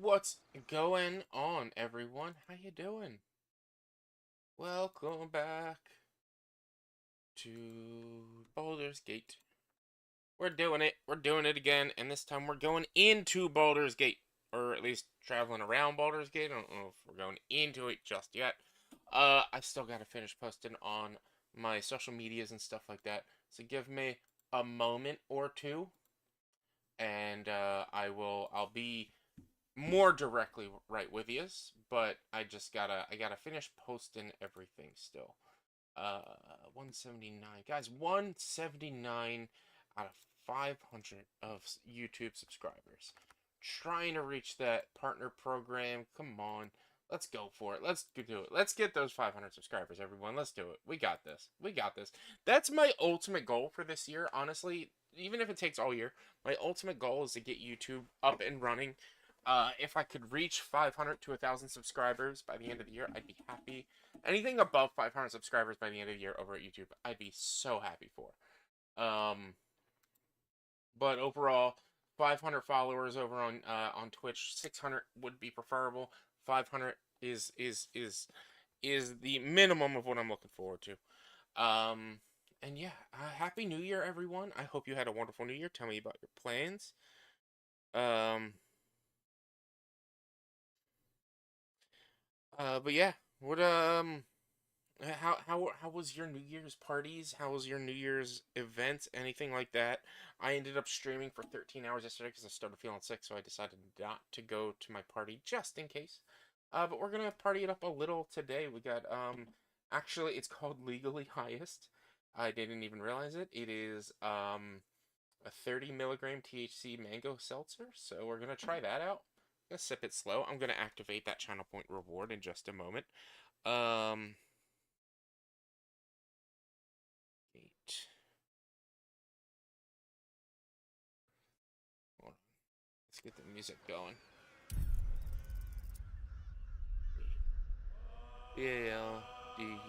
What's going on, everyone? How you doing? Welcome back to Baldur's Gate. We're doing it. We're doing it again, and this time we're going into Baldur's Gate, or at least traveling around Baldur's Gate. I don't know if we're going into it just yet. I still gotta finish posting on my social medias and stuff like that. So give me a moment or two, and I'll be more directly right with yous, but I gotta finish posting everything still. 179 guys, 179 out of 500 of YouTube subscribers. Trying to reach that partner program. Come on, let's go for it. Let's do it. Let's get those 500 subscribers, everyone. Let's do it. We got this. We got this. That's my ultimate goal for this year. Honestly, even if it takes all year, my ultimate goal is to get YouTube up and running. If I could reach 500 to 1,000 subscribers by the end of the year, I'd be happy. Anything above 500 subscribers by the end of the year over at YouTube, I'd be so happy for. But overall, 500 followers over on Twitch, 600 would be preferable. 500 is the minimum of what I'm looking forward to. And yeah, happy New Year, everyone. I hope you had a wonderful New Year. Tell me about your plans. But yeah, what How was your New Year's parties? How was your New Year's event? Anything like that? I ended up streaming for 13 hours yesterday because I started feeling sick, so I decided not to go to my party just in case. But we're gonna party it up a little today. We got actually it's called Legally Highest. I didn't even realize it. It is a 30 milligram THC mango seltzer. So we're gonna try that out. I'm gonna sip it slow. I'm gonna activate that channel point reward in just a moment. Um, 8. Hold on. Let's get the music going.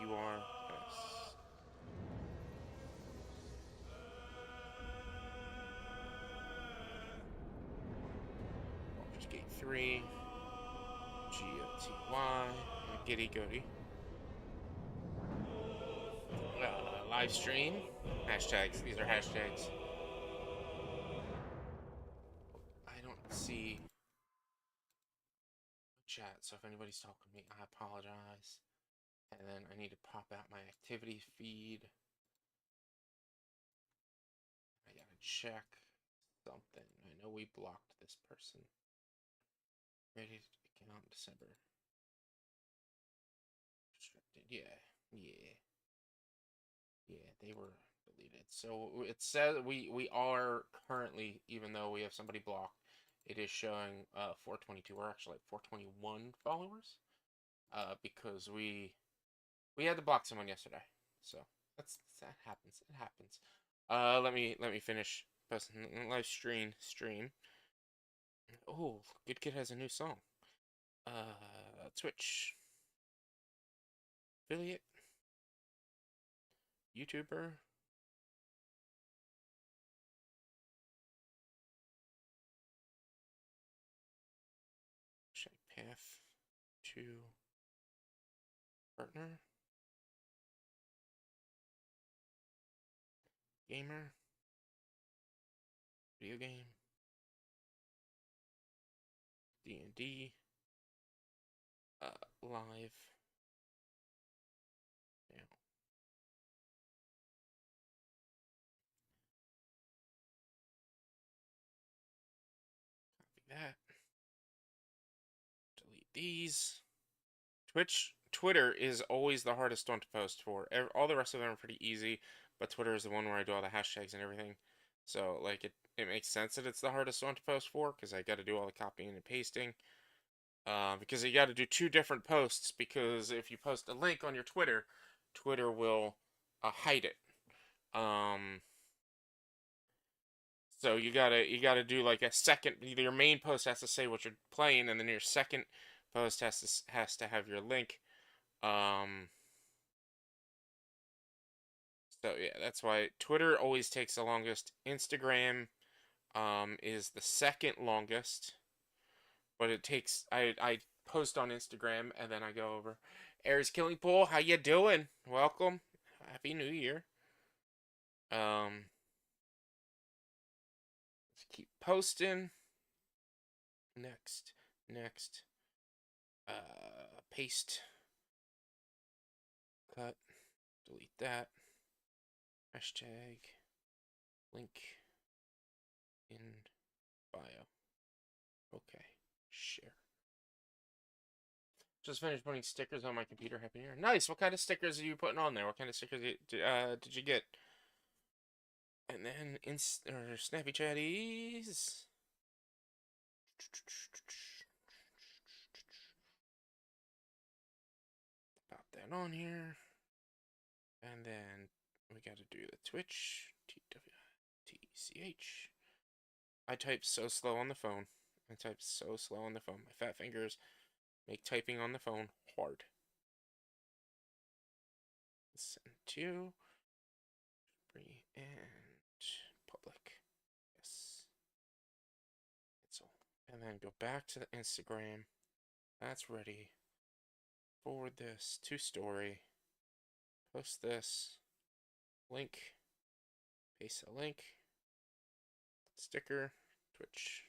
Baldurs. Baldur's Gate 3. GOTY. Giddy Goody. Live stream. Hashtags. These are hashtags. I don't see chat, so if anybody's talking to me, I apologize. And then I need to pop out my activity feed. I gotta check something. I know we blocked this person. Ready to account December. Restricted. Yeah. They were deleted. So it says we are currently, even though we have somebody blocked, it is showing 422. We're actually at 421 followers. Because we had to block someone yesterday. So that happens. It happens. Let me finish posting live stream. Oh, Good Kid has a new song. Twitch affiliate YouTuber. Path to partner. Gamer. Video game. D&D. Live. Now. Copy that. Delete these. Twitter is always the hardest one to post for. All the rest of them are pretty easy, but Twitter is the one where I do all the hashtags and everything. So like it makes sense that it's the hardest one to post for because I got to do all the copying and pasting. Because you got to do two different posts because if you post a link on your Twitter, Twitter will hide it. So you gotta do like a second. Either your main post has to say what you're playing, and then your second post has to have your link. Um, so yeah, that's why Twitter always takes the longest. Instagram is the second longest, but it takes I post on Instagram and then I go over. Aries Killing Pool, how you doing? Welcome. Happy New Year. Let's keep posting. Next. Paste. Cut. Delete that. Hashtag. Link in bio. Okay. Share. Just finished putting stickers on my computer. Happy New Year. Nice. What kind of stickers are you putting on there? What kind of stickers did you get? And then Snappy Chatties. Pop that on here. And then we got to do the Twitch. TWTCH. I type so slow on the phone. My fat fingers make typing on the phone hard. Send to free and public. Yes. Cancel. And then go back to the Instagram. That's ready. Forward this to story. Post this. Link. Paste a link. Sticker. Twitch.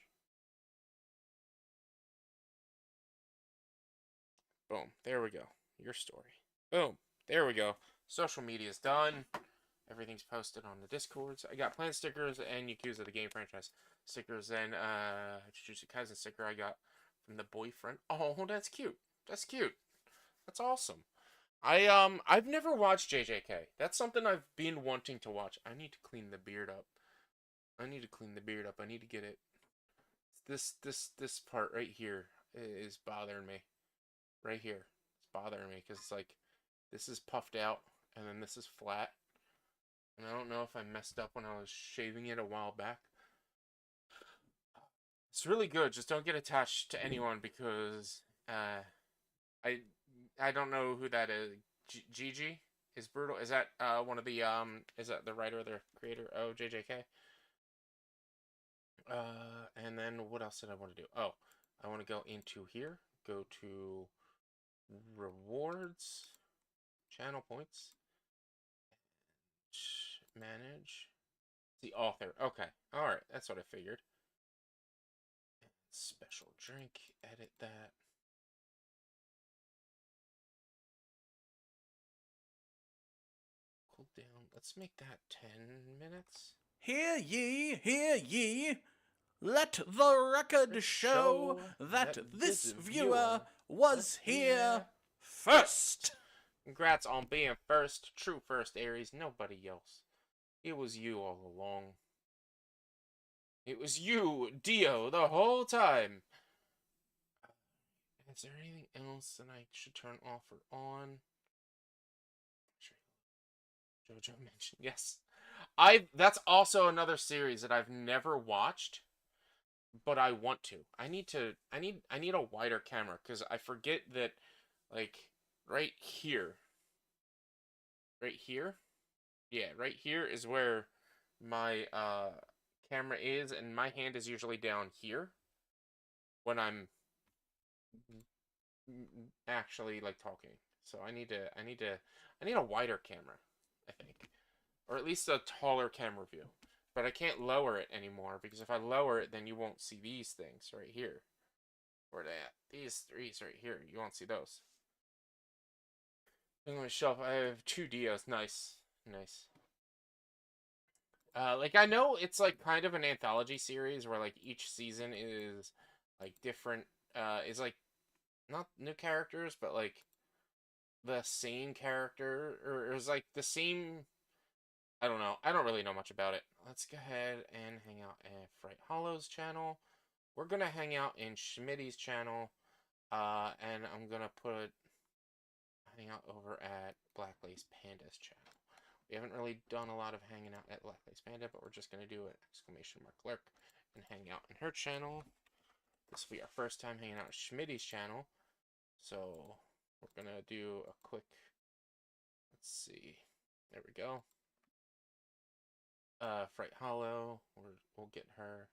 Boom. There we go. Your story. Boom. there we go. Social media's done. Everything's posted on the Discords. I got Plant stickers and Yakuza the game franchise stickers, and Jujutsu Kaisen sticker I got from the boyfriend. Oh, that's cute. That's cute. That's awesome. I've never watched JJK. That's something I've been wanting to watch. I need to clean the beard up. I need to clean the beard up. I need to get it. This part right here is bothering me. Right here. It's bothering me because it's like this is puffed out and then this is flat. And I don't know if I messed up when I was shaving it a while back. It's really good. Just don't get attached to anyone because I don't know who that is. Gigi is brutal. Is that one of the is that the writer or the creator of JJK? And then what else did I want to do? Oh, I want to go into here. Go to rewards, channel points, manage the author. Okay, all right, that's what I figured. Special drink. Edit that. Cool down. Let's make that 10 minutes. Hear ye, hear ye. Let the record show that this viewer was here first. Congrats on being first. True first, Aries. Nobody else. It was you all along. It was you, Dio, the whole time. Is there anything else that I should turn off or on? JoJo mentioned, yes. That's also another series that I've never watched, but I want to. I need a wider camera because I forget that, like, right here, yeah, right here is where my camera is, and my hand is usually down here when I'm actually like talking. So I need a wider camera, I think, or at least a taller camera view. But I can't lower it anymore because if I lower it, then you won't see these things right here. Where they at? These threes right here. You won't see those. On my shelf, I have 2 Dios. Nice, nice. Like I know it's like kind of an anthology series where like each season is like different. Is like not new characters, but like the same character, or is like the same. I don't know. I don't really know much about it. Let's go ahead and hang out in Fright Hollow's channel. We're gonna hang out in Schmitty's channel, and I'm gonna hang out over at Black Lace Panda's channel. We haven't really done a lot of hanging out at Black Lace Panda, but we're just gonna do an exclamation mark lurk and hang out in her channel. This will be our first time hanging out at Schmitty's channel, so we're gonna do a quick. Let's see. There we go. Fright Hollow. We'll get her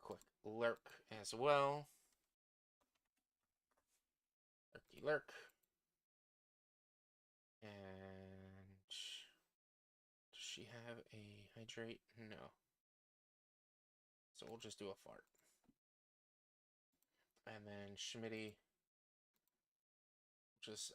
quick lurk as well. Lurky lurk. And does she have a hydrate? No. So we'll just do a fart. And then Schmitty just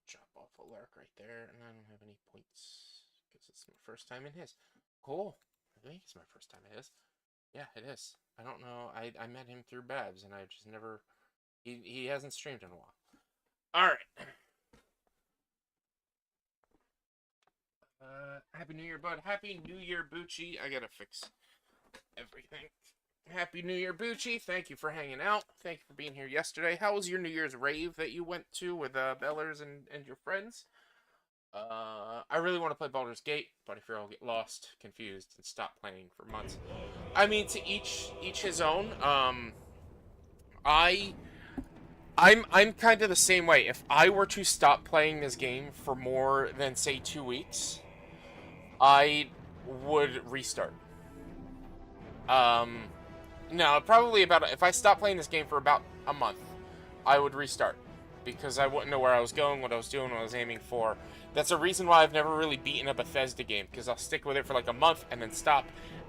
drop off a lurk right there, and I don't have any points because it's my first time in his. Cool. I think it's my first time in his. Yeah, it is. I don't know. I met him through Babs, and I just never. He hasn't streamed in a while. All right. Happy New Year, bud. Happy New Year, Bucci. I gotta fix everything. Happy New Year, Bucci. Thank you for hanging out. Thank you for being here yesterday. How was your New Year's rave that you went to with Bellers and your friends? I really want to play Baldur's Gate, but I fear I'll get lost, confused, and stop playing for months. I mean, to each his own. I'm kind of the same way. If I were to stop playing this game for more than say 2 weeks, I would restart. No, probably about if I stop playing this game for about a month, I would restart. Because I wouldn't know where I was going, what I was doing, what I was aiming for. That's a reason why I've never really beaten a Bethesda game, because I'll stick with it for like a month, and then stop,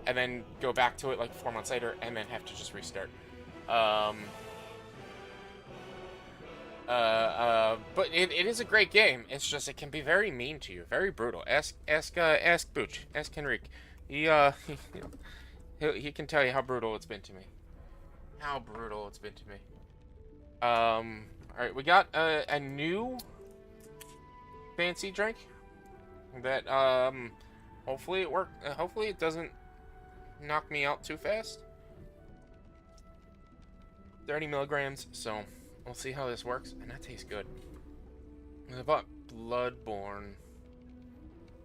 and then go back to it like 4 months later, and then have to just restart. But it is a great game. It's just it can be very mean to you, very brutal. Ask Booch, ask Henrique. He he can tell you how brutal it's been to me. How brutal it's been to me. All right, we got a new fancy drink that hopefully it work. Hopefully it doesn't knock me out too fast. 30 milligrams, so we'll see how this works, and that tastes good. I bought Bloodborne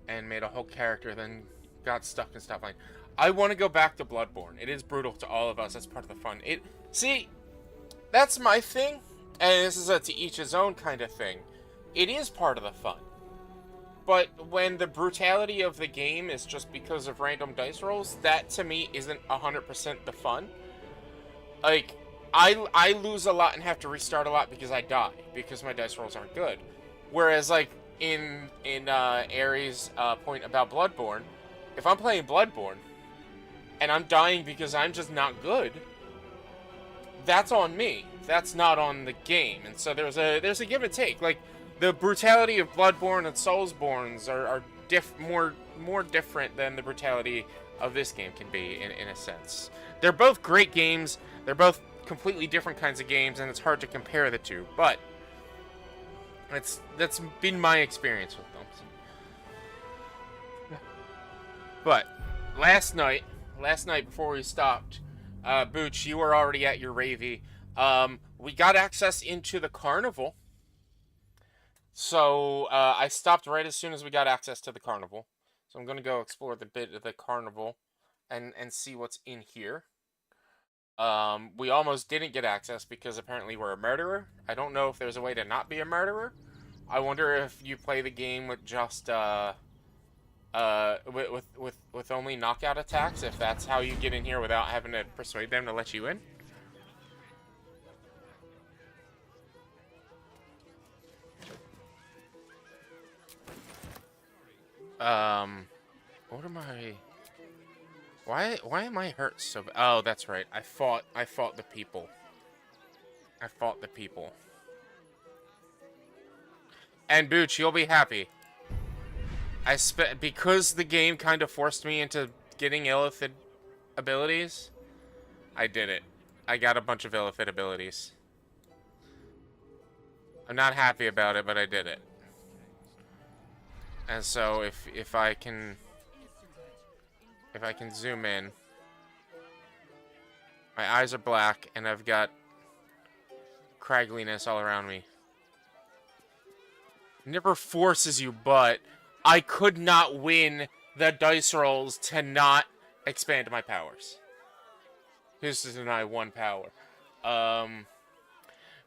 and made a whole character, then got stuck and stopped playing. I want to go back to Bloodborne. It is brutal to all of us. That's part of the fun. See, that's my thing, and this is a to each his own kind of thing. It is part of the fun. But when the brutality of the game is just because of random dice rolls, that to me isn't 100% the fun. Like, I lose a lot and have to restart a lot because I die, because my dice rolls aren't good. Whereas, like, in Aries' point about Bloodborne, if I'm playing Bloodborne, and I'm dying because I'm just not good, that's on me. That's not on the game. And so there's a give and take. Like, the brutality of Bloodborne and Soulsborns are more different than the brutality of this game can be, in a sense. They're both great games. They're both completely different kinds of games, and it's hard to compare the two. But that's been my experience with them. But last night before we stopped, Booch, you were already at your ravey. We got access into the carnival. So I stopped right as soon as we got access to the carnival. So I'm gonna go explore the bit of the carnival and see what's in here. We almost didn't get access because apparently we're a murderer. I don't know if there's a way to not be a murderer. I wonder if you play the game with just with only knockout attacks, if that's how you get in here without having to persuade them to let you in. What am I? Why am I hurt so bad? Oh, that's right. I fought the people. I fought the people. And Booch, you'll be happy. Because the game kind of forced me into getting Illithid abilities. I did it. I got a bunch of Illithid abilities. I'm not happy about it, but I did it. And so if I can zoom in, my eyes are black and I've got craggliness all around me. Never forces you, but I could not win the dice rolls to not expand my powers. Who's to deny one power?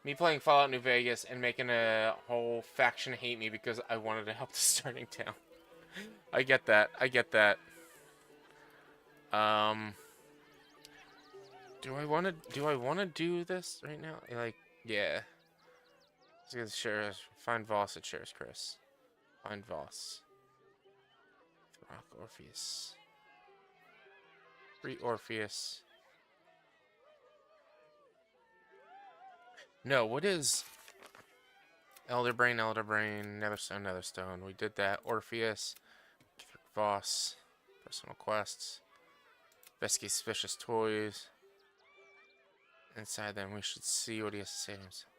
Me playing Fallout New Vegas and making a whole faction hate me because I wanted to help the starting town. I get that. I get that. Do I want to do this right now? Like, yeah. Let's get the Sheriff. Find Voss at Sheriff's Chris. Find Voss. Rock Orpheus. Free Orpheus. No, what is Elder Brain, Netherstone. We did that. Orpheus, Voss, personal quests, Vesky suspicious toys. Inside them, we should see what he has to say to himself.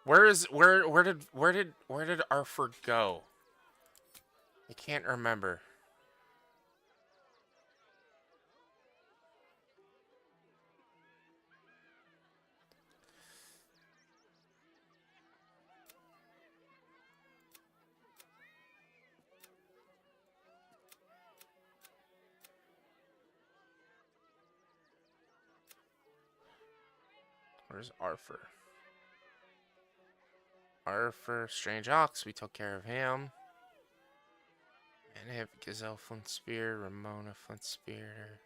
Where did Arthur go? I can't remember. Where's Arthur? Arthur, Strange Ox, we took care of him. And have Gazelle Flint Spear, Ramona Flint Spear.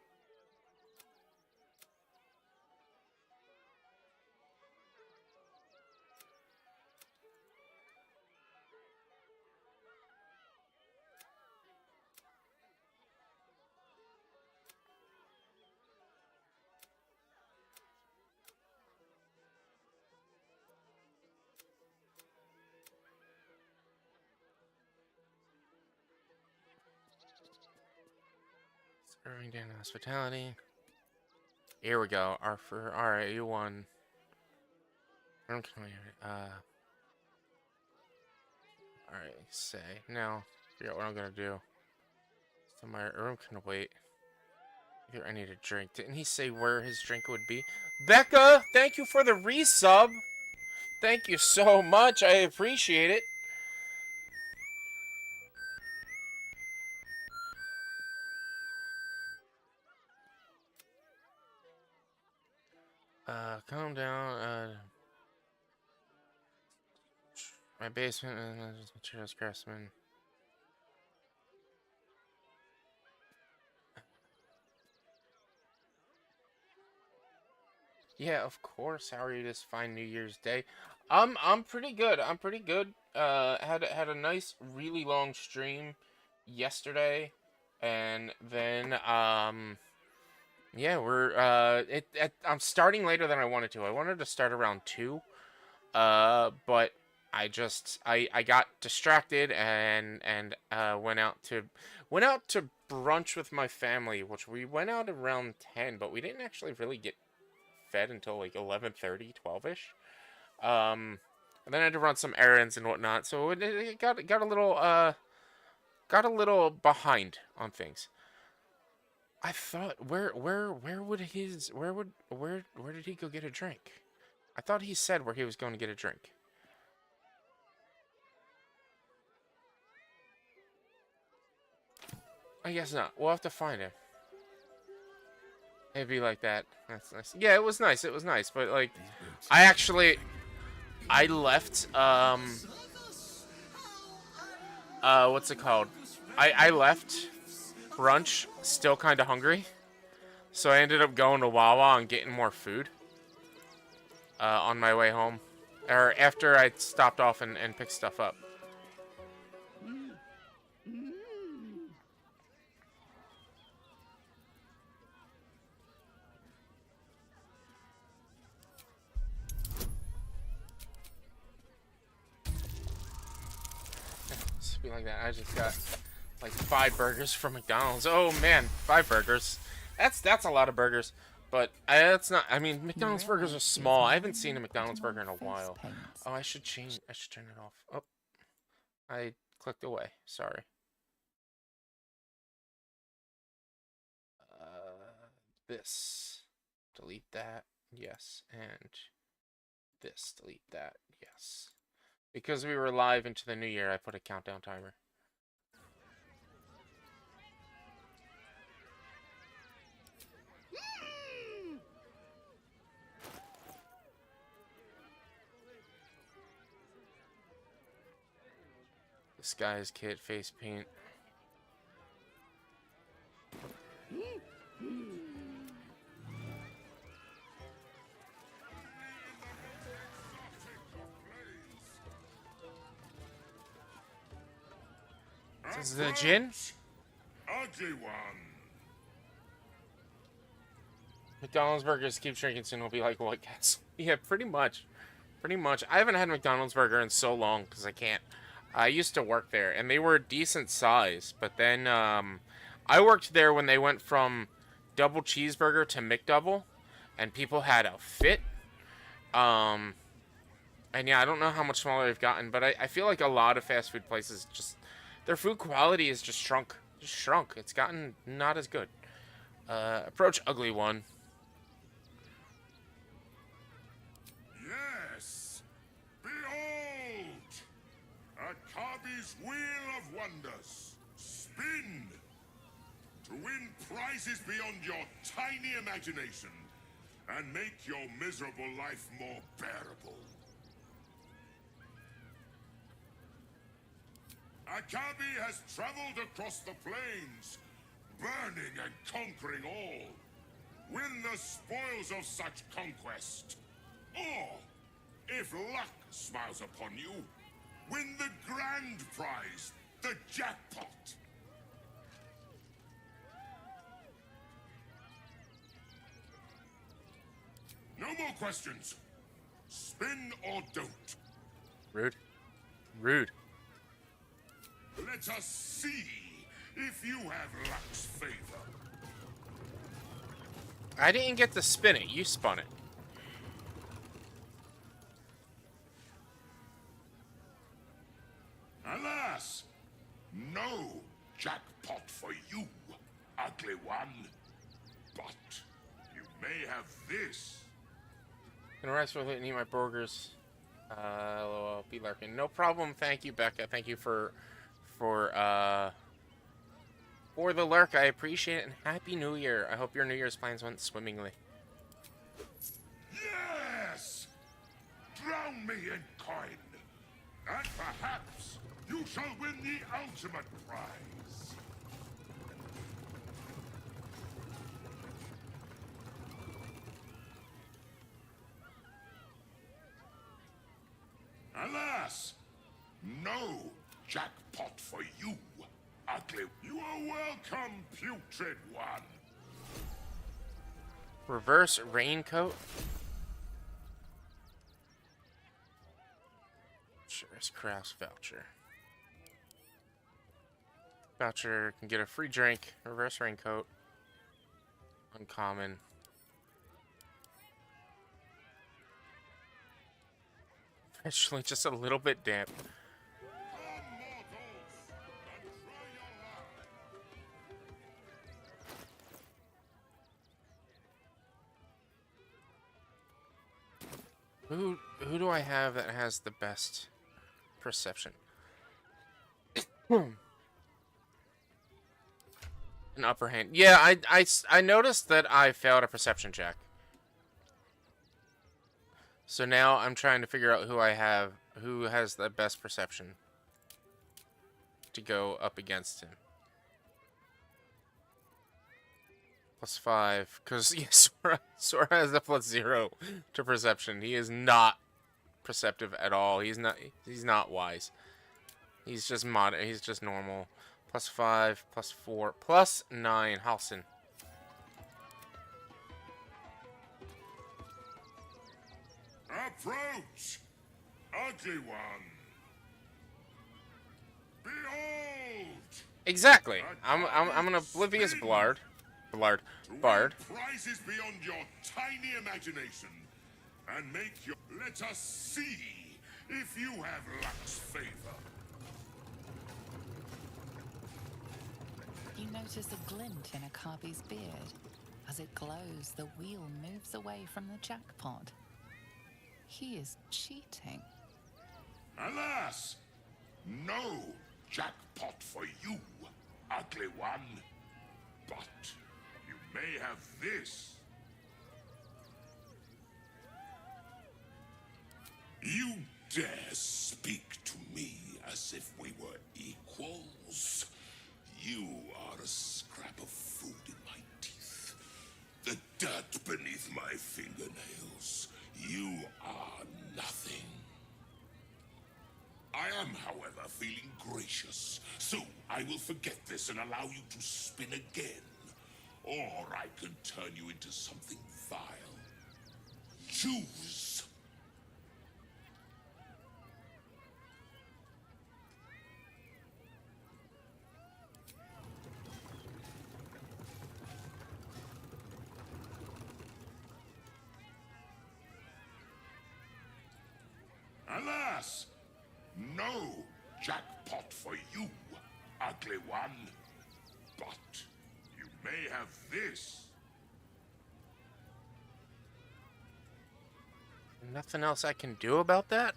Irving down hospitality. Here we go. Alright, you won. Alright, say. Now, figure out what I'm gonna do. So my room can wait. Here, I need a drink. Didn't he say where his drink would be? Becca, thank you for the resub. Thank you so much. I appreciate it. Calm down. My basement and materials craftsman. Yeah, of course. How are you this fine New Year's Day? I'm pretty good. I'm pretty good. Had a nice, really long stream yesterday, and then yeah, I'm starting later than I wanted to. I wanted to start around 2, but I got distracted and went out to brunch with my family, which we went out around 10, but we didn't actually really get fed until like 11:30, 12ish. And then I had to run some errands and whatnot, so it got a little behind on things. I thought where did he go get a drink? I thought he said where he was going to get a drink. I guess not. We'll have to find him. It'd be like that. That's nice. Yeah, it was nice. It was nice, but like, I left. What's it called? I left brunch still kind of hungry, so I ended up going to Wawa and getting more food. On my way home, or after I stopped off and picked stuff up. Be like that. I just got like 5 burgers from McDonald's. Oh man, 5 burgers. That's a lot of burgers. But that's not. I mean, McDonald's burgers are small. I haven't seen a McDonald's burger in a while. Oh, I should turn it off. Oh, I clicked away. Sorry. This. Delete that. Yes, and this. Delete that. Yes. Because we were live into the new year, I put a countdown timer. Disguise kit, face paint. This is the gin? Ugly one. McDonald's burgers keep shrinking soon will be like White Castle. Yeah, pretty much. Pretty much. I haven't had McDonald's burger in so long because I can't. I used to work there and they were a decent size, but then I worked there when they went from double cheeseburger to McDouble and people had a fit. And yeah, I don't know how much smaller they've gotten, but I feel like a lot of fast food places just their food quality is just shrunk. Just shrunk. It's gotten not as good. Approach ugly one. Yes. Behold! Akabi's Wheel of Wonders. Spin! To win prizes beyond your tiny imagination and make your miserable life more bearable. Akabi has traveled across the plains, burning and conquering all. Win the spoils of such conquest. Or, if luck smiles upon you, win the grand prize, the jackpot. No more questions. Spin or don't. Rude. Rude. Let us see if you have luck's favor. I didn't get to spin it. You spun it. Alas, no jackpot for you, ugly one. But you may have this. Gonna rest with it and eat my burgers. LOL, be lurking. No problem. Thank you, Becca. Thank you for the lurk. I appreciate it, and Happy New Year. I hope your New Year's plans went swimmingly. Yes! Drown me in coin, and perhaps you shall win the ultimate prize. Alas, no jackpot for you, ugly. You are welcome, putrid one. Reverse raincoat. Sure, it's crafts voucher. Voucher can get a free drink. Reverse raincoat. Uncommon. Actually, just a little bit damp. Come, mortals, and try your luck. Who do I have that has the best perception? An upper hand. Yeah, I noticed that I failed a perception check. So now I'm trying to figure out who has the best perception to go up against him. +5, because yes, Sora has a +0 to perception. He is not perceptive at all. He's not wise. He's just He's just normal. +5, +4, +9. Halson. Approach, ugly one. Behold. Exactly. I'm an oblivious Bard. Bard. Prizes beyond your tiny imagination, and make your. Let us see if you have luck's favor. You notice a glint in Akabi's beard. As it glows, the wheel moves away from the jackpot. He is cheating. Alas, no jackpot for you, ugly one. But you may have this. You dare speak to me as if we were equals? You are a scrap of food in my teeth. The dirt beneath my fingernails. You are nothing. I am, however, feeling gracious, so I will forget this and allow you to spin again. Or I can turn you into something vile. Choose. Alas, no jackpot for you, ugly one. But you may have this. Nothing else I can do about that?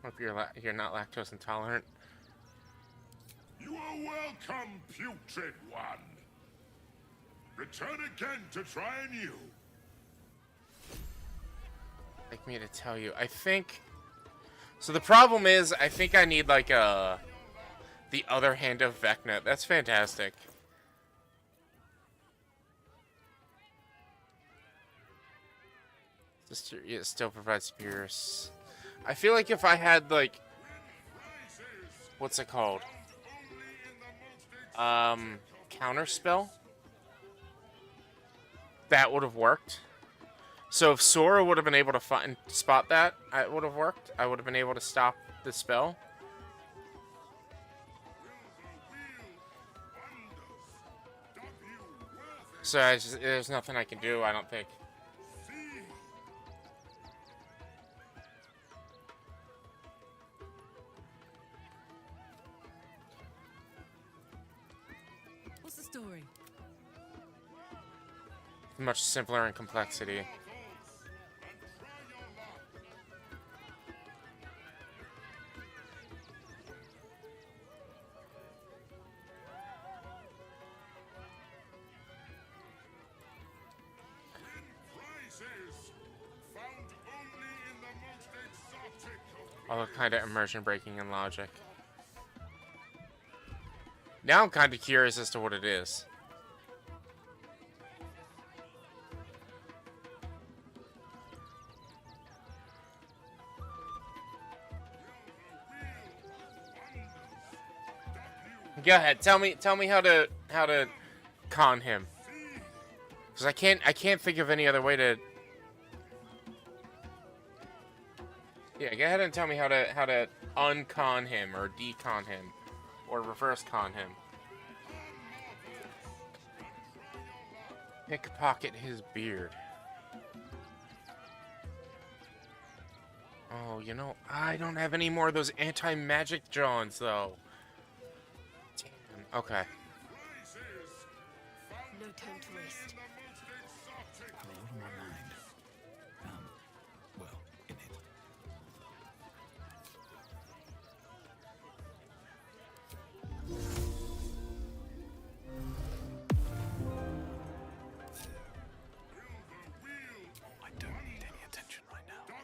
Hope you're not lactose intolerant. You are welcome, putrid one. Return again to try anew. Like me to tell you, I think. So the problem is, I think I need like the other hand of Vecna. That's fantastic. It still provides superior. I feel like if I had like, what's it called? Counterspell. That would have worked. So if Sora would have been able to spot that, it would have worked. I would have been able to stop the spell. So there's nothing I can do, I don't think. What's the story? Much simpler in complexity. All kind of immersion breaking and logic. Now I'm kind of curious as to what it is. Go ahead, tell me how to con him. Cause I can't think of any other way to. Yeah, go ahead and tell me how to uncon him or decon him or reverse con him. Pickpocket his beard. Oh, you know, I don't have any more of those anti-magic Johns though. Damn. Okay. No time to waste. A lot on my mind. Well, in it. I don't need any attention right now. I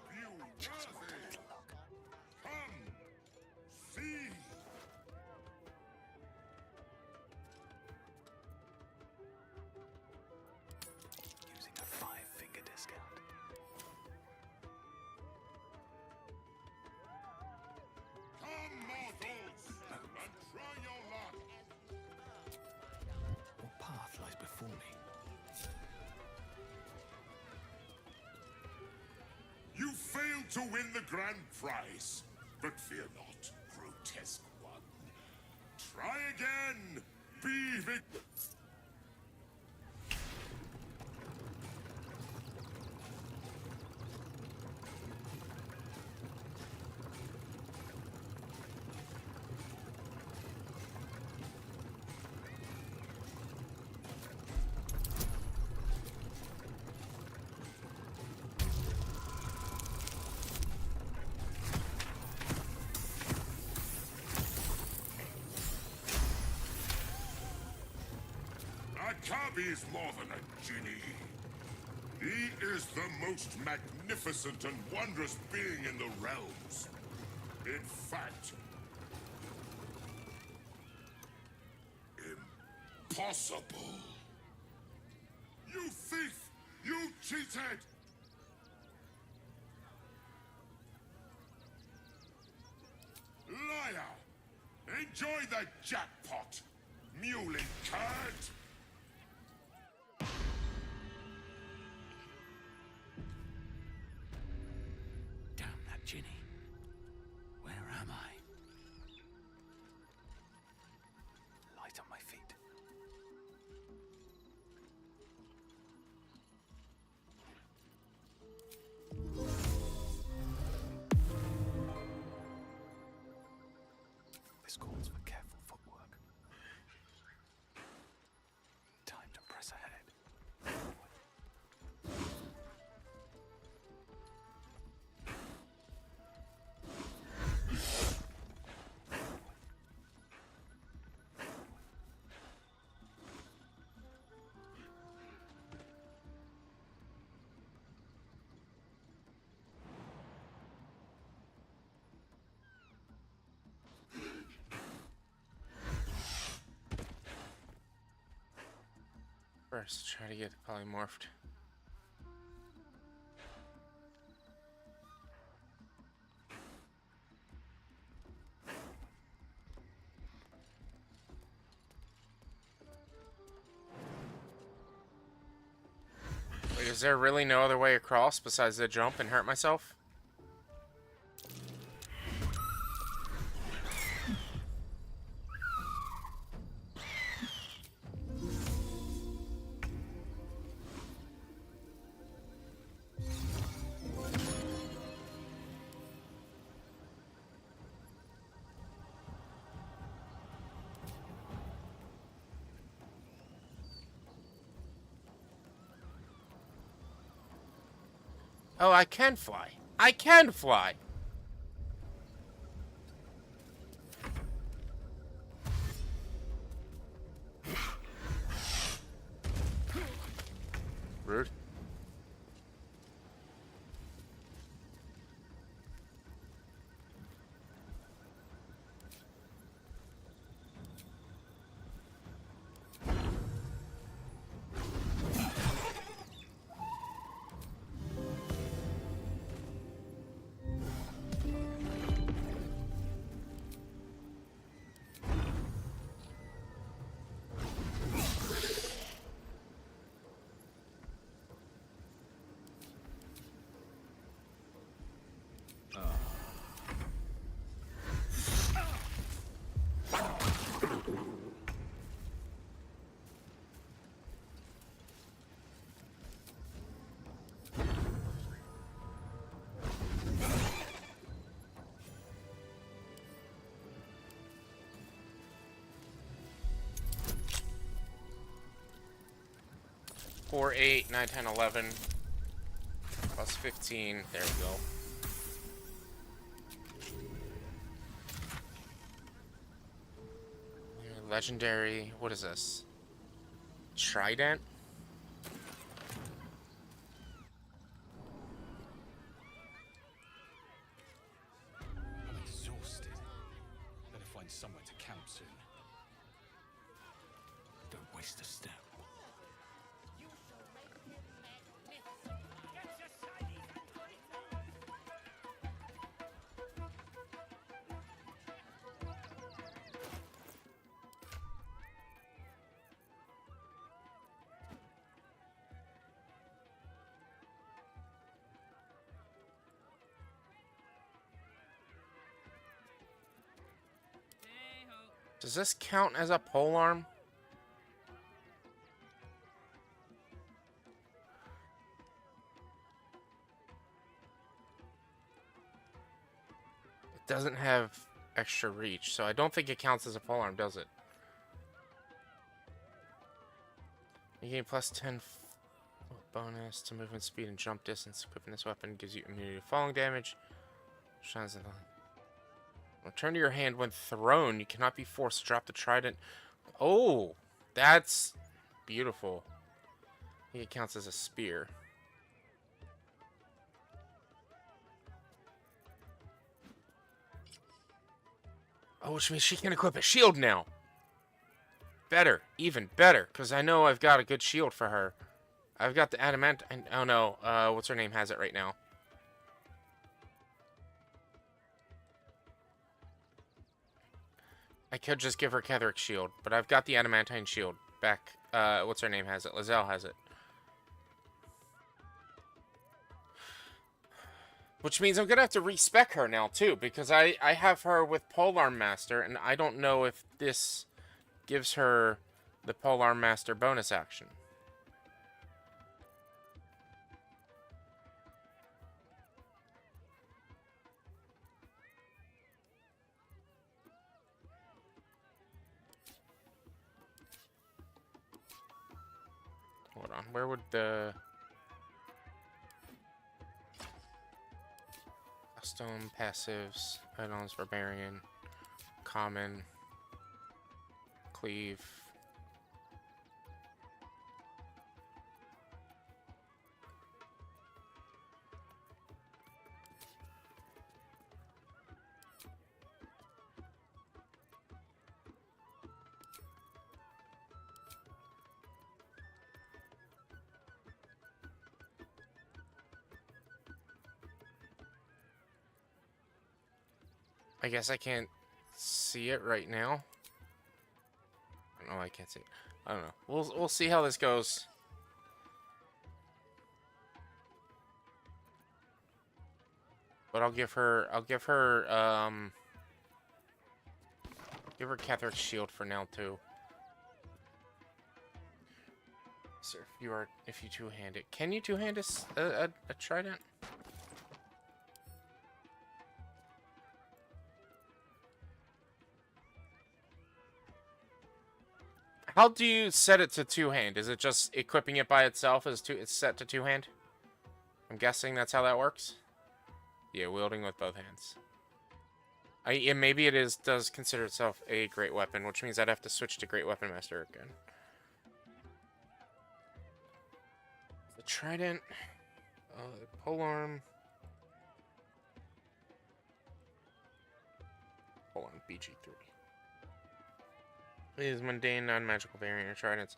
just want a little look. Using a 5-finger discount. What path lies before me? You failed to win the grand prize, but fear not, grotesque one. Try again. Be victorious. Akabi is more than a genie. He is the most magnificent and wondrous being in the realms. In fact, impossible. You thief! You cheated! Liar! Enjoy the jackpot, muley card! Damn that Ginny. Where am I? Light on my feet. This calls for careful footwork. Time to press ahead. First, try to get polymorphed. Wait, is there really no other way across besides the jump and hurt myself? Oh, I can fly. I can fly. Rude. Four, 8, 9, 10, 11. Plus 15. There we go. Legendary. What is this? Trident? I'm exhausted. Better find somewhere to camp soon. Don't waste a step. Does this count as a polearm? It doesn't have extra reach, so I don't think it counts as a polearm, does it? You gain plus 10 bonus to movement speed and jump distance. Equipping this weapon gives you immunity to falling damage. Shines in the... Return to your hand when thrown. You cannot be forced to drop the trident. Oh, that's beautiful. I think it counts as a spear. Oh, which means she can equip a shield now. Better, even better, because I know I've got a good shield for her. I've got the adamant. Oh no, what's her name has it right now? I could just give her Ketherick's shield, but I've got the adamantine shield back. What's her name has it? Lizelle has it. Which means I'm gonna have to respec her now too, because I have her with Polearm Master, and I don't know if this gives her the Polearm Master bonus action. Hold on, where would the... Custom, passives, add-ons, barbarian, common, cleave. I guess I can't see it right now. No, I can't see it. I don't know. We'll see how this goes. But I'll give her Ketherick's shield for now too. Sir, if you two-hand it, can you two-hand a trident? How do you set it to two-hand? Is it just equipping it by itself as it's set to two-hand? I'm guessing that's how that works. Yeah, wielding with both hands. Yeah, maybe it does consider itself a great weapon, which means I'd have to switch to Great Weapon Master again. The trident, the polearm, BG3. These mundane, non-magical variant of tridents.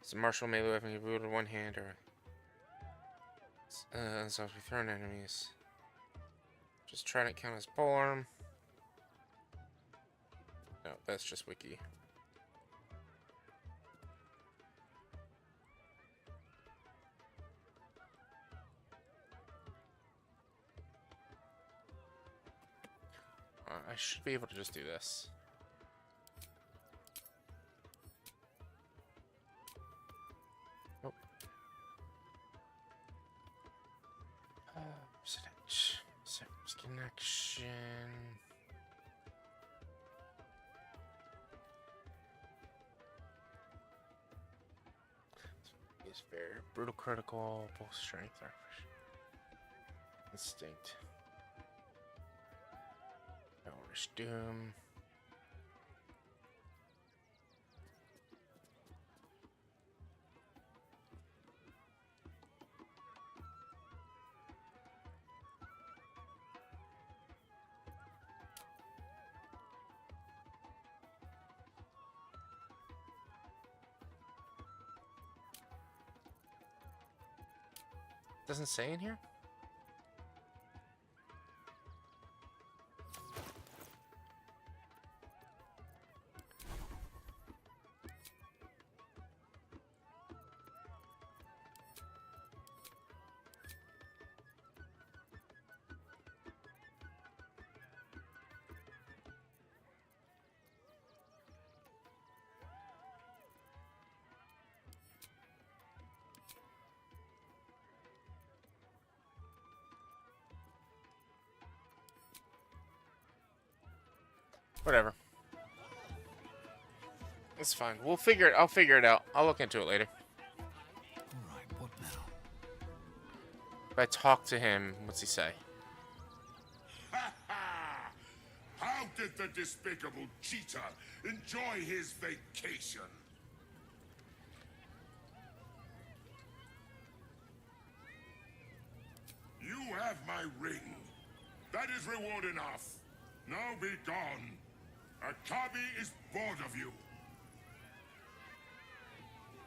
It's a martial melee weapon you wield with one hand or so if you thrown enemies. Just trident count as polearm. No, that's just wiki. I should be able to just do this. Nope. Settings connection. Is fair. Brutal critical, both strength, instinct. Elvish Doom. Doesn't say in here? Whatever. It's fine. We'll figure it. I'll figure it out. I'll look into it later. All right, what now? If I talk to him, what's he say? How did the despicable cheater enjoy his vacation? You have my ring. That is reward enough. Now be gone. Akabi is bored of you.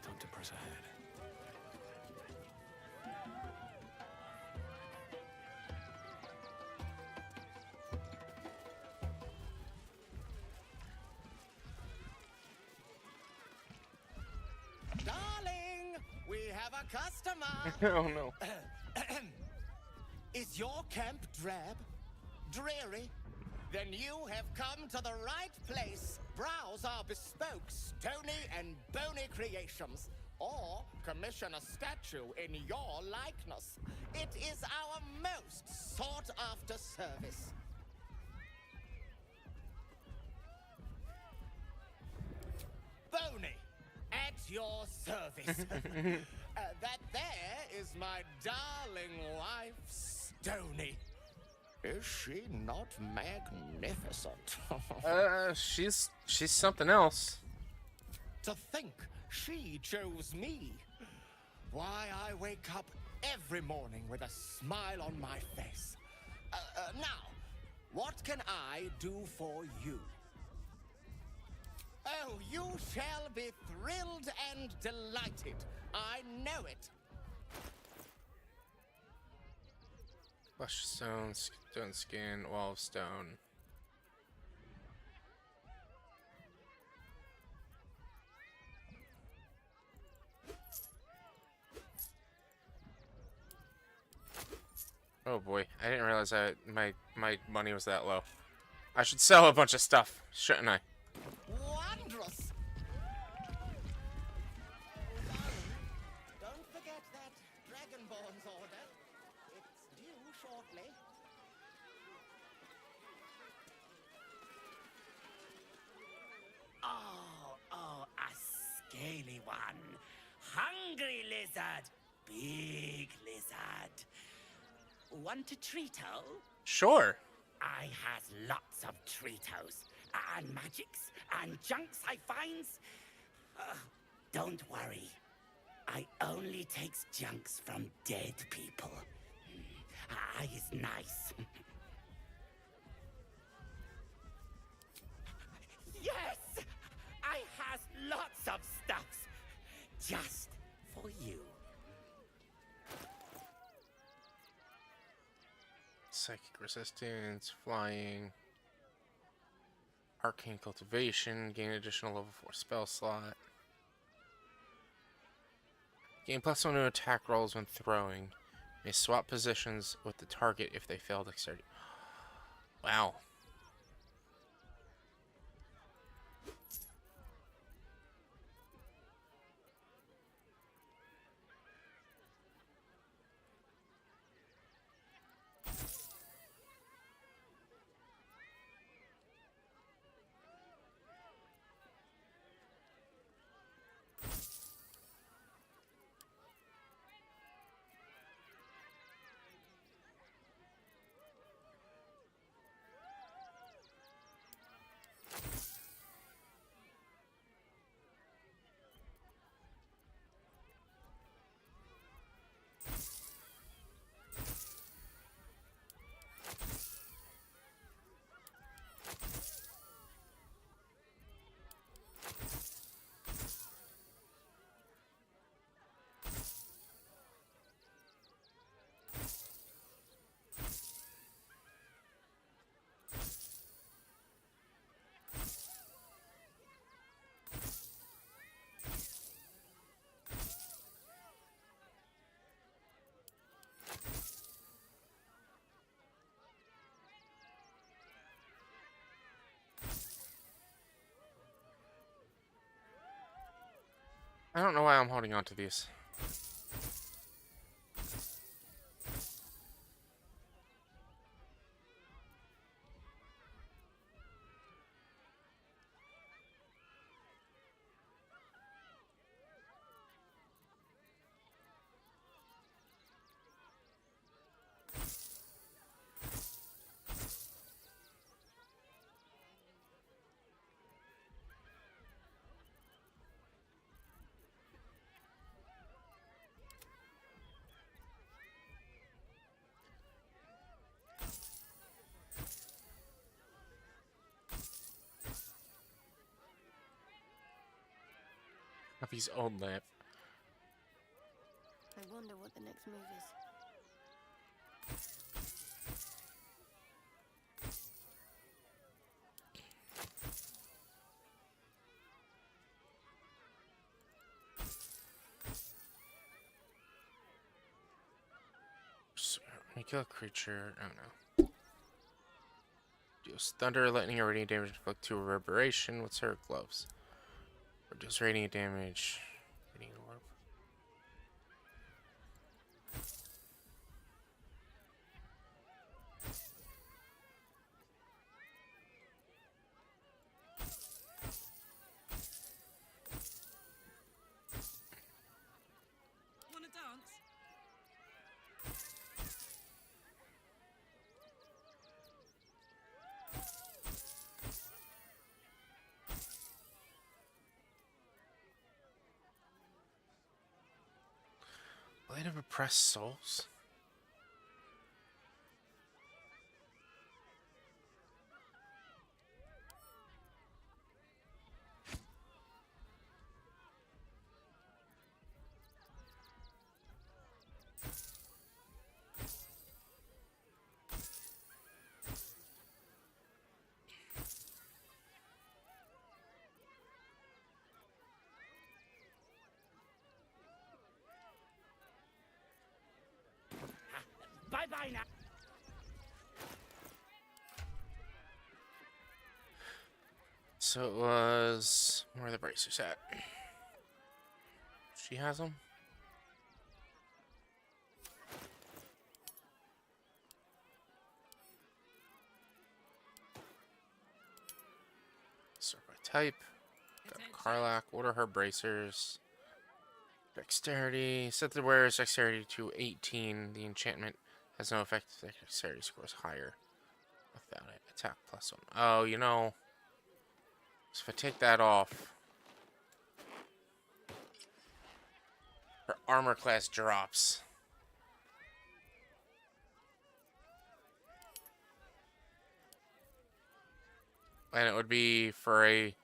Time to press ahead. Darling, we have a customer. Oh no. Is your camp drab? Dreary? Then you have come to the right place. Browse our bespoke, stony and bony creations. Or commission a statue in your likeness. It is our most sought-after service. Bony, at your service. That there is my darling wife, Stony. Is she not magnificent? She's something else. To think she chose me. Why, I wake up every morning with a smile on my face. Now, what can I do for you? Oh, you shall be thrilled and delighted. I know it. Flesh stone, stone skin, wall of stone. Oh boy, I didn't realize my money was that low. I should sell a bunch of stuff, shouldn't I? Wondrous! Don't forget that Dragonborn's order. It's due shortly. Oh, a scaly one. Hungry lizard. Big lizard. Want a treato? Sure. I has lots of treatos, and magics, and junks I finds. Don't worry. I only takes junks from dead people. I is nice. Yes! I has lots of stuffs. Just for you. Psychic resistance, flying, arcane cultivation, gain additional level 4 spell slot. Gain +1 to attack rolls when throwing. May swap positions with the target if they fail dexterity. Wow. I don't know why I'm holding on to these. Of his old lamp. I wonder what the next move is. Kill a creature. I don't know. Deals thunder, lightning, or radiant damage. Inflict 2 reverberation. What's her gloves? Reduce radiant damage. Radiant orb. Wanna dance? Blade of Oppressed Souls? Bye-bye now. So it was... Where are the bracers at? She has them? Sort by type. Got Karlak. What are her bracers? Dexterity. Set the wearer's dexterity to 18. The enchantment Has no effect if the dexterity scores higher without it. Attack +1. Oh, you know, so if I take that off, her armor class drops. And it would be for a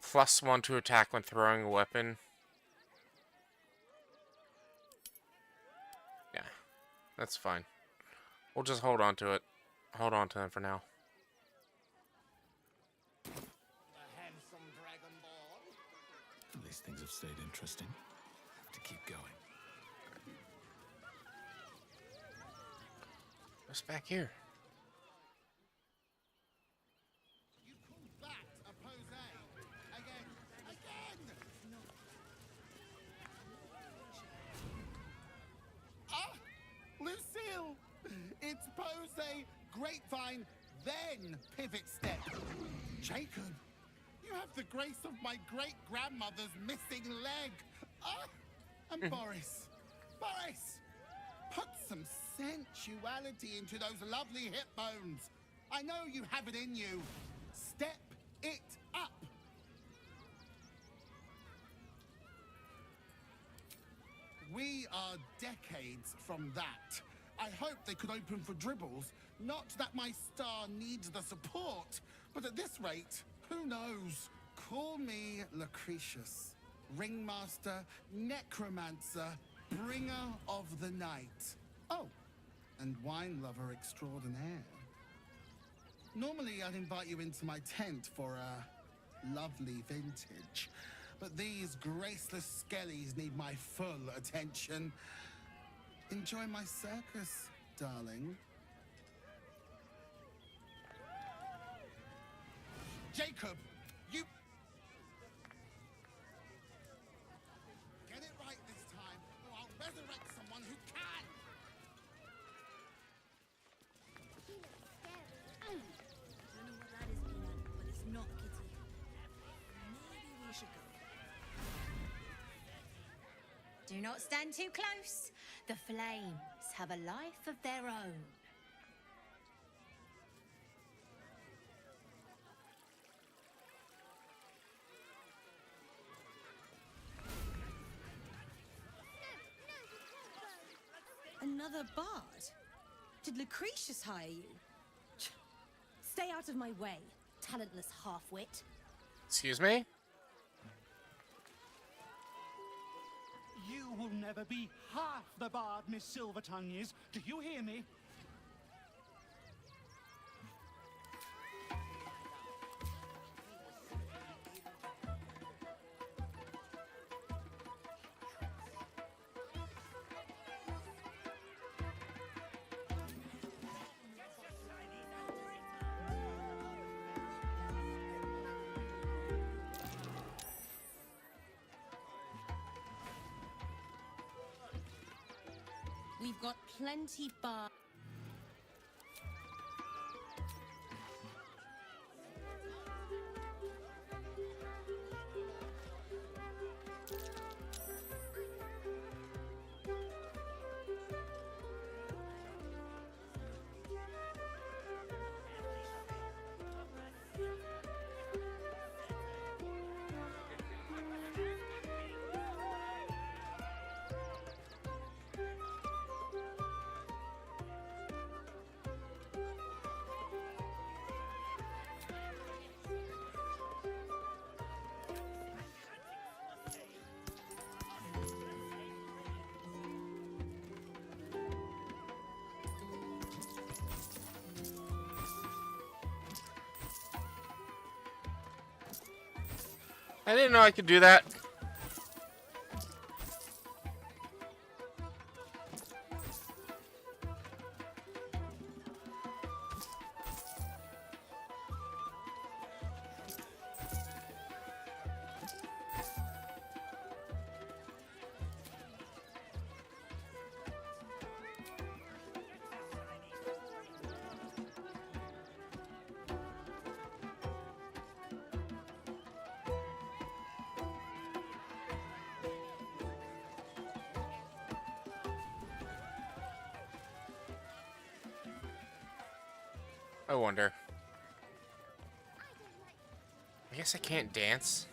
+1 to attack when throwing a weapon. Yeah, that's fine. We'll just hold on to it. Hold on to them for now. The handsome dragonborn. At least things have stayed interesting. Have to keep going. What's back here? You call that a pose? Again! Ah! Lucille! It's pose, grapevine, then pivot step. Jacob, you have the grace of my great-grandmother's missing leg. Ah! And Boris, put some sensuality into those lovely hip bones. I know you have it in you. Step it up. We are decades from that. I hope they could open for dribbles. Not that my star needs the support, but at this rate, who knows? Call me Lucretius, ringmaster, necromancer, bringer of the night. Oh, and wine lover extraordinaire. Normally, I'd invite you into my tent for a lovely vintage. But these graceless skellies need my full attention. Enjoy my circus, darling. Jacob, you... Get it right this time, or I'll resurrect someone who can! Don't know what that is, Peanut, but it's not Kitty. Maybe we should go. Do not stand too close. The flames have a life of their own. Another bard? Did Lucretius hire you? Stay out of my way, talentless half-wit. Excuse me? You will never be half the bard Miss Silvertongue is. Do you hear me? We've got plenty bar. I didn't know I could do that. I wonder. I guess I can't dance.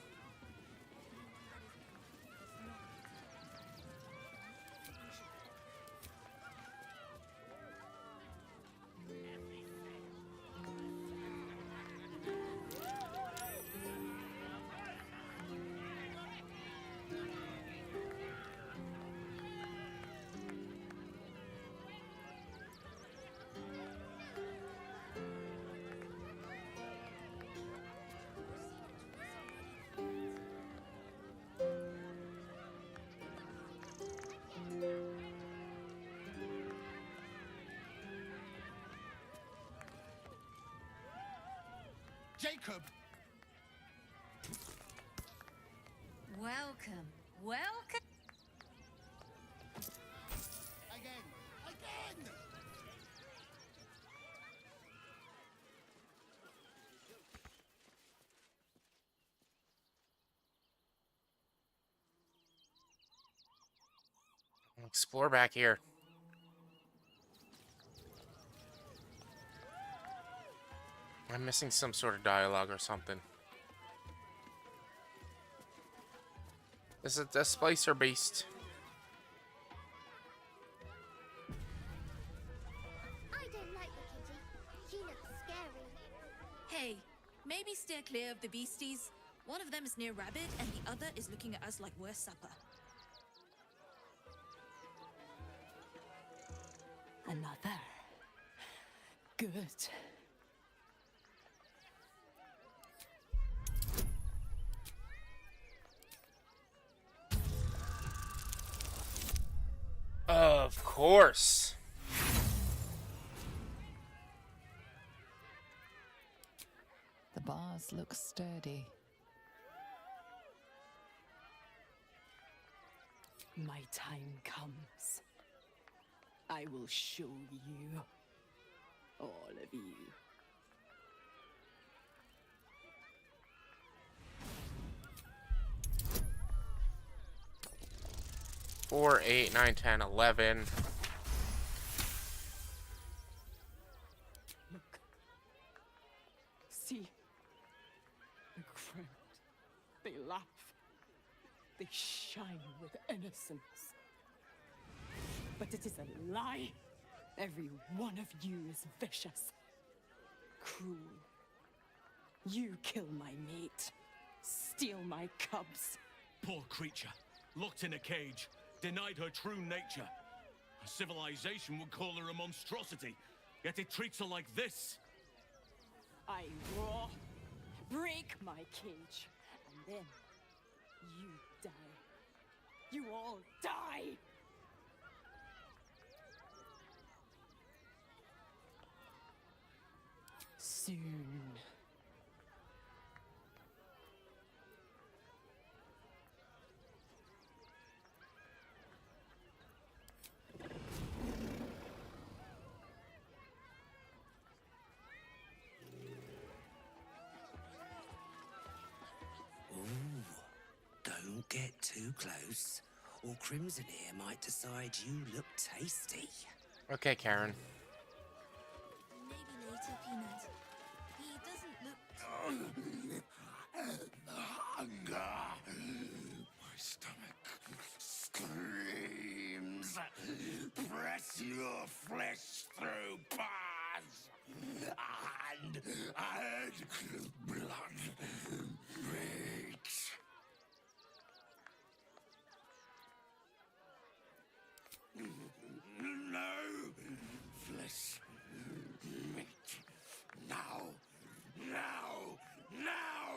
Jacob! Welcome, welcome. Again! Again! Explore back here. I'm missing some sort of dialogue or something. Is it the Splicer Beast? I don't like the kitty. She looks scary. Hey, maybe steer clear of the beasties. One of them is near Rabbit, and the other is looking at us like we're supper. Another. Good. Of course. The bars look sturdy. My time comes. I will show you. All of you. Four, 8, 9, 10, 11. Look. See? The crowd. They laugh. They shine with innocence. But it is a lie. Every one of you is vicious. Cruel. You kill my mate. Steal my cubs. Poor creature, locked in a cage, denied her true nature. A civilization would call her a monstrosity, yet it treats her like this. I roar, break my cage, and then you die. You all die! Soon. Don't get too close, or Crimson here might decide you look tasty. Okay, Karen. Maybe later, Peanut. He doesn't look... Hunger. My stomach screams. Press your flesh through bars and add blood meat. No flesh meat. Now, now, now!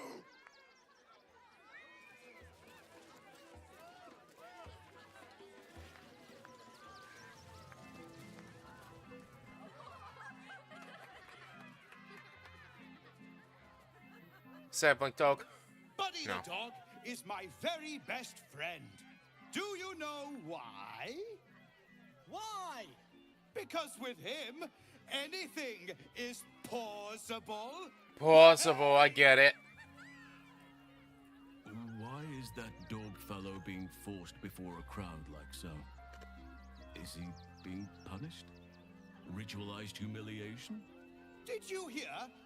Blink Dog. Buddy No. the dog is my very best friend. Do you know why? Why? Because with him, anything is possible. Possible, I get it. Why is that dog fellow being forced before a crowd like so? Is he being punished? Ritualized humiliation? Did you hear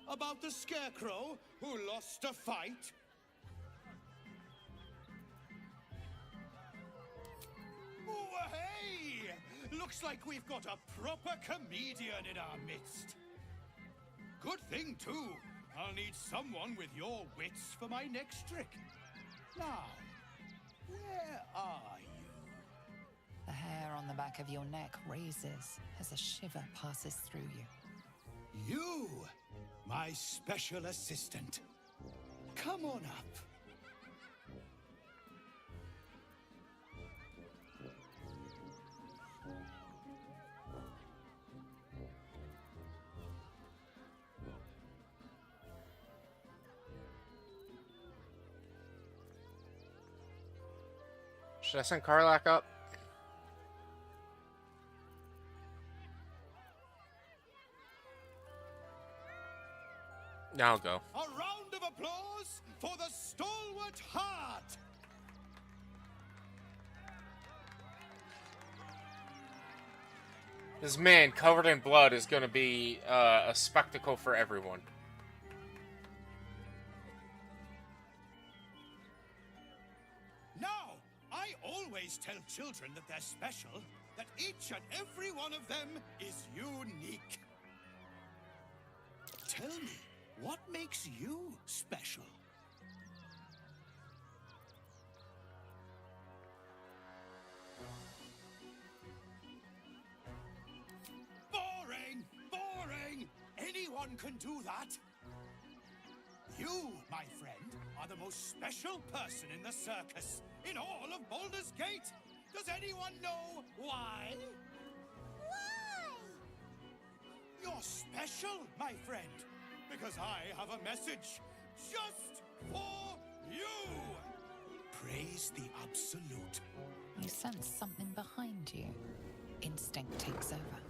about the scarecrow who lost a fight? Oh, hey! Looks like we've got a proper comedian in our midst. Good thing, too. I'll need someone with your wits for my next trick. Now, where are you? The hair on the back of your neck raises as a shiver passes through you. You, my special assistant. Come on up. Should I send Karlak up? I'll go. A round of applause for the stalwart heart. This man covered in blood is going to be a spectacle for everyone. Now, I always tell children that they're special, that each and every one of them is unique. Tell me, what makes you special? Boring! Boring! Anyone can do that. You, my friend, are the most special person in the circus, in all of Baldur's Gate. Does anyone know why? Why? You're special, my friend, because I have a message just for you. Praise the Absolute. You sense something behind you. Instinct takes over.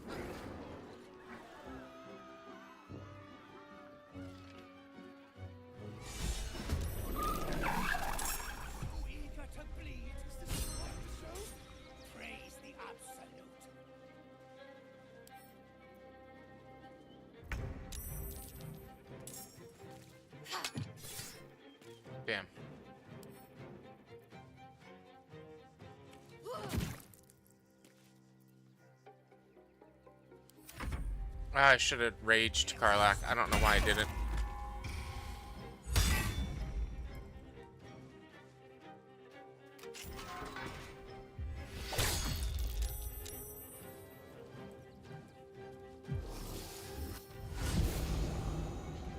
So eager to bleed is the show. Praise the Absolute. Damn. I should have raged Karlak. I don't know why I didn't.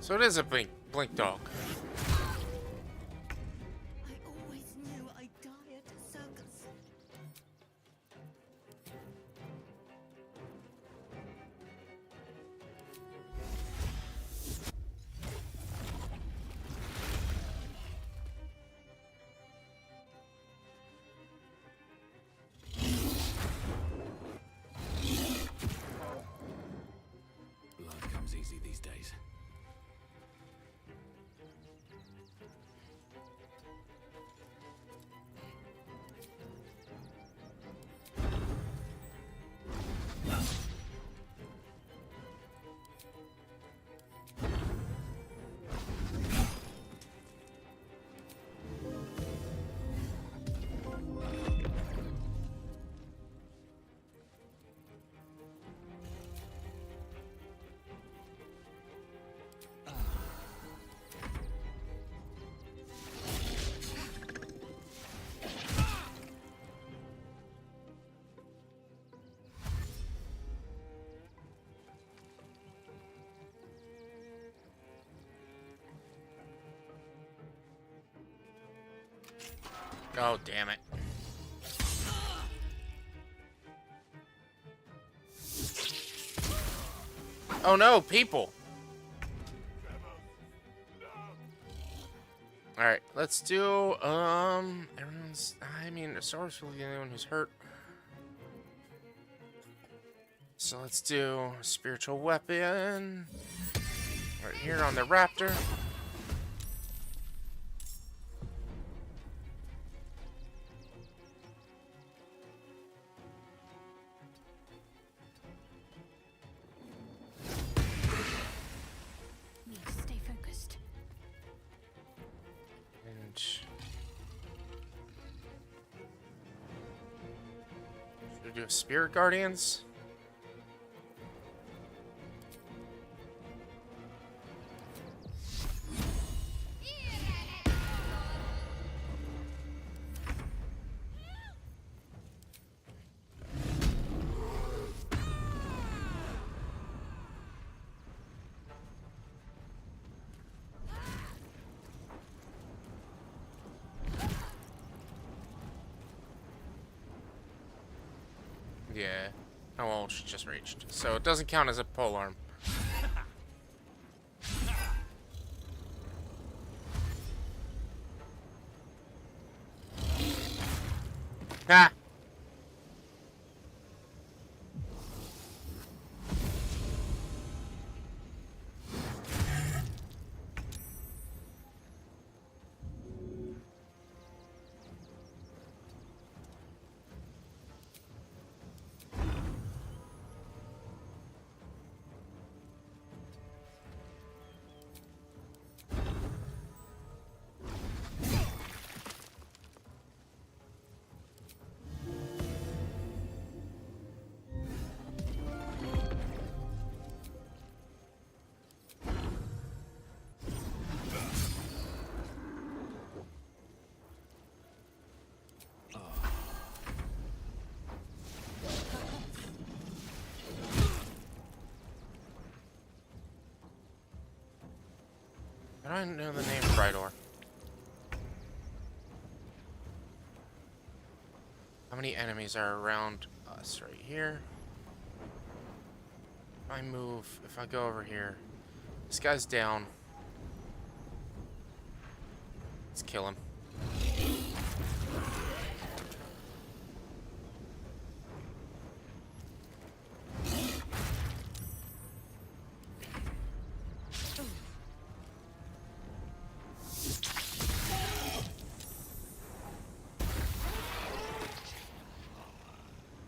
So it is a blink dog. I always knew I'd die at a circus. Blood comes easy these days. Oh, damn it. Oh no, people. Alright, let's do, everyone's, I mean, Sora's really the only one who's hurt. So let's do spiritual weapon. Right here on the raptor. to do Spirit Guardians. Yeah. Oh, well, she just reached. So it doesn't count as a pole arm. Ah! I don't know the name Brydor. How many enemies are around us right here? If I move, if I go over here, this guy's down. Let's kill him.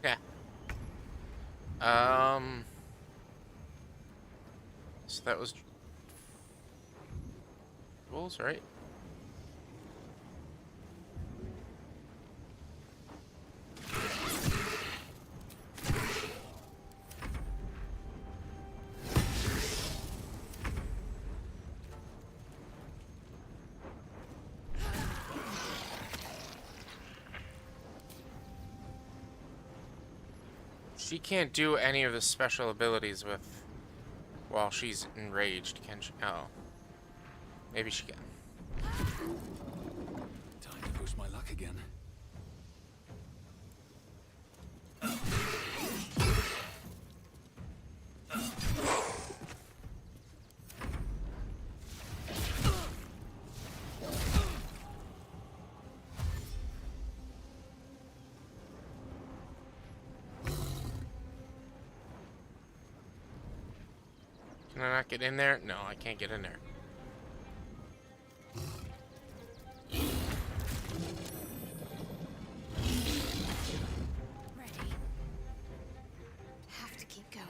Yeah. So that was rules, right? She can't do any of the special abilities with while she's enraged, can she? Oh. Maybe she can. Time to push my luck again. Can I not get in there? No, I can't get in there. Ready. Have to keep going.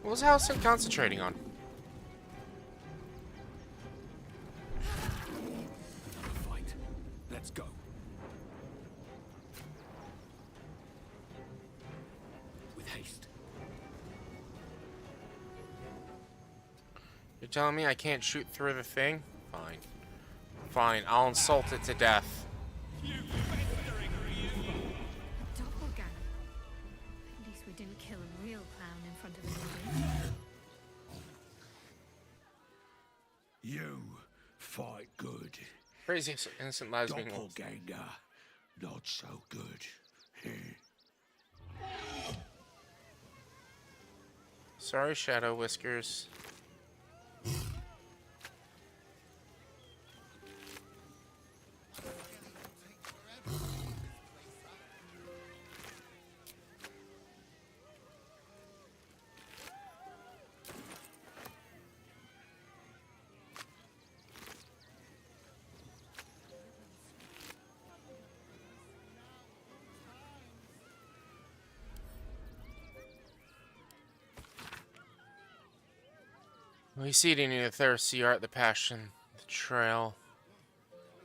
What was Halcyon concentrating on? Another fight. Let's go. With haste. You're telling me I can't shoot through the thing? Fine. Fine, I'll insult it to death. Doppelganger. At least we didn't kill a real clown in front of an audience. You fight good. Crazy innocent lives being lost. Doppelganger, not so good. Sorry, Shadow Whiskers. We see it in the thirsty art, the passion, the trail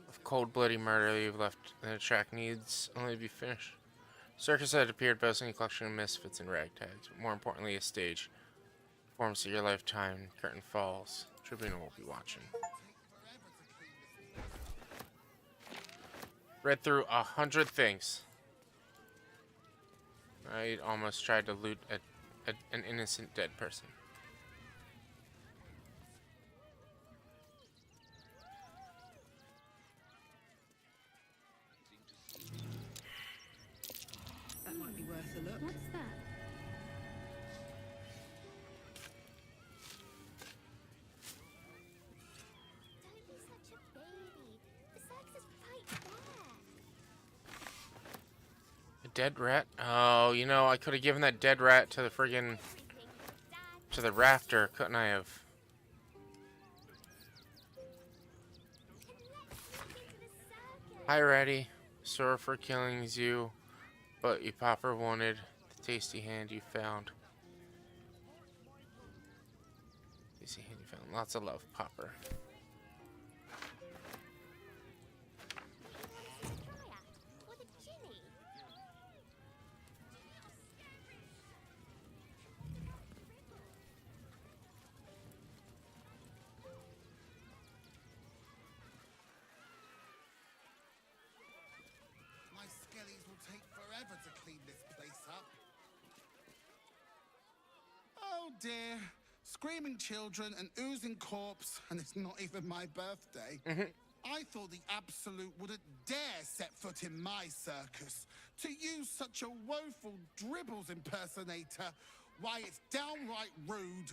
of cold-bloody murder you've left, and the track needs only to be finished. Circus had appeared boasting a collection of misfits and ragtags, but more importantly, a stage. Forms of your lifetime, curtain falls. Tribunal will be watching. Read through 100 things. I almost tried to loot an innocent dead person. That might be worth a look. What's that? Don't be such a baby. The circus is right there. A dead rat? Oh, you know, I could have given that dead rat to the friggin' to the rafter, couldn't I have? Hi, Ratty. Sorry for killing you, but your papa wanted the tasty hand you found. Tasty hand you found. Lots of love, Popper. My skellies will take forever to clean this place up. Oh dear. Screaming children, an oozing corpse, and it's not even my birthday. I thought the Absolute wouldn't dare set foot in my circus. To use such a woeful dribbles impersonator, why, it's downright rude.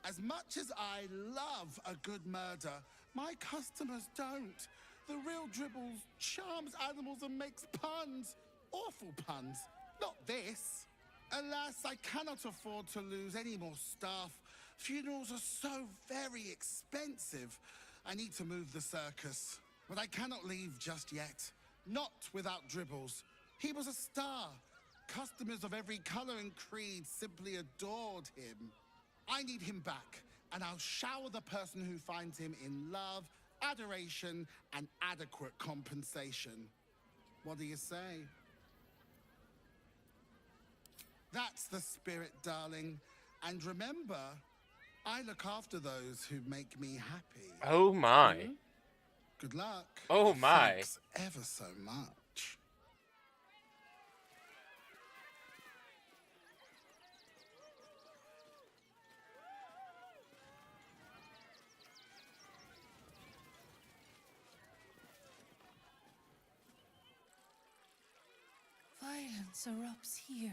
As much as I love a good murder, my customers don't. The real Dribbles charms animals and makes puns. Awful puns. Not this. Alas, I cannot afford to lose any more staff. Funerals are so very expensive. I need to move the circus. But I cannot leave just yet. Not without Dribbles. He was a star. Customers of every color and creed simply adored him. I need him back, and I'll shower the person who finds him in love, adoration, and adequate compensation. What do you say? That's the spirit, darling. And remember, I look after those who make me happy. Oh my. Good luck. Oh my. Thanks ever so much. Violence erupts here.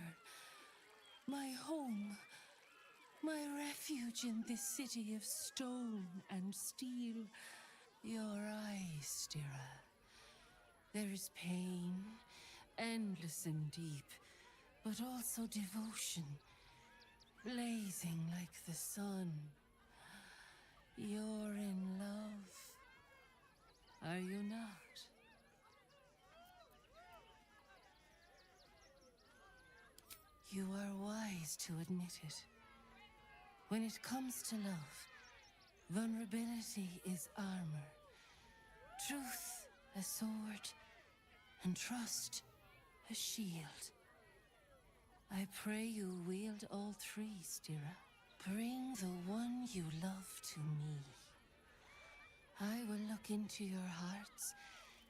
My home. My refuge in this city of stone and steel. Your eyes, Stira. There is pain, endless and deep, but also devotion, blazing like the sun. You're in love. Are you not? You are wise to admit it. When it comes to love, vulnerability is armor, truth a sword, and trust a shield. I pray you wield all three, Stira. Bring the one you love to me. I will look into your hearts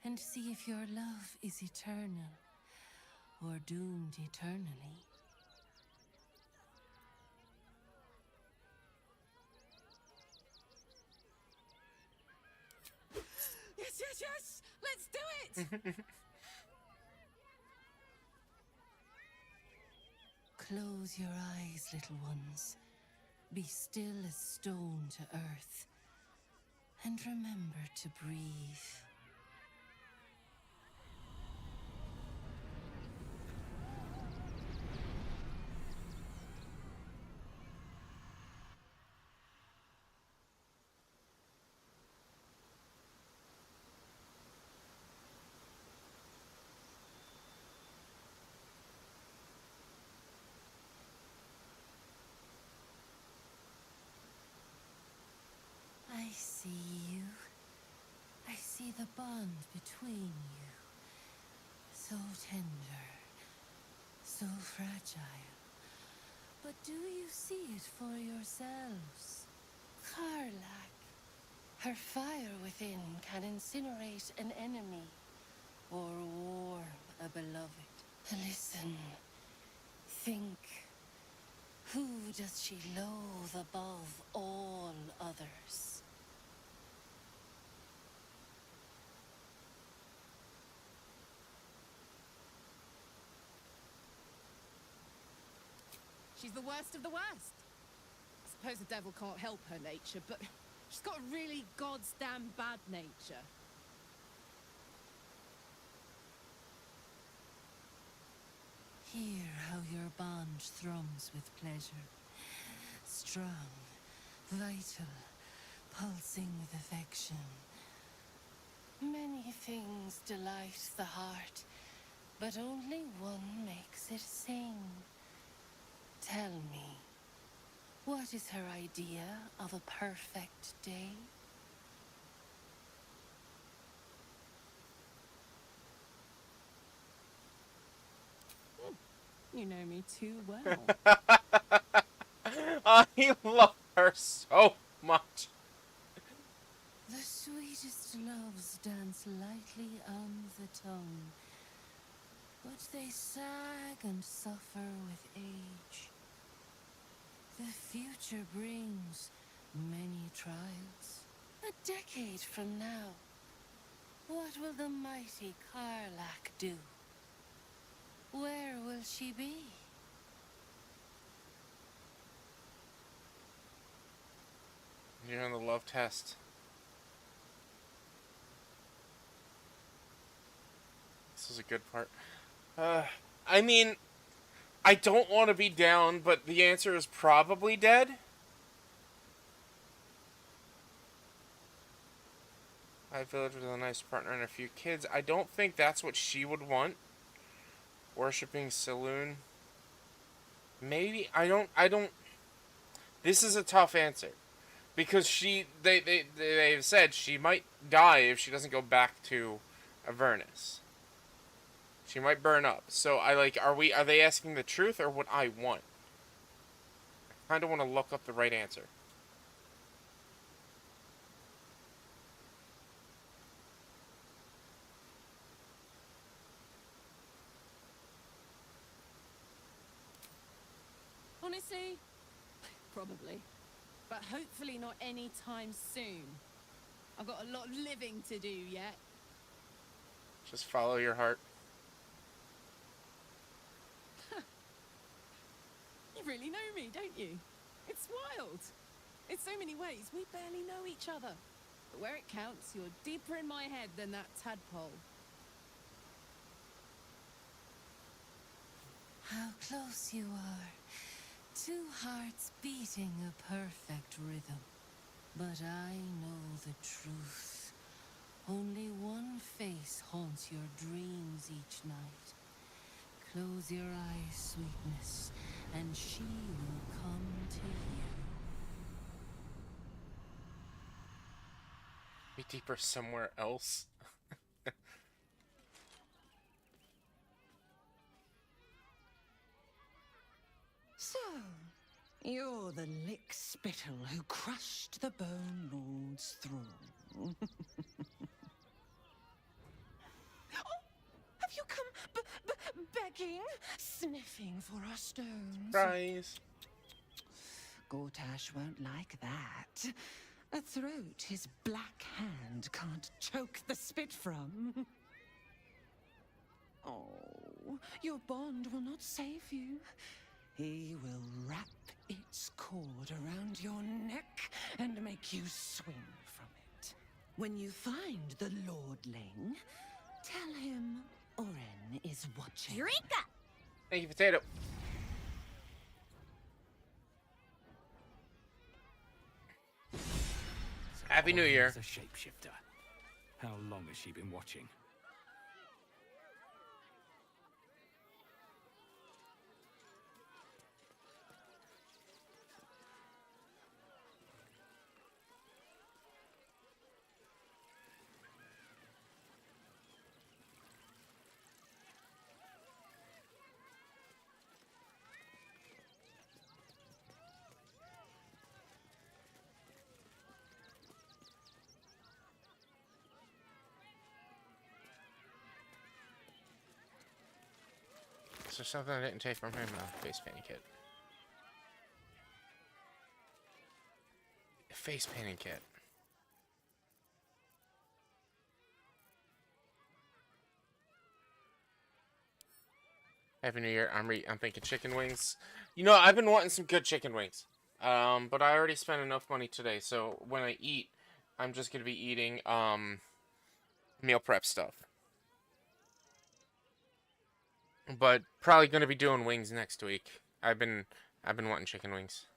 and see if your love is eternal or doomed eternally. Yes, yes, yes! Let's do it! Close your eyes, little ones. Be still as stone to earth. And remember to breathe. the bond between you. So tender, so fragile. But do you see it for yourselves? Karlak. Her fire within can incinerate an enemy or warm a beloved. Listen. Think. Who does she loathe above all others? She's the worst of the worst. I suppose the devil can't help her nature, but she's got a really goddamn bad nature. Hear how your bond thrums with pleasure. Strong, vital, pulsing with affection. Many things delight the heart, but only one makes it sing. Tell me, what is her idea of a perfect day? You know me too well. I love her so much. The sweetest loves dance lightly on the tongue, but they sag and suffer with age. The future brings many trials. A decade from now, what will the mighty Karlak do? Where will she be? You're on the love test. This is a good part. I mean, I don't want to be down, but the answer is probably dead. I village with a nice partner and a few kids. I don't think that's what she would want. Worshipping Saloon. Maybe I don't. This is a tough answer because they've said she might die if she doesn't go back to Avernus. She might burn up. So are they asking the truth or what I want? I kind of want to look up the right answer. Honestly, probably. But hopefully not any time soon. I've got a lot of living to do yet. Just follow your heart. You really know me, don't you? It's wild. In so many ways, we barely know each other. But where it counts, you're deeper in my head than that tadpole. How close you are. Two hearts beating a perfect rhythm. But I know the truth. Only one face haunts your dreams each night. Close your eyes, sweetness, and she will come to you. Be deeper somewhere else. So, you're the lick-spittle who crushed the Bone Lord's throne. Have you come begging, sniffing for our stones? Surprise. Gortash won't like that. A throat his black hand can't choke the spit from. Oh, your bond will not save you. He will wrap its cord around your neck and make you swing from it. When you find the Lordling, tell him Oren is watching. Eureka! Thank you, Potato. Happy New Year. A shapeshifter. How long has she been watching? Is there something I didn't take from him? No, face painting kit. Face painting kit. Happy New Year. I'm thinking chicken wings. You know, I've been wanting some good chicken wings. But I already spent enough money today, so when I eat, I'm just gonna be eating meal prep stuff. But probably gonna be doing wings next week. I've been wanting chicken wings.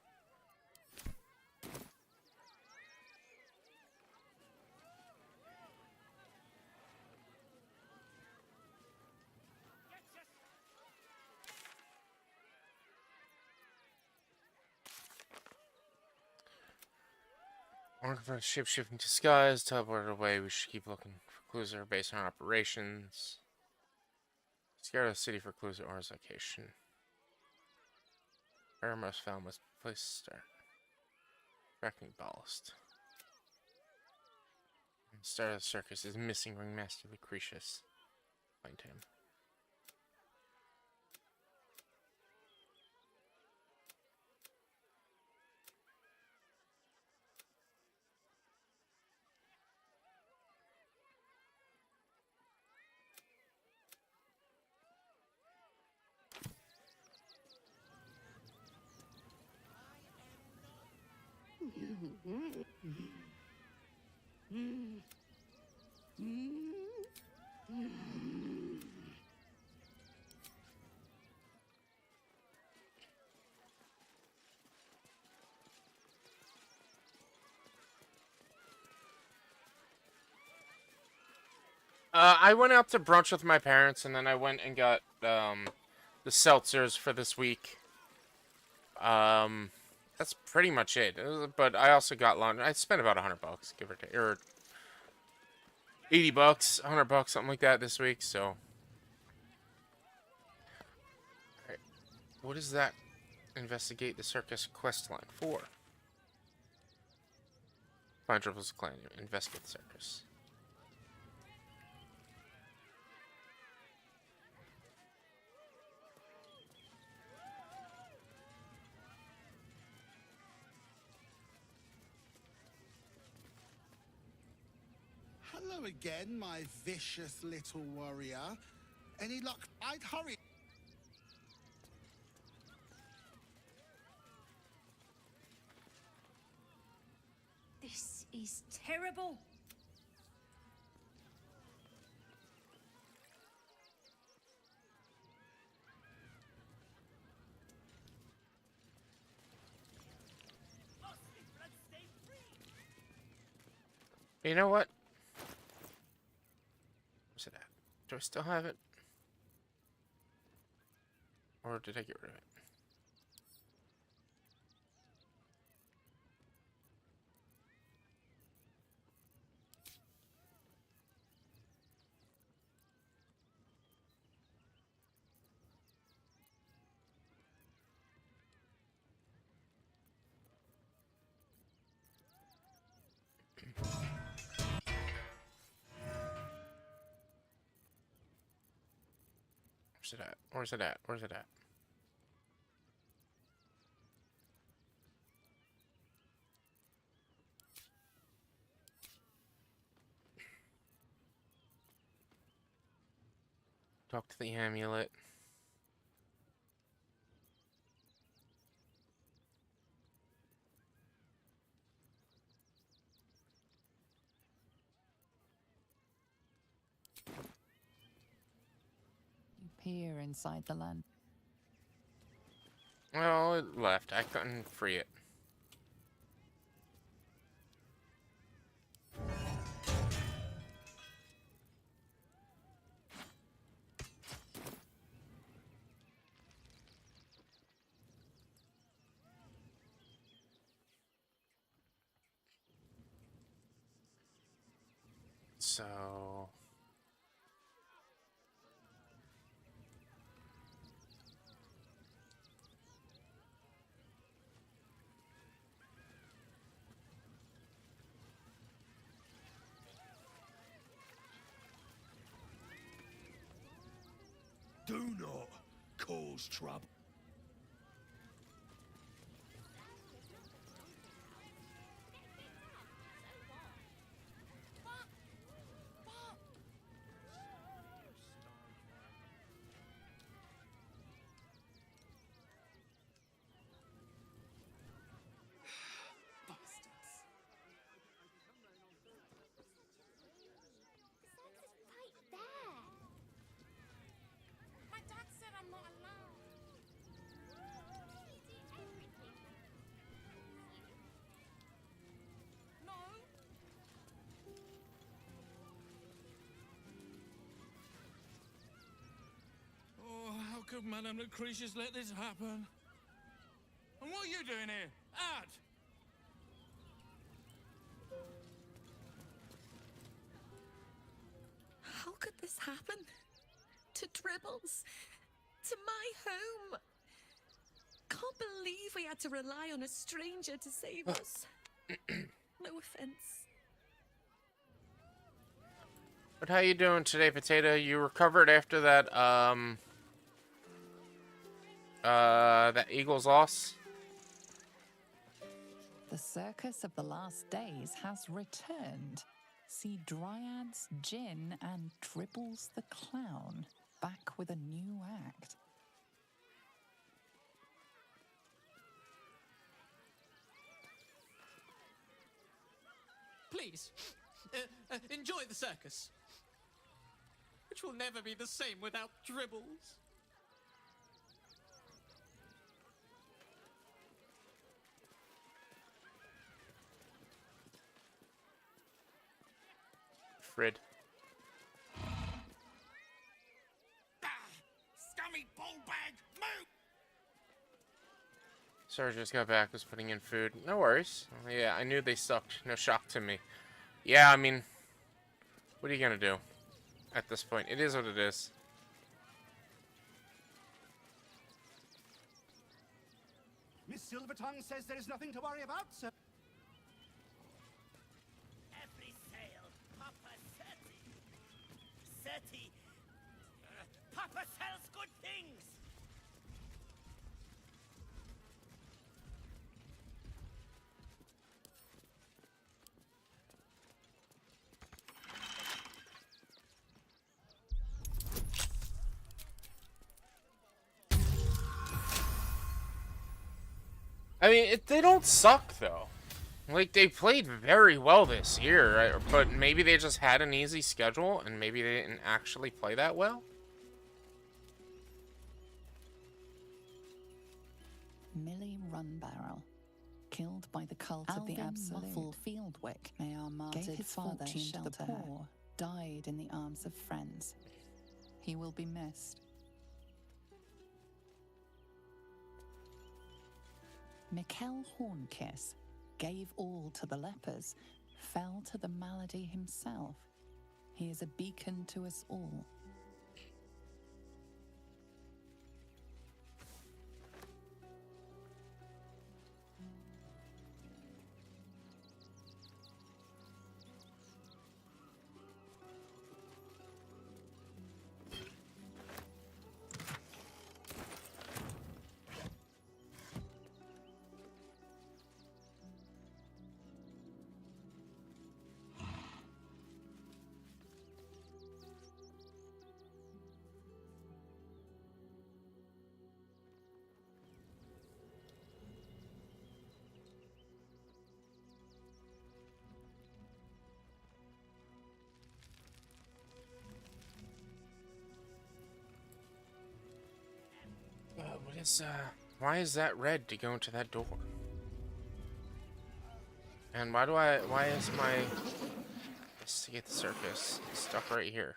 Working for a shape-shifting disguise, teleported away. We should keep looking for clues that are based on our operations. Scour the city for clues at Or's location. Where most found was place to start. Tracking ballast. The start of the circus is missing Ringmaster Lucretius. Find him. I went out to brunch with my parents, and then I went and got the seltzers for this week. That's pretty much it. But I also got lunch. I spent about $100, give or take, or $80, $100, something like that this week. So, alright. What is that? Investigate the circus quest line 4. Find Dribble's clan. Investigate the circus. Hello again, my vicious little warrior. Any luck? I'd hurry. This is terrible. You know what? Where's it at? Do I still have it? Or did I get rid of it? Where's it at? Where's it at? Where's it at? Talk to the amulet. You peer inside the land. Well, it left. I couldn't free it. So... Do not cause trouble. My dad said I'm not allowed. You do everything. No. Oh, how could Madame Lucretius let this happen? And what are you doing here? Out! How could this happen? To Dribbles? To my home? Can't believe we had to rely on a stranger to save us. No offense. But how you doing today, Potato? You recovered after that, that Eagles loss? The Circus of the Last Days has returned. See Dryads, Jinn, and Dribbles the Clown back with a new act. Please, enjoy the circus, which will never be the same without Dribbles. Frid. Scummy ballbag, move! Sorry, just got back, was putting in food. No worries. Yeah, I knew they sucked. No shock to me. Yeah, I mean, what are you gonna do at this point? It is what it is. Miss Silvertongue says there is nothing to worry about, sir. Every sale, Papa Seti. Papa sells good things. I mean, they don't suck, though. Like, they played very well this year, right? But maybe they just had an easy schedule, and maybe they didn't actually play that well? Millie Runbarrel, killed by the cult of the Absolute. Muffle Fieldwick, may our martyred gave his father fortune to the poor, died in the arms of friends. He will be missed. Mikkel Hornkiss gave all to the lepers, fell to the malady himself. He is a beacon to us all. What is, why is that red to go into that door? And why is my investigate the circus stuck right here?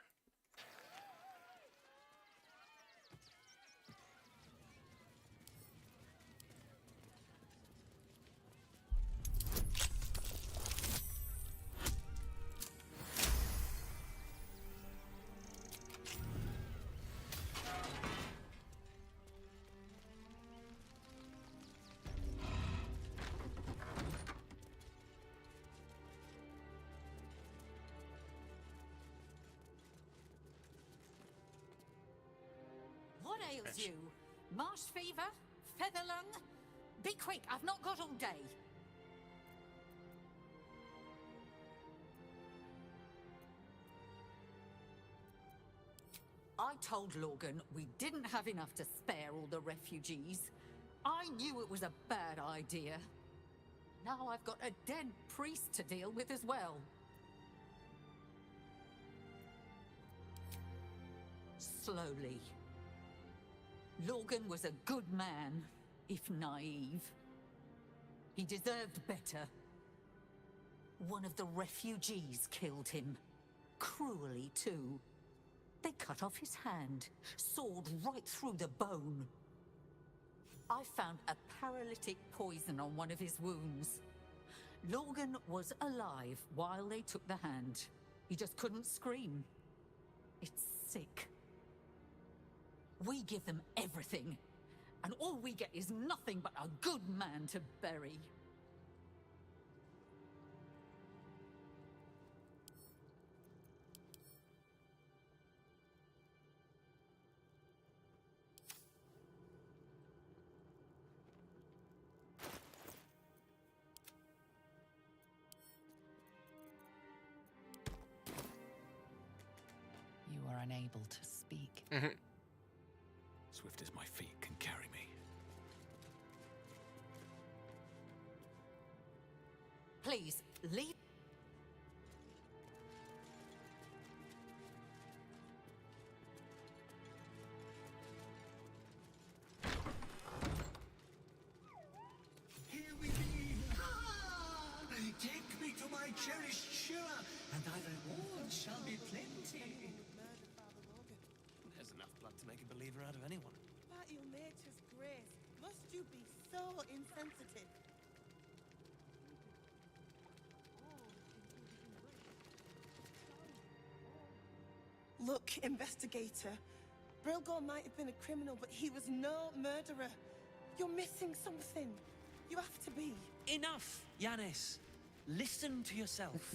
What ails you? Marsh fever? Feather lung? Be quick, I've not got all day. I told Logan we didn't have enough to spare all the refugees. I knew it was a bad idea. Now I've got a dead priest to deal with as well. Slowly. Logan was a good man, if naive. He deserved better. One of the refugees killed him. Cruelly, too. They cut off his hand, sawed right through the bone. I found a paralytic poison on one of his wounds. Logan was alive while they took the hand. He just couldn't scream. It's sick. We give them everything, and all we get is nothing but a good man to bury. You are unable to speak. Swift as my feet can carry me. Please, leave. Here we be! Ah! Take me to my cherished Shira, and thy reward shall be plenty. There's enough blood to make a believer out of anyone. By your nature's grace, must you be so insensitive? Look, investigator. Brilgor might have been a criminal, but he was no murderer. You're missing something. You have to be. Enough, Yanis. Listen to yourself.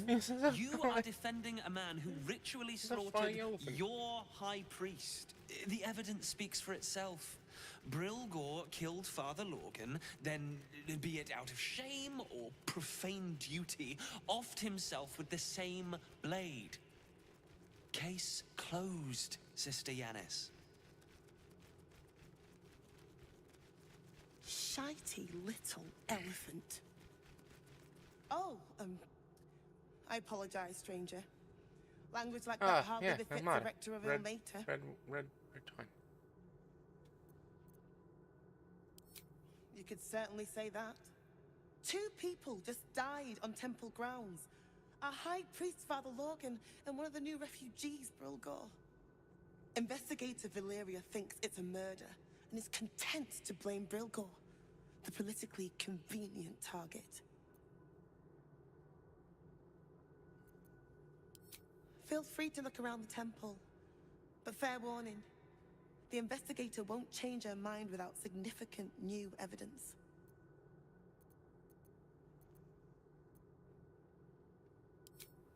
You are defending a man who ritually slaughtered your high priest. The evidence speaks for itself. Brilgor killed Father Lorgan, then, be it out of shame or profane duty, offed himself with the same blade. Case closed, Sister Yanis. Shitey little elephant. Oh, I apologize, stranger. Language like that hardly befits the rector of Ilmater. Red twine. You could certainly say that. 2 people just died on temple grounds. Our high priest, Father Lorgan, and one of the new refugees, Brilgor. Investigator Valeria thinks it's a murder and is content to blame Brilgor, the politically convenient target. Feel free to look around the temple, but fair warning, the investigator won't change her mind without significant new evidence.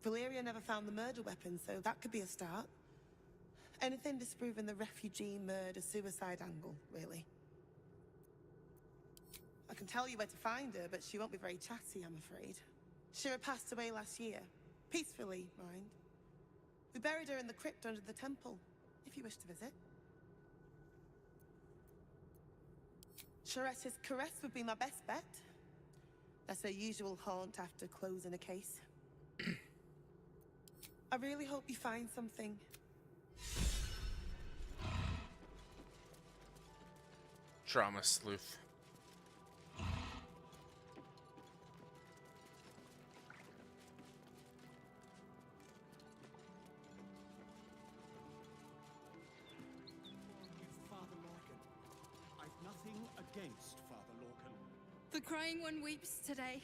Valeria never found the murder weapon, so that could be a start. Anything disproving the refugee murder-suicide angle, really. I can tell you where to find her, but she won't be very chatty, I'm afraid. Shira passed away last year. Peacefully, mind. We buried her in the crypt under the temple, if you wish to visit. Shiretta's caress would be my best bet. That's her usual haunt after closing a case. I really hope you find something. Drama sleuth. Father Lorcan. I've nothing against Father Lorcan. The crying one weeps today.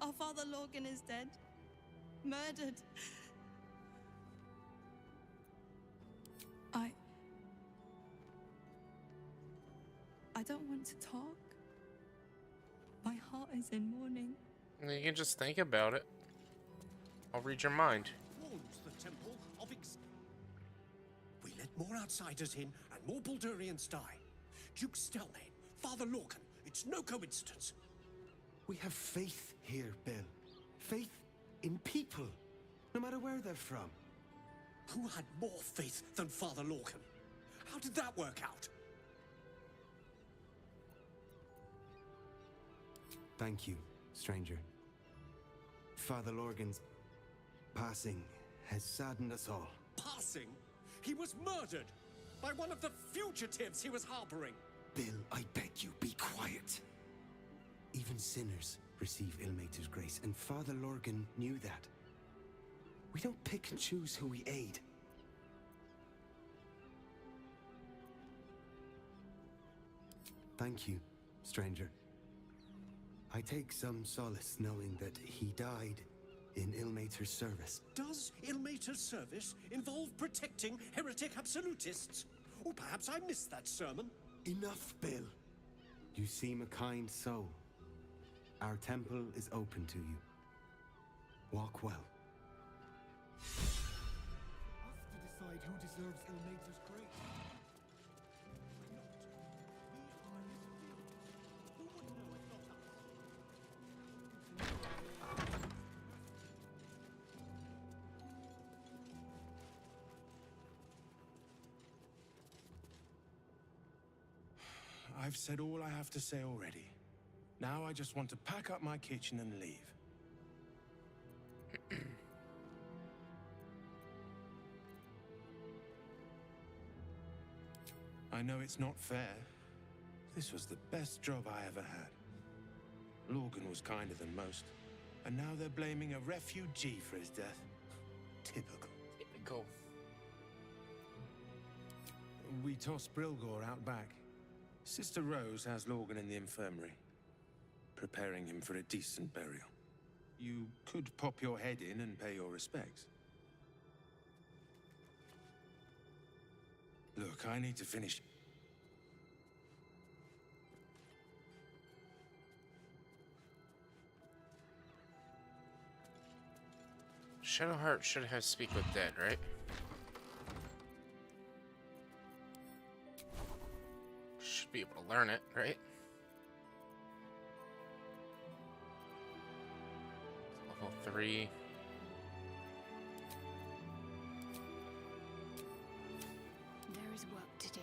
Our Father Lorgan is dead. Murdered. I don't want to talk. My heart is in mourning. You can just think about it. I'll read your mind. Warns the temple of we let more outsiders in, and more Baldurians die. Duke Stelmane, Father Lorcan, it's no coincidence. We have faith here, Bill. Faith in people, no matter where they're from. Who had more faith than Father Lorcan? How did that work out? Thank you, stranger. Father Lorgan's passing has saddened us all. Passing? He was murdered by one of the fugitives he was harboring. Bill, I beg you, be quiet. Even sinners receive Ilmater's grace, and Father Lorgan knew that. We don't pick and choose who we aid. Thank you, stranger. I take some solace knowing that he died in Ilmater's service. Does Ilmater's service involve protecting heretic absolutists? Or perhaps I missed that sermon. Enough, Bill. You seem a kind soul. Our temple is open to you. Walk well. To decide who deserves Ilmater's grace. I've said all I have to say already. Now I just want to pack up my kitchen and leave. I know it's not fair. This was the best job I ever had. Lorgan was kinder than most, and now they're blaming a refugee for his death. Typical. Typical. We tossed Brilgor out back. Sister Rose has Lorgan in the infirmary, preparing him for a decent burial. You could pop your head in and pay your respects. Look, I need to finish. Shadowheart should have Speak with Dead, right? Should be able to learn it, right? Level 3. There is work to do.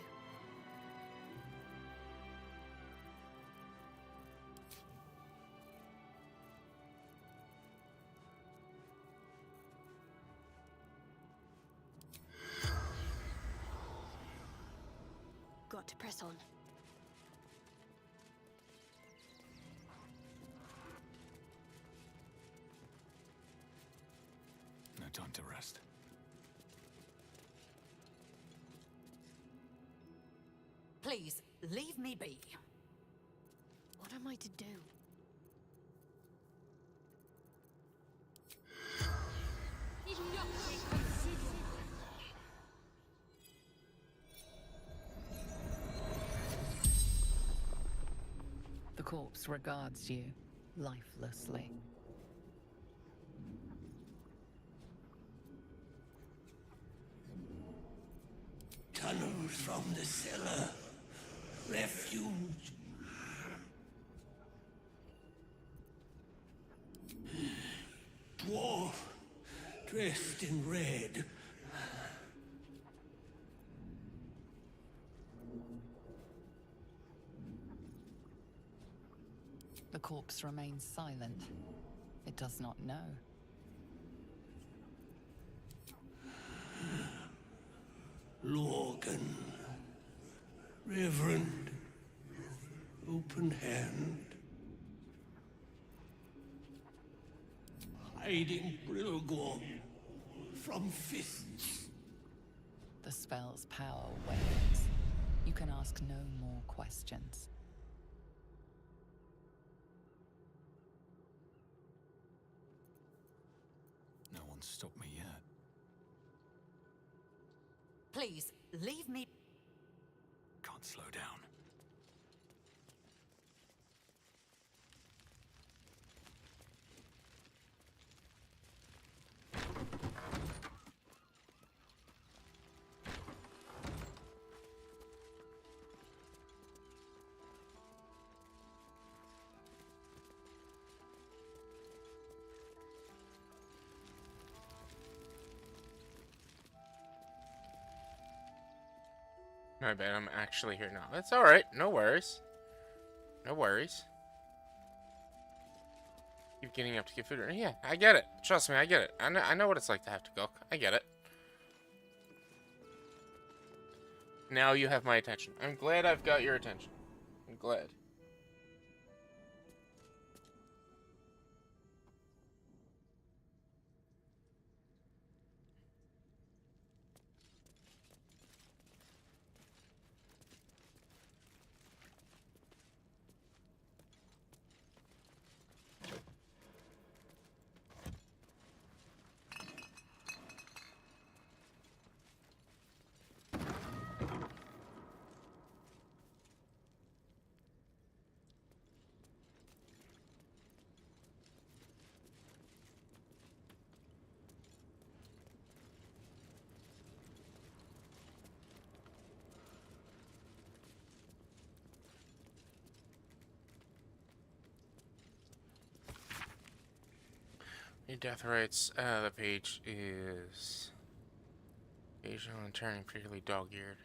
Got to press on. No time to rest. Please, leave me be. What am I to do? The corpse regards you lifelessly. Tunnels from the cellar. Refuge. Dwarf. Dressed in red. The corpse remains silent. It does not know. Lorgan. Reverend. Open hand. Hiding Brilgor from fists. The spell's power wanes. You can ask no more questions. No one's stopped me yet. Please, leave me. Can't slow down. My bad, I'm actually here now. That's alright, no worries. No worries. Keep getting up to get food. Yeah, I get it. Trust me, I get it. I know what it's like to have to cook. I get it. Now you have my attention. I'm glad I've got your attention. I'm glad. Your death rates, the page is occasional and turning particularly dog-eared.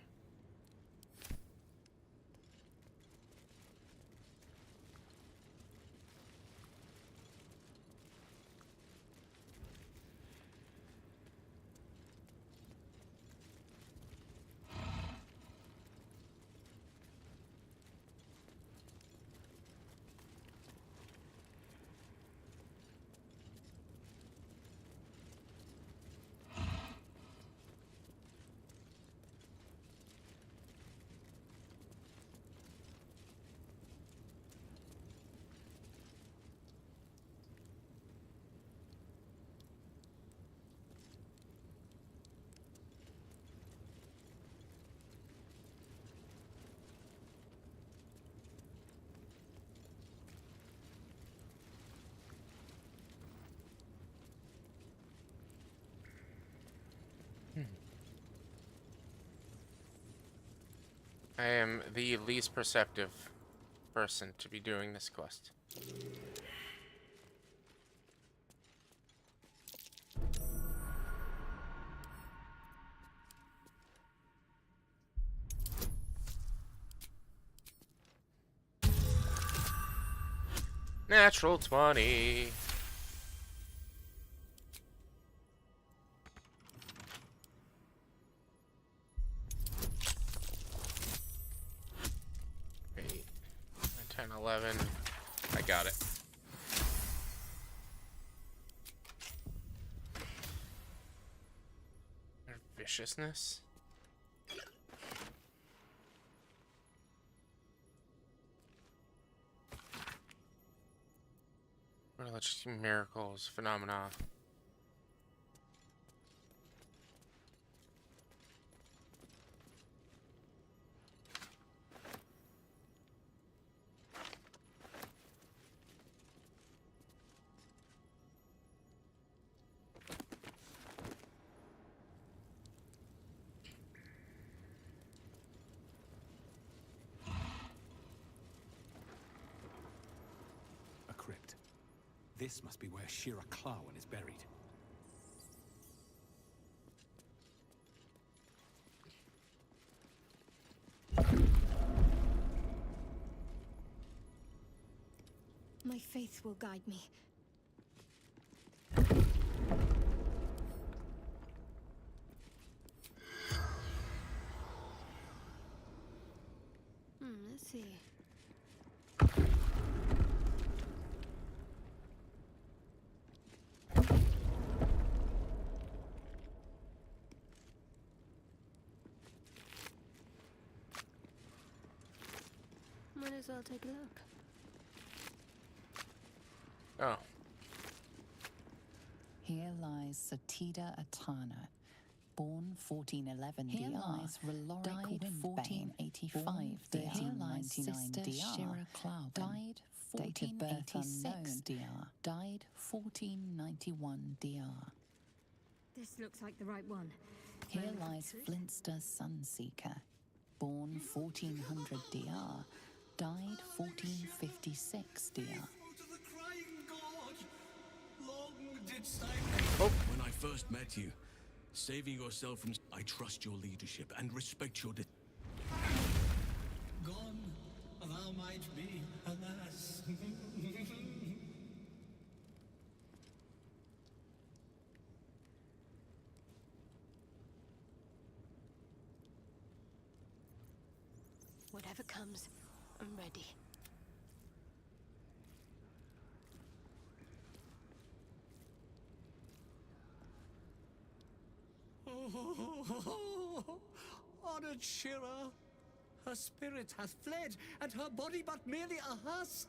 I am the least perceptive person to be doing this quest. Natural 20. Eight, 10, 11. I got it. Viciousness. Religious miracles, phenomena. A crypt. This must be where Shira Clawan is buried. My faith will guide me. Let's see. Might as well take a look. Oh. Here lies Satida Atana, born 1411 Here DR, lies Roloric died Windbane, 1485 DR. Here lies Sister DR, Shira Clawan, died date of birth 1486 unknown, DR, died 1491 DR. This looks like the right one. Here lies Flintster Sunseeker, born 1400 DR, died 1456 DR. When I first met you, saving yourself from... I trust your leadership and respect your... Whatever comes, I'm ready. Honored Shira, her spirit hath fled, and her body but merely a husk.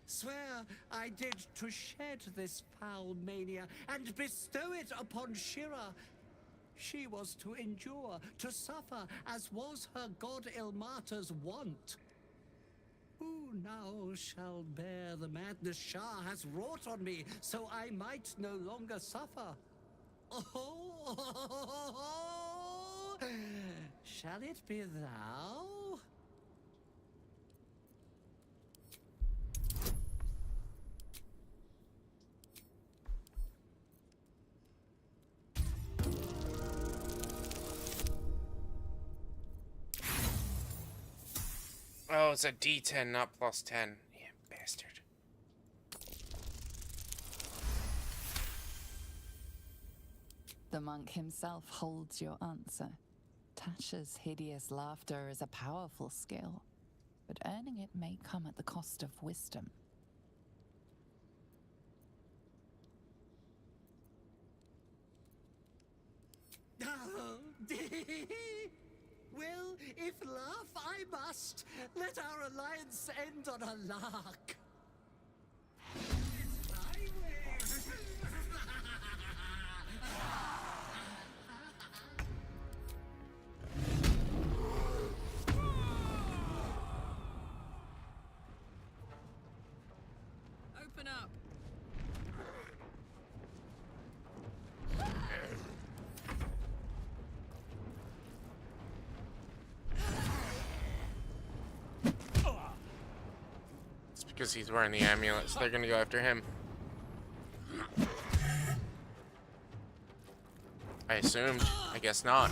Swear I did to shed this foul mania and bestow it upon Shira. She was to endure, to suffer, as was her god Ilmata's wont. Who now shall bear the madness Shah has wrought on me, so I might no longer suffer? Oh, shall it be thou? Oh, it's a D10, not +10. Yeah, bastard. The monk himself holds your answer. Tasha's hideous laughter is a powerful skill, but earning it may come at the cost of wisdom. Well, if laugh I must, let our alliance end on a lark. Open up. It's because he's wearing the amulet, so they're gonna go after him. I assumed. I guess not.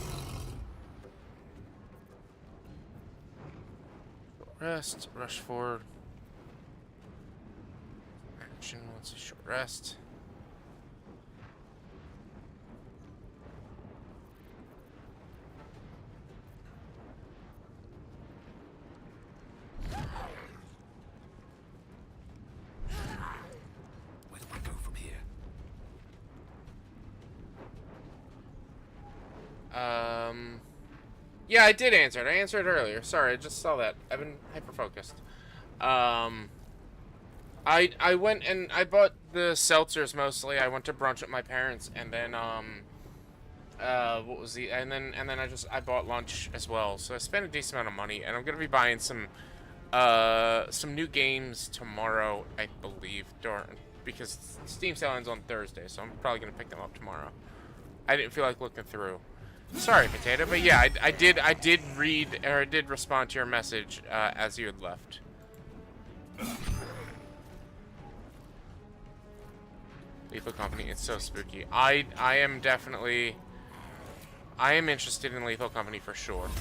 Rest. Rush forward. Action. What's a short rest? Where do I go from here? Yeah, I did answer it. I answered earlier. Sorry, I just saw that. I've been hyper-focused. I went and I bought the seltzers mostly. I went to brunch with my parents, and then what was the and then I bought lunch as well. So I spent a decent amount of money, and I'm gonna be buying some new games tomorrow, I believe, because Steam sale ends on Thursday, so I'm probably gonna pick them up tomorrow. I didn't feel like looking through. Sorry, Potato, but yeah, I did read, or I did respond to your message as you had left. Lethal Company, it's so spooky. I am interested in Lethal Company for sure.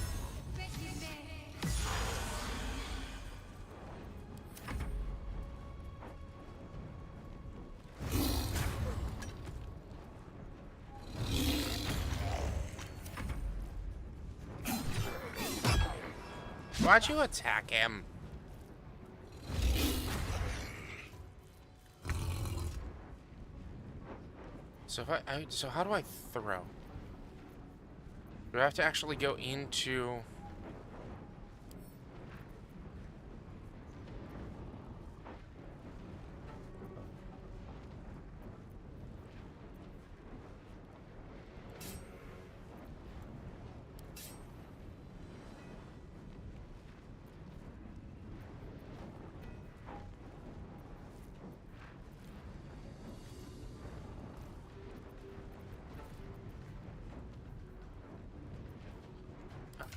Why'd you attack him? So so how do I throw? Do I have to actually go into?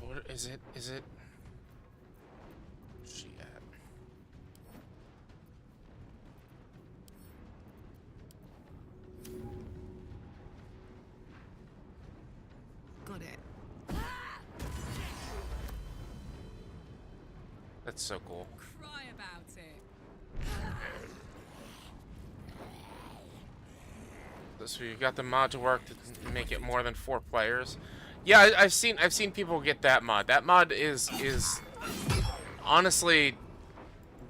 What is it? Is it? Where's she at? Got it. That's so cool. Cry about it. So you've got the mod to work to make it more than 4 players. Yeah, I've seen people get that mod. That mod is honestly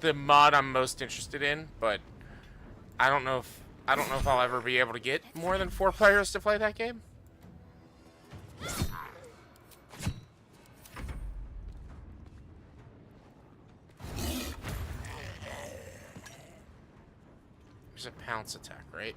the mod I'm most interested in, but I don't know if I'll ever be able to get more than 4 players to play that game. There's a pounce attack, right?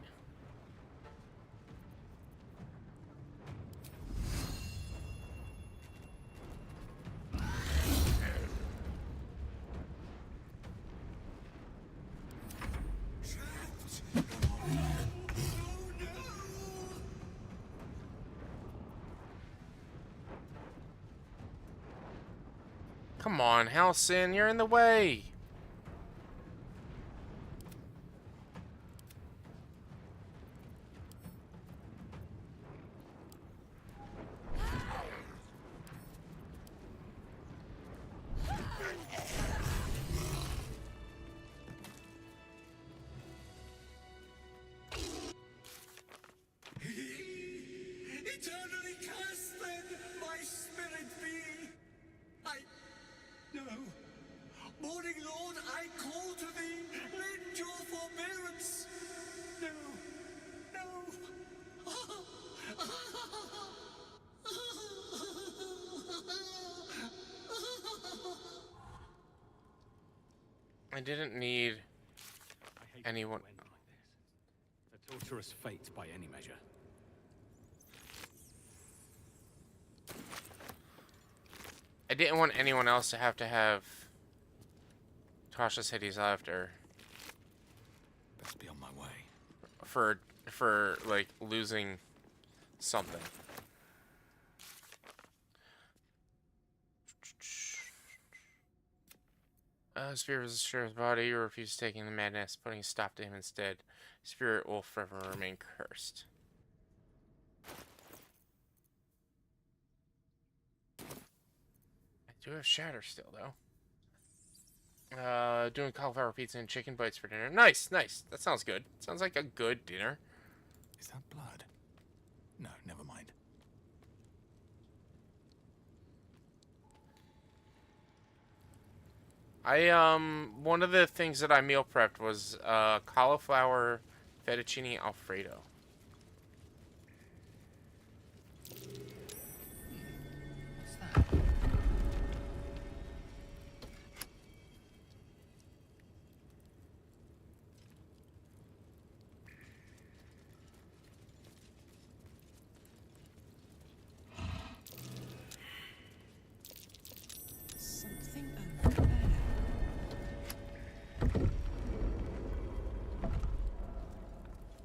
Come on, Halcyon, you're in the way. Eternally cast then, my spirit be. No. Morning Lord, I call to thee, lend your forbearance. No. I didn't need anyone. A torturous fate by any measure. I didn't want anyone else to have Tasha Cities after. Best be on my way. For like losing something. Spirit was destroyed his body. You refused taking the madness, putting a stop to him instead. Spirit will forever remain cursed. I do have Shatter still, though. Doing cauliflower pizza and chicken bites for dinner. Nice, nice. That sounds good. Sounds like a good dinner. Is that blood? No, never mind. One of the things that I meal prepped was cauliflower fettuccine alfredo. Something over there.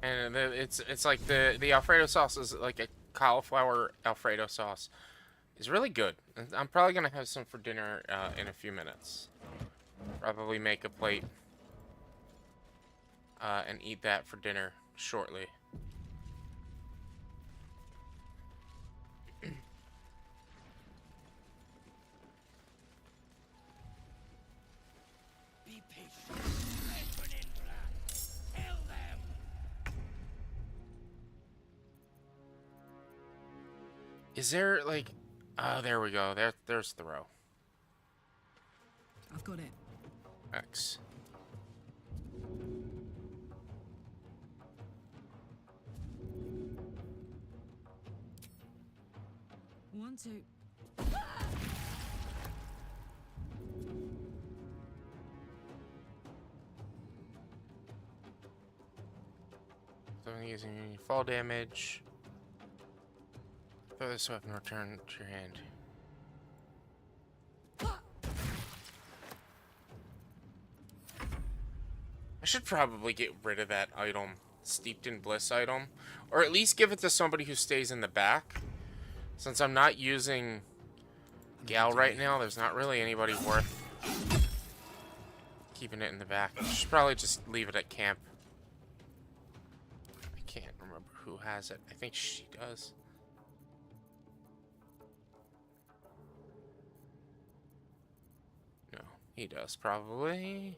And it's like the Alfredo sauce is like a cauliflower Alfredo sauce. It's really good. I'm probably gonna have some for dinner in a few minutes. Probably make a plate and eat that for dinner shortly. Be patient. Kill them. Is there like, oh, there we go. There's the row. I've got it. X. One, two. So I'm using fall damage. Throw this weapon, return to your hand. I should probably get rid of that item, Steeped in Bliss item. Or at least give it to somebody who stays in the back. Since I'm not using Gal right now, there's not really anybody worth keeping it in the back. I should probably just leave it at camp. I can't remember who has it. I think she does. No, he does probably.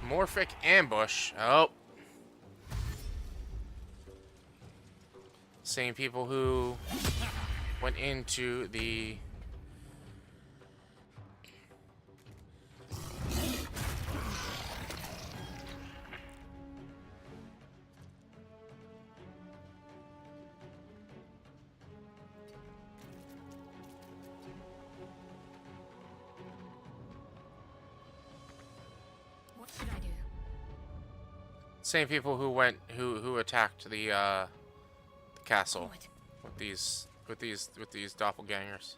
Morphic ambush. Oh. Same people who went into the... What should I do? Same people who went who attacked the castle with these doppelgangers.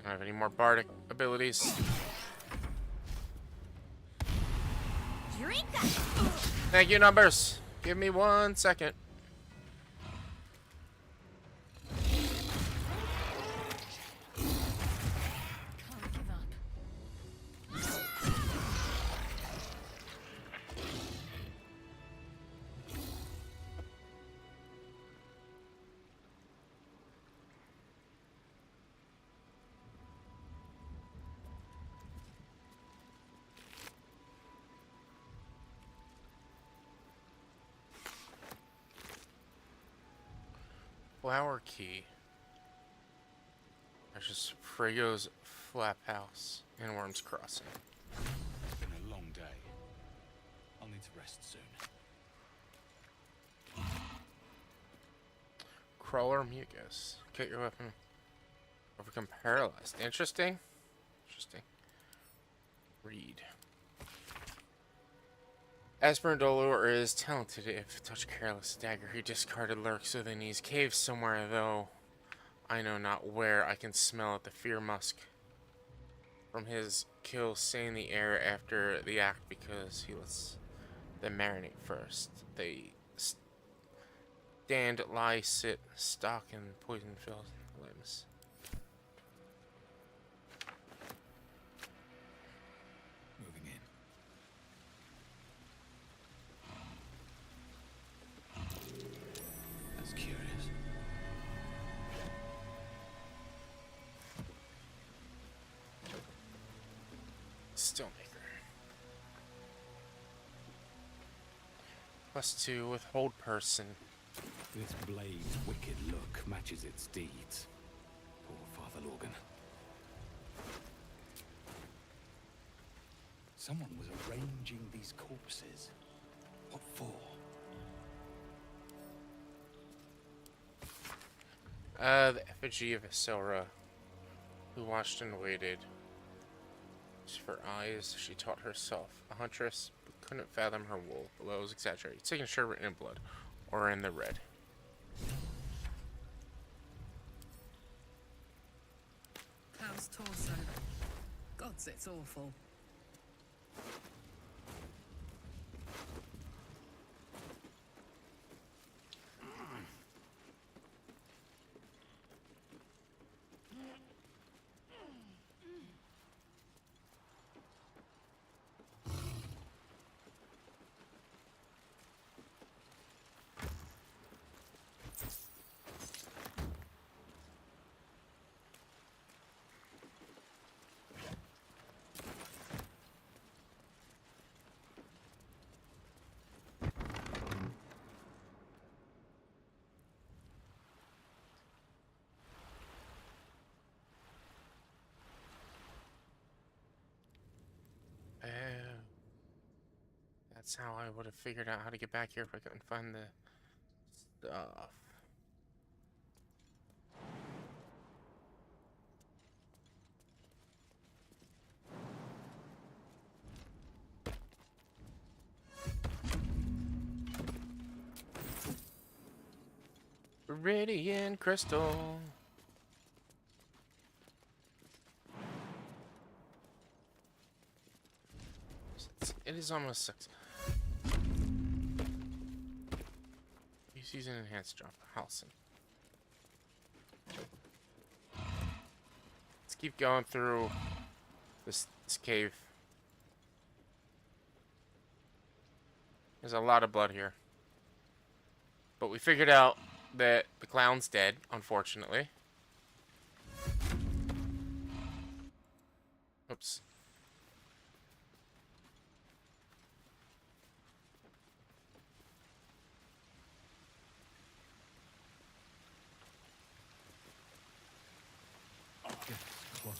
I don't have any more bardic abilities. Eureka! Thank you, numbers. Give me 1 second. Can't give up. Flower key. That's just Frego's Flap House in Worm's Crossing. It's been a long day. I'll need to rest soon. Crawler mucus. Get your weapon. Overcome paralyzed. Interesting. Interesting. Read. Esperandolo is talented if touch careless dagger. He discarded lurks within his cave somewhere, though I know not where. I can smell it, the fear musk from his kill stain the air after the act because he lets them marinate first. They stand, lie, sit, stalk, and poison filled limbs. Moving in. That's curious. Stillmaker. +2 withhold person. This blade's wicked look matches its deeds. Poor Father Lorgan. Someone was arranging these corpses. What for? The effigy of Isilra, who watched and waited. For eyes, she taught herself. A huntress, but couldn't fathom her wool. Below was exaggerated. Signature written in blood, or in the red. How's torso? Gods, it's awful. That's how I would have figured out how to get back here if I couldn't find the stuff. Radiant crystal. It is almost 6. Please use an enhanced jump. Halcyon. Let's keep going through this cave. There's a lot of blood here. But we figured out that the clown's dead, unfortunately. Oops.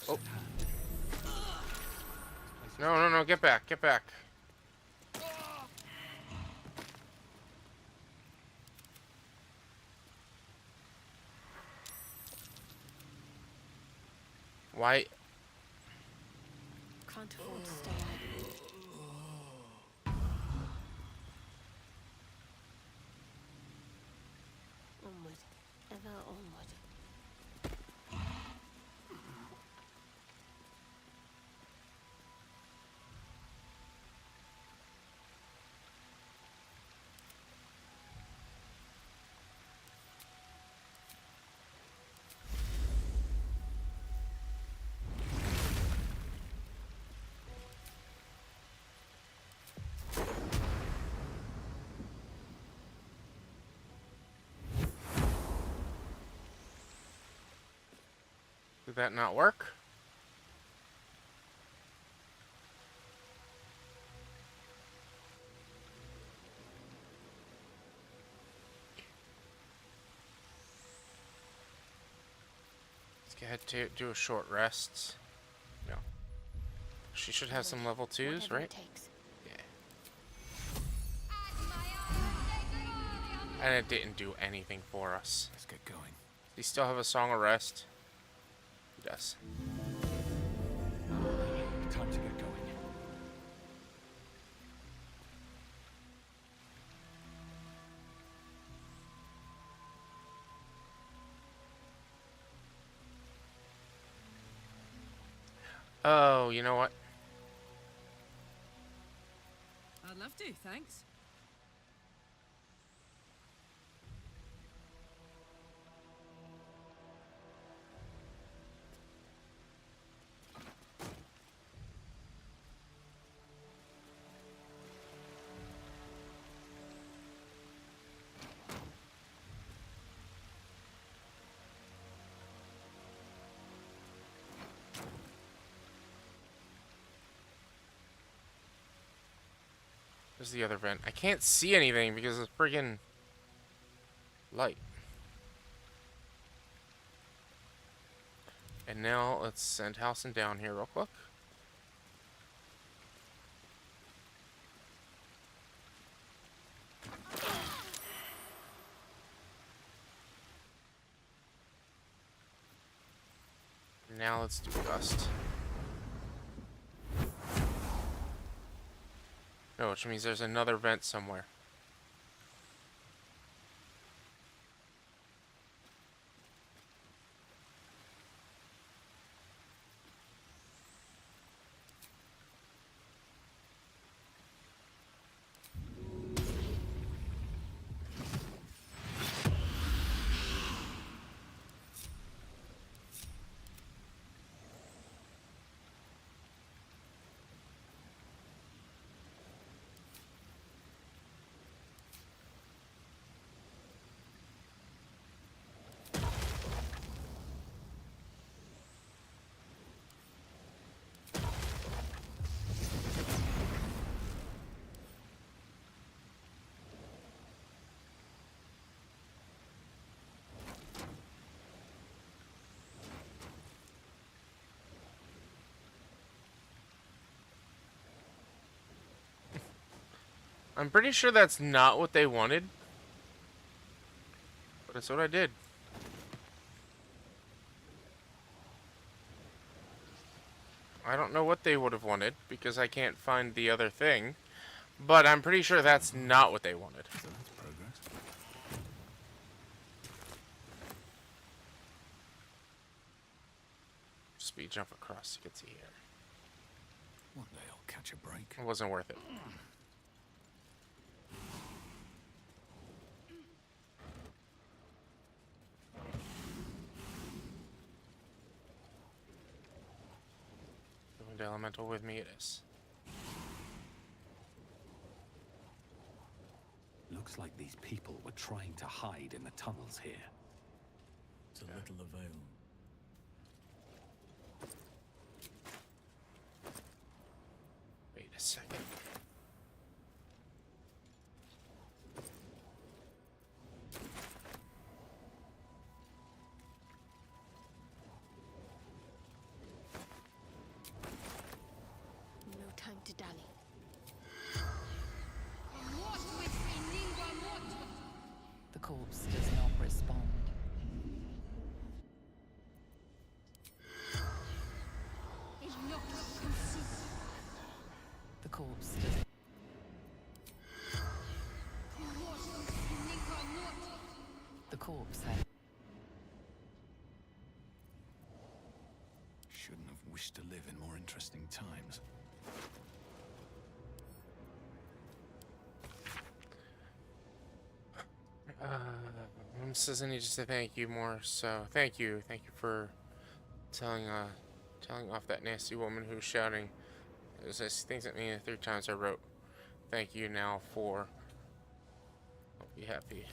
Oh. No, get back, get back. Why? Can't afford to stay idle. Onward, ever onward. Did that not work? Let's go ahead to do a short rest. No. She should have some level 2s, right? Yeah. And it didn't do anything for us. Let's get going. Does he still have a Song of Rest? He does. Time to get going. Oh, you know what? I'd love to, thanks. Where's the other vent? I can't see anything because it's friggin' light. And now let's send Halcyon down here real quick. Now let's do Gust. No, which means there's another vent somewhere. I'm pretty sure that's not what they wanted. But it's what I did. I don't know what they would have wanted because I can't find the other thing. But I'm pretty sure that's not what they wanted. So that's progress. Speed jump across to get to here. One day I'll catch a break. It wasn't worth it. Go with me it is. Looks like these people were trying to hide in the tunnels here. To little avail. Wait a second. No time to dally. The corpse does not respond. The corpse does. The corpse had. Shouldn't have wished to live in more interesting times. Says I need to say thank you more, so thank you for telling off that nasty woman who was shouting those things at me 3 times. I wrote thank you now for. I'll be happy.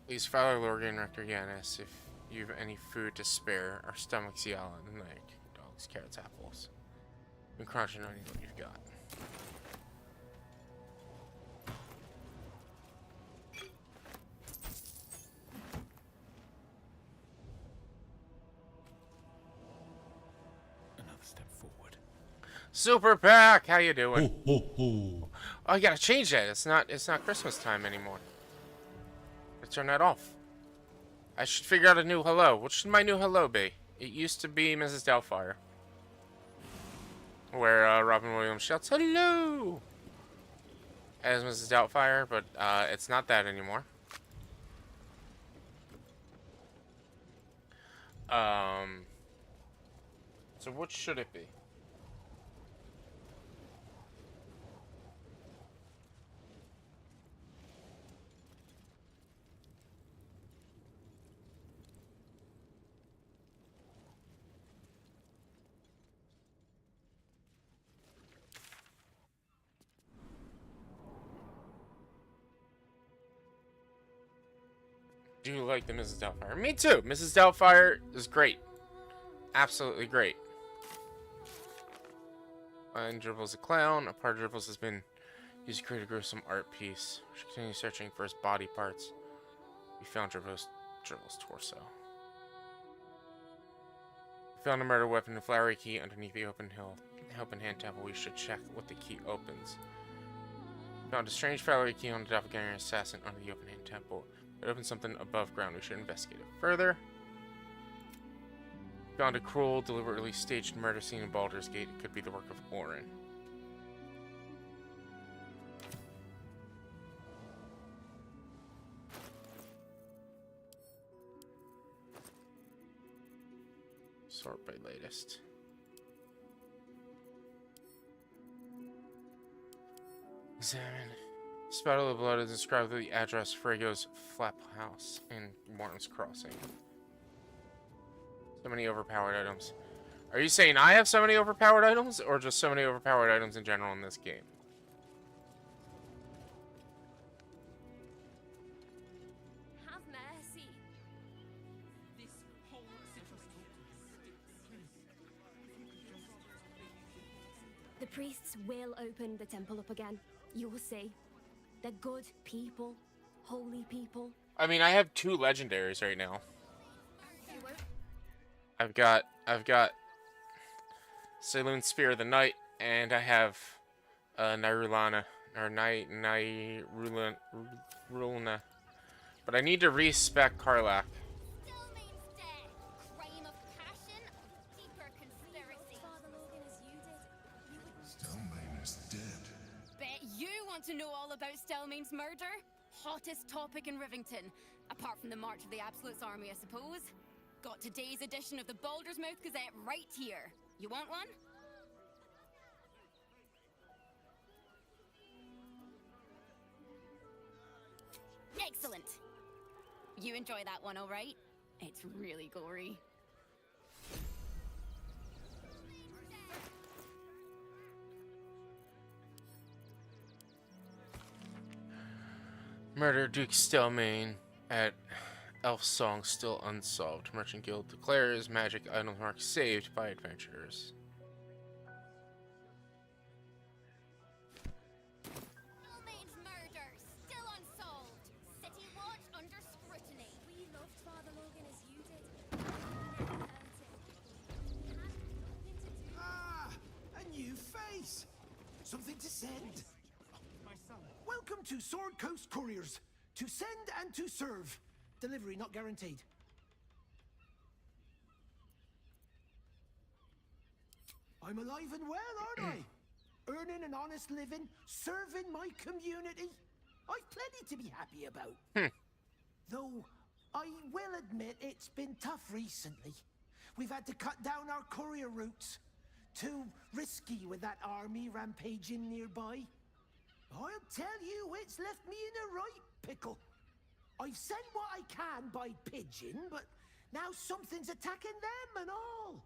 Please, Father Lorgan, Rector Yanis, if you have any food to spare, our stomachs yell at the night. Dogs, carrots, apples. Been crunching on what you've got. Another step forward. Super Pack, how you doing? Oh, I gotta change that. It's not Christmas time anymore. Let's turn that off. I should figure out a new hello. What should my new hello be? It used to be Mrs. Doubtfire, where Robin Williams shouts hello as Mrs. Doubtfire, but it's not that anymore. So what should it be? Do you like the Mrs. Doubtfire? Me too. Mrs. Doubtfire is great. Absolutely great. And Dribbles a clown. A part of Dribbles has been used to create a gruesome art piece. We should continue searching for his body parts. We found Dribbles' torso. We found a murder weapon and flowery key underneath the open hand temple. We should check what the key opens. We found a strange flowery key on the doppelganger assassin under the open hand temple. It opens something above ground. We should investigate it further. Found a cruel, deliberately staged murder scene in Baldur's Gate. It could be the work of Orin. Sort by latest. Examine. Spattle of Blood is described with the address Frago's Flap House in Morton's Crossing. So many overpowered items. Are you saying I have so many overpowered items, or just so many overpowered items in general in this game? Have mercy. The priests will open the temple up again. You will see. They're good people, holy people. I mean, I have 2 legendaries right now. I've got Saloon Spear of the Night, and I have Nairulana, or Nairulana. But I need to respec Karlach. Stelmane is dead. Bet you want to know all about Stelmane's murder? Hottest topic in Rivington. Apart from the March of the Absolute's army, I suppose. Got today's edition of the Baldur's Mouth Gazette right here. You want one? You enjoy that one, all right? It's really gory. Murder Duke Stelmane at Elf Song still unsolved. Merchant Guild declares magic item mark saved by adventurers. Stelmane's murder still unsolved. City watch under scrutiny. We loved Father Logan as you did. We never hurt him. He had nothing to do. Ah, a new face. Something to send. My son. Welcome to Sword Coast Couriers. To send and to serve. Delivery not guaranteed. I'm alive and well, aren't I? Earning an honest living, serving my community. I've plenty to be happy about. Though, I will admit it's been tough recently. We've had to cut down our courier routes. Too risky with that army rampaging nearby. I'll tell you, it's left me in a right pickle. I've sent what I can by pigeon, but now something's attacking them and all.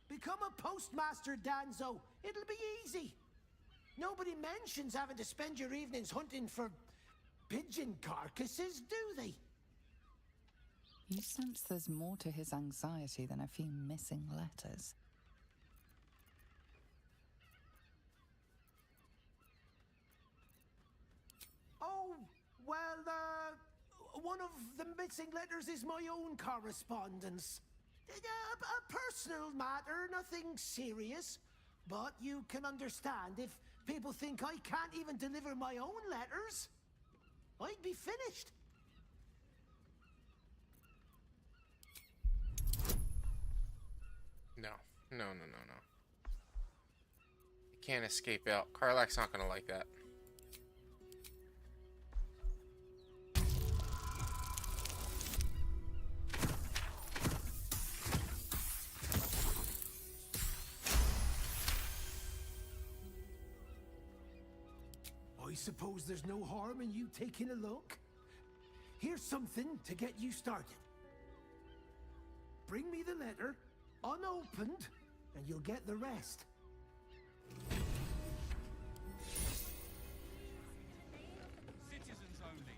Become a postmaster, Danzo. It'll be easy. Nobody mentions having to spend your evenings hunting for pigeon carcasses, do they? You sense there's more to his anxiety than a few missing letters. Oh, well, one of the missing letters is my own correspondence. A personal matter, nothing serious. But you can understand if people think I can't even deliver my own letters, I'd be finished. No. No. You can't escape out. Karlach's not gonna like that. I suppose there's no harm in you taking a look. Here's something to get you started. Bring me the letter, unopened, and you'll get the rest. Citizens only.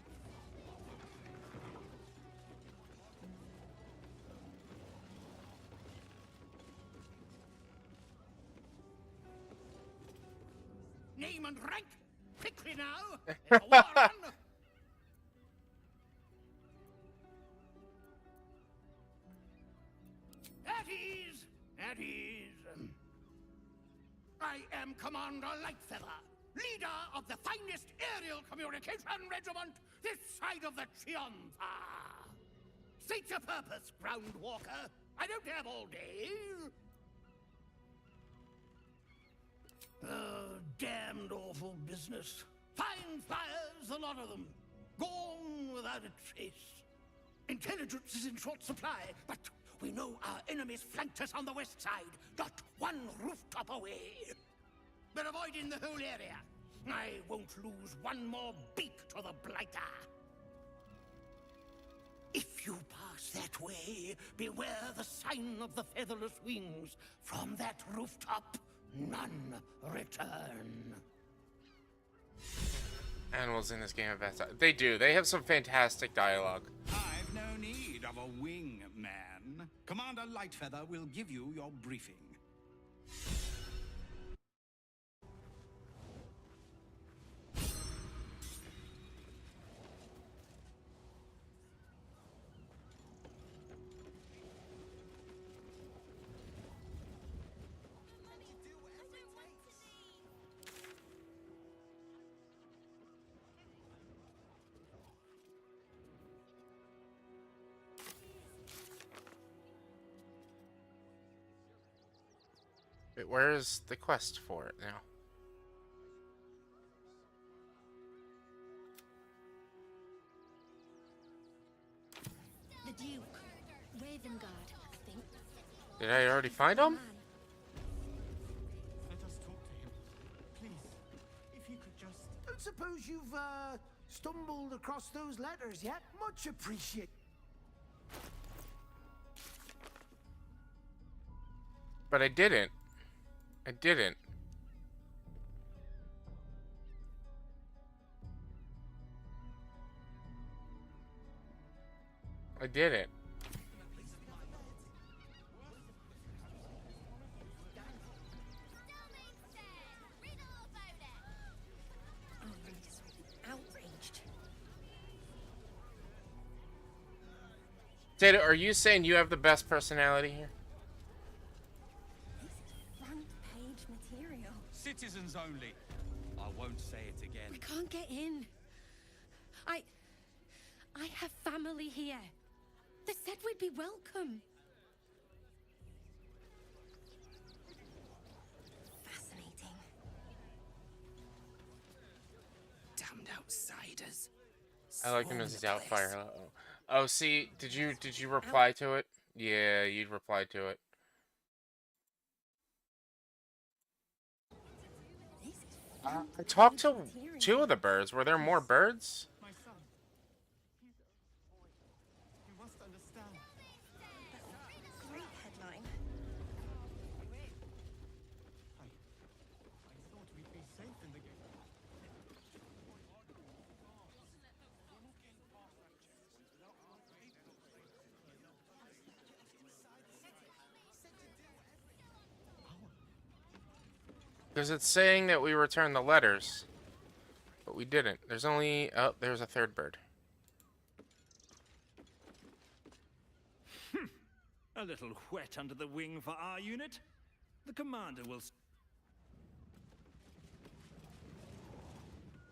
Name and rank? Quickly now! Warren! At ease. I am Commander Lightfeather, leader of the finest aerial communication regiment this side of the Chianza. State your purpose, Groundwalker. I don't have all day. Damned awful business. Fine fires, a lot of them. Gone without a trace. Intelligence is in short supply, but we know our enemies flanked us on the west side, not one rooftop away. We're avoiding the whole area. I won't lose one more beak to the Blighter. If you pass that way, beware the sign of the featherless wings. From that rooftop, none return. Animals in this game have best. They do. They have some fantastic dialogue. I've no need of a wing man. Commander Lightfeather will give you your briefing. Wait, where's the quest for it now? The Duke. Ravengard, I think. Did I already find him? Let us talk to him. Please. If you could just... Don't suppose you've, stumbled across those letters yet? Much appreciated. But I didn't. I didn't. I didn't. Outraged. Data, are you saying you have the best personality here? Front page material. Citizens only. I won't say it again. We can't get in. I have family here. They said we'd be welcome. Fascinating. Damned outsiders. I like him Swarm as his the place. outfire. Oh, see, did you reply to it? Yeah, you'd reply to it. I talked to two of the birds. Were there more birds? My son, Peter, you must understand. Great headline. I thought we'd be safe in the game. Because it's saying that we returned the letters, but we didn't. There's only... Oh, there's a third bird. A little wet under the wing for our unit. The commander will...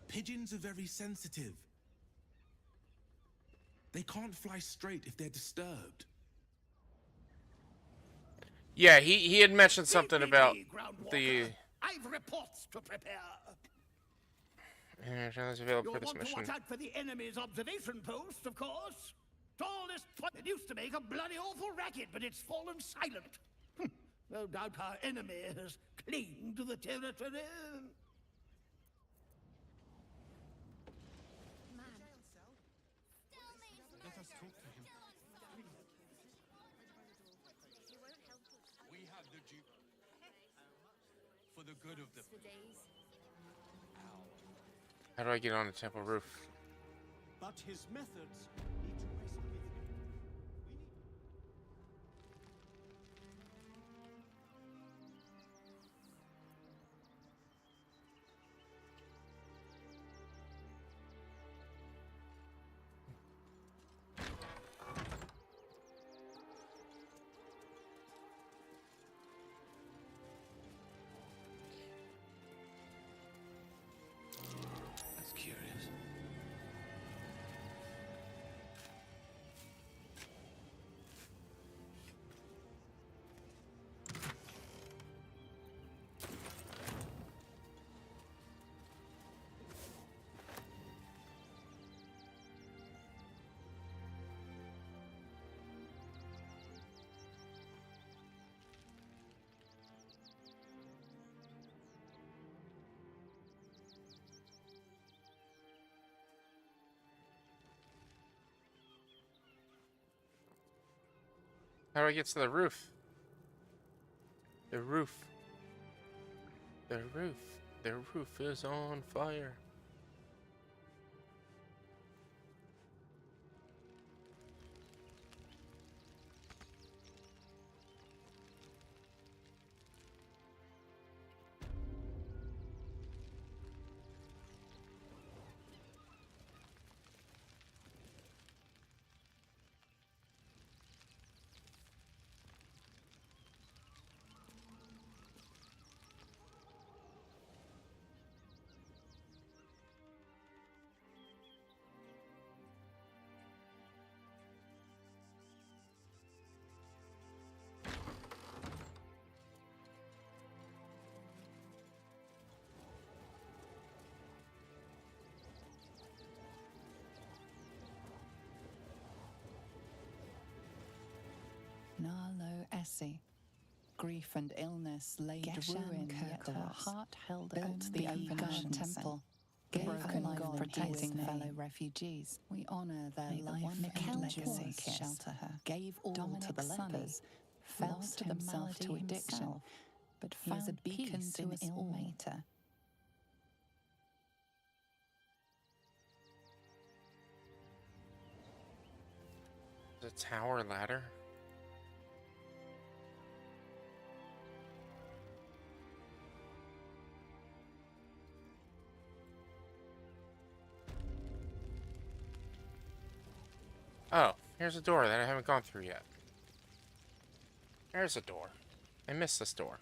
Pigeons are very sensitive. They can't fly straight if they're disturbed. Yeah, he had mentioned something about the... I've reports to prepare. Is available for You'll this want to mission. watch out for the enemy's observation post, of course. All this it used to make a bloody awful racket, but it's fallen silent. No doubt our enemy has claimed the territory. Let us talk to him. We have the Duke. For the good of the... How do I get on the temple roof? But his methods need to rest with him. That's curious. How do I get to the roof? The roof. The roof. The roof is on fire. Narlo Essie. Grief and illness laid ruin, yet her heart held open the open garden temple. gave her life protecting fellow refugees. We honor their life and legacy. Shelter her. Gave all to the lepers. Fell to himself to addiction, but found a beacon to us all. The tower ladder. Oh, here's a door that I haven't gone through yet. There's a door. I missed this door.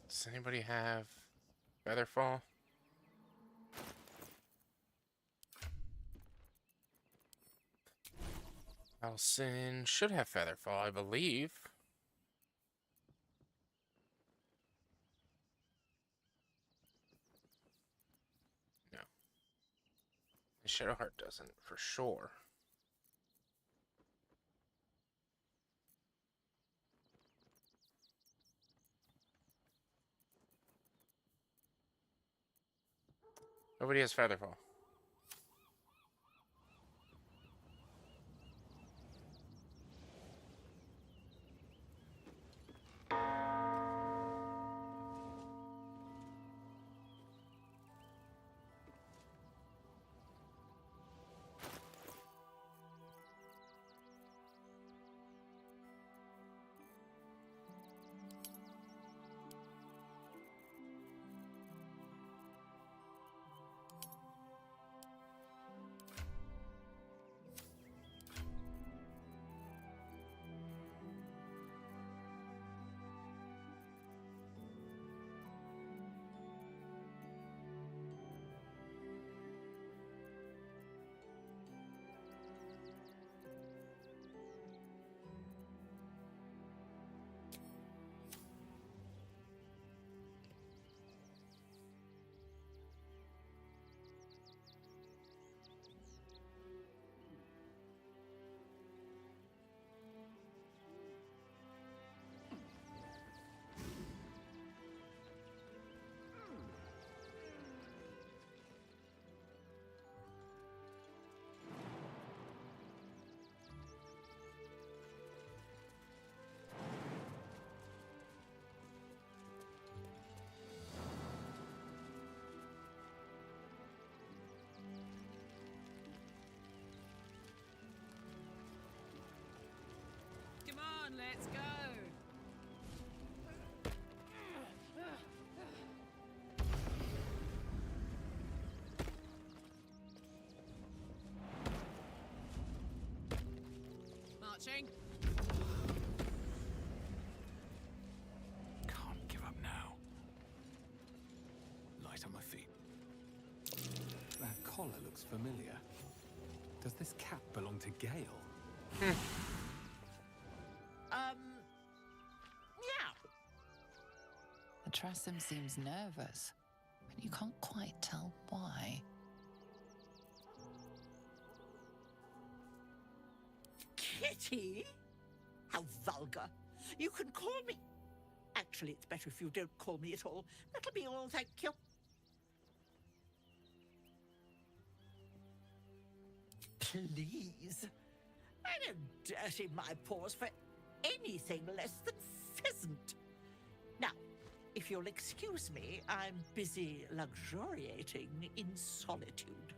Does anybody have Featherfall? Elson should have Featherfall, I believe. No. The Shadowheart doesn't, for sure. Nobody has Featherfall. Come on, let's go. Marching. Can't give up now. Light on my feet. That collar looks familiar. Does this cap belong to Gale? Yeah. The Tressum seems nervous, but you can't quite tell why. Kitty? How vulgar. You can call me. Actually, it's better if you don't call me at all. That'll be all, thank you. Please. I don't dirty my paws for anything less than pheasant. Now, if you'll excuse me, I'm busy luxuriating in solitude.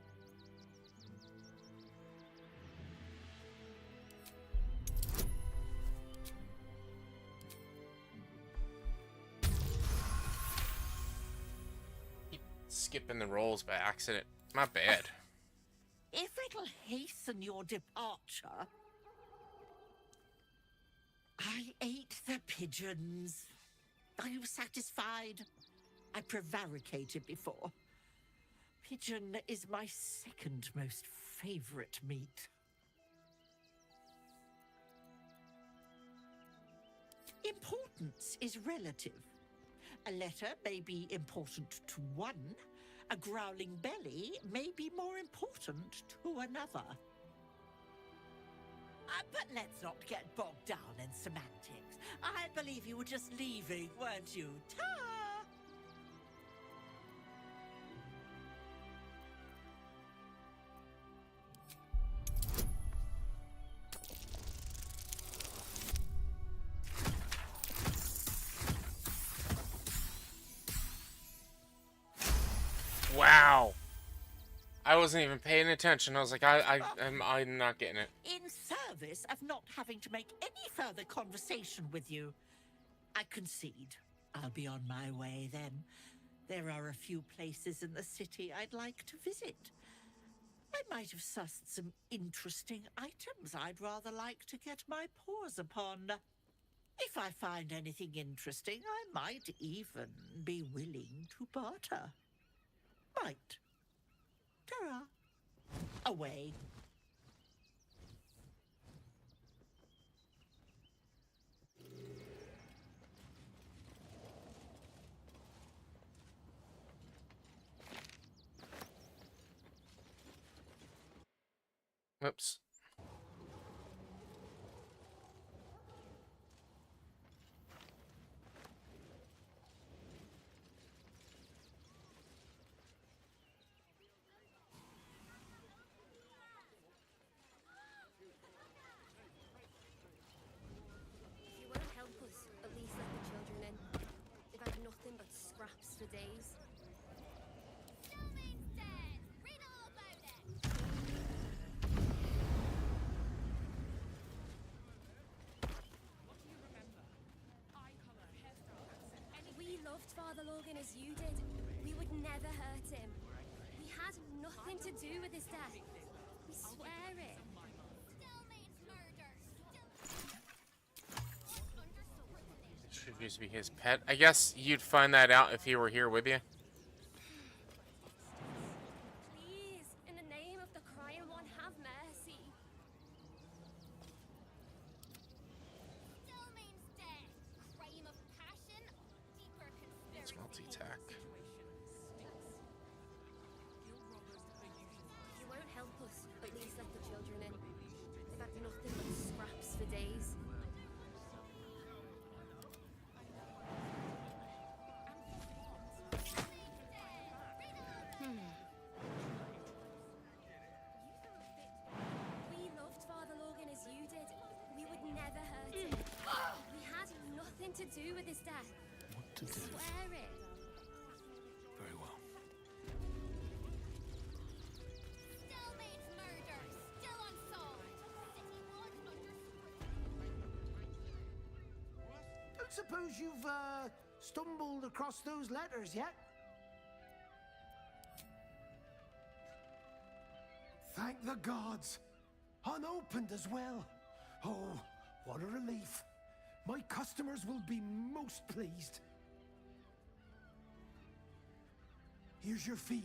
skipping the rolls by accident. My bad. If it'll hasten your departure. I ate the pigeons. Are you satisfied? I prevaricated before. Pigeon is my second most favorite meat. Importance is relative. A letter may be important to one. A growling belly may be more important to another. But let's not get bogged down in semantics. I believe you were just leaving, weren't you? Ta! Wow. I wasn't even paying attention. I was like, I'm not getting it. In service of not having to make any further conversation with you, I concede. I'll be on my way then. There are a few places in the city I'd like to visit. I might have sussed some interesting items I'd rather like to get my paws upon. If I find anything interesting, I might even be willing to barter. Might. Ta-ra. Away. Whoops. If you won't help us, at least let the children in. They've had nothing but scraps for days. We loved Father Logan as you did. We would never hurt him. We had nothing to do with his death. We swear it. Should used to be his pet. I guess you'd find that out if he were here with you. Please, in the name of the crying one, have mercy. It's multi-tack. If you won't help us, at least let the children in. They've had nothing but scraps for days. We loved Father Logan as you did. We would never hurt him. We had nothing to do with his death. What to do? Swear it. Very well. Don't suppose you've stumbled across those letters yet? Thank the gods. Unopened as well. Oh, what a relief. My customers will be most pleased. Here's your fee.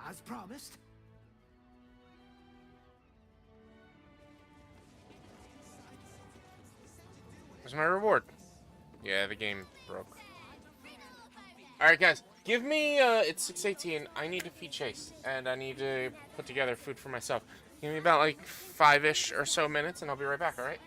As promised. Where's my reward? Yeah, the game broke. Alright, guys. Give me, it's 6:18. I need to feed Chase. And I need to put together food for myself. Give me about, like, 5-ish or so minutes, and I'll be right back, alright?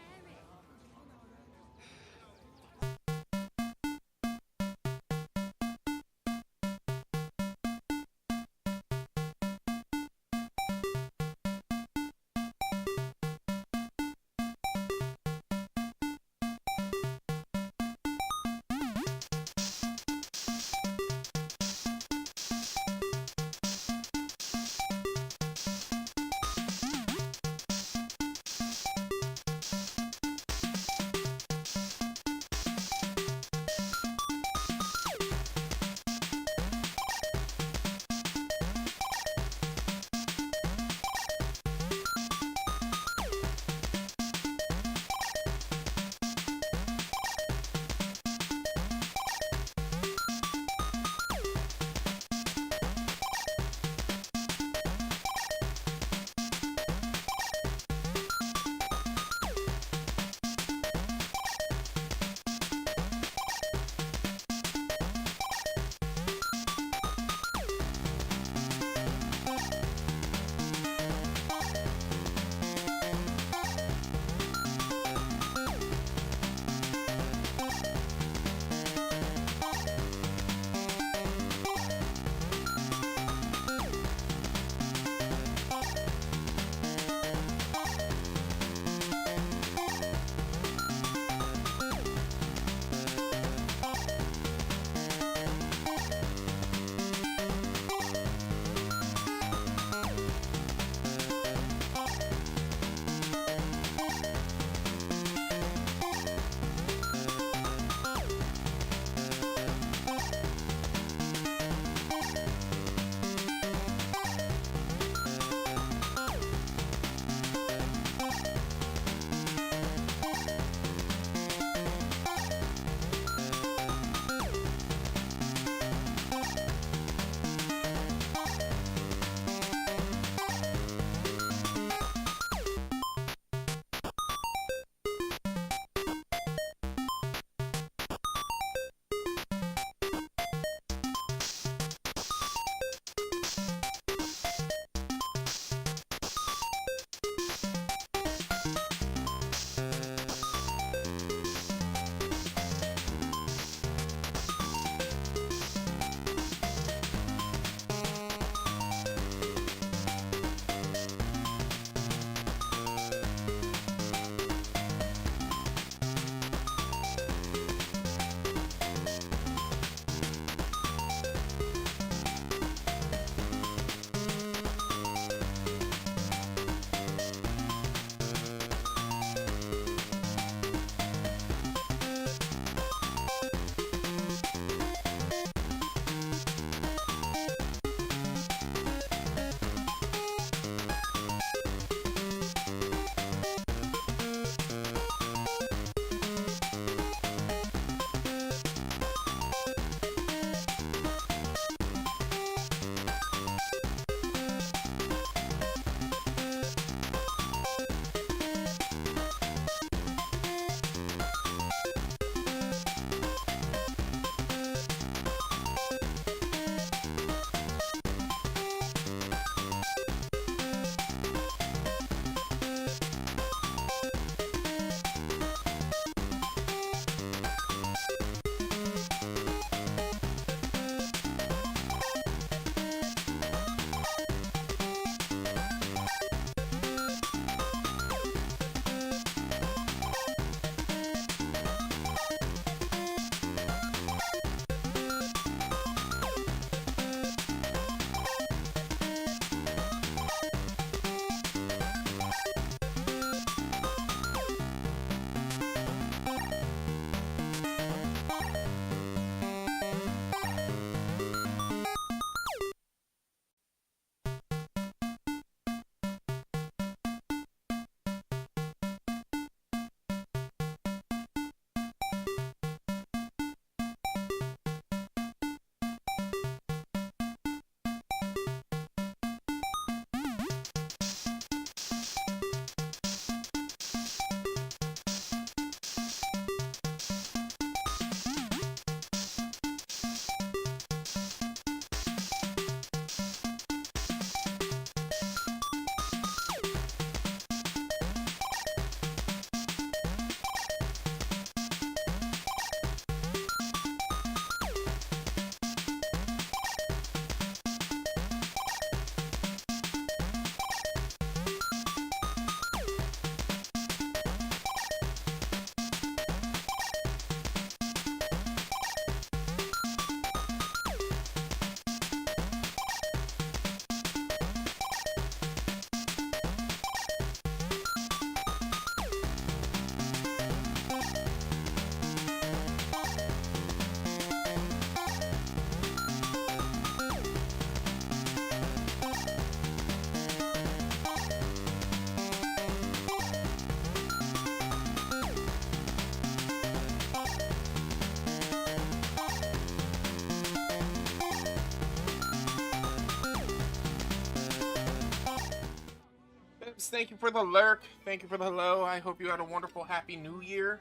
thank you for the lurk. Thank you for the hello. I hope you had a wonderful, happy new year.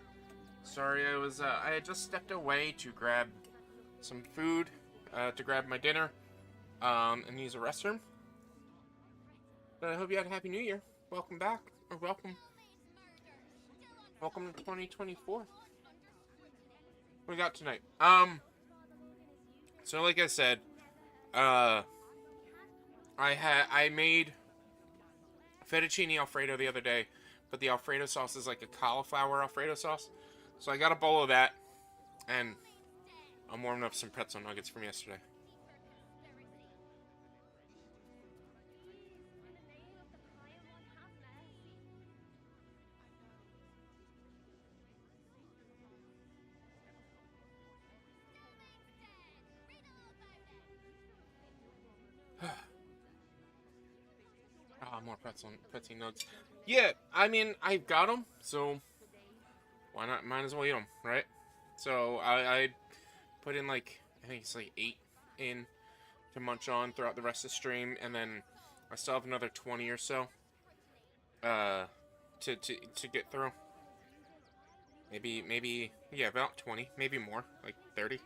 Sorry, I had just stepped away to grab some food, to grab my dinner, and use a restroom. But I hope you had a happy new year. Welcome back, or welcome to 2024. What we got tonight? So like I said, I made fettuccine Alfredo the other day, but the Alfredo sauce is like a cauliflower Alfredo sauce. So I got a bowl of that, and I'm warming up some pretzel nuggets from yesterday. More pretzel nuggets. Yeah, I mean, I've got them, so why not? Might as well eat them, right? So I put in like, I think it's like 8 in to munch on throughout the rest of the stream, and then I still have another 20 or so to get through. Maybe yeah, about 20, maybe more, like 30.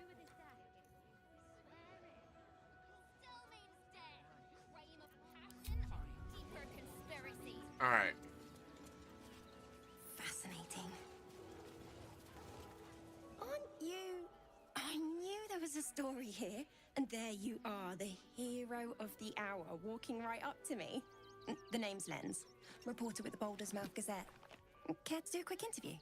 All right. Fascinating. Aren't you... I knew there was a story here, and there you are, the hero of the hour, walking right up to me. The name's Lens, reporter with the Baldur's Mouth Gazette. Care to do a quick interview?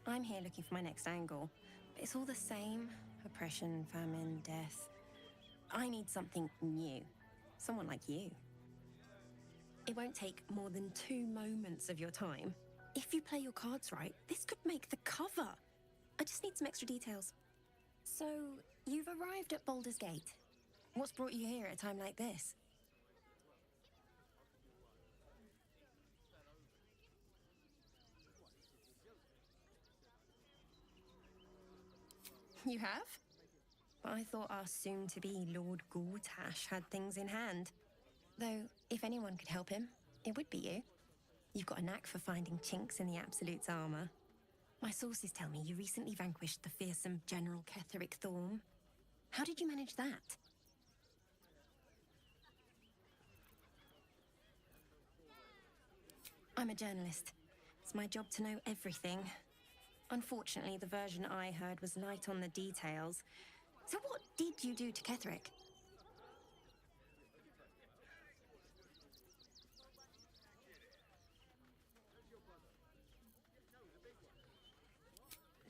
I'm here looking for my next angle, but it's all the same. Oppression, famine, death. I need something new. Someone like you. It won't take more than 2 moments of your time. If you play your cards right, this could make the cover. I just need some extra details. So, you've arrived at Baldur's Gate. What's brought you here at a time like this? You have? But I thought our soon-to-be Lord Gortash had things in hand. Though, if anyone could help him, it would be you. You've got a knack for finding chinks in the Absolute's armor. My sources tell me you recently vanquished the fearsome General Ketheric Thorm. How did you manage that? I'm a journalist. It's my job to know everything. Unfortunately, the version I heard was light on the details. So what did you do to Ketheric?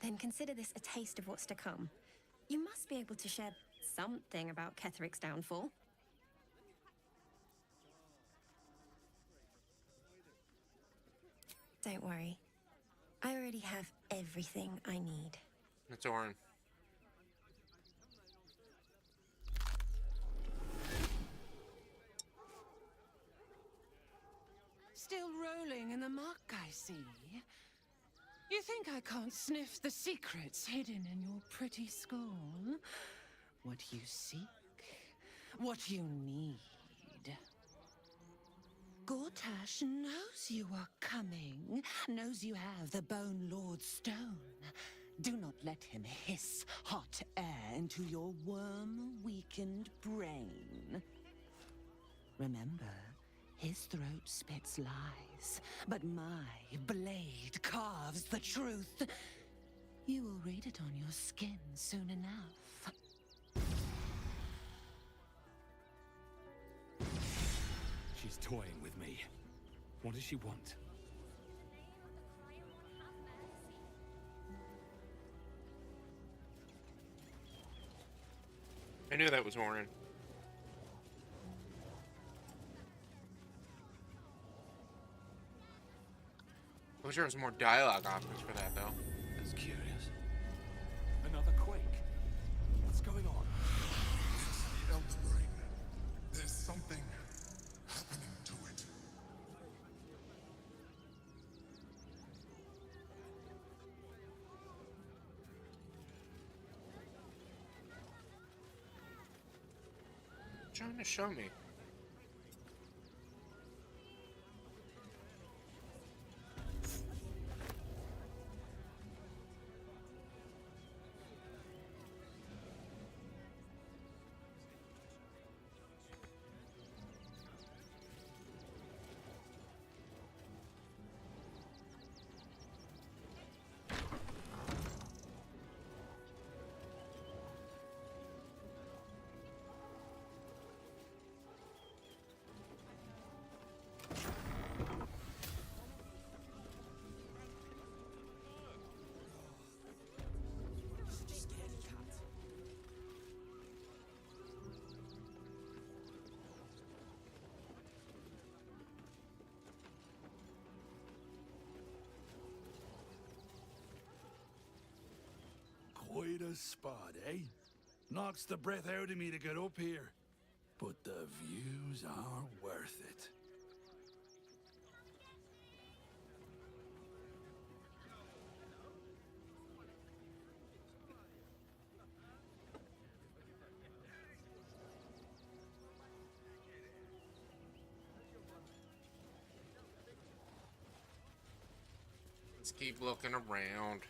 Then consider this a taste of what's to come. You must be able to share something about Ketheric's downfall. Don't worry. I already have everything I need. It's Orin. Still rolling in the muck, I see. You think I can't sniff the secrets hidden in your pretty skull? What you seek, what you need. Gortash knows you are coming, knows you have the Bone Lord's stone. Do not let him hiss hot air into your worm-weakened brain. Remember, his throat spits lies, but my blade carves the truth. You will read it on your skin soon enough. She's toying with me. What does she want? I knew that was Orin. I wish there was more dialogue options for that, though. That's curious. Another quake. What's going on? It's the Elder Brain. There's something happening to it. trying to show me? Quite a spot, eh? Knocks the breath out of me to get up here. But the views are worth it. Let's keep looking around.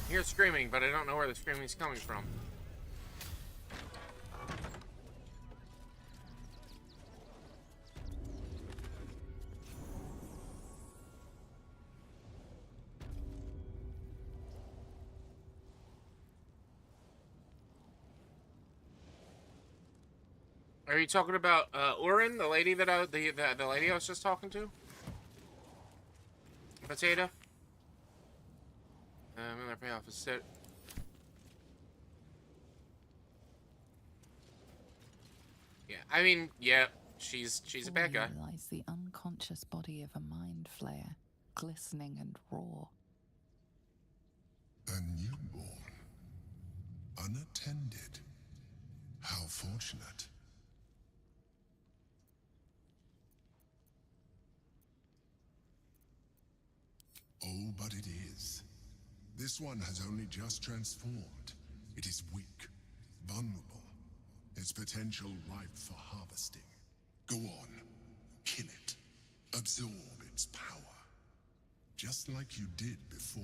I hear screaming, but I don't know where the screaming's coming from. Are you talking about Orin, the lady that the lady I was just talking to? Potato? Another payoff is set. Yeah, I mean, yeah, she's a bad guy. Lies the unconscious body of a mind flayer, glistening and raw. A newborn. Unattended. How fortunate. Oh, but it is. This one has only just transformed. It is weak, vulnerable. Its potential ripe for harvesting. Go on, kill it. Absorb its power. Just like you did before.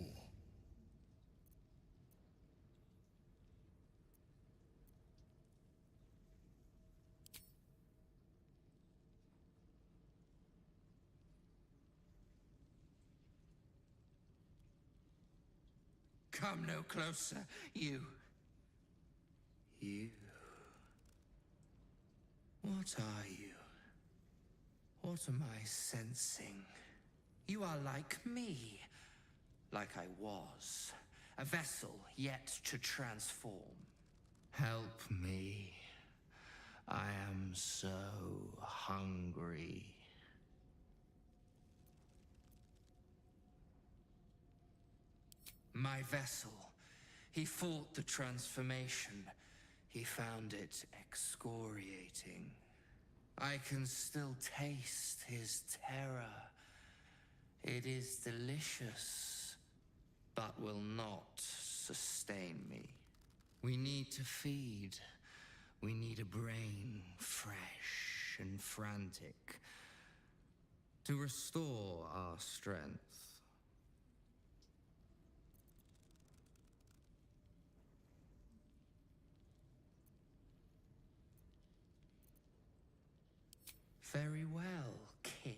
Come no closer, you. You. What are you? What am I sensing? You are like me. Like I was. A vessel yet to transform. Help me. I am so hungry. My vessel. He fought the transformation. He found it excoriating. I can still taste his terror. It is delicious, but will not sustain me. We need to feed. We need a brain fresh and frantic to restore our strength. Very well, kin.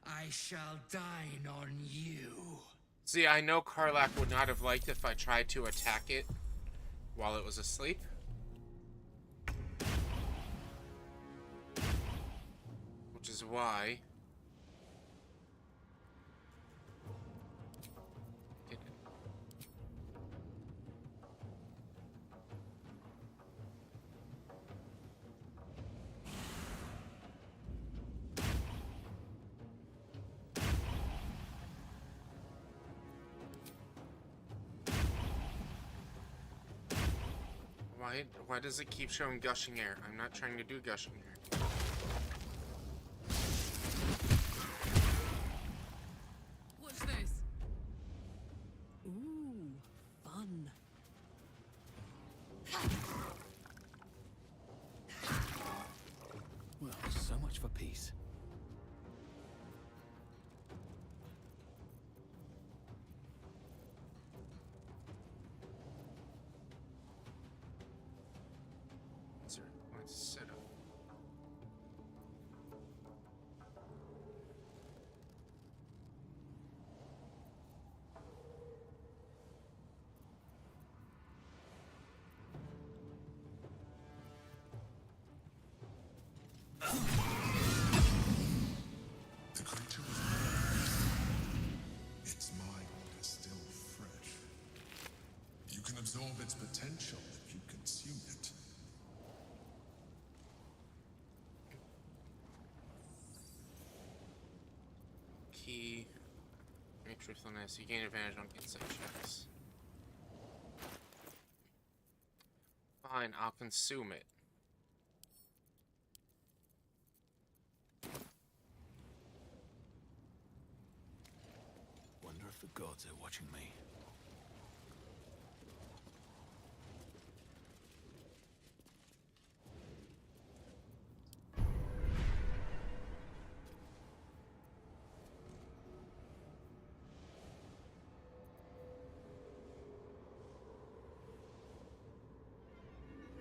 I shall dine on you. See, I know Karlach would not have liked if I tried to attack it while it was asleep. Which is why... Why does it keep showing gushing air? I'm not trying to do gushing air. Watch this. Ooh, fun. Well, so much for peace. Is there one set up? The creature is alive. Its mind is still fresh. You can absorb its potential if you consume it. Key. Make truthfulness. You gain advantage on insight checks. Fine, I'll consume it. Wonder if the gods are watching me.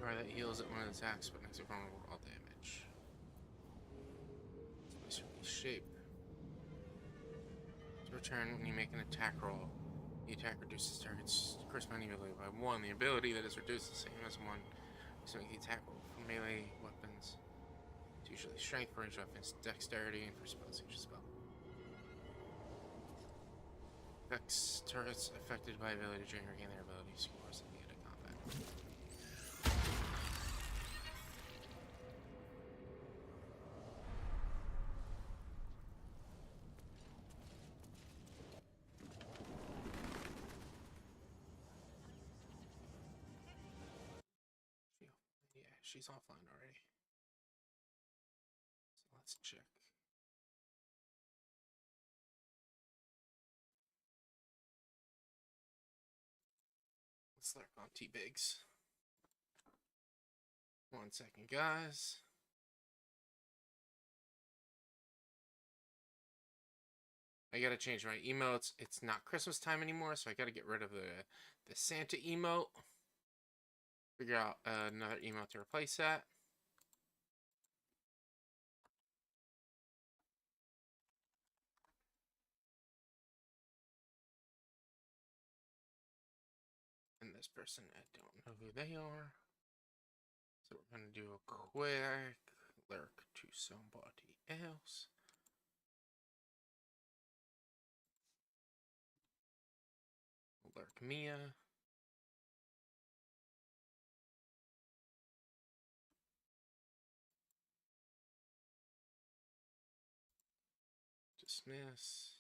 Alright, that heals at one of the attacks, but makes it vulnerable to all damage. Shape. To return when you make an attack roll, the attack reduces target's corresponding ability by 1. The ability that is reduced the same as 1. So make the attack roll for melee weapons. It's usually strength for range weapons, dexterity, and for spells each spell. Affects turrets affected by ability to regain their ability scores at the end of combat. Yeah, she's offline already. So let's check. Let's lurk on T-Bigs. 1 second, guys. I gotta change my emotes. It's not Christmas time anymore, so I gotta get rid of the Santa emote. Figure out another emote to replace that. And this person, I don't know who they are. So we're gonna do a quick lurk to somebody else. Lurk Mia. Dismiss.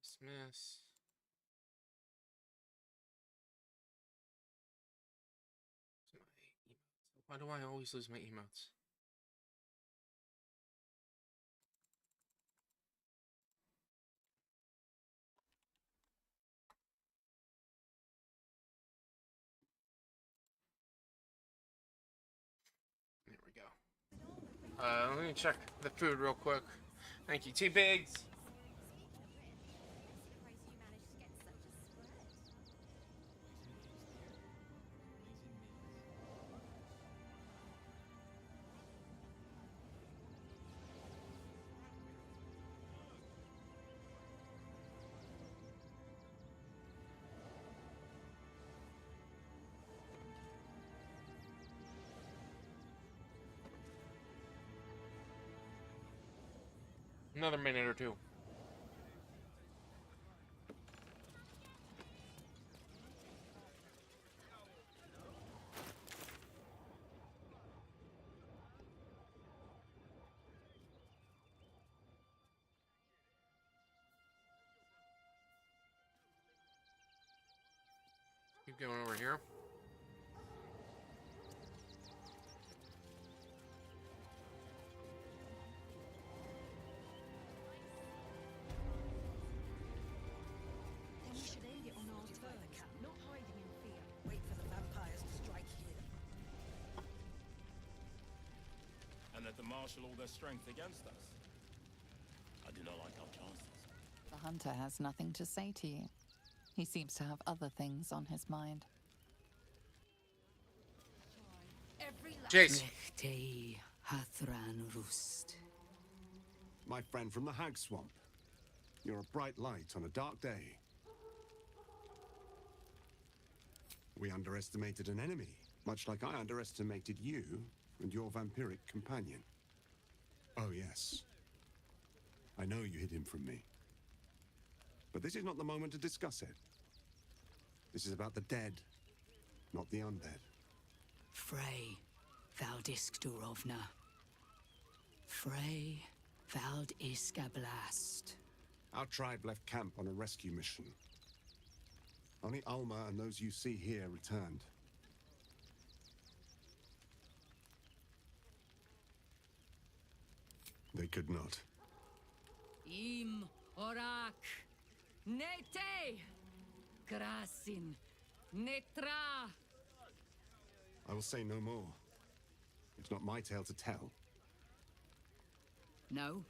Dismiss. Why do I always lose my emotes? There we go. Let me check the food real quick. Thank you, T-Bigs. Another minute or two. Keep going over here. marshal all their strength against us. I do not like our chances. The hunter has nothing to say to you. He seems to have other things on his mind. Jace. Rechtei Hathran Rust. My friend from the Hag Swamp. You're a bright light on a dark day. We underestimated an enemy, much like I underestimated you and your vampiric companion. Oh, yes. I know you hid him from me. But this is not the moment to discuss it. This is about the dead, not the undead. Frey Valdisk Durovna. Frey Valdisk Ablast. Our tribe left camp on a rescue mission. Only Alma and those you see here returned. They could not. Im Orak. Nete. Grasin. Netra. I will say no more. It's not my tale to tell. No.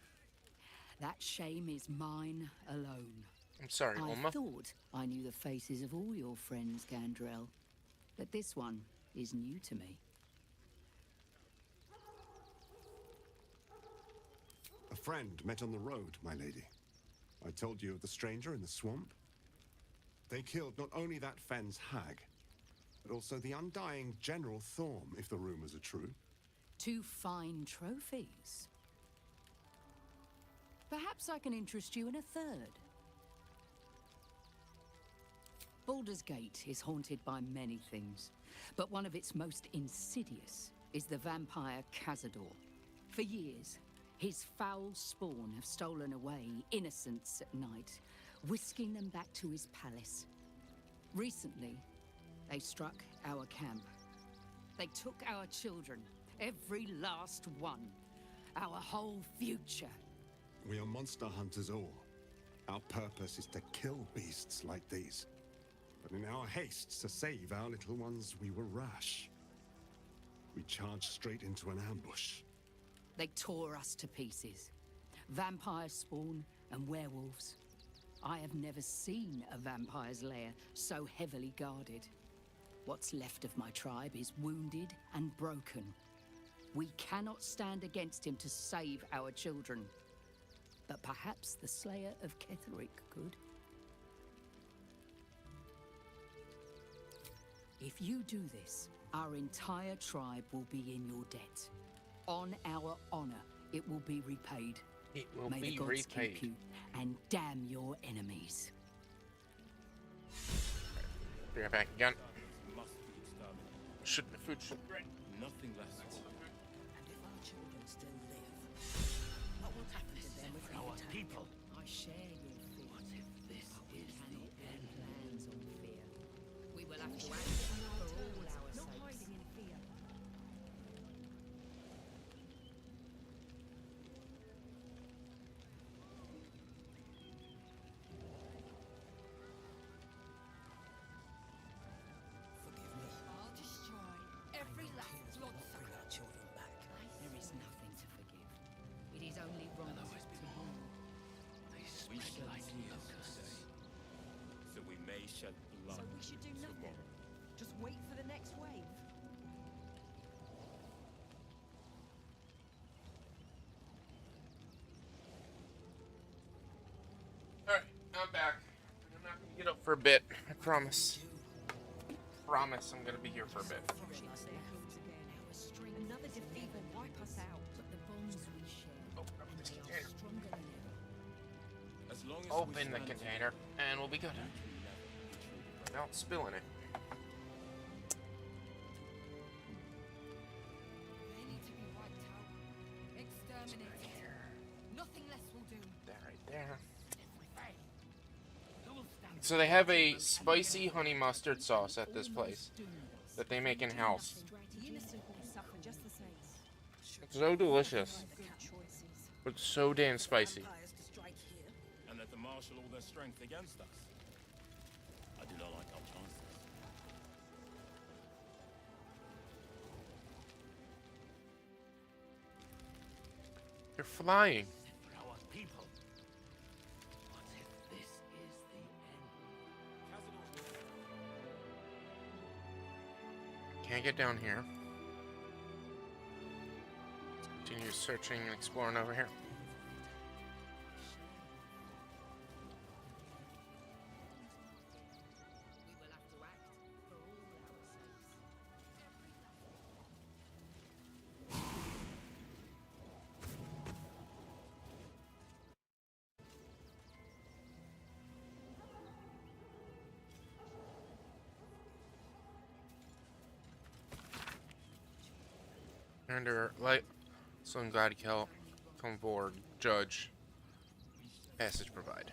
That shame is mine alone. I'm sorry, Alma. I thought I knew the faces of all your friends, Gandrel. But this one is new to me. A friend met on the road, my lady. I told you of the stranger in the swamp. They killed not only that fen's hag, but also the undying General Thorm, if the rumors are true. 2 fine trophies. Perhaps I can interest you in a third. Baldur's Gate is haunted by many things, but one of its most insidious is the vampire Cazador. For years, his foul spawn have stolen away innocents at night, whisking them back to his palace. Recently, they struck our camp. They took our children, every last one, our whole future. We are monster hunters all. Our purpose is to kill beasts like these. But in our haste to save our little ones, we were rash. We charged straight into an ambush. They tore us to pieces. Vampire spawn and werewolves. I have never seen a vampire's lair so heavily guarded. What's left of my tribe is wounded and broken. We cannot stand against him to save our children. But perhaps the Slayer of Ketheric could. If you do this, our entire tribe will be in your debt. On our honor, it will be repaid. It will May be the gods repaid. keep you, and damn your enemies. Be right back again. Must be exterminated. Should the food should Nothing less. And if our children still live, what will happen to them if our people? I share your fear. What if this is the end? Plans on fear. We will have to act for all our sakes. No hiding in fear. I'll destroy every last bloodsucker. Bring our children back. There is nothing to forgive. It is only wrong to heal. We shall like locusts. So we may shed blood. So we should do nothing. tomorrow. Just wait for the next wave. Alright, I'm back. I'm not gonna get up for a bit. I promise. Promise I'm gonna be here for a bit. Another defeat will wipe us out. But the bonds we share, Oh, they are stronger than ever. As long as Open we the stand container, and we'll be good. Without spilling it. They need to be wiped out. Exterminated. Nothing less will do. That right there. So they have a spicy honey mustard sauce at this place that they make in-house. The innocent will suffer just the same. It's so delicious. But so damn spicy. and that the marshal all their strength against us. I do not like our chances. They're flying. For our people. What if this is the end? Can't get down here. Continue searching and exploring over here. Under light, so I'm glad you come forward, judge. Passage provide.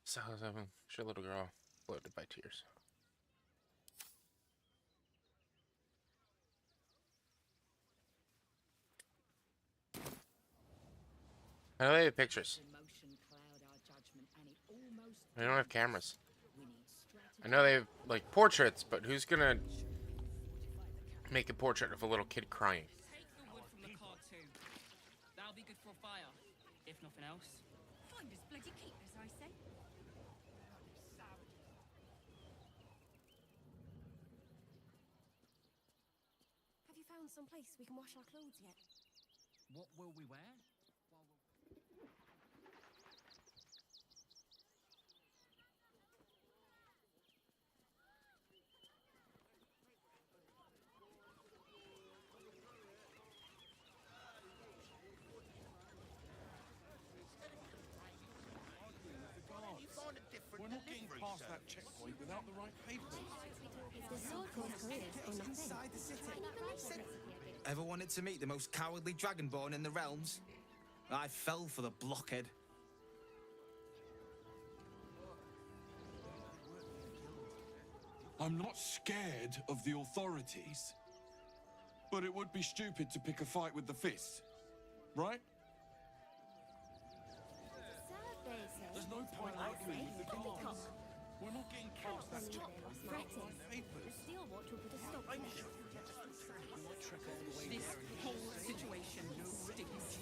So I was having a little girl floated by tears. How do they have pictures? They don't have cameras. I know they have like portraits, but who's gonna make a portrait of a little kid crying? That'll be good for a fire, if nothing else. Find us bloody keepers, I say. Have you found some place we can wash our clothes yet? What will we wear? We're not getting past that checkpoint without the right papers. Ever wanted to meet the most cowardly dragonborn in the realms? I fell for the blockhead. I'm not scared of the authorities, but it would be stupid to pick a fight with the fist, right? There's no point arguing with the guards. We're not getting past that checkpoint without the right papers. This whole situation stinks.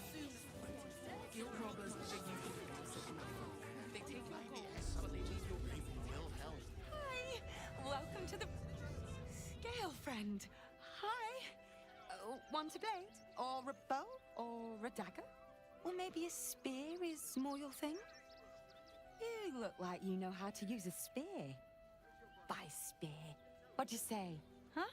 Guild robbers are useless. They take your gold, but they leave your people well held. Hi! Welcome to the scale, friend. Hi! Want a blade? Or a bow? Or a dagger? Or maybe a spear is more your thing? You look like you know how to use a spear. By spear. What'd you say, huh?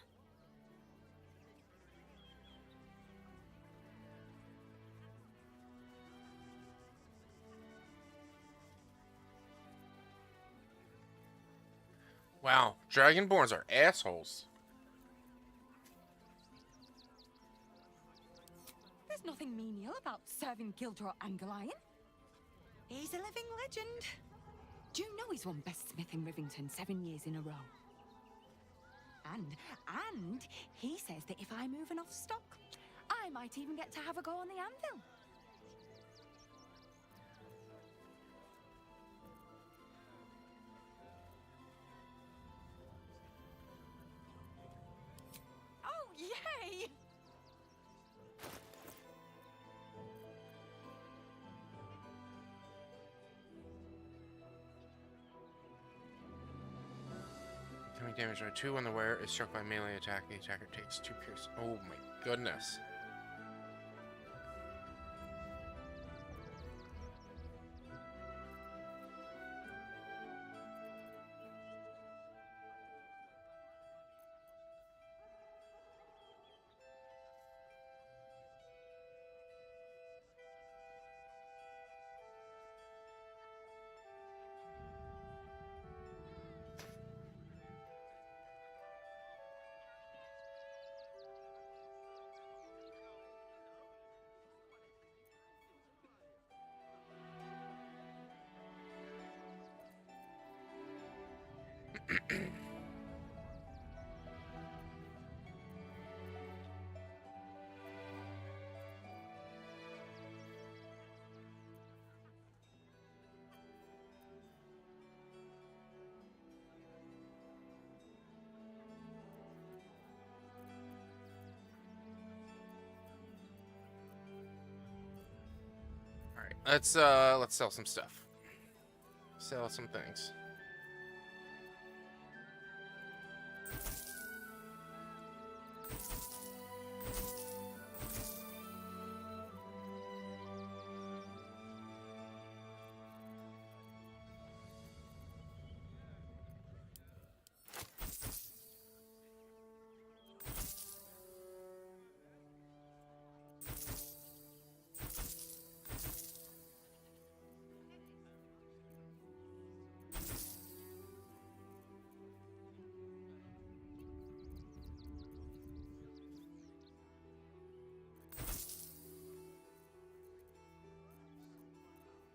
Wow, Dragonborns are assholes. There's nothing menial about serving Gildor Angelion. He's a living legend. Do you know he's won Best Smith in Rivington 7 years in a row? And he says that if I move enough stock, I might even get to have a go on the anvil. Oh, yay! Incoming damage by 2 when the wearer is struck by melee attack. The attacker takes 2 pierce. Oh my goodness. Let's sell some stuff. Sell some things.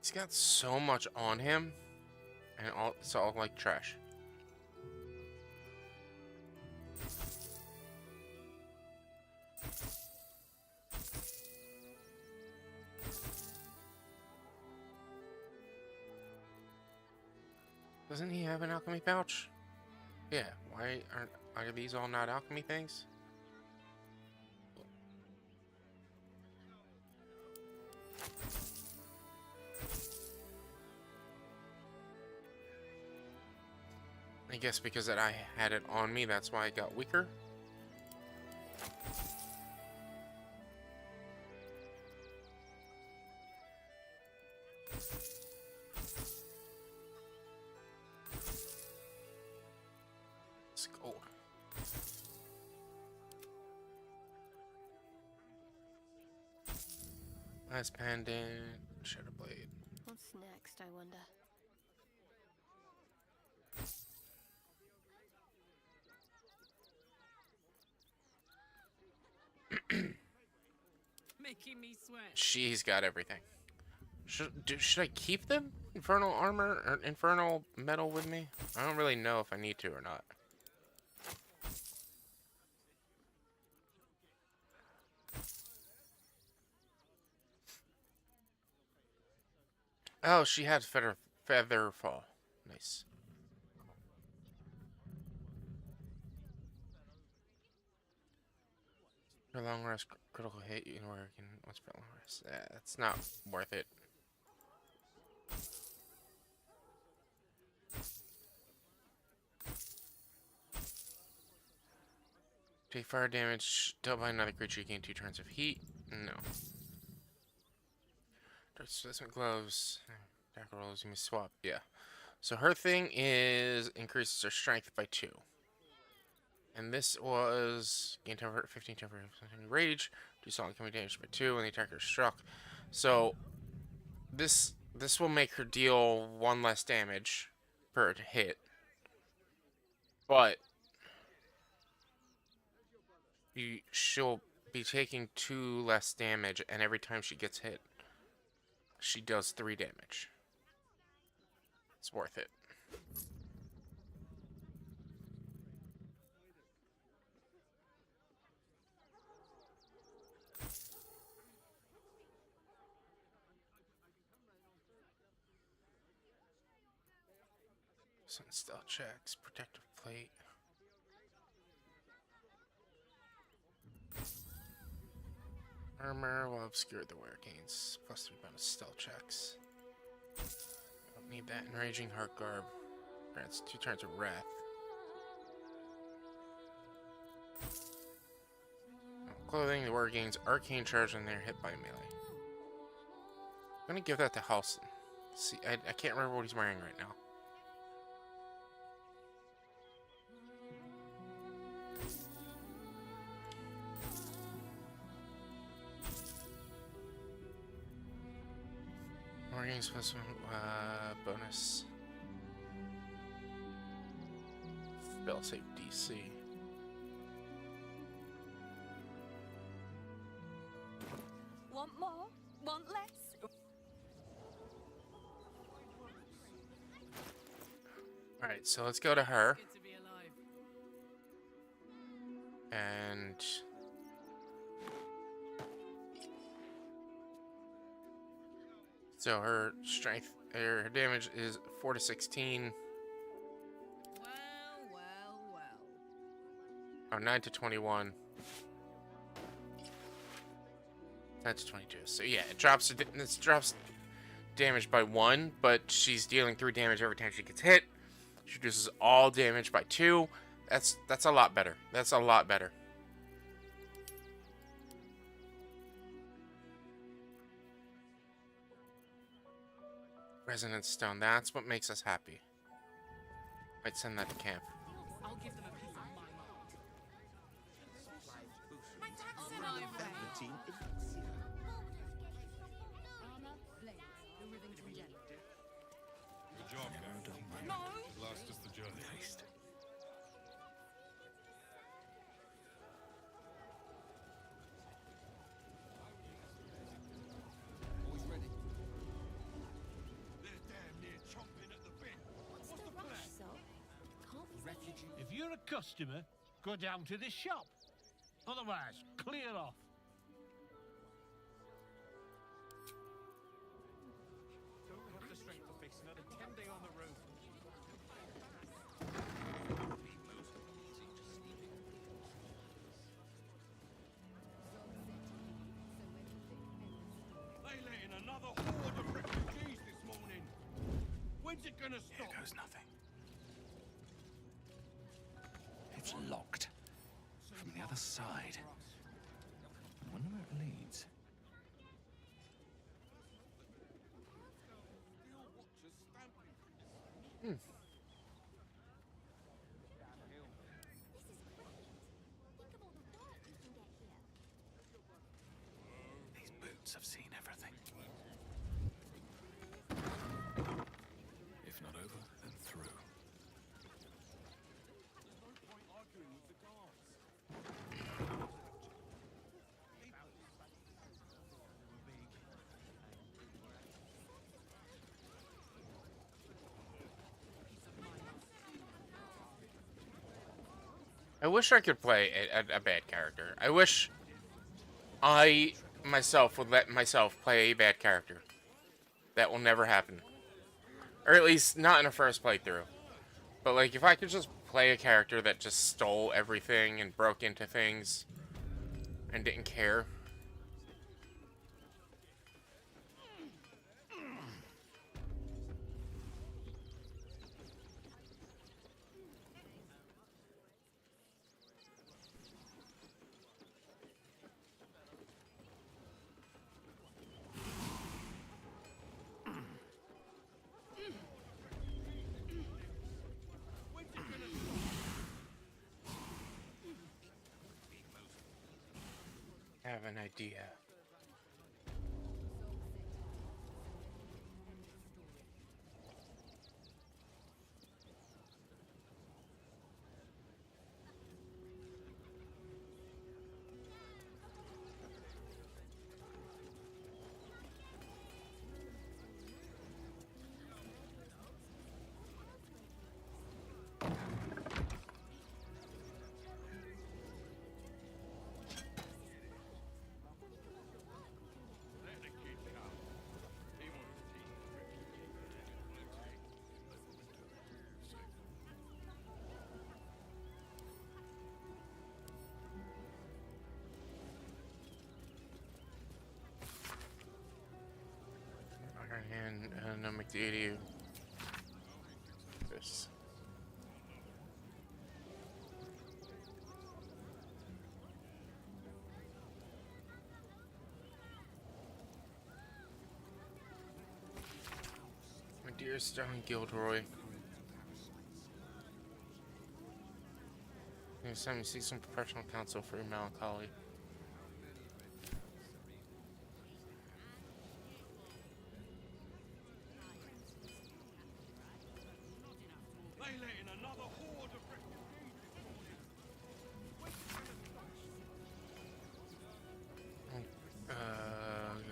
He's got so much on him, and it's all like trash. Doesn't he have an alchemy pouch? Yeah, why are these all not alchemy things? I guess because that I had it on me, that's why I got weaker. It's gold. Last pendant, shadow blade. What's next, I wonder? Making me sweat. She's got everything. Should I keep them? Infernal armor or infernal metal with me? I don't really know if I need to or not. Oh, she had feather fall. Nice. For long rest, critical hit, you can work in what's for long rest. That's not worth it. Take fire damage, dealt by another creature, you gain 2 turns of heat. No. Displacement gloves, attack rolls, you may swap. Yeah. So her thing is increases her strength by 2. And this was gain 15 temporary rage, do solid coming damage by 2 when the attacker is struck. So this will make her deal 1 less damage per hit. But she'll be taking 2 less damage, and every time she gets hit, she does 3 damage. It's worth it. Some stealth checks, protective plate. Armor will obscure the wearer gains +3 bonus stealth checks. Don't need that. Enraging Heart Garb grants 2 turns of wrath. Clothing, the wearer gains arcane charge when they're hit by melee. I'm gonna give that to Halson. See, I can't remember what he's wearing right now. Gains plus 1 bonus. Spell save DC. Want more? Want less? Alright, so let's go to her. And... so her strength, her damage is 4 to 16. Oh, 9 to 21. 9 to 22. So yeah, it drops damage by 1, but she's dealing 3 damage every time she gets hit. She reduces all damage by 2. That's a lot better. That's a lot better. Resonance Stone, that's what makes us happy. Might send that to camp. I'll give them a piece of my mind. Good job, man. Last is the journey. Always ready. They're damn near chomping at the bit. What's the plan? Refugee. If you're a customer, go down to the shop. Otherwise, clear off. Don't have the strength to fix another 10 day on the road. They let in another horde of refugees this morning. When's it gonna stop? Here goes nothing. It's locked. From the other side. I wonder where it leads. These boots have seen everything. If not over, then through. I wish I could play a bad character. I wish I myself would let myself play a bad character. That will never happen. Or at least not in a first playthrough. But like if I could just play a character that just stole everything and broke into things and didn't care. I have an idea. And no McDady. This. My dear Stone Gilderoy. Next time you see some professional counsel for your melancholy.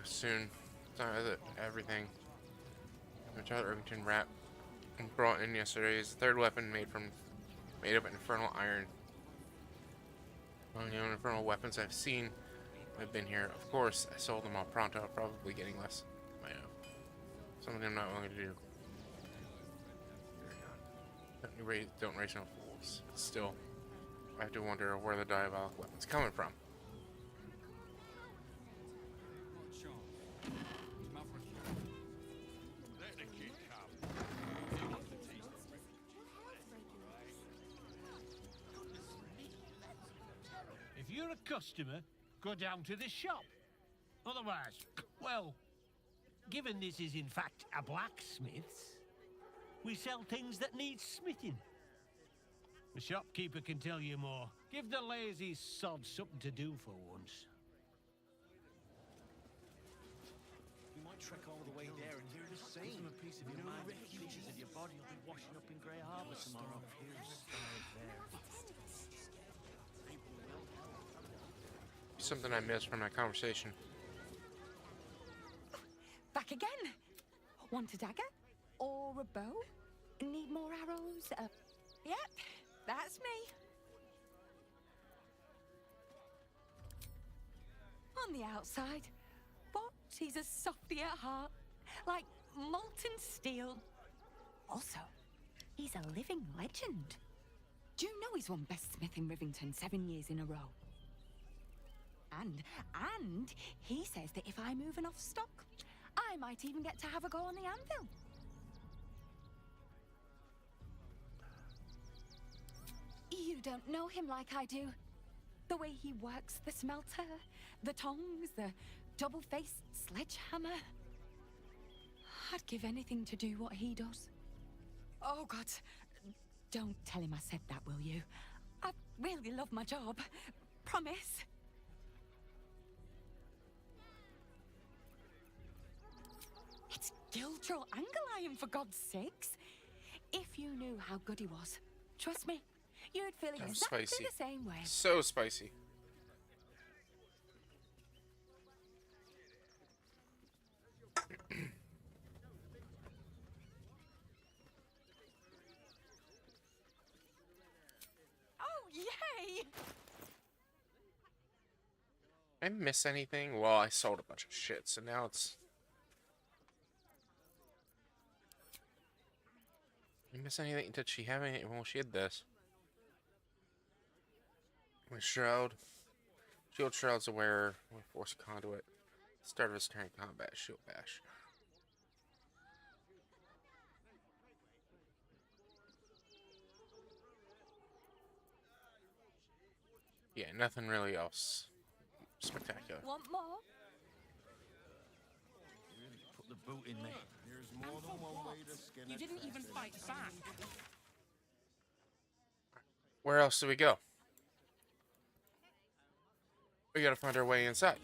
Soon. Sorry, everything. Charlotte Irvington rap. brought in yesterday is the third weapon made of infernal iron. Among the infernal weapons I've seen I've been here. Of course, I sold them all pronto, probably getting less. I know. Something I'm not willing to do. Don't raise no fools. But still, I have to wonder where the diabolic weapon's coming from. If you're a customer, go down to the shop. Otherwise, well, given this is in fact a blacksmith's, we sell things that need smithing. The shopkeeper can tell you more. Give the lazy sod something to do for once. You might trek all the way there and hear the same. A piece of your mind, pieces of your body will be washing up in Grey Harbor tomorrow. Something I missed from that conversation. Back again. Want a dagger? Or a bow? Need more arrows? Yep, that's me. On the outside, but he's a softy at heart, like molten steel. Also, he's a living legend. Do you know he's won Best Smith in Rivington 7 years in a row? And he says that if I move enough stock, I might even get to have a go on the anvil. You don't know him like I do. The way he works the smelter, the tongs, the double-faced sledgehammer. I'd give anything to do what he does. Oh, God. Don't tell him I said that, will you? I really love my job. Promise. It's Gildraw Angelion, for God's sakes. If you knew how good he was, trust me, you'd feel exactly Spicy. the same way. So spicy. Oh, yay! Did I miss anything? Well, I sold a bunch of shit, so now it's... Did I miss anything? Did she have any? Well, she had this. My shroud. Shield shroud's a wearer. Force conduit. Start of his turn combat. Shield bash. Yeah, nothing really else spectacular. Want more? You really put the boot in me. There's more than one way to skin You didn't even fight back. Where else do we go? We gotta find our way inside.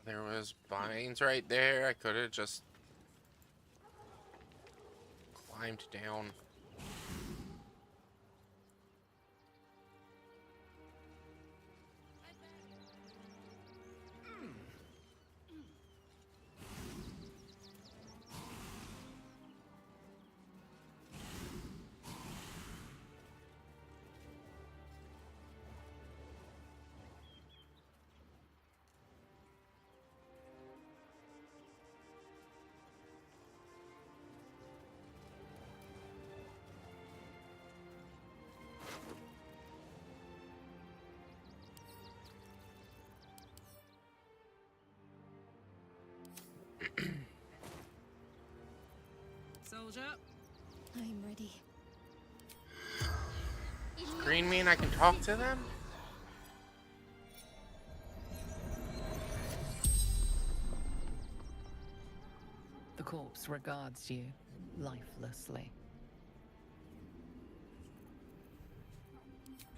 There was vines right there. I could have just climbed down. Soldier. I'm ready. Does green mean I can talk to them? corpse regards you lifelessly.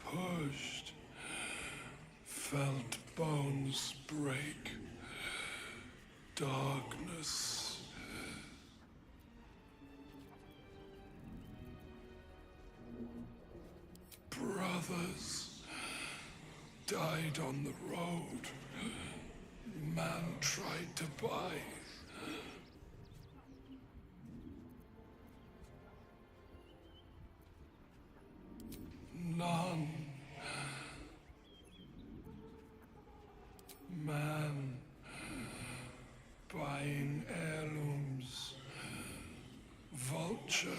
Pushed. Felt bones break. Darkness. Brothers died on the road. Man tried to buy. None. Man buying heirlooms. Vulture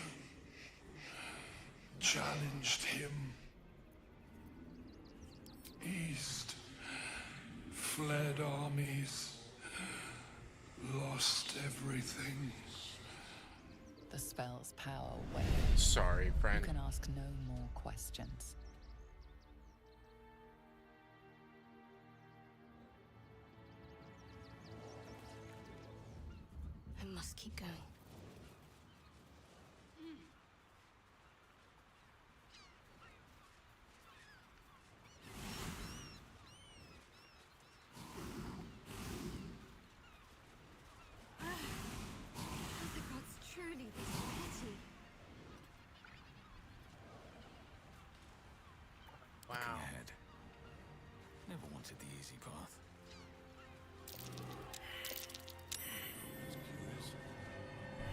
challenged him. East fled armies, lost everything. The spell's power wanes. Sorry, friend. You can ask no more questions. I must keep going. The gods truly this pity. Wow. Ahead. Never wanted the easy path.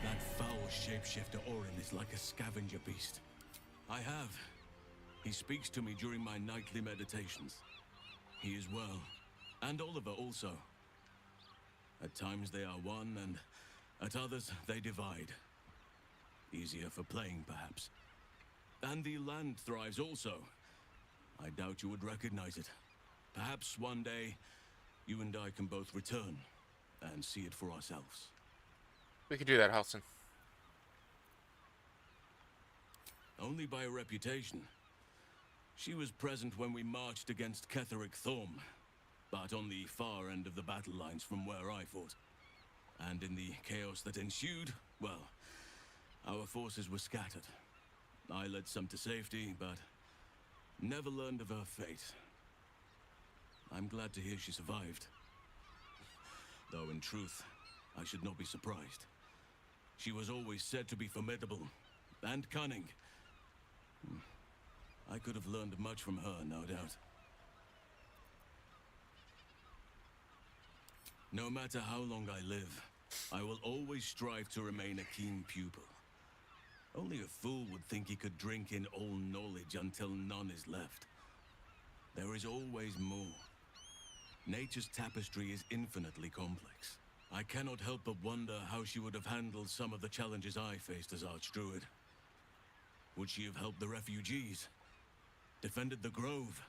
That foul shapeshifter Orin is like a scavenger beast. I have. He speaks to me during my nightly meditations. He is well. And Oliver also. At times they are one, and at others they divide. Easier for playing, perhaps. And the land thrives also. I doubt you would recognize it. Perhaps one day, you and I can both return and see it for ourselves. We could do that, Halson. Only by reputation. She was present when we marched against Ketheric Thorm, but on the far end of the battle lines from where I fought. And in the chaos that ensued, well, our forces were scattered. I led some to safety, but never learned of her fate. I'm glad to hear she survived. Though in truth, I should not be surprised. She was always said to be formidable and cunning. I could have learned much from her, no doubt. No matter how long I live, I will always strive to remain a keen pupil. Only a fool would think he could drink in all knowledge until none is left. There is always more. Nature's tapestry is infinitely complex. I cannot help but wonder how she would have handled some of the challenges I faced as Archdruid. Would she have helped the refugees? Defended the Grove?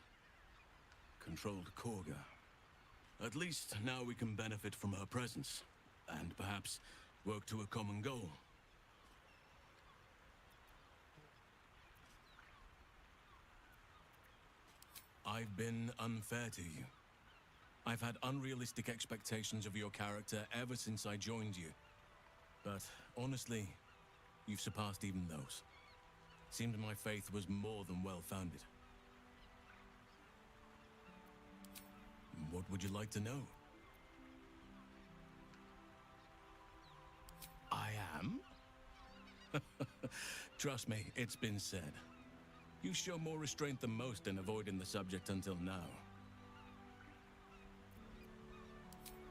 Controlled Korga? At least now we can benefit from her presence, and perhaps work to a common goal. I've been unfair to you. I've had unrealistic expectations of your character ever since I joined you. But honestly, you've surpassed even those. Seemed my faith was more than well-founded. What would you like to know? I am? Trust me, it's been said. You show more restraint than most in avoiding the subject until now.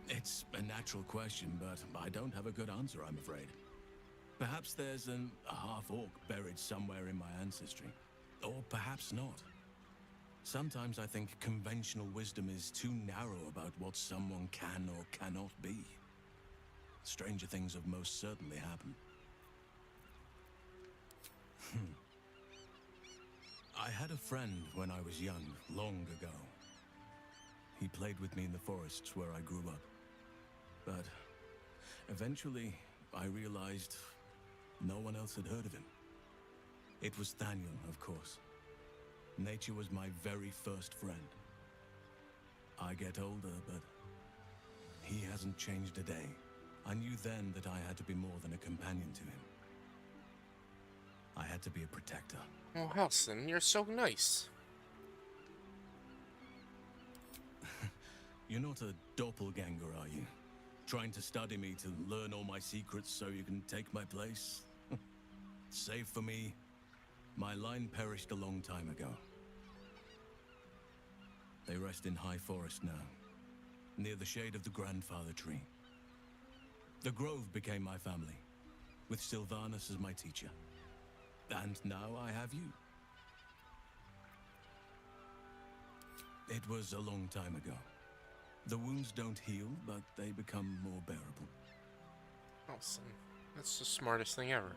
It's a natural question, but I don't have a good answer, I'm afraid. Perhaps there's a half-orc buried somewhere in my ancestry. Or perhaps not. Sometimes I think conventional wisdom is too narrow about what someone can or cannot be. Stranger things have most certainly happened. I had a friend when I was young, long ago. He played with me in the forests where I grew up. But eventually, I realized no one else had heard of him. It was Thaniel, of course. Nature was my very first friend. I get older, but he hasn't changed a day. I knew then that I had to be more than a companion to him. I had to be a protector. Oh, Halson, you're so nice. You're not a doppelganger, are you? Trying to study me to learn all my secrets so you can take my place? Save for me, my line perished a long time ago. They rest in high forest now, near the shade of the grandfather tree. The grove became my family, with Sylvanus as my teacher. And now I have you. It was a long time ago. The wounds don't heal, but they become more bearable. Awesome. That's the smartest thing ever.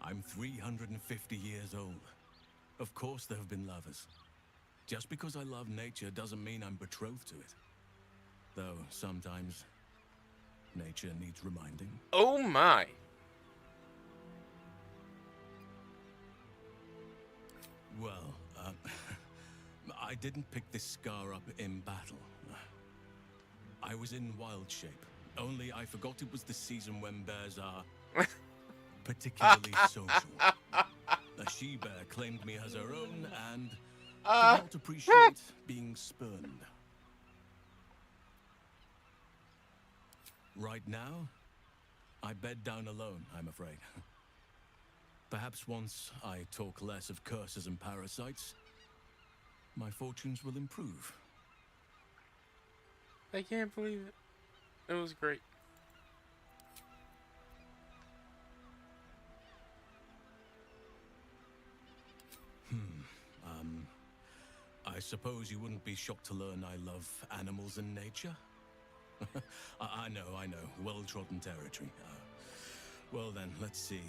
I'm 350 years old. Of course there have been lovers. Just because I love nature doesn't mean I'm betrothed to it. Though sometimes nature needs reminding. Oh my! Well, I didn't pick this scar up in battle. I was in wild shape. Only I forgot it was the season when bears are particularly social. A she-bear claimed me as her own and did not appreciate being spurned. Right now, I bed down alone, I'm afraid. Perhaps once I talk less of curses and parasites, my fortunes will improve. I can't believe it. It was great. I suppose you wouldn't be shocked to learn I love animals and nature? I know, well-trodden territory. Well then, let's see.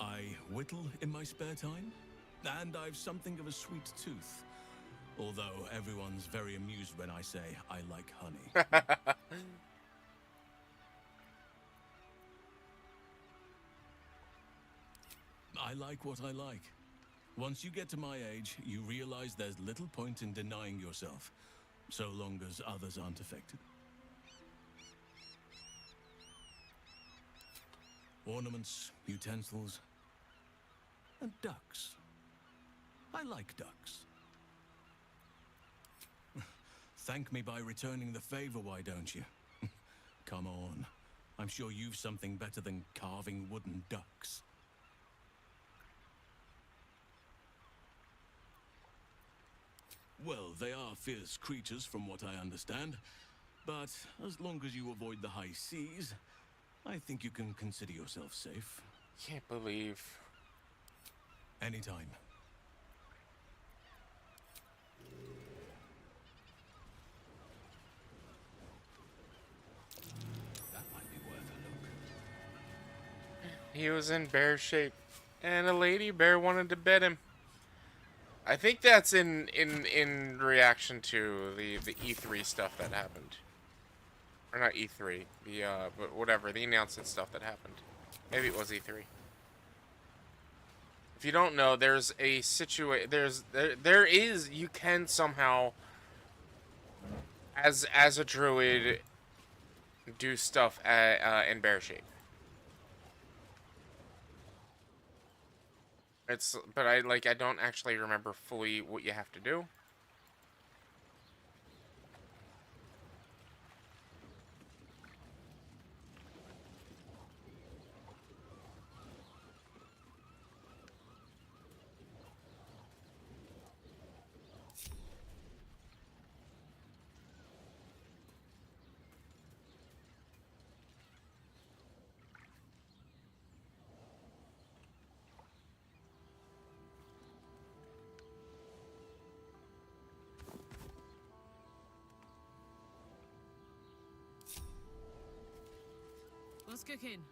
I whittle in my spare time, and I've something of a sweet tooth. Although everyone's very amused when I say I like honey. I like what I like. Once you get to my age, you realize there's little point in denying yourself, so long as others aren't affected. Ornaments, utensils, and ducks. I like ducks. Thank me by returning the favor, why don't you? Come on. I'm sure you've something better than carving wooden ducks. Well, they are fierce creatures from what I understand, but as long as you avoid the high seas, I think you can consider yourself safe. Can't believe. Anytime. That might be worth a look. He was in bear shape, and a lady bear wanted to bed him. I think that's in reaction to the E3 stuff that happened. Or not E3, but whatever, the announcement stuff that happened. Maybe it was E3. If you don't know, there's a there is, you can somehow, as a druid, do stuff in bear shape. But I don't actually remember fully what you have to do. What's cooking?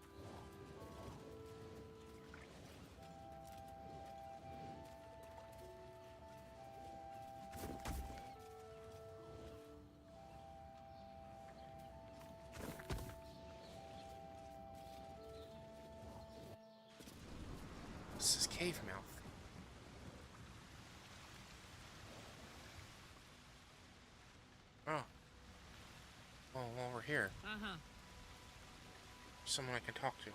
This is cave mouth. Oh, while we're here, Uh-huh. someone I can talk to.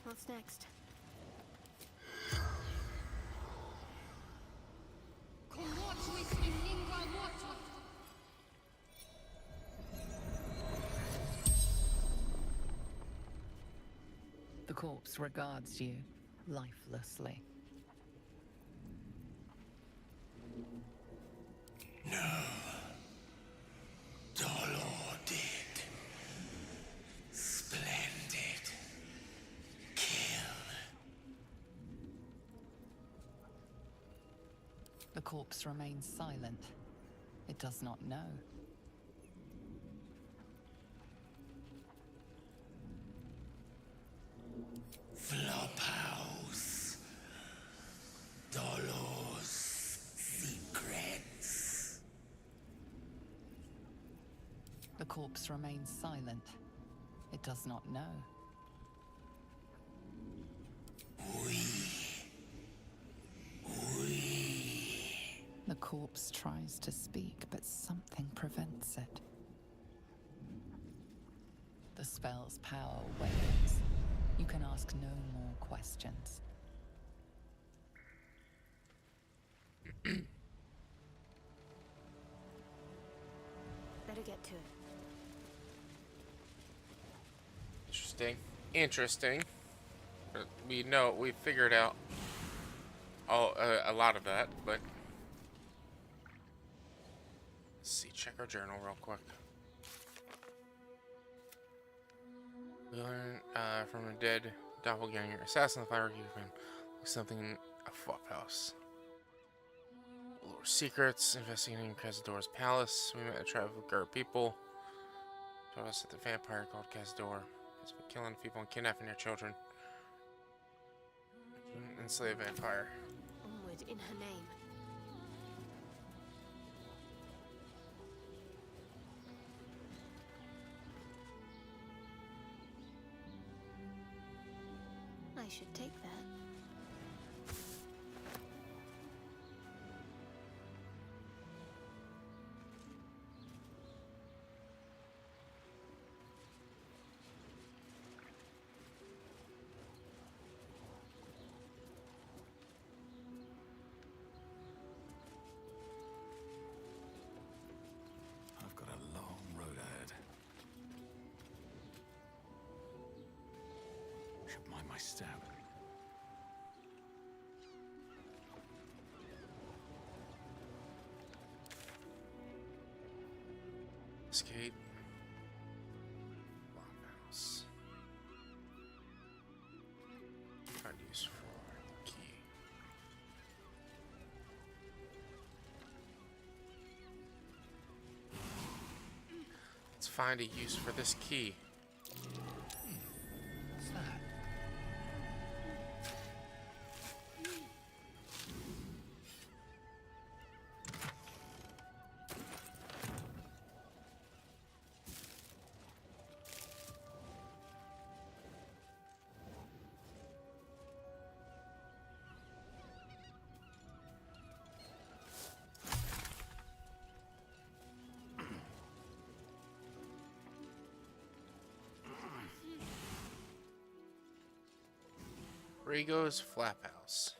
What's next? The corpse regards you lifelessly. Dolor did. Splendid. Kill. The corpse remains silent. It does not know. Flophouse. Dolor's secrets. The corpse remains silent. It does not know. The corpse tries to speak, but something prevents it. The spell's power wanes. You can ask no more questions. Better get to it. Interesting. Interesting. But we figured out a lot of that, but let's see, check our journal real quick. We learn from a dead doppelganger assassin of fire something in a flophouse. Lore secrets, investigating Cazador's palace. We met a tribe of Gur people. Told us that the vampire called Cazador has been killing people and kidnapping their children. Enslaved vampire. Onward in her name. I should take that. I've got a long road ahead. Should mind my step. Skate. Longhouse. Find use for key. Let's find a use for this key. What's that? Rigo's Flaphouse.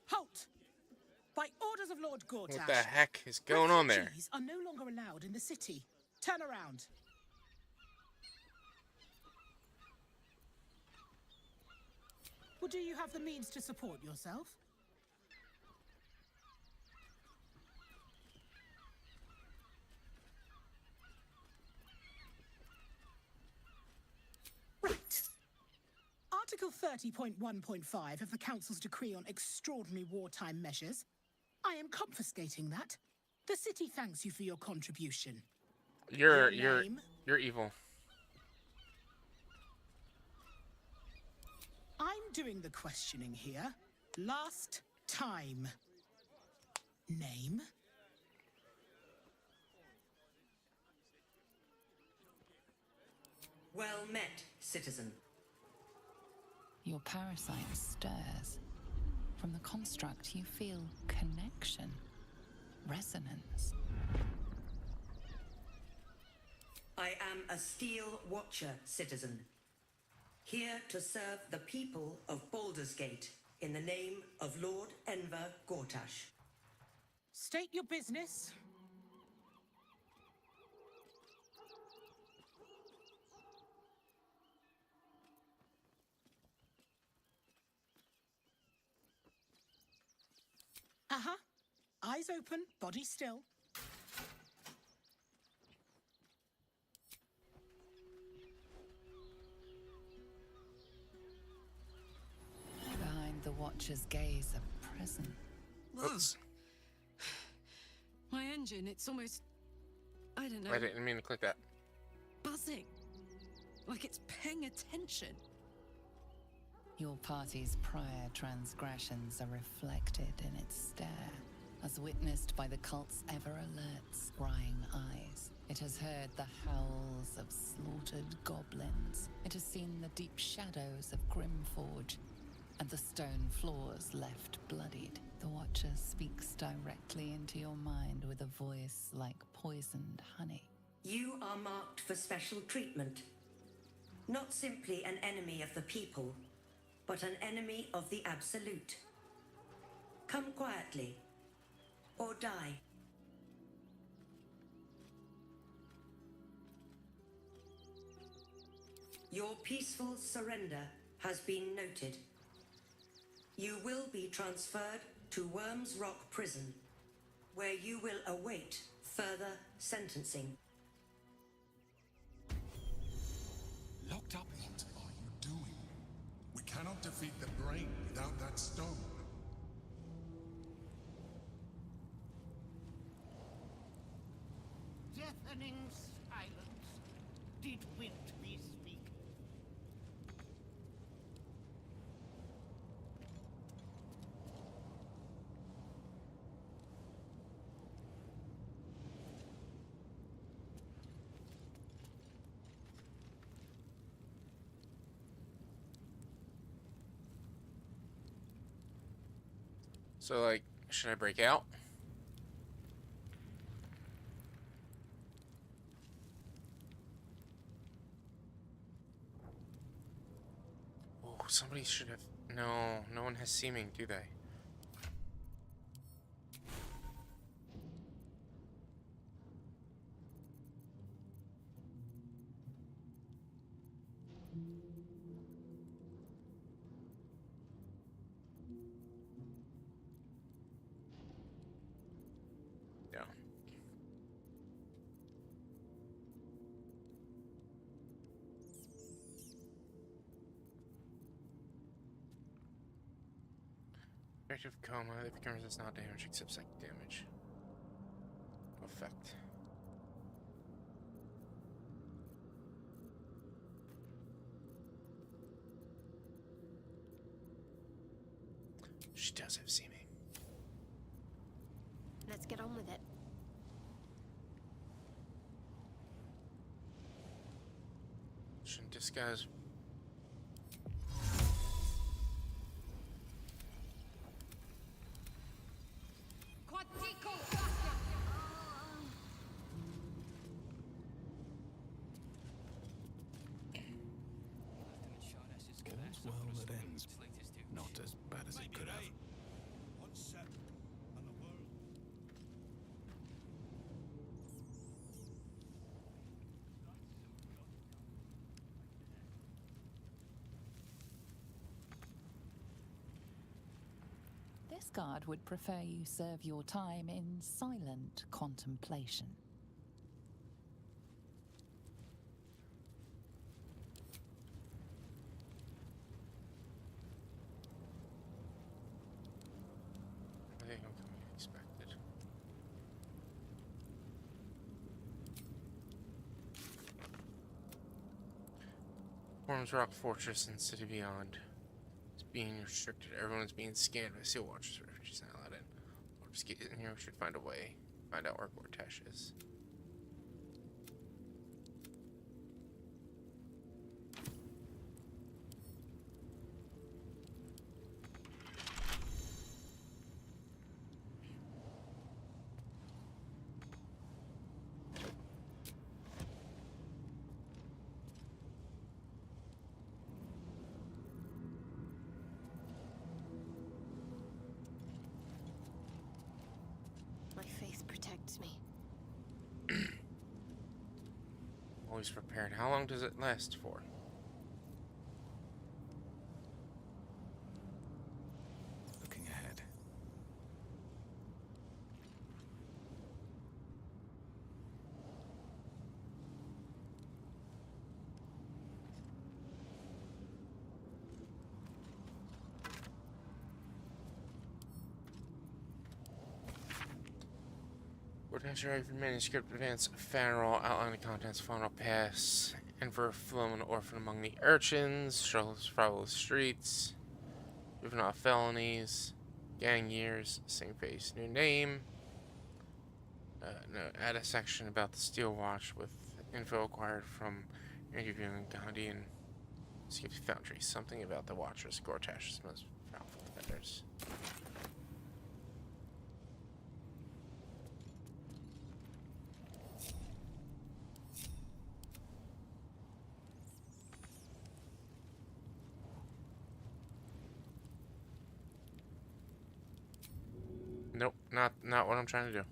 Halt! By orders of Lord Gortash, What the heck is going on there? refugees are no longer allowed in the city. Turn around. Well, do you have the means to support yourself? Article 30.1.5 of the Council's Decree on Extraordinary Wartime Measures. I am confiscating that. The city thanks you for your contribution. You're Your name? you're evil. I'm doing the questioning here. Last time. Name? Well met, citizen. Your parasite stirs. From the construct, you feel connection, resonance. I am a Steel Watcher, citizen. Here to serve the people of Baldur's Gate in the name of Lord Enver Gortash. State your business. Uh-huh. Eyes open, body still. Behind the Watcher's gaze, a prison. Oops. My engine, it's almost... I don't know. I didn't mean to click that. Buzzing. Like it's paying attention. Your party's prior transgressions are reflected in its stare, as witnessed by the cult's ever-alert, scrying eyes. It has heard the howls of slaughtered goblins. It has seen the deep shadows of Grimforge, and the stone floors left bloodied. The Watcher speaks directly into your mind with a voice like poisoned honey. You are marked for special treatment. Not simply an enemy of the people, but an enemy of the Absolute. Come quietly, or die. Your peaceful surrender has been noted. You will be transferred to Worms Rock Prison, where you will await further sentencing. Locked up. What are you doing? We cannot defeat the brain without that stone. Deafening silence. Did Wintby speak? So, like, should I break out? Oh, somebody should have... No, no one has seeming, do they? Yeah. Active coma, the camera does not damage except psychic damage. Effect. She does have seeming. Let's get on with it. Shouldn't disguise. All's well that ends. Not as bad as it could have. This guard would prefer you serve your time in silent contemplation. think I'm coming expected. Worms Rock Fortress and City Beyond. It's being restricted. Everyone's being scanned by Seal Watchers. Refugees not allowed in. We'll just get in here. We should find a way. Find out where Gortash is. My faith protects me. Always prepared. How long does it last for? Looking ahead. Gortash arrived in manuscript advance Fanrol outline the contents Fanrol Pass. Enver Flum an orphan among the urchins. Struggles follow the streets. Juvenile felonies. Gang years. Same face, new name. No, add a section about the Steel Watch with info acquired from interviewing Gandhi and Skippy Foundry. Something about the Watchers, Gortash's most powerful defenders. Nope, not what I'm trying to do.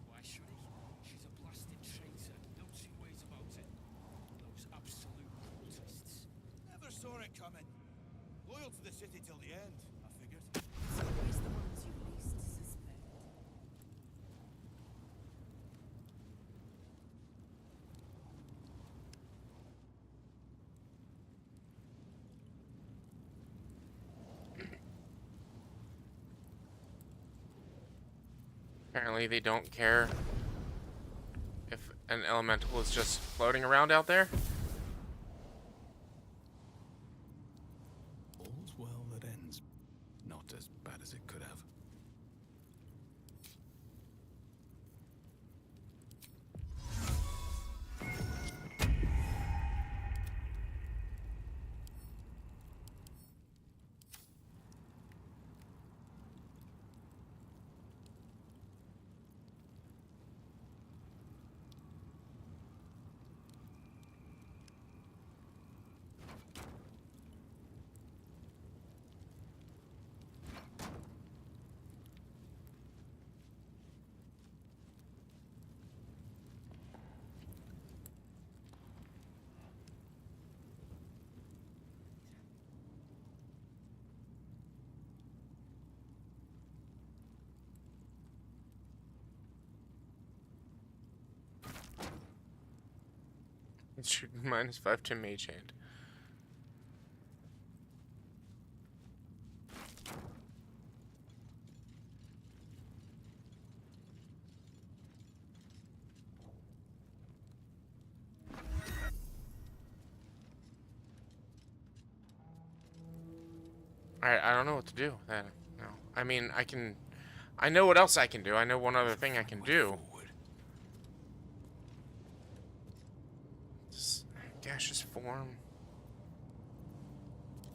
Why should he? She's a blasted traitor. No two ways about it. Those absolute cultists. Never saw it coming. Loyal to the city till the end, I figured. Always the ones you least suspect. Apparently they don't care if an elemental is just floating around out there. All's well that ends. Not as bad as it could have. It's shooting -5 to mage hand. I don't know what to do then. No. I mean, I know what else I can do. I know one other thing I can do. Gaseous form.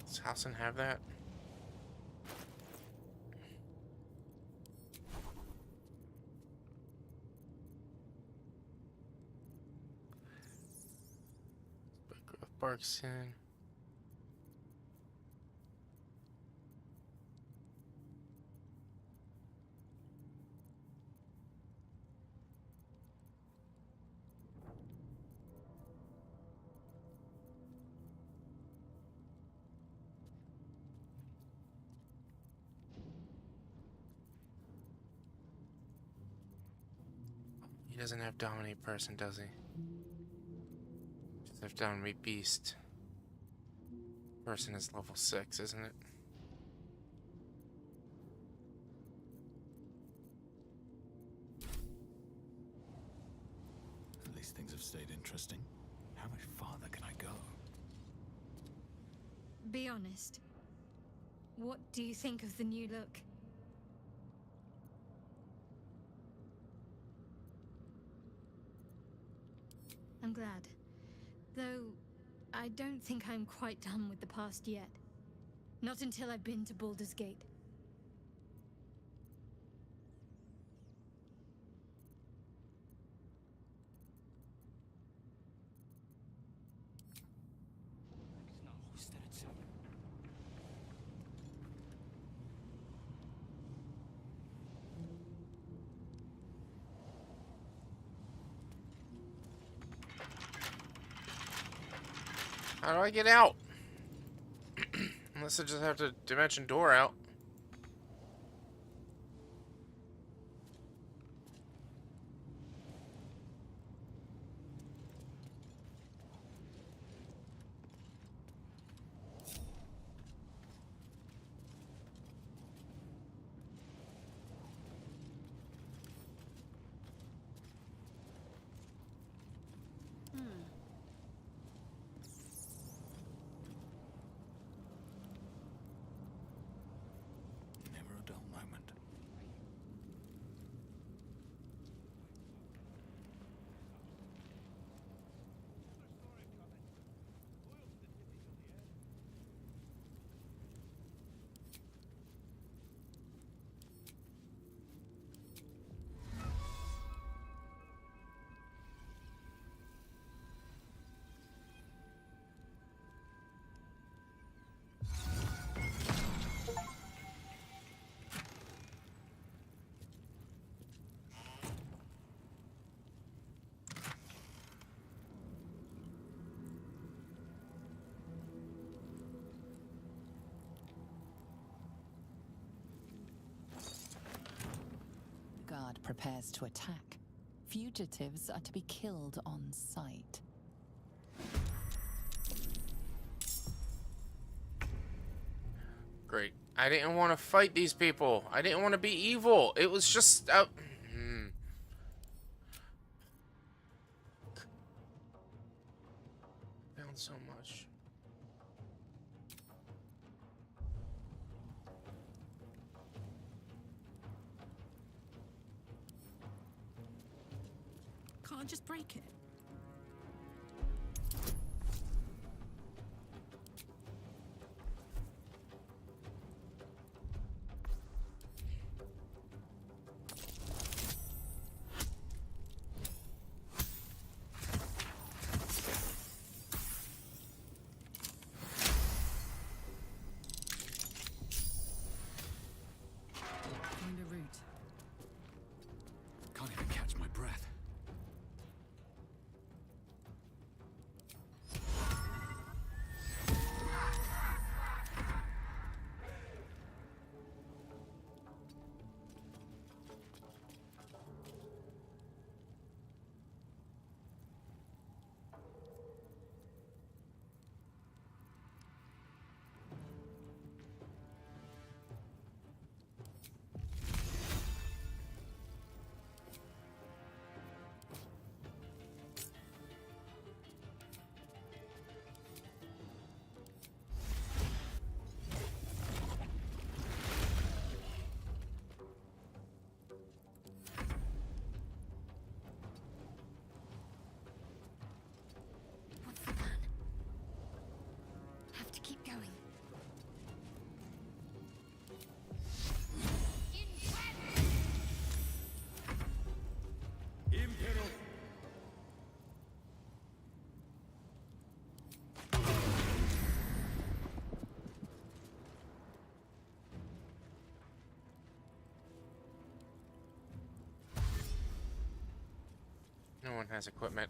Does Housen have that? Barkson. He doesn't have Dominate Person, does he? Just have Dominate Beast. Person is level 6, isn't it? At least things have stayed interesting. How much farther can I go? Be honest. What do you think of the new look? I'm glad. Though, I don't think I'm quite done with the past yet. Not until I've been to Baldur's Gate. How do I get out? Unless I just have to dimension door out. Never a dull moment. Guard prepares to attack. Fugitives are to be killed on sight. Great. I didn't want to fight these people. I didn't want to be evil. It was just... Found so much. Can't just break it. Find a route. Can't even catch my breath. What's the plan? Have to keep going. No one has equipment.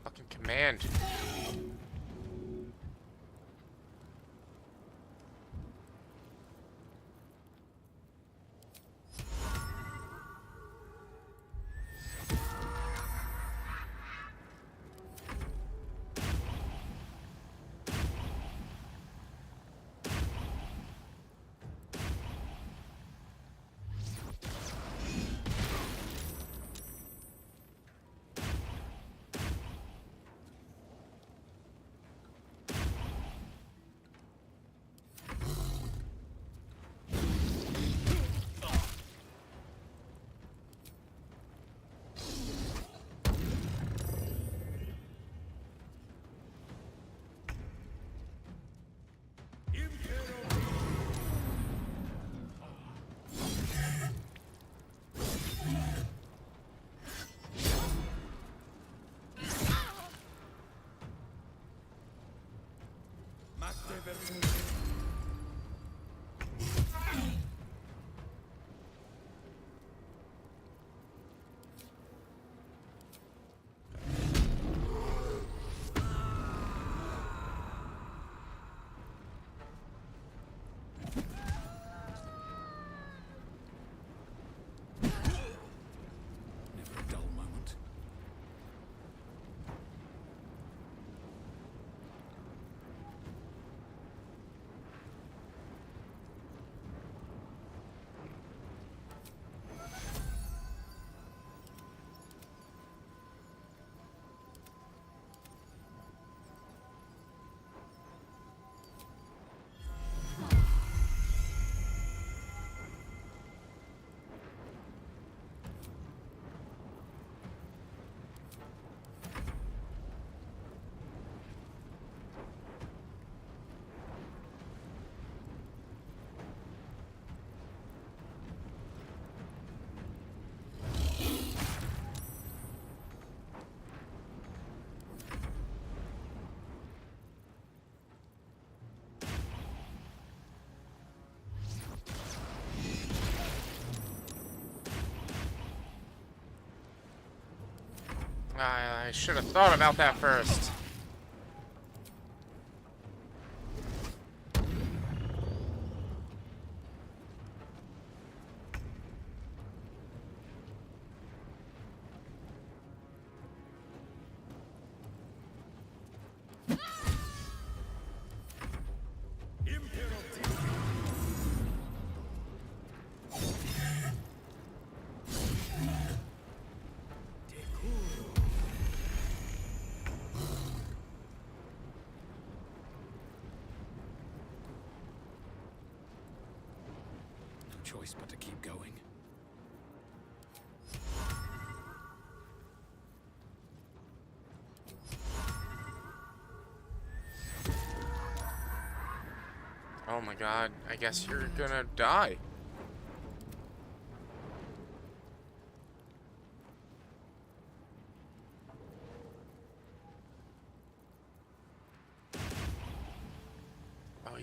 Fucking command. I should have thought about that first. Choice but to keep going. Oh my god, I guess you're gonna die. Oh,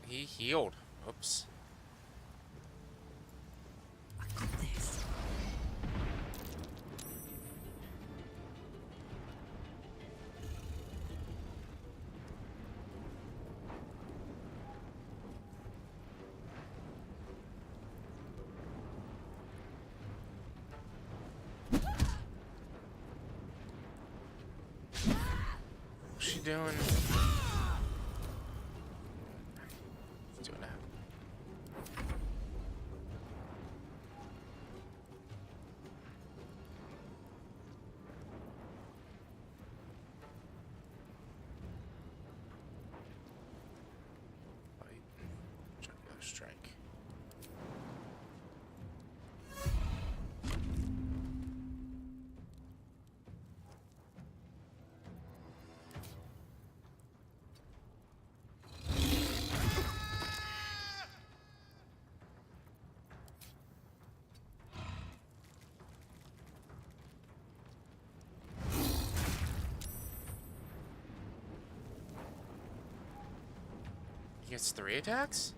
he healed. Oops. doing? He's doing that. Fight. Try to go strike. He gets 3 attacks?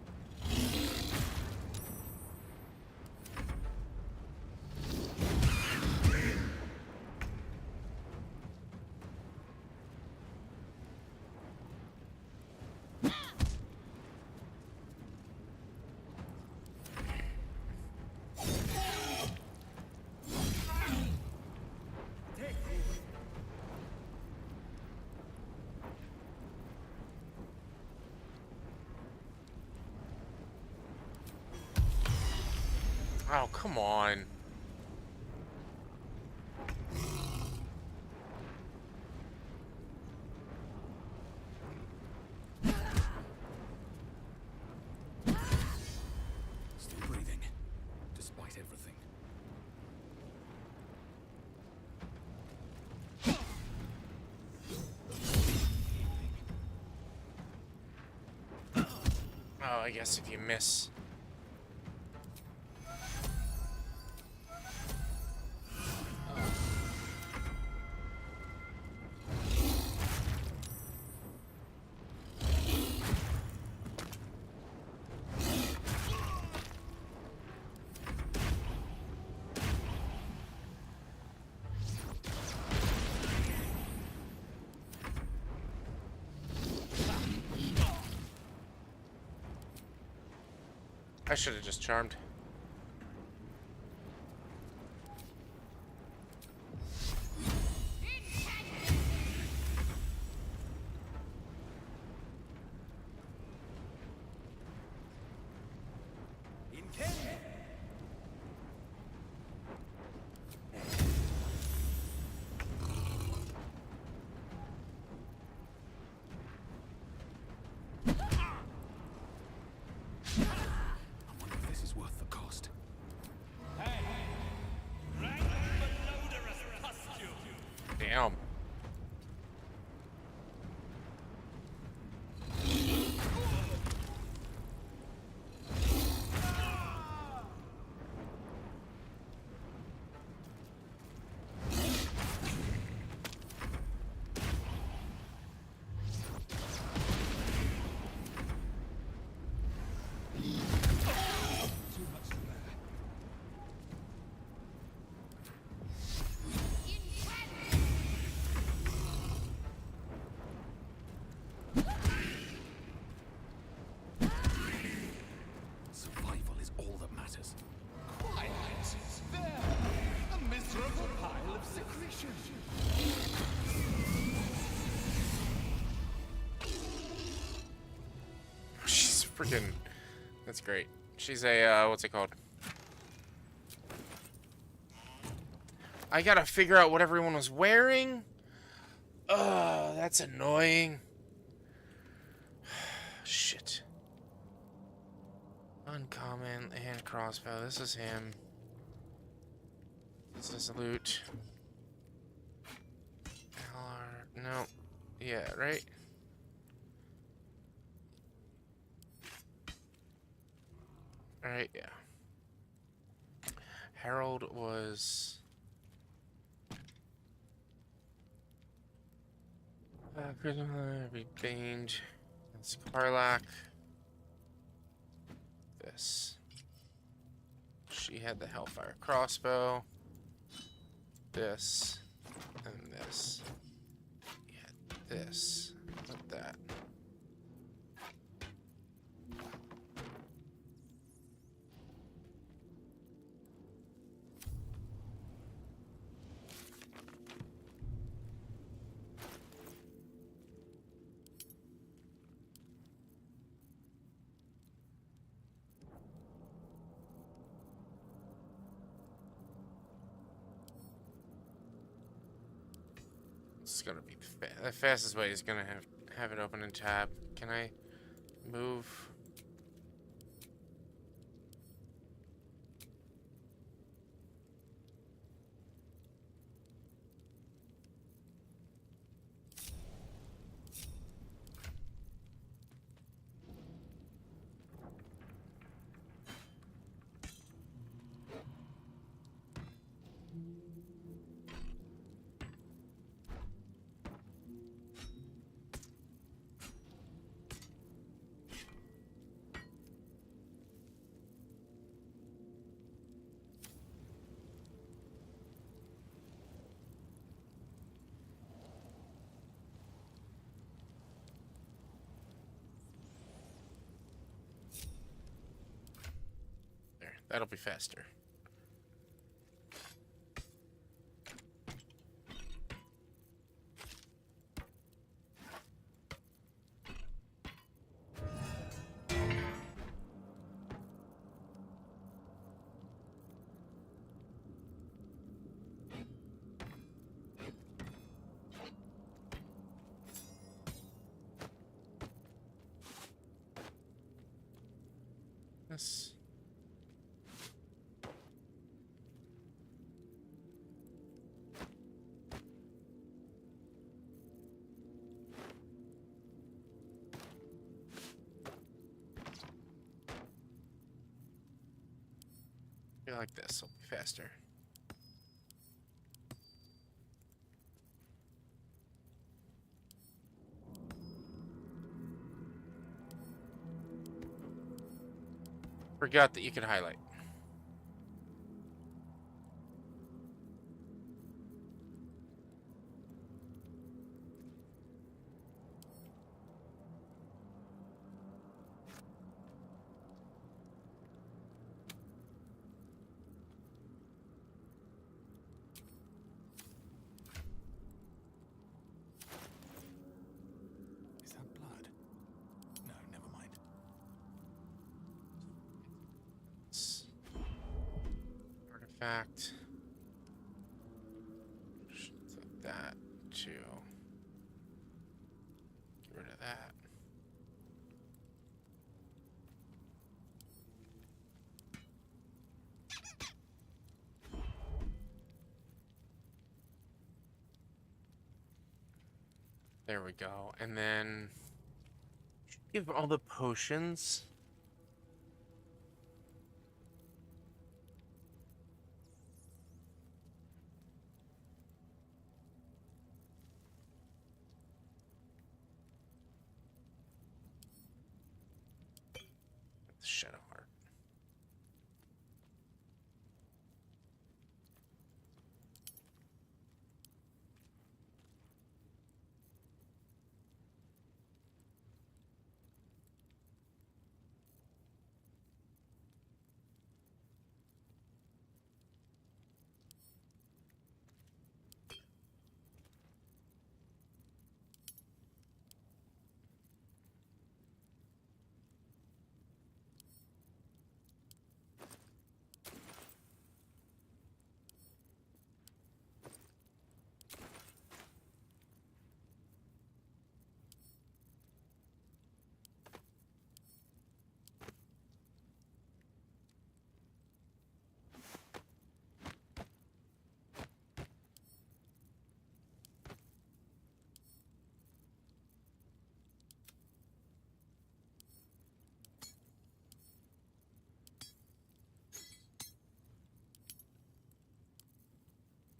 Oh, come on. Still breathing, despite everything. Oh, I guess if you miss. I should have just charmed. Damn. Survival is all that matters. Quiet! There! A miserable pile of secretion! She's freaking. That's great. She's a, what's it called? I gotta figure out what everyone was wearing. Oh, that's annoying. Shit. Uncommon, hand crossbow. This is him. This is loot. No. Yeah, right? Alright, yeah. Harold was... be Baned. That's Karlach. This. She had the Hellfire crossbow. This. And this. Yeah, this. Like that. is gonna be the fastest way is gonna have it open in tab. Can I move? There, that'll be faster. This. I feel like this will be faster. Forgot that you could highlight. Is that blood? No, never mind. Artifact. Like that too. Get rid of that. There we go. And then give all the potions. Shadow Heart.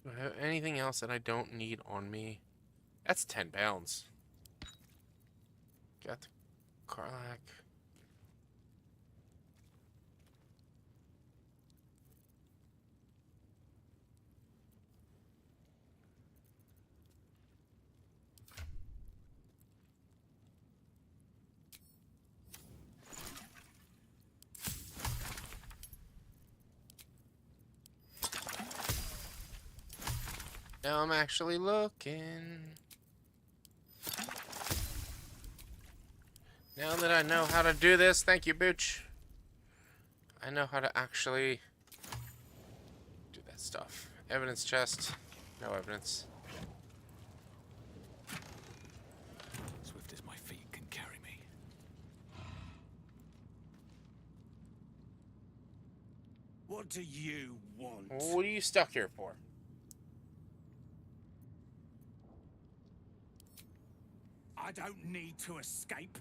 Do I have anything else that I don't need on me? That's 10 pounds. Got the Karlak. Now I'm actually looking. Now that I know how to do this, thank you, Booch. I know how to actually do that stuff. Evidence chest. No evidence. What do you want? What are you stuck here for? I don't need to escape.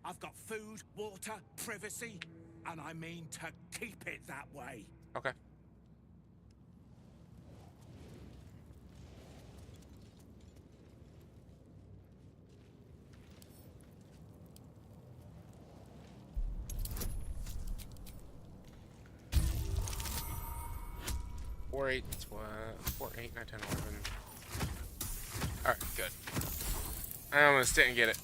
I've got food, water, privacy, and I mean to keep it that way. Okay. Four, 8, 4, 8, 9, 10, 11. Alright, good. I almost didn't get it.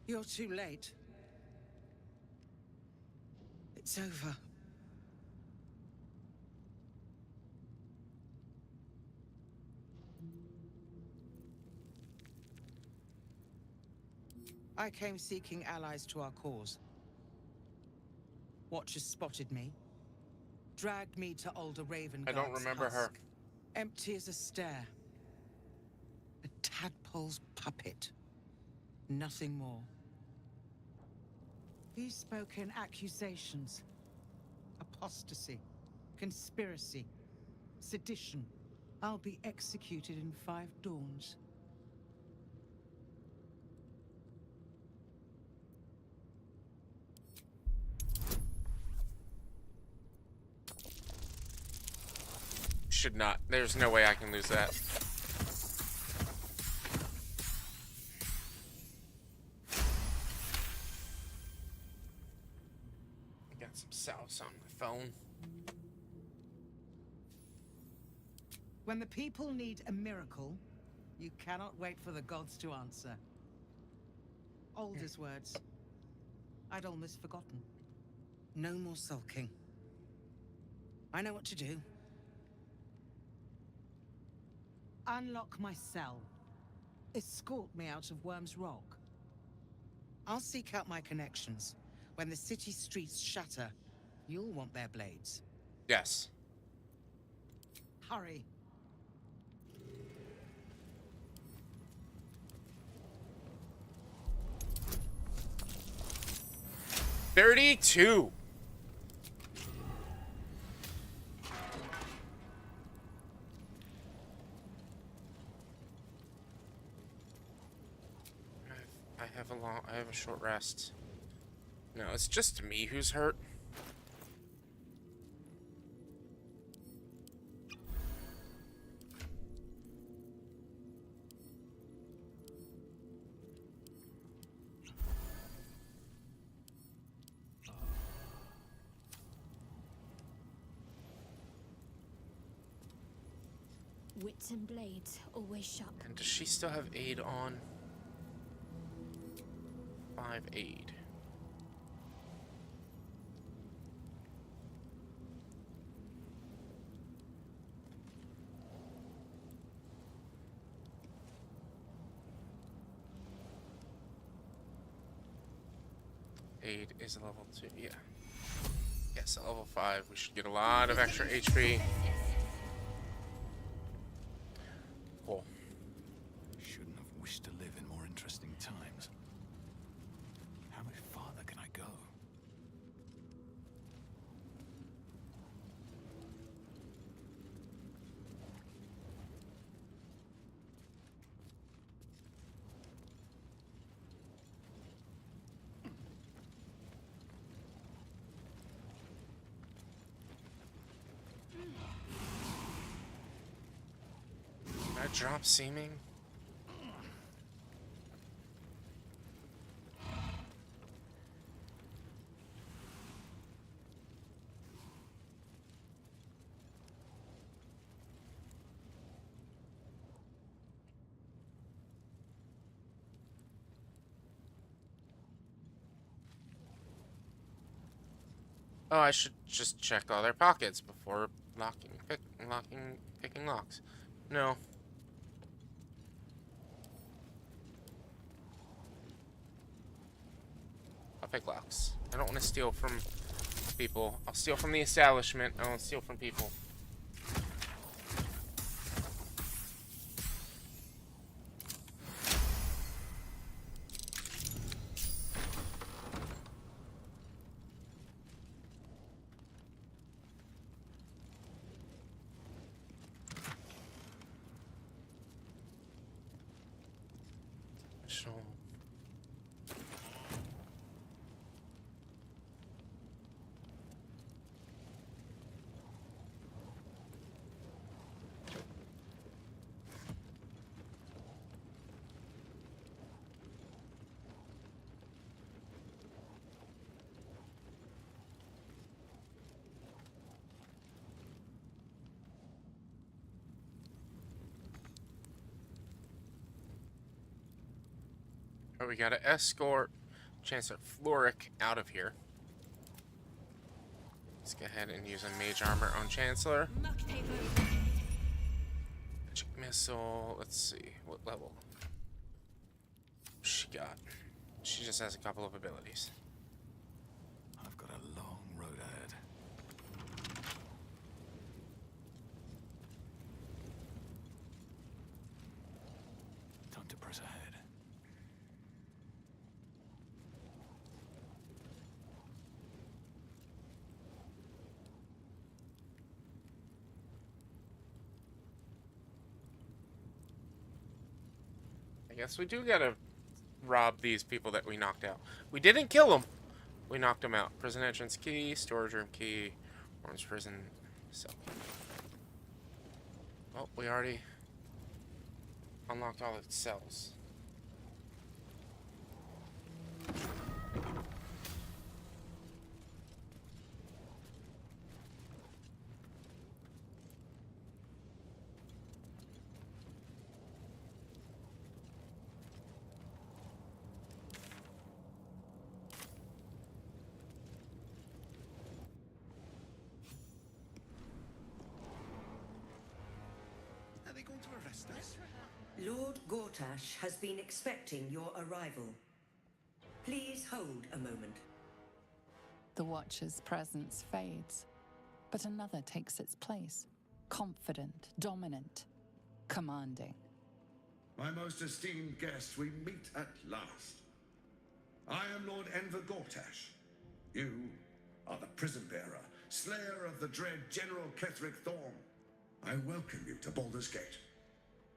You're too late. It's over. I came seeking allies to our cause. Watchers spotted me, dragged me to Older Ravengard's I don't remember her. husk. Empty as a stare. A tadpole's puppet. Nothing more. These spoke in accusations. Apostasy. Conspiracy. Sedition. I'll be executed in 5 dawns. Should not. There's no way I can lose that. I got some sauce on my phone. When the people need a miracle, you cannot wait for the gods to answer. Alder's words. I'd almost forgotten. No more sulking. I know what to do. Unlock my cell. Escort me out of Worm's Rock. I'll seek out my connections. When the city streets shatter, you'll want their blades. Yes. Hurry. 32. I have a short rest. No, it's just me who's hurt. Wits and blades, always sharp. And does she still have aid on? 5 aid. Aid is a level 2, yeah. Yes, a level 5. We should get a lot of extra HP. Cool. Shouldn't have wished to live in more interesting times. How much farther can I go? Did I drop seeming? Oh, I should just check all their pockets before picking locks. No. I'll pick locks. I don't want to steal from people. I'll steal from the establishment. I won't steal from people. We gotta escort Chancellor Floric out of here. Let's go ahead and use a mage armor on Chancellor. Magic missile. Let's see what level she got. She just has a couple of abilities. I've got a long road ahead. Time to press ahead. I guess we do gotta rob these people that we knocked out. We didn't kill them. We knocked them out. Prison entrance key, storage room key, orange prison cell. Oh, we already unlocked all the cells. Are they going to arrest us? Lord Gortash has been expecting your arrival. Please hold a moment. The Watcher's presence fades, but another takes its place. Confident, dominant, commanding. My most esteemed guest, we meet at last. I am Lord Enver Gortash. You are the prison bearer, slayer of the dread General Ketheric Thorn. I welcome you to Baldur's Gate,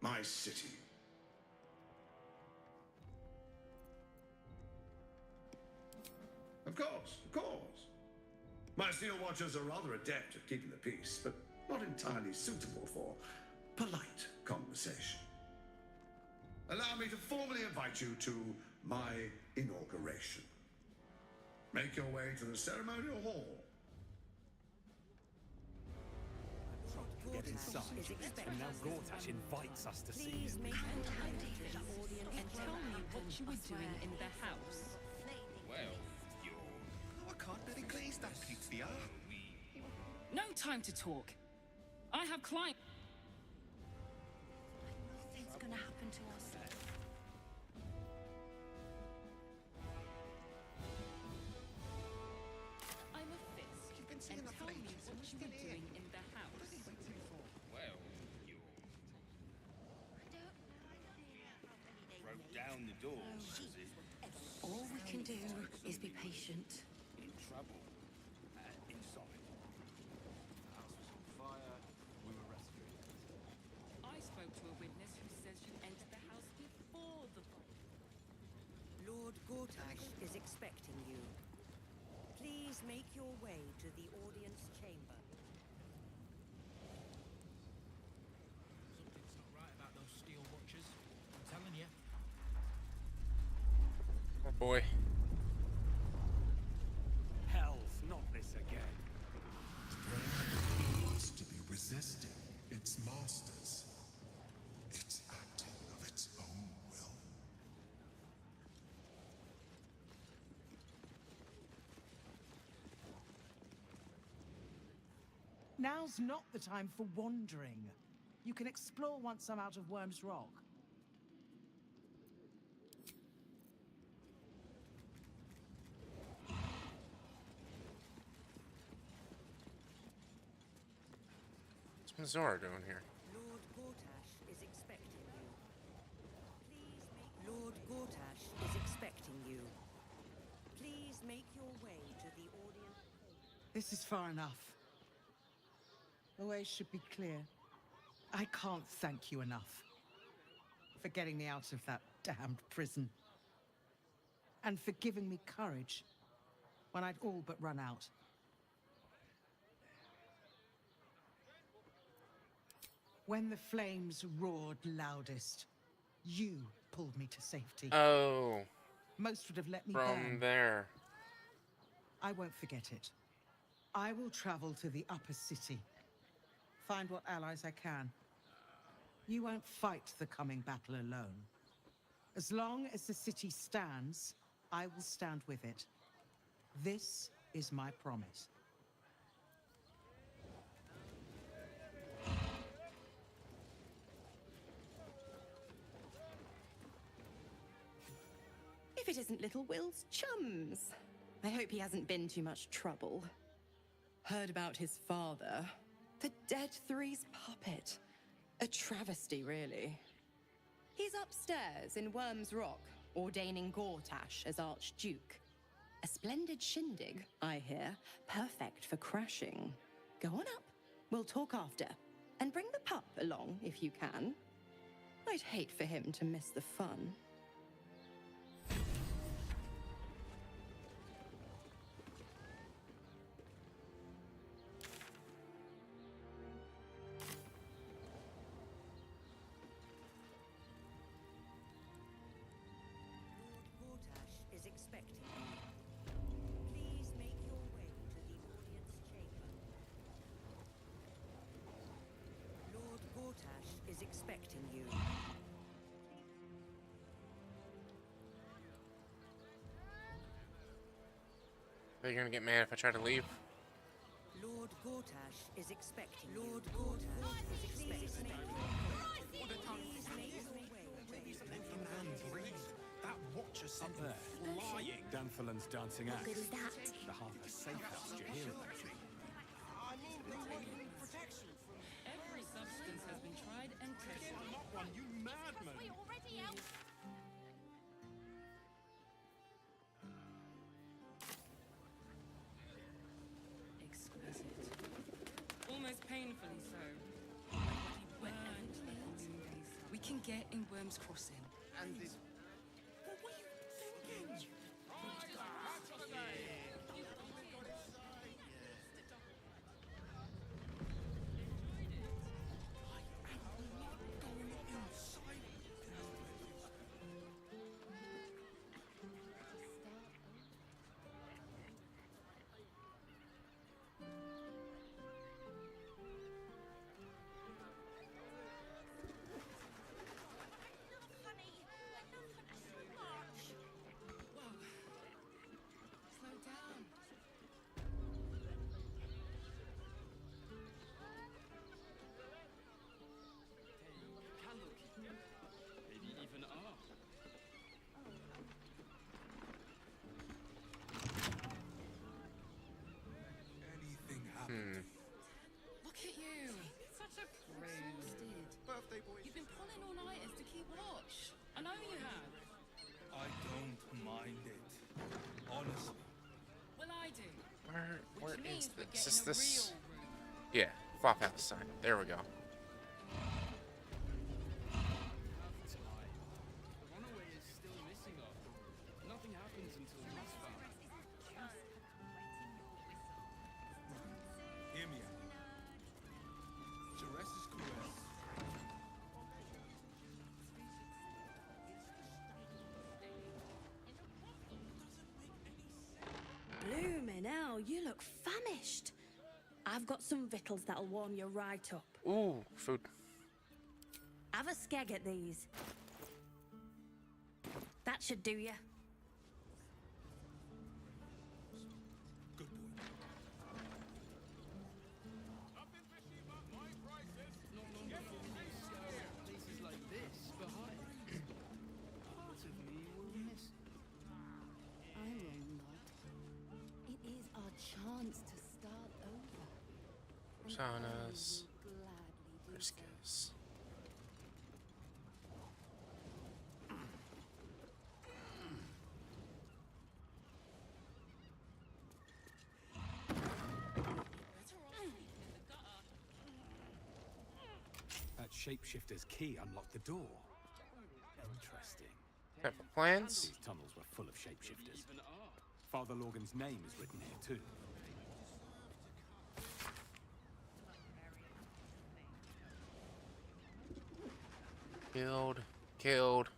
my city. Of course, of course. My Steel Watchers are rather adept at keeping the peace, but not entirely suitable for polite conversation. Allow me to formally invite you to my inauguration. Make your way to the ceremonial hall. Get inside. And now Gortash invites us to see Please him. make your way to the audience And tell me what you were doing in the house. Well, Oh, I can't really glaze that pizza. No time to talk. I have clients. Nothing's gonna happen to us. I'm a Fisk. You've been seeing And that tell for me ages. what We're you still were here. doing in the house. well, you broke down the doors as if All we can do is be patient. in trouble. Inside. House was on fire. We were rescuing it. I spoke to a witness who says you entered the house before the fire. Lord Gortash is expecting you. Please make your way to the audience chamber. Something's not right about those Steel Watchers. I'm telling you. Oh boy. Hells, not this again. Wants to be resisting its masters. It's acting of its own will. Now's not the time for wandering. You can explore once I'm out of Worm's Rock. What's Zora doing here? Lord Gortash is expecting you. Please make Lord Gortash is expecting you. Please make your way to the audience. This is far enough. The way should be clear. I can't thank you enough for getting me out of that damned prison. And for giving me courage when I'd all but run out. When the flames roared loudest, you pulled me to safety. Oh. Most would have let me From burn. there. I won't forget it. I will travel to the upper city. Find what allies I can. You won't fight the coming battle alone. As long as the city stands, I will stand with it. This is my promise. If it isn't little Will's chums. I hope he hasn't been too much trouble. Heard about his father. The Dead Three's puppet. A travesty, really. He's upstairs in Worm's Rock, ordaining Gortash as Archduke. A splendid shindig, I hear. Perfect for crashing. Go on up. We'll talk after. And bring the pup along, if you can. I'd hate for him to miss the fun. Expecting you. Please make your way to the audience chamber. Lord Gortash is expecting you. Are you gonna get mad if I try to leave? Lord Gortash is expecting you. Lord Gortash is expecting you. Please make your way. That watcher sent up there, flying. Danfalan's dancing axe. good is that? The half a safe house, do you hear it? Every substance has been tried and tested. Not one, you madman! Exquisite. Almost painfully so. My body burned. We can get in Worm's Crossing. And this. What were you thinking? Slow down. Candlekeeper. Maybe even are. Anything happen? Look at you. Such a prude. Birthday boy. You've been pulling all-nighters to keep watch. I know you have. I don't mind it. Honestly. Well, I do. Where Which means is we're this? getting Is a this? real room. Yeah, Flophouse sign. There we go. The runaway is still missing after all. Nothing happens until he's found. Hear me out. Jerez is correct. Bloomin' hell, you look famished. I've got some victuals that'll warm you right up. Ooh, food. Have a skeg at these. That should do you. Good boy. Not long before we scour places like this behind. Part of me will miss it. I will not. It is our chance to start over. And I Saunas. will gladly skills. That shapeshifter's key unlocked the door. Interesting. Type of plans? These tunnels were full of shapeshifters. Father Lorgan's name is written here too. Killed.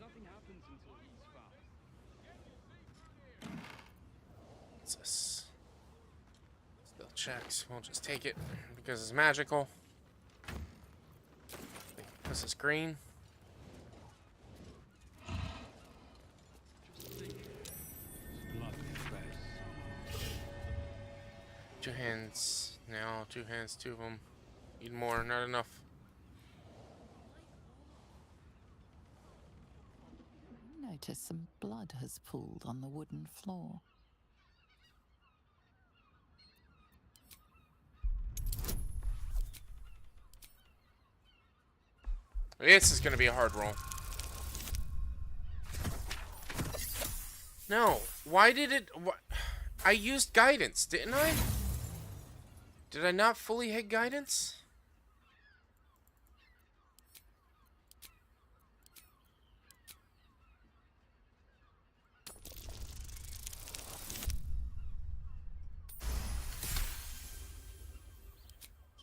Nothing happens until he's found. What's this? Still checks. We'll just take it because it's magical. This is green. Two hands now. 2 hands. 2 of them. Need more. Not enough. Notice some blood has pooled on the wooden floor. This is gonna be a hard roll. No. Why did it... I used guidance, didn't I? Did I not fully hit guidance?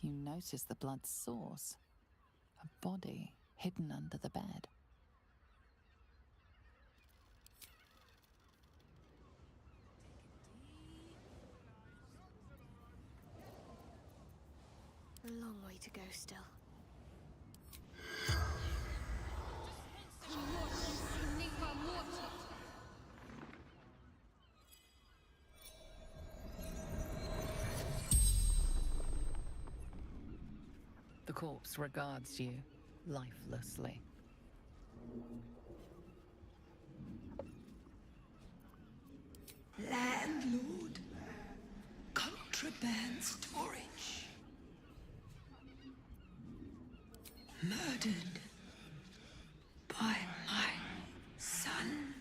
You notice the blood's source. A body hidden under the bed. A long way to go still. The corpse regards you lifelessly. Landlord. Contraband storage. Murdered by my son.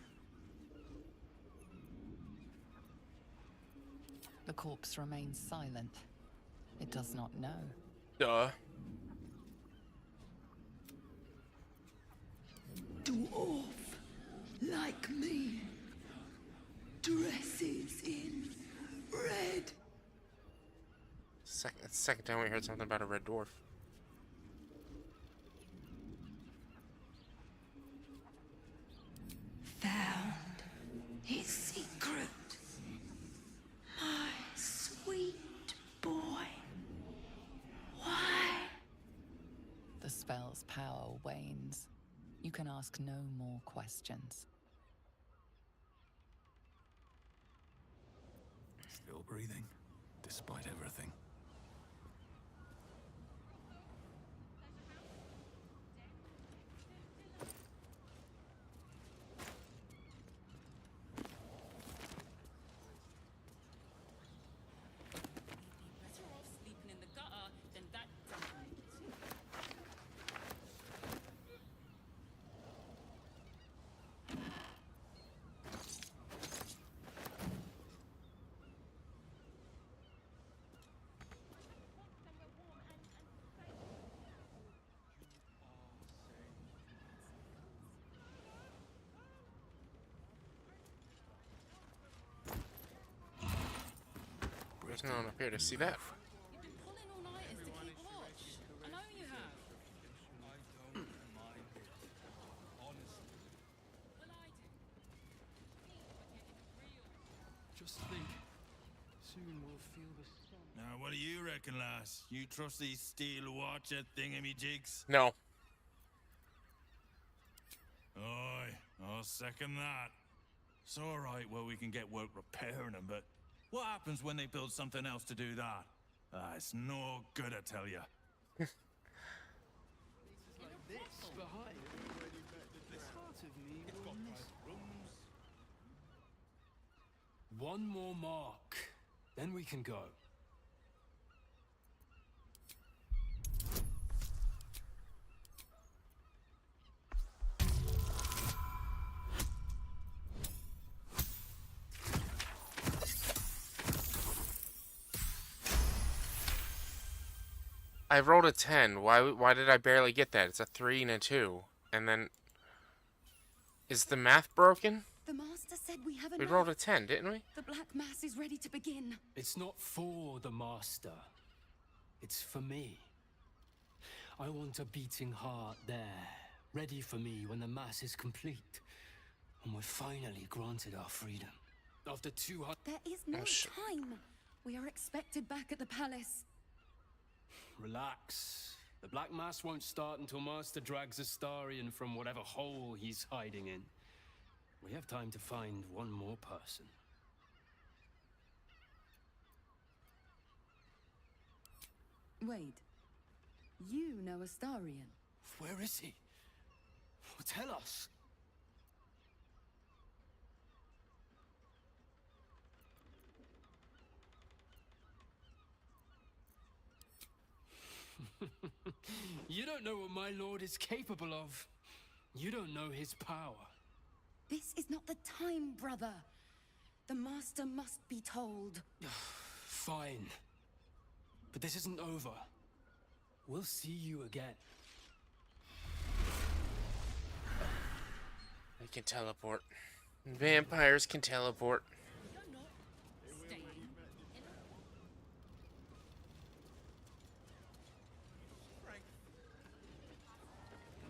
The corpse remains silent. It does not know. Duh. Dwarf like me. Dresses in red. Second time we heard something about a red dwarf. Found his secret. My sweet boy. Why? The spell's power wanes. You can ask no more questions. Still breathing, despite everything. Better off sleeping in the gutter than that dump. There's no one up here to see that. You've been pulling all-nighters to keep watch. I know you have. I don't mind it. Honestly. Well, I do. Just think. Soon we'll feel the sun. Now, what do you reckon, lass? You trust these steel watcher thingamajigs? No. Aye, I'll second that. It's alright, well, we can get work repairing them, but What happens when they build something else to do that? It's no good, I tell you. One more mark, then we can go. I rolled a 10. Why did I barely get that? It's a 3 and a 2. And then... Is the math broken? The Master said we have We enough. rolled a 10, didn't we? The Black Mass is ready to begin. It's not for the Master. It's for me. I want a beating heart there, ready for me when the Mass is complete. And we're finally granted our freedom. After 200... There is no time. We are expected back at the palace. Relax. The Black Mass won't start until Master drags Astarion from whatever hole he's hiding in. We have time to find one more person. Wait. You know Astarion? Where is he? Tell us. You don't know what my lord is capable of. You don't know his power. This is not the time, brother. The Master must be told. Fine. But this isn't over. We'll see you again. They can teleport. Vampires can teleport.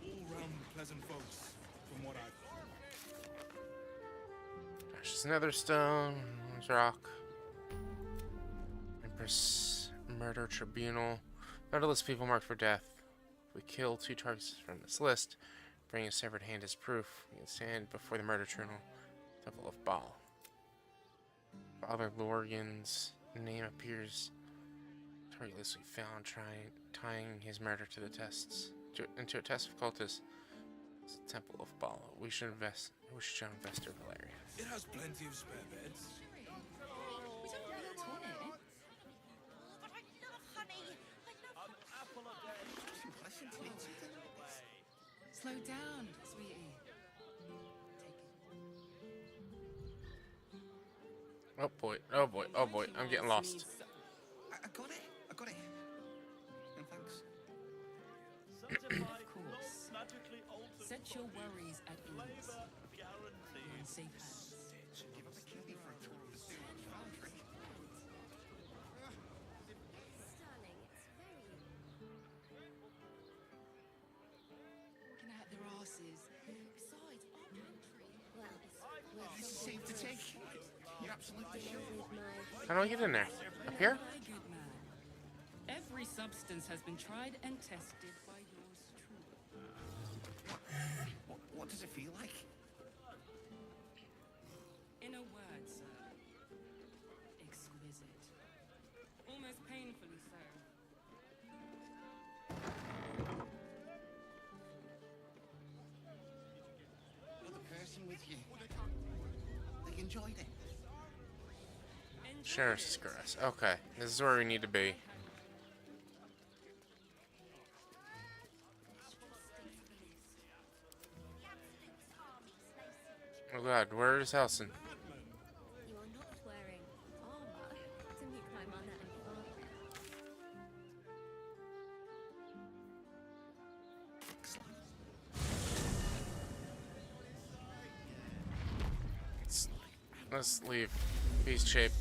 All-round pleasant folks, from what I've... There's another stone. There's rock. Empress Murder Tribunal. Not a list of people marked for death. If we kill 2 targets from this list, bring a severed hand as proof, we can stand before the Murder Tribunal. Temple of Baal. Father Lorgan's name appears. Target list we found tying his murder to the tests. Into a test of cultists. It's the Temple of Baal. We should show Investor Valeria. It has plenty of spare beds. Slow down, sweetie. Oh boy, oh boy, oh boy, I'm getting lost. I got it. I got it. And thanks. Of course. Set your worries at ease. You're in safe hands. Give up a cutie for a tour of the foundry. Looking at their asses. Besides, our pantry. This is safe to take. You're absolutely sure. How do I get in there? Up here? My good man. Every substance has been tried and tested by yours truly. What does it feel like? In a word, sir. Exquisite. Almost painfully so. Another person with you. They enjoyed it. Sure, screw us. Okay, this is where we need to be. Oh god, where is Helson? You are not wearing armor to meet my mother and father. Let's leave. Beast shape.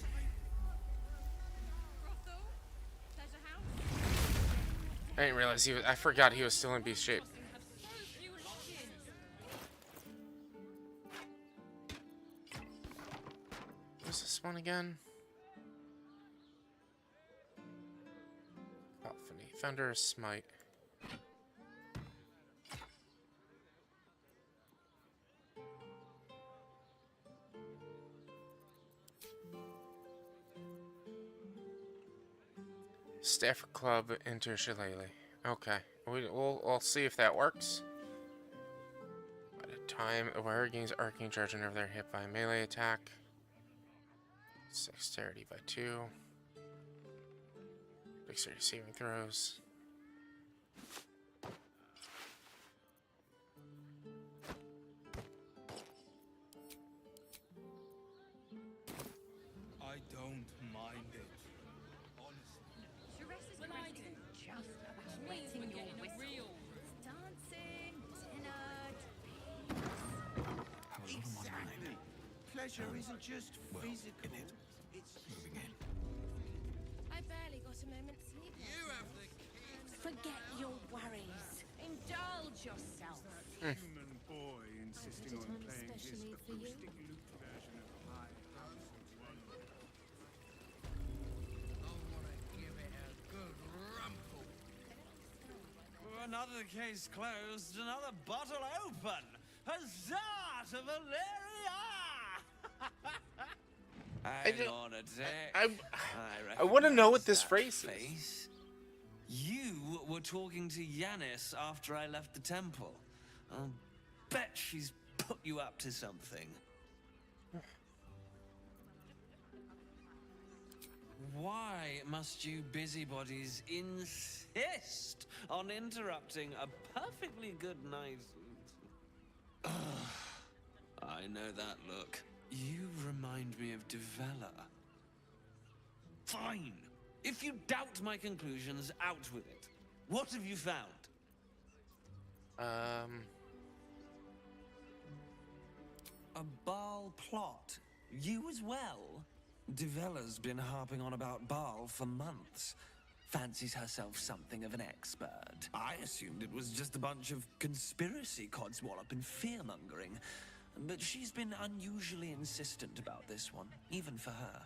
I didn't realize he was. I forgot he was still in beast shape. What's this one again? Alphany. Thunderous Smite. Stafford Club into Shillelagh. Okay, we'll see if that works. By the time of Hurricane's arcane charge whenever they're hit by a melee attack. Dexterity by 2. Dexterity saving throws. I don't mind it. Honestly. Well, I do. Just about wetting your whistle. Dancing, dinner, Exactly. Pleasure isn't just physical. It's moving in. I barely got a moment's sleep. You have the keys. Forget your worries. Indulge yourself. Human boy insisting on One playing his especially for you. acoustic lute version of My House of Wonder. I want to give it a good rumple. Another case closed, another bottle open. Huzzah to Valeria! Hang on a sec. I want to know what this phrase is. You were talking to Yanis after I left the temple. I'll bet she's put you up to something. Why must you busybodies insist on interrupting a perfectly good night? I know that look. You remind me of Devella. Fine. If you doubt my conclusions, out with it. What have you found? A Baal plot. You as well? Devella's been harping on about Baal for months. Fancies herself something of an expert. I assumed it was just a bunch of conspiracy codswallop and fear-mongering. But she's been unusually insistent about this one, even for her.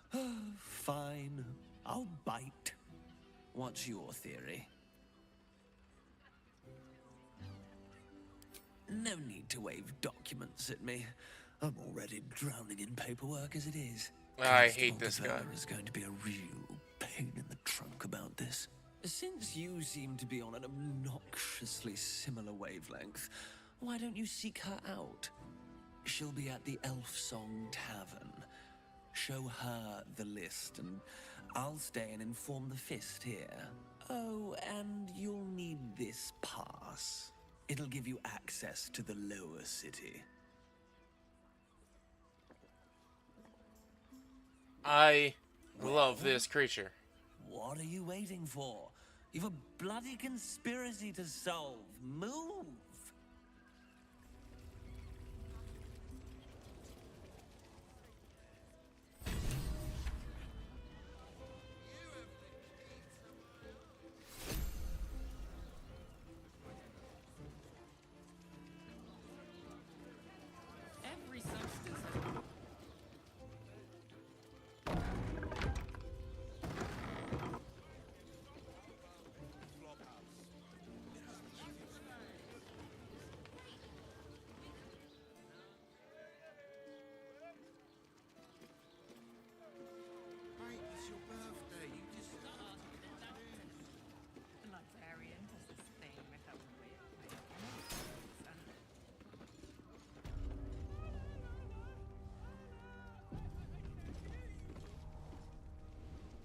Fine. I'll bite. What's your theory? No need to wave documents at me. I'm already drowning in paperwork as it is. I hate this guy. There's going to be a real pain in the trunk about this. Since you seem to be on an obnoxiously similar wavelength, why don't you seek her out? She'll be at the Elf Song Tavern. Show her the list, and I'll stay and inform the Fist here. Oh, and you'll need this pass. It'll give you access to the lower city. I love this creature. What are you waiting for? You've a bloody conspiracy to solve. Move! Every substance has Mate, it's your birthday. You just... the librarian does this thing with her weird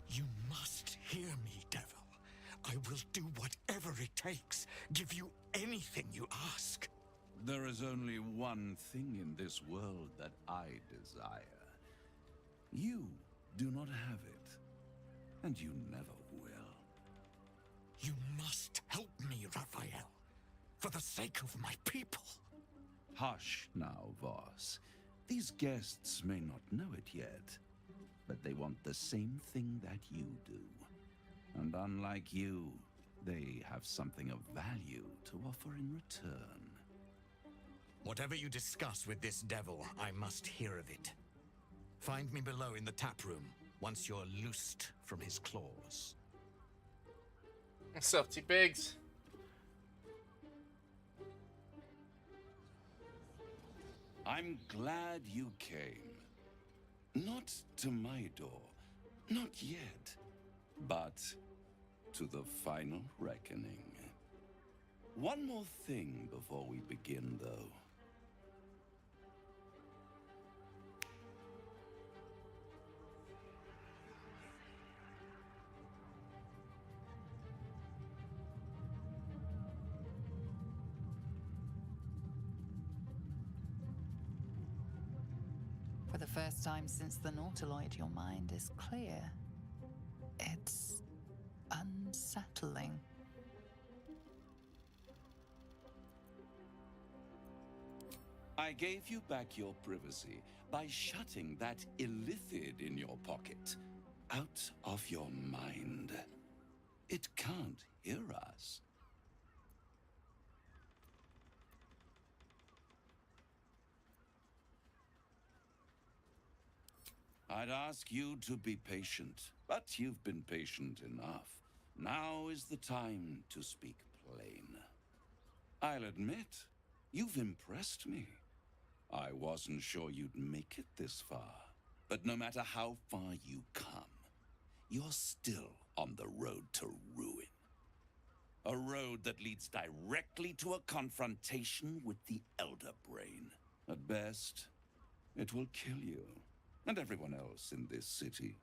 You must hear me, devil. I will do whatever it takes. Give you anything you ask. There is only one thing in this world that I desire. You do not have it, and you never will. You must help me, Raphael, for the sake of my people. Hush now, Voss. These guests may not know it yet, but they want the same thing that you do. And unlike you, they have something of value to offer in return. Whatever you discuss with this devil, I must hear of it. Find me below in the tap room, once you're loosed from his claws. What's up, T-Bigs? I'm glad you came. Not to my door, not yet. But to the final reckoning. One more thing before we begin, though. For the first time since the Nautiloid, your mind is clear. It's unsettling. I gave you back your privacy by shutting that illithid in your pocket out of your mind. It can't hear us. I'd ask you to be patient, but you've been patient enough. Now is the time to speak plain. I'll admit, you've impressed me. I wasn't sure you'd make it this far. But no matter how far you come, you're still on the road to ruin. A road that leads directly to a confrontation with the Elder Brain. At best, it will kill you and everyone else in this city.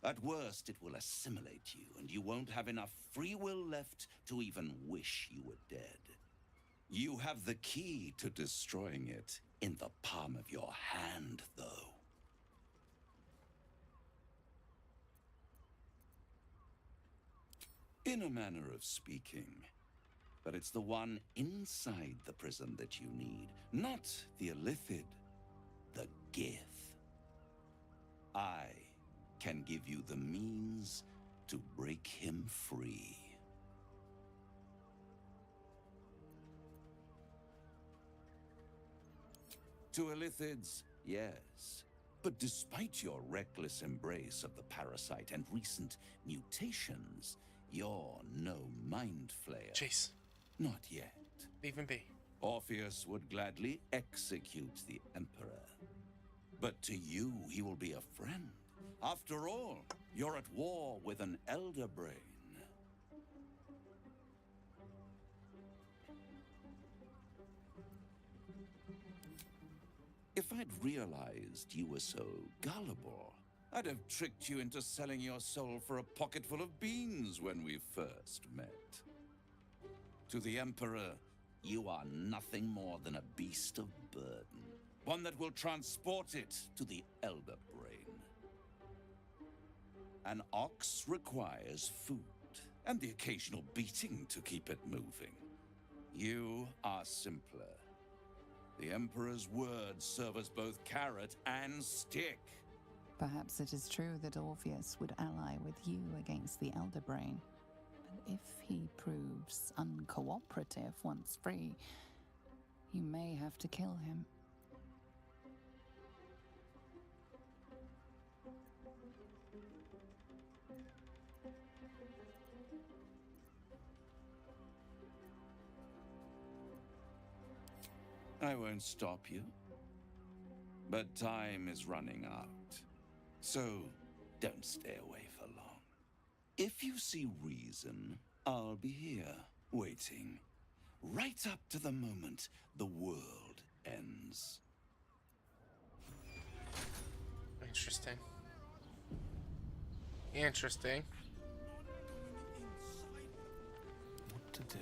At worst, it will assimilate you, and you won't have enough free will left to even wish you were dead. You have the key to destroying it in the palm of your hand, though. In a manner of speaking. But it's the one inside the prison that you need, not the illithid, the Gith. I can give you the means to break him free. To illithids, yes. But despite your reckless embrace of the parasite and recent mutations, you're no mind flayer. Chase. Not yet. Leave him be. Orpheus would gladly execute the Emperor. But to you, he will be a friend. After all, you're at war with an Elder Brain. If I'd realized you were so gullible, I'd have tricked you into selling your soul for a pocketful of beans when we first met. To the Emperor, you are nothing more than a beast of burden. One that will transport it to the Elder Brain. An ox requires food, and the occasional beating to keep it moving. You are simpler. The Emperor's words serve as both carrot and stick. Perhaps it is true that Orpheus would ally with you against the Elder Brain. But if he proves uncooperative once free, you may have to kill him. I won't stop you. But time is running out. So, don't stay away for long. If you see reason, I'll be here, waiting. Right up to the moment the world ends. Interesting. Interesting. What to do?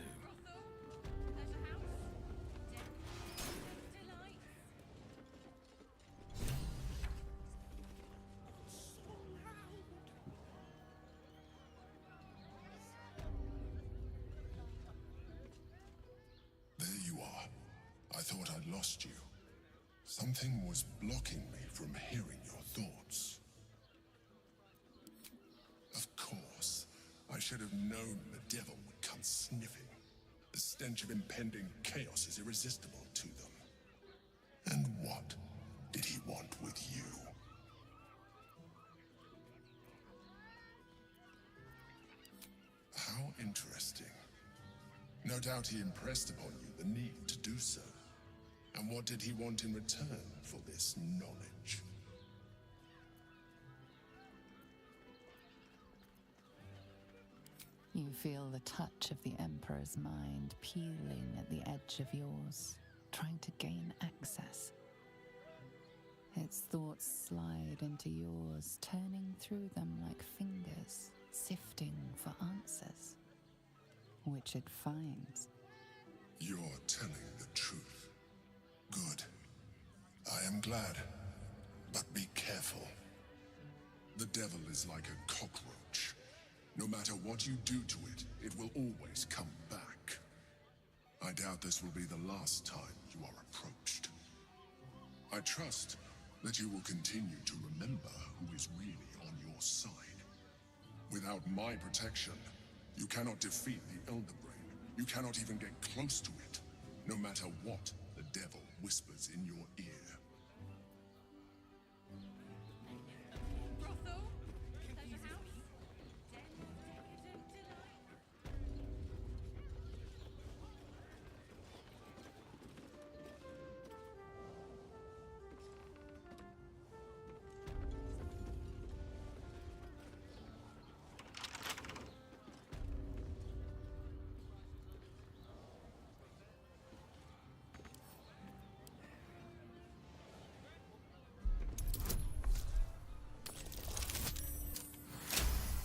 There you are. I thought I'd lost you. Something was blocking me from hearing your thoughts. Of course, I should have known the devil would come sniffing. The stench of impending chaos is irresistible to them. And what did he want with you? How interesting. No doubt he impressed upon you the need to do so. And what did he want in return for this knowledge? feel the touch of the Emperor's mind peeling at the edge of yours, trying to gain access. Its thoughts slide into yours, turning through them like fingers, sifting for answers, which it finds. You're telling the truth. Good. I am glad. But be careful. The devil is like a cockroach. No matter what you do to it, it will always come back. I doubt this will be the last time you are approached. I trust that you will continue to remember who is really on your side. Without my protection, you cannot defeat the Elder Brain. You cannot even get close to it, no matter what the devil whispers in your ear.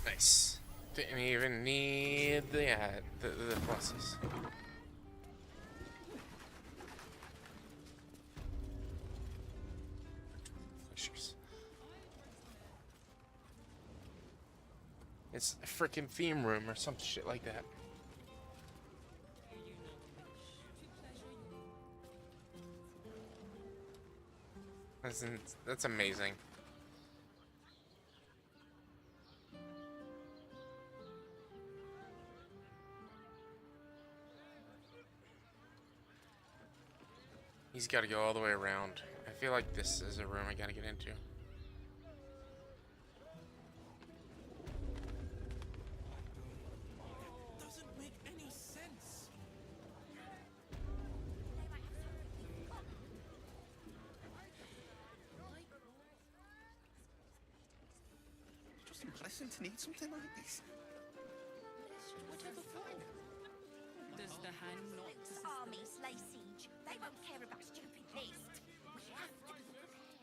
Nice. Didn't even need the pluses. It's a freaking theme room or some shit like that. That's amazing. He's got to go all the way around. I feel like this is a room I got to get into. Doesn't make any sense. Just unpleasant to need something like this. Whatever for. Does the hand not Armies lay siege. They won't care about stupid list. We have to be prepared.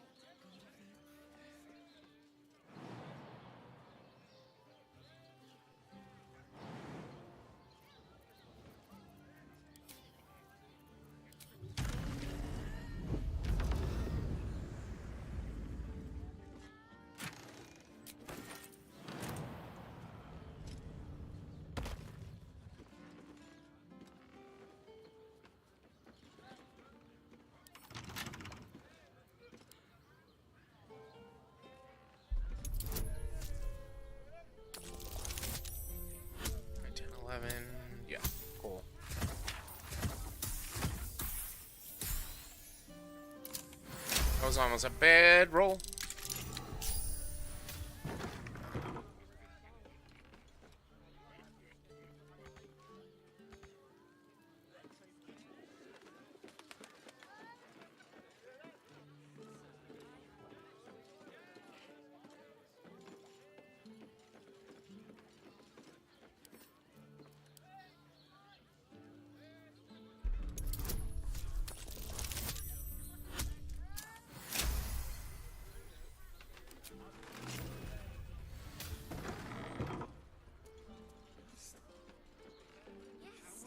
Yeah, cool. That was almost a bad roll.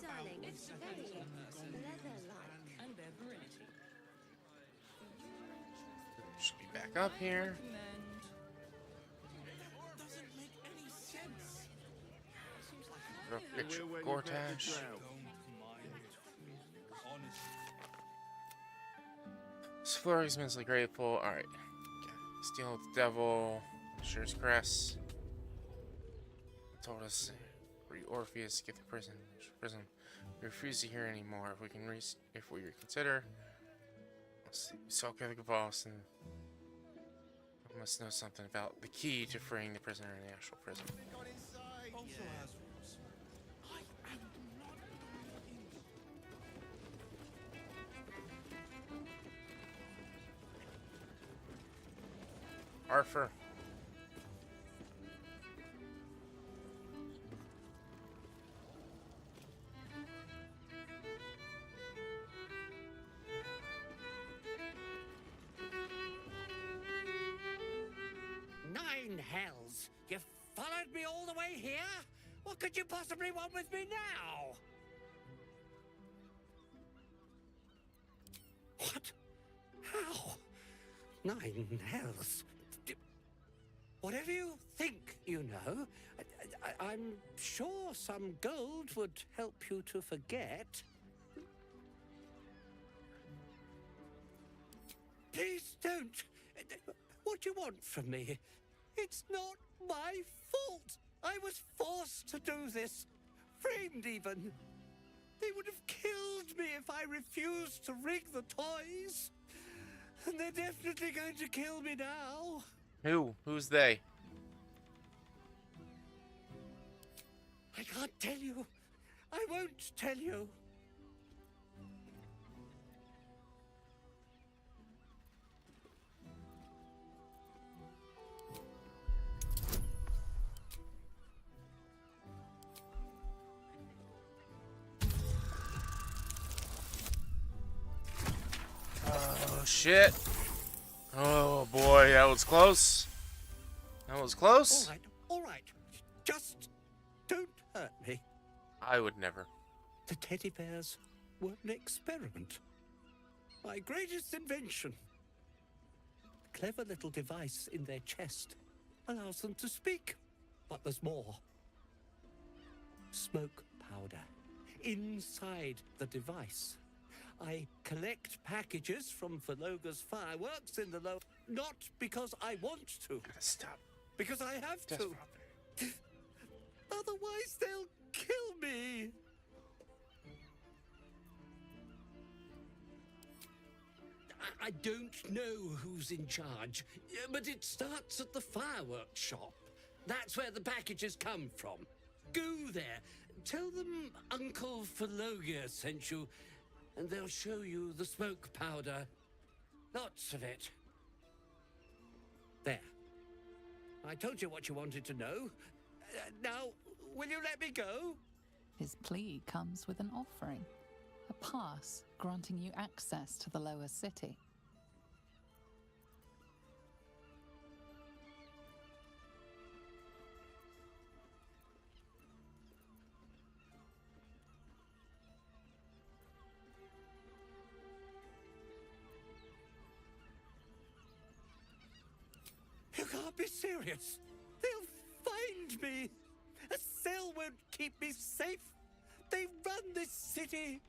Darling, it's very leather-like. and their virility. Should be back up here. Doesn't make any sense. Real picture of Gortash. Flurry's immensely grateful. Alright. Steal the devil. Sure's Crest. Told us Orpheus get the prison. We refuse to hear anymore. If we reconsider, Sulka the boss and must know something about the key to freeing the prisoner in the actual prison. Arthur. 9 hells! You followed me all the way here? What could you possibly want with me now? What? How? 9 hells? Whatever you think, you know, I'm sure some gold would help you to forget. Please don't. What do you want from me? It's not my fault. I was forced to do this. Framed even. They would have killed me if I refused to rig the toys. And they're definitely going to kill me now. Who? Who's they? I can't tell you. I won't tell you. Oh, shit. Oh, boy, that was close. That was close. All right. Just don't hurt me. I would never. The teddy bears were an experiment. My greatest invention. A clever little device in their chest allows them to speak. But there's more. Smoke powder inside the device. I collect packages from Verloga's fireworks in the low... Not because I want to. Gotta stop. Because I have to. Otherwise, they'll kill me. I don't know who's in charge, but it starts at the fireworks shop. That's where the packages come from. Go there. Tell them Uncle Verloga sent you, and they'll show you the smoke powder. Lots of it. There. I told you what you wanted to know. Now, will you let me go? His plea comes with an offering, a pass granting you access to the lower city. You can't be serious. They'll find me. A cell won't keep me safe. They run this city.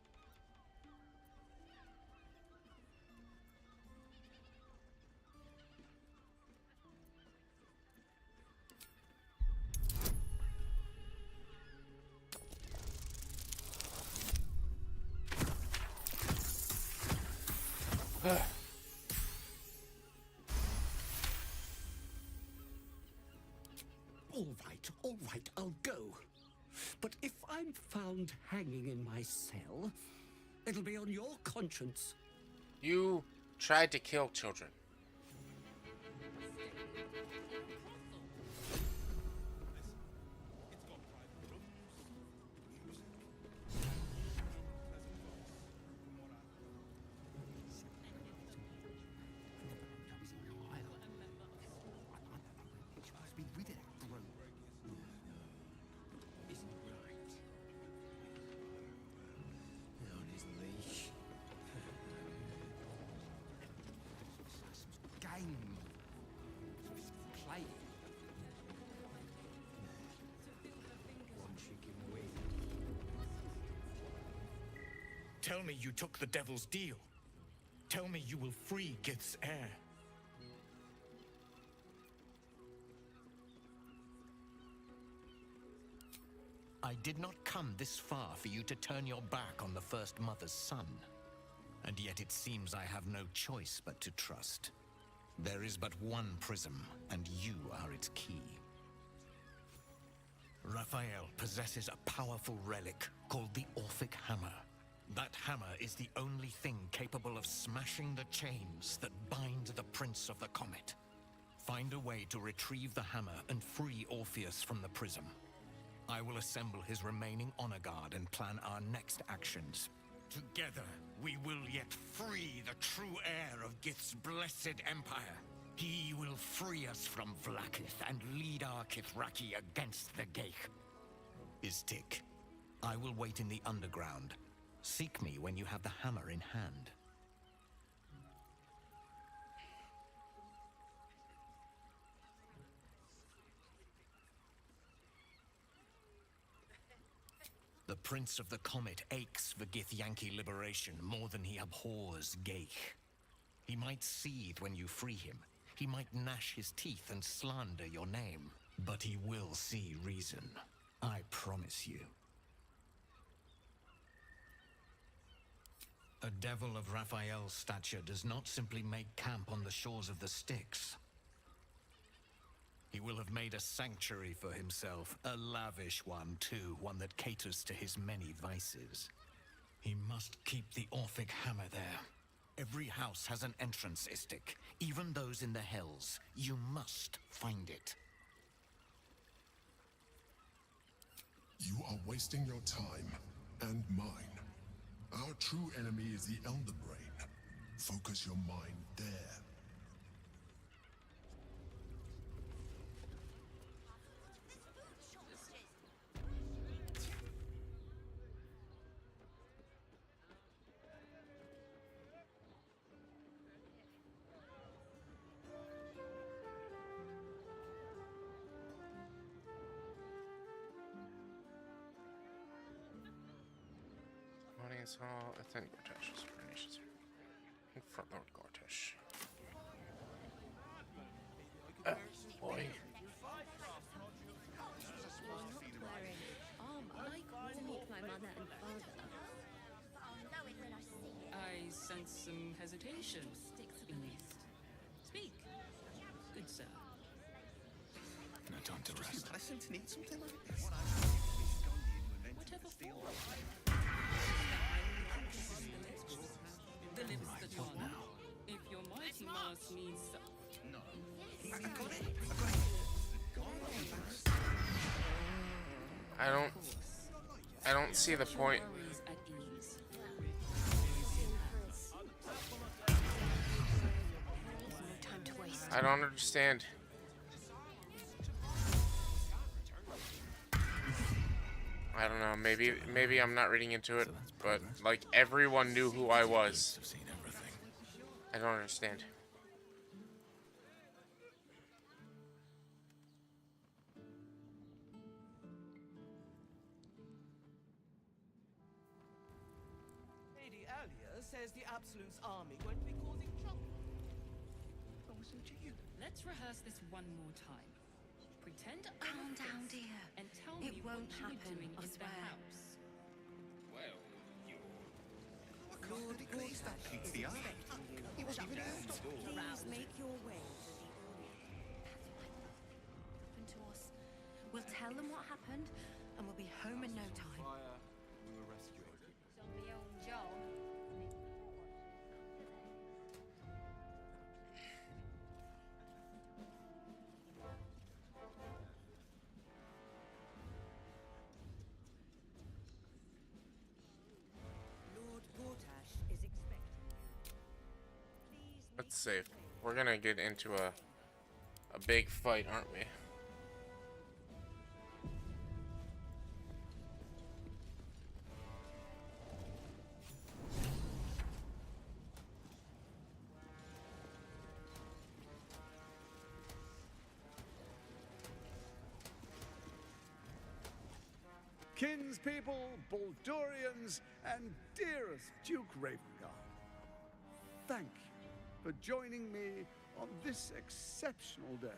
All right, I'll go. But if I'm found hanging in my cell, it'll be on your conscience. You tried to kill children. Tell me you took the devil's deal. Tell me you will free Gith's heir. I did not come this far for you to turn your back on the first mother's son. And yet it seems I have no choice but to trust. There is but one prism, and you are its key. Raphael possesses a powerful relic called the Orphic Hammer. That hammer is the only thing capable of smashing the chains that bind the Prince of the Comet. Find a way to retrieve the hammer and free Orpheus from the prism. I will assemble his remaining honor guard and plan our next actions. Together, we will yet free the true heir of Gith's blessed empire. He will free us from Vlaakith and lead our Kithraki against the Geich. Istik, I will wait in the underground. Seek me when you have the hammer in hand. The Prince of the Comet aches for Githyanki liberation more than he abhors Geich. He might seethe when you free him. He might gnash his teeth and slander your name. But he will see reason. I promise you. A devil of Raphael's stature does not simply make camp on the shores of the Styx. He will have made a sanctuary for himself, a lavish one too, one that caters to his many vices. He must keep the Orphic hammer there. Every house has an entrance, Istik, even those in the Hells. You must find it. You are wasting your time, and mine. Our true enemy is the Elder Brain. Focus your mind there. Audience Hall, attend Gortash's coronation. Confront Lord Gortash. Boy. I sense some hesitation. At least. Speak. Good sir. No time to rest. Listen to need something like this. Whatever for. Delivers the charm. If your mighty mass needs some. No. I got it. I got it. I don't see the point. I don't understand. I don't know, maybe I'm not reading into it, but like everyone knew who I was. I don't understand. Lady Alia says the Absolute's army won't be causing trouble. Let's rehearse this one more time. Pretend Calm down, dear. And tell It me won't what you were happen, doing I in swear. the house. Well, Lord Gortash is expecting you. He wasn't even out. Please make your way to the Happened to us. We'll tell them what happened, and we'll be home in no time. We were rescued. Zombie old John. Lord Gortash is expecting you. Let's see. We're gonna get into a big fight, aren't we? Kinspeople, Baldurians, and dearest Duke Ravengard, thank you for joining me on this exceptional day.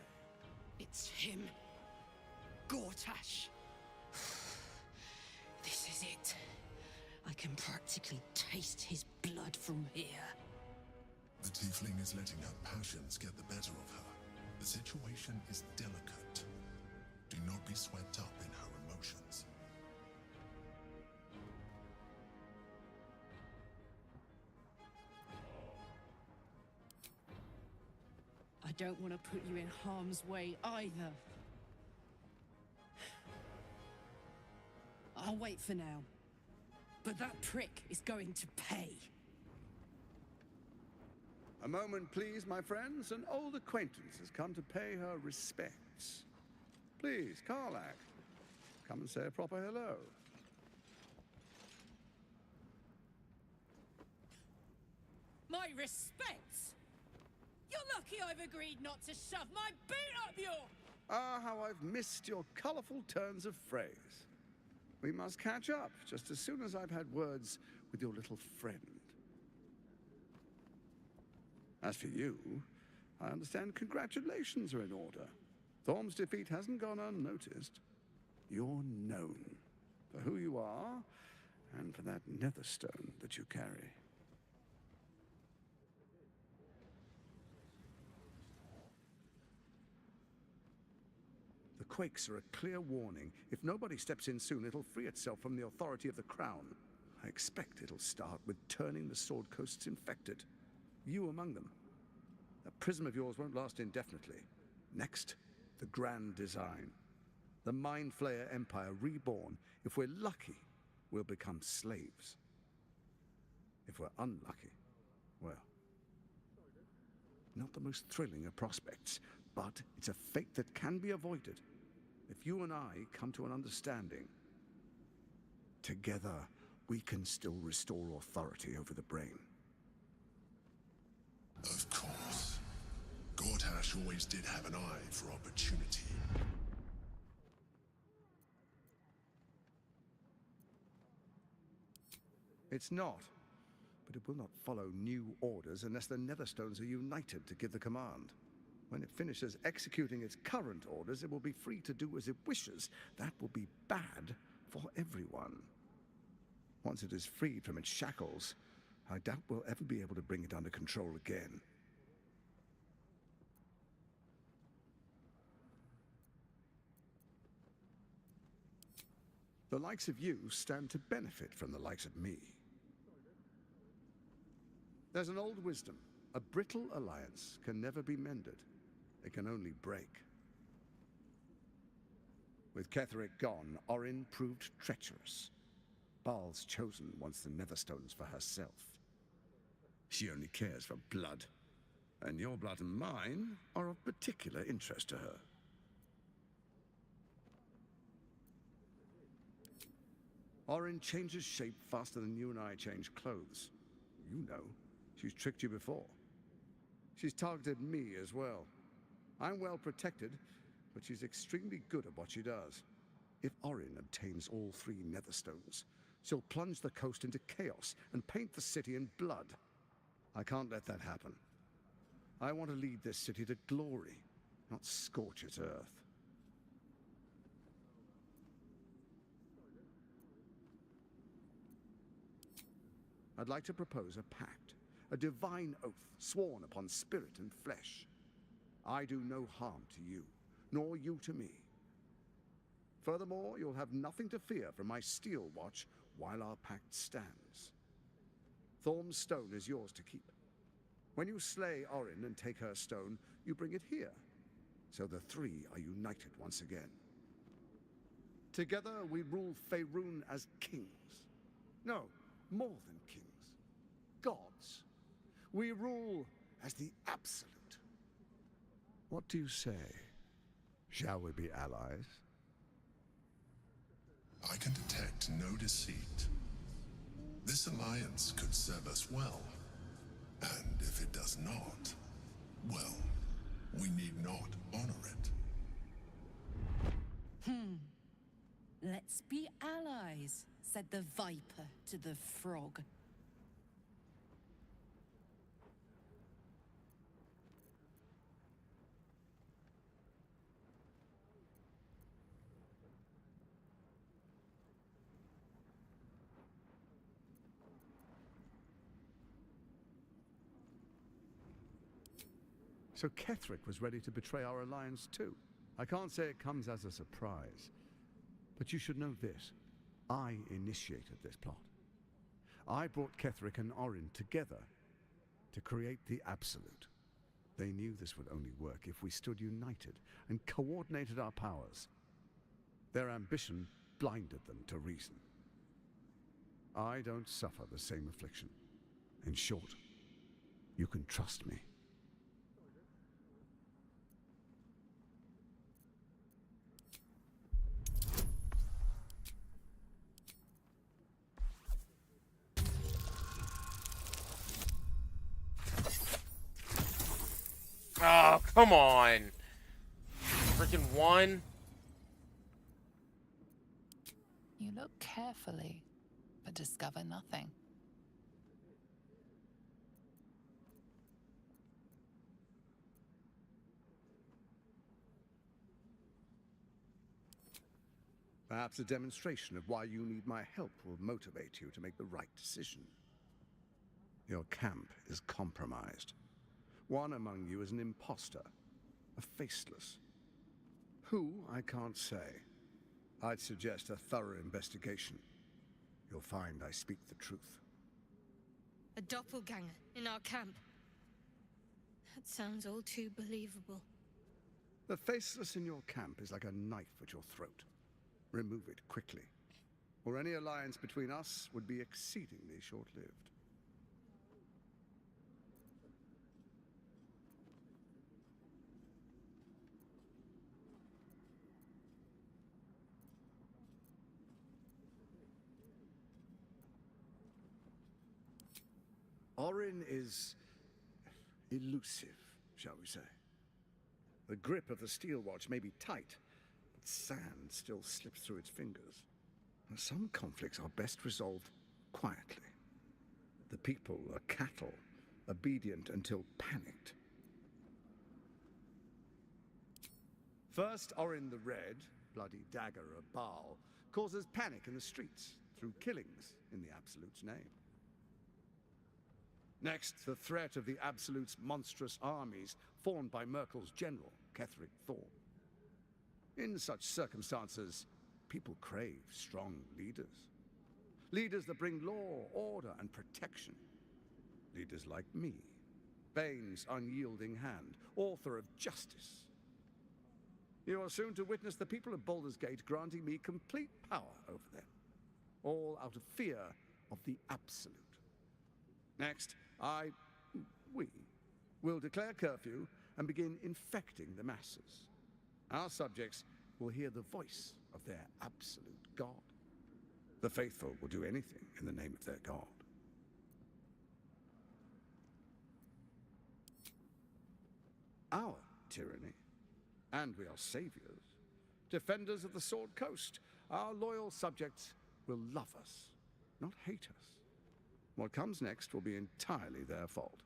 It's him. Gortash. This is it. I can practically taste his blood from here. The tiefling is letting her passions get the better of her. The situation is delicate. Do not be swept up in her emotions. I don't want to put you in harm's way either. I'll wait for now. But that prick is going to pay. A moment, please, my friends. An old acquaintance has come to pay her respects. Please, Karlak, come and say a proper hello. My respects! You're lucky I've agreed not to shove my boot up your... Ah, how I've missed your colourful turns of phrase. We must catch up just as soon as I've had words with your little friend. As for you, I understand congratulations are in order. Thorm's defeat hasn't gone unnoticed. You're known for who you are and for that netherstone that you carry. The quakes are a clear warning. If nobody steps in soon, it'll free itself from the authority of the Crown. I expect it'll start with turning the Sword Coasts infected. You among them. That prism of yours won't last indefinitely. Next, the grand design. The Mind Flayer Empire reborn. If we're lucky, we'll become slaves. If we're unlucky, well, not the most thrilling of prospects, but it's a fate that can be avoided. If you and I come to an understanding, together we can still restore authority over the brain. Of course. Gortash always did have an eye for opportunity. It's not, but it will not follow new orders unless the Netherstones are united to give the command. When it finishes executing its current orders, it will be free to do as it wishes. That will be bad for everyone. Once it is freed from its shackles, I doubt we'll ever be able to bring it under control again. The likes of you stand to benefit from the likes of me. There's an old wisdom. A brittle alliance can never be mended. It can only break. With Ketheric gone, Orin proved treacherous. Baal's chosen wants the Netherstones for herself. She only cares for blood. And your blood and mine are of particular interest to her. Orin changes shape faster than you and I change clothes. You know, she's tricked you before. She's targeted me as well. I'm well protected, but she's extremely good at what she does. If Orin obtains all 3 Netherstones, she'll plunge the coast into chaos and paint the city in blood. I can't let that happen. I want to lead this city to glory, not scorch its earth. I'd like to propose a pact, a divine oath sworn upon spirit and flesh. I do no harm to you, nor you to me. Furthermore, you'll have nothing to fear from my steel watch while our pact stands. Thorm's stone is yours to keep. When you slay Orin and take her stone, you bring it here, so the 3 are united once again. Together we rule Faerun as kings. No, more than kings. Gods. We rule as the Absolute. What do you say? Shall we be allies? I can detect no deceit. This alliance could serve us well. And if it does not, well, we need not honor it. Let's be allies, said the viper to the frog. So Ketheric was ready to betray our alliance too. I can't say it comes as a surprise. But you should know this. I initiated this plot. I brought Ketheric and Orin together to create the Absolute. They knew this would only work if we stood united and coordinated our powers. Their ambition blinded them to reason. I don't suffer the same affliction. In short, You can trust me. Oh, come on. Freaking one. You look carefully, but discover nothing. Perhaps a demonstration of why you need my help will motivate you to make the right decision. Your camp is compromised. One among you is an imposter, a faceless. Who, I can't say. I'd suggest a thorough investigation. You'll find I speak the truth. A doppelganger in our camp. That sounds all too believable. The faceless in your camp is like a knife at your throat. Remove it quickly, or any alliance between us would be exceedingly short-lived. Orin is elusive, shall we say. The grip of the steel watch may be tight, but sand still slips through its fingers. And some conflicts are best resolved quietly. The people are cattle, obedient until panicked. First, Orin the Red, bloody dagger of Baal, causes panic in the streets through killings in the Absolute's name. Next, the threat of the Absolute's monstrous armies formed by Merkel's general, Ketheric Thorn. In such circumstances, people crave strong leaders. Leaders that bring law, order, and protection. Leaders like me, Bane's unyielding hand, author of justice. You are soon to witness the people of Baldur's Gate granting me complete power over them, all out of fear of the Absolute. Next, we will declare curfew and begin infecting the masses. Our subjects will hear the voice of their absolute God. The faithful will do anything in the name of their God. Our tyranny, and we are saviors, defenders of the Sword Coast. Our loyal subjects will love us, not hate us. What comes next will be entirely their fault.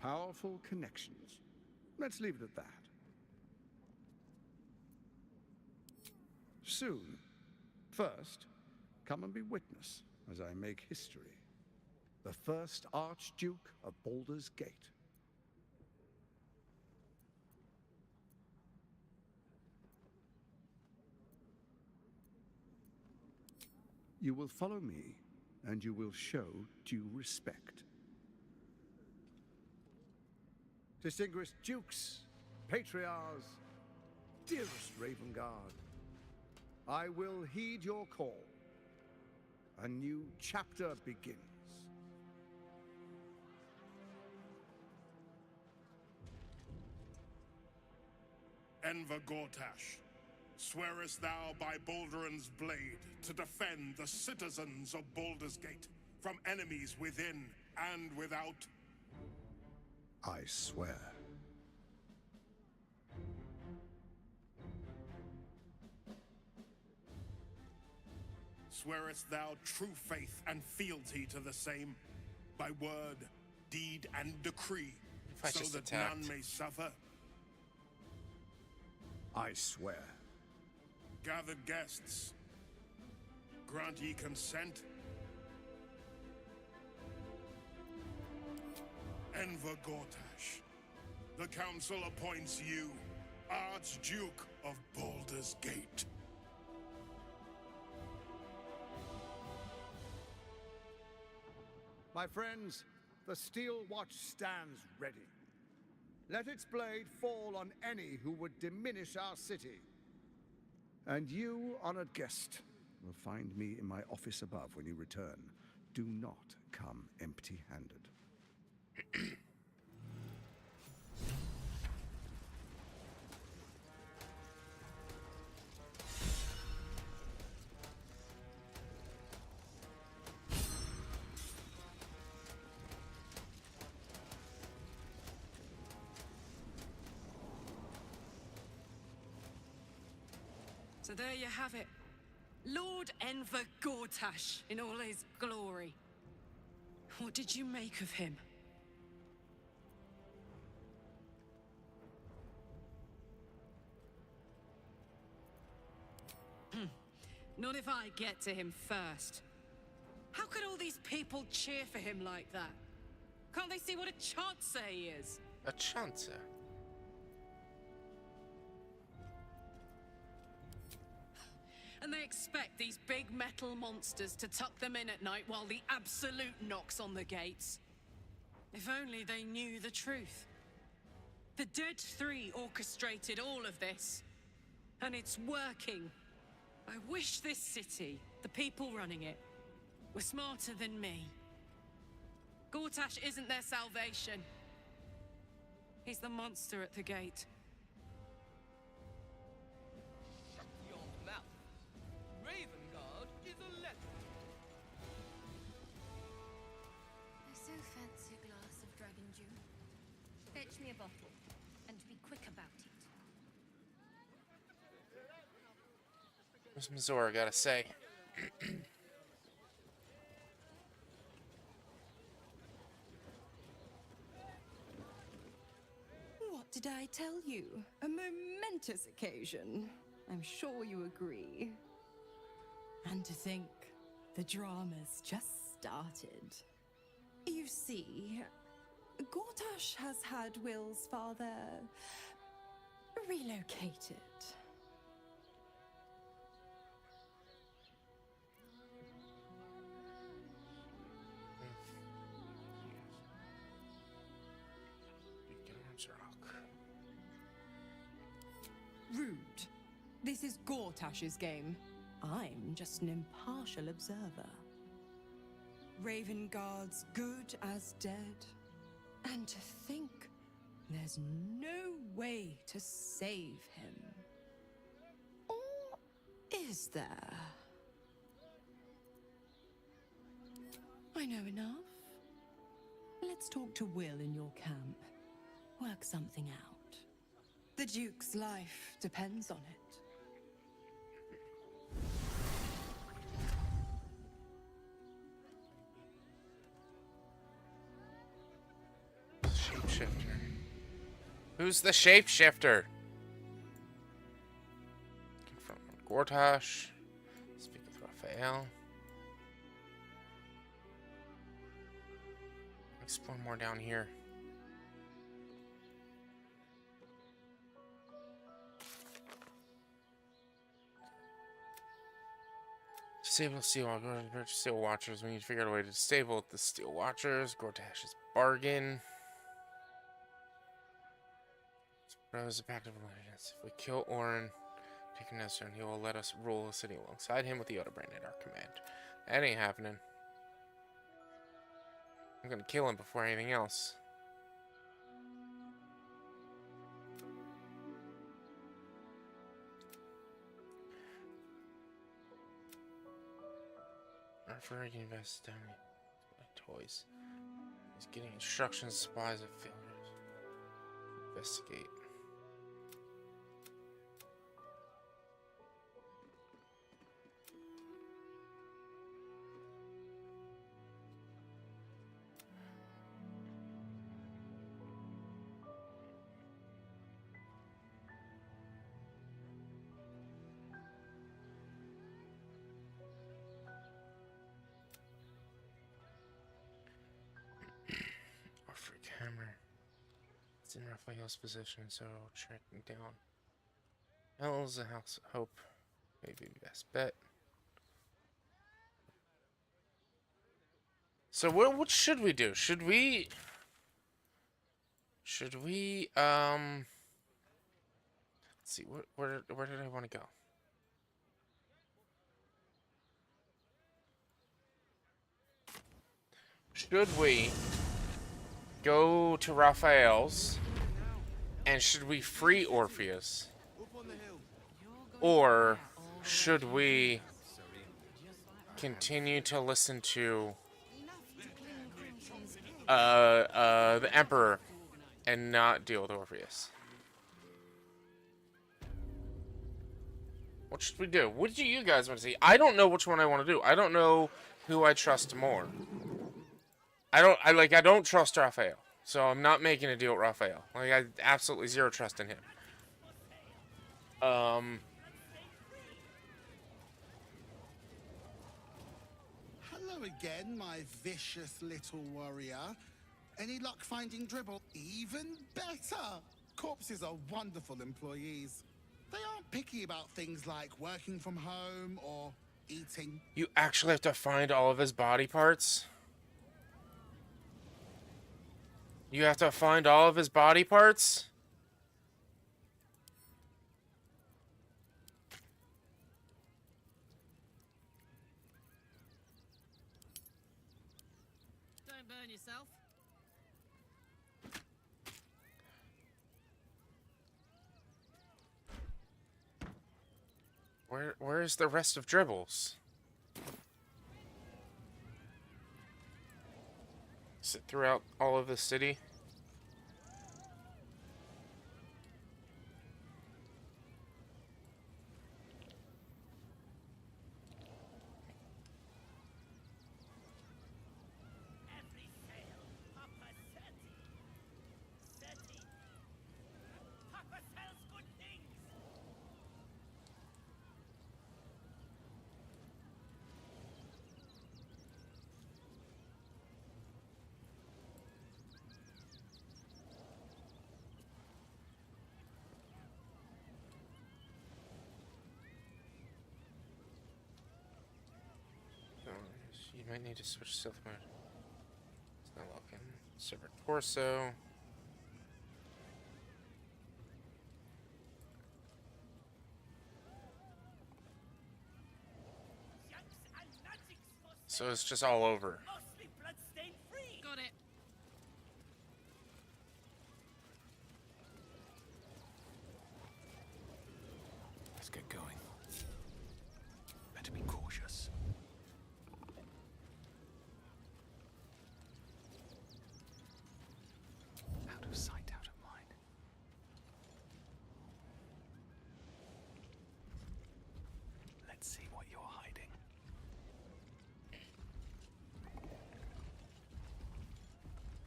Powerful connections. Let's leave it at that. Soon. First, come and be witness as I make history. The first Archduke of Baldur's Gate. You will follow me, and you will show due respect. Distinguished dukes, patriarchs, dearest Ravengard, I will heed your call. A new chapter begins. Enver Gortash, swearest thou by Balduran's blade to defend the citizens of Baldur's Gate from enemies within and without? I swear. Swearest thou true faith and fealty to the same, by word, deed, and decree, I so just that attacked. none may suffer? I swear. Gathered guests, grant ye consent? Enver Gortash, the council appoints you Archduke of Baldur's Gate. My friends, the steel watch stands ready. Let its blade fall on any who would diminish our city. And you, honored guest, will find me in my office above when you return. Do not come empty-handed. So there you have it. Lord Enver Gortash in all his glory. What did you make of him? Not if I get to him first. How could all these people cheer for him like that? Can't they see what a chancer he is? A chancer? And they expect these big metal monsters to tuck them in at night while the Absolute knocks on the gates. If only they knew the truth. The Dead Three orchestrated all of this. And it's working. I wish this city, the people running it, were smarter than me. Gortash isn't their salvation. He's the monster at the gate. Your mouth. Ravengard is a legend. I so fancy a glass of dragon dew. Fetch me a bottle, and be quick about it. What's Mizora gotta say? What did I tell you? A momentous occasion. I'm sure you agree. And to think, the drama's just started. You see, Gortash has had Will's father relocated. Rude. This is Gortash's game. I'm just an impartial observer. Ravengard's good as dead. And to think there's no way to save him. Or is there? I know enough. Let's talk to Will in your camp. Work something out. The Duke's life depends on it. Shapeshifter. Who's the shapeshifter? Confront Gortash. Speak with Raphael. Explore more down here. Disable Steel Watchers. We need to figure out a way to disable the Steel Watchers. Gortash's bargain. Rose a pact of alliance. If we kill Orin, take Nestor, he will let us rule the city alongside him with the Yodabrand at our command. That ain't happening. I'm gonna kill him before anything else. Referring to invest down my toys. He's getting instructions, supplies of failures. Investigate. Hammer. It's in Raphael's position, so tracking down. Hell's a house of hope. Maybe best bet. So what should we do? Should we let's see, where did I want to go? Should we go to Raphael's, and should we free Orpheus? Or should we continue to listen to the Emperor and not deal with Orpheus? What should we do? What do you guys want to see? I don't know which one I want to do. I don't know who I trust more. I don't trust Raphael. So I'm not making a deal with Raphael. Like, I absolutely zero trust in him. Hello again, my vicious little warrior. Any luck finding Dribble? Even better! Corpses are wonderful employees. They aren't picky about things like working from home or eating. You actually have to find all of his body parts? You have to find all of his body parts? Don't burn yourself. Where's the rest of Dribbles? Is it throughout all of the city? You might need to switch stealth mode. It's not locking. Server torso. So it's just all over. Got it. Let's get going. Better be cautious. Out of sight, out of mind. Let's see what you're hiding.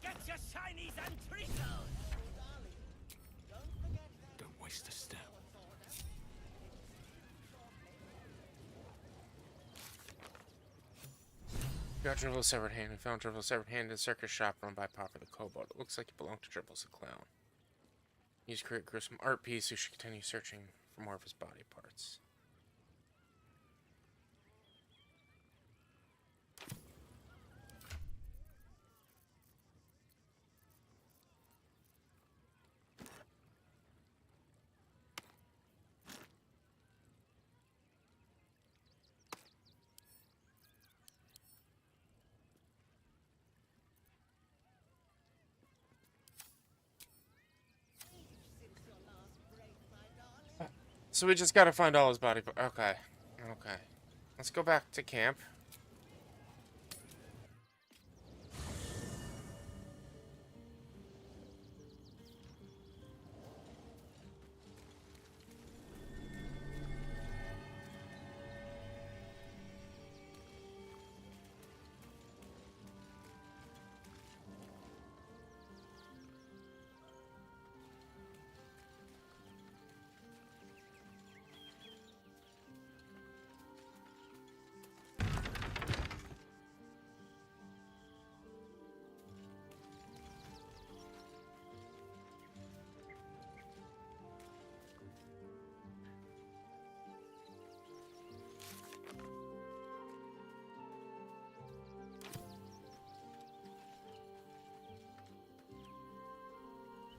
Get your shinies and treacles! Don't waste a step. Got Dribble's severed hand. We found Dribble's severed hand in a circus shop run by Popper the Kobold. It looks like it belonged to Dribble's the clown. He's create a gruesome art piece who should continue searching for more of his body parts. So we just gotta find all his body parts. Okay. Okay. Let's go back to camp.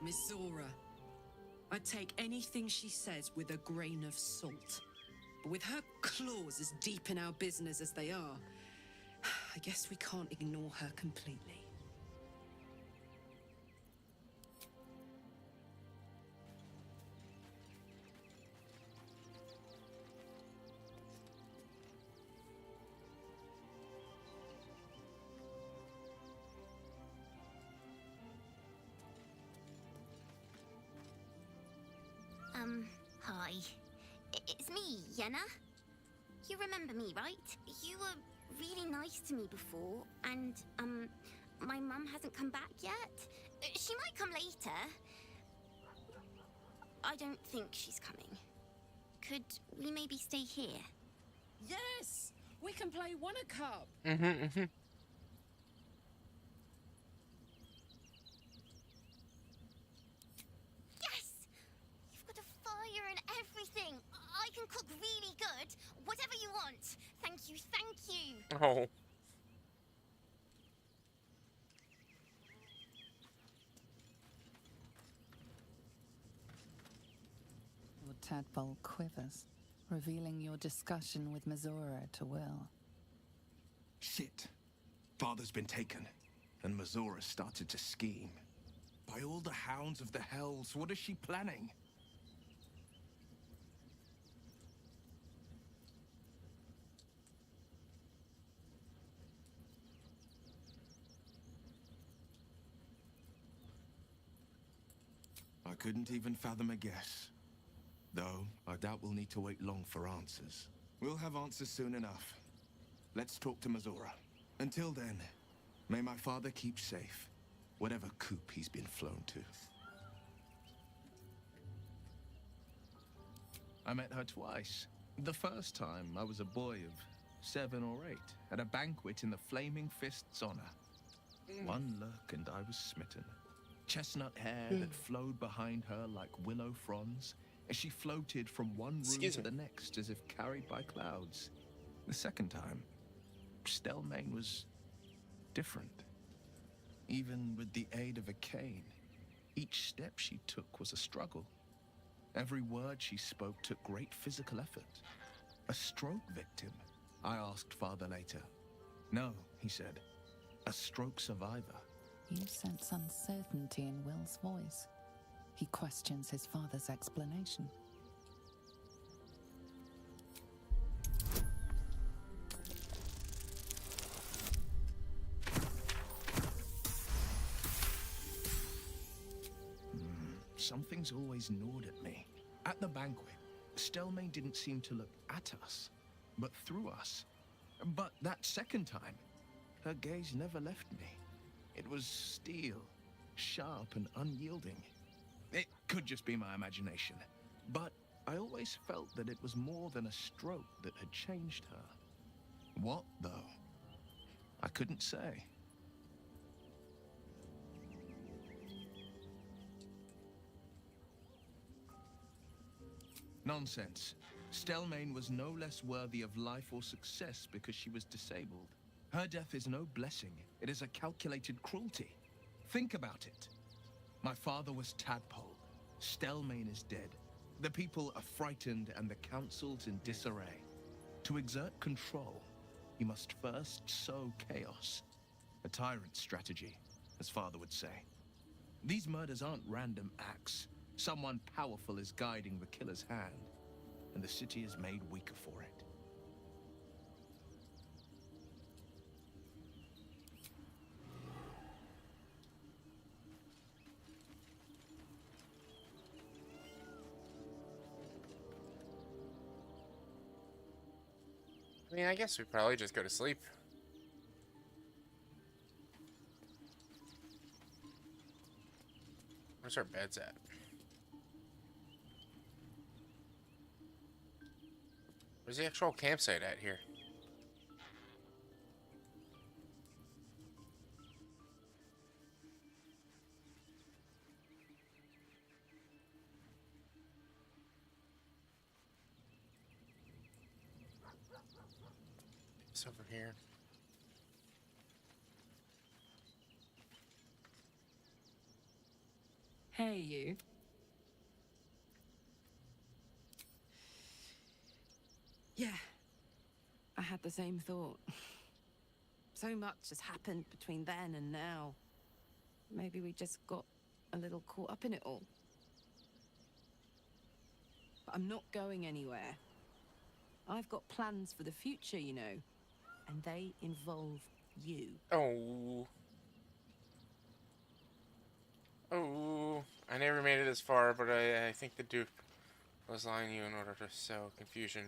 Miss Zora, I take anything she says with a grain of salt. But with her claws as deep in our business as they are, I guess we can't ignore her completely. Hi. It's me, Yenna. You remember me, right? You were really nice to me before, and, my mum hasn't come back yet. She might come later. I don't think she's coming. Could we maybe stay here? Yes! We can play One-a-Cup! Yes! You've got a fire and everything. I can cook really good. Whatever you want. Thank you, thank you. Oh. Your tadpole quivers, revealing your discussion with Mizora to Will. Shit. Father's been taken, and Mazora started to scheme. By all the hounds of the hells, what is she planning? I couldn't even fathom a guess. Though, I doubt we'll need to wait long for answers. We'll have answers soon enough. Let's talk to Mazora. Until then, may my father keep safe, whatever coop he's been flown to. I met her twice. The first time, I was a boy of 7 or 8, at a banquet in the Flaming Fist's honor. One look and I was smitten. Chestnut hair that flowed behind her like willow fronds, as she floated from one room to the next as if carried by clouds. The second time, Stelmane was different. Even with the aid of a cane, each step she took was a struggle. Every word she spoke took great physical effort. A stroke victim? I asked father later. No, he said. A stroke survivor. You sense uncertainty in Will's voice. He questions his father's explanation. Something's always gnawed at me. At the banquet, Stelmane didn't seem to look at us, but through us. But that second time, her gaze never left me. It was steel, sharp and unyielding. It could just be my imagination, but I always felt that it was more than a stroke that had changed her. What, though? I couldn't say. Nonsense. Stelmane was no less worthy of life or success because she was disabled. Her death is no blessing. It is a calculated cruelty. Think about it. My father was tadpole. Stelmane is dead. The people are frightened and the council's in disarray. To exert control, you must first sow chaos. A tyrant's strategy, as father would say. These murders aren't random acts. Someone powerful is guiding the killer's hand, and the city is made weaker for it. I mean, I guess we probably just go to sleep. Where's our beds at? Where's the actual campsite at here? It's over here. Hey, you. Yeah, I had the same thought. So much has happened between then and now. Maybe we just got a little caught up in it all. But I'm not going anywhere. I've got plans for the future, you know, and they involve you. Oh. Oh. I never made it this far, but I think the Duke was lying to you in order to sow confusion.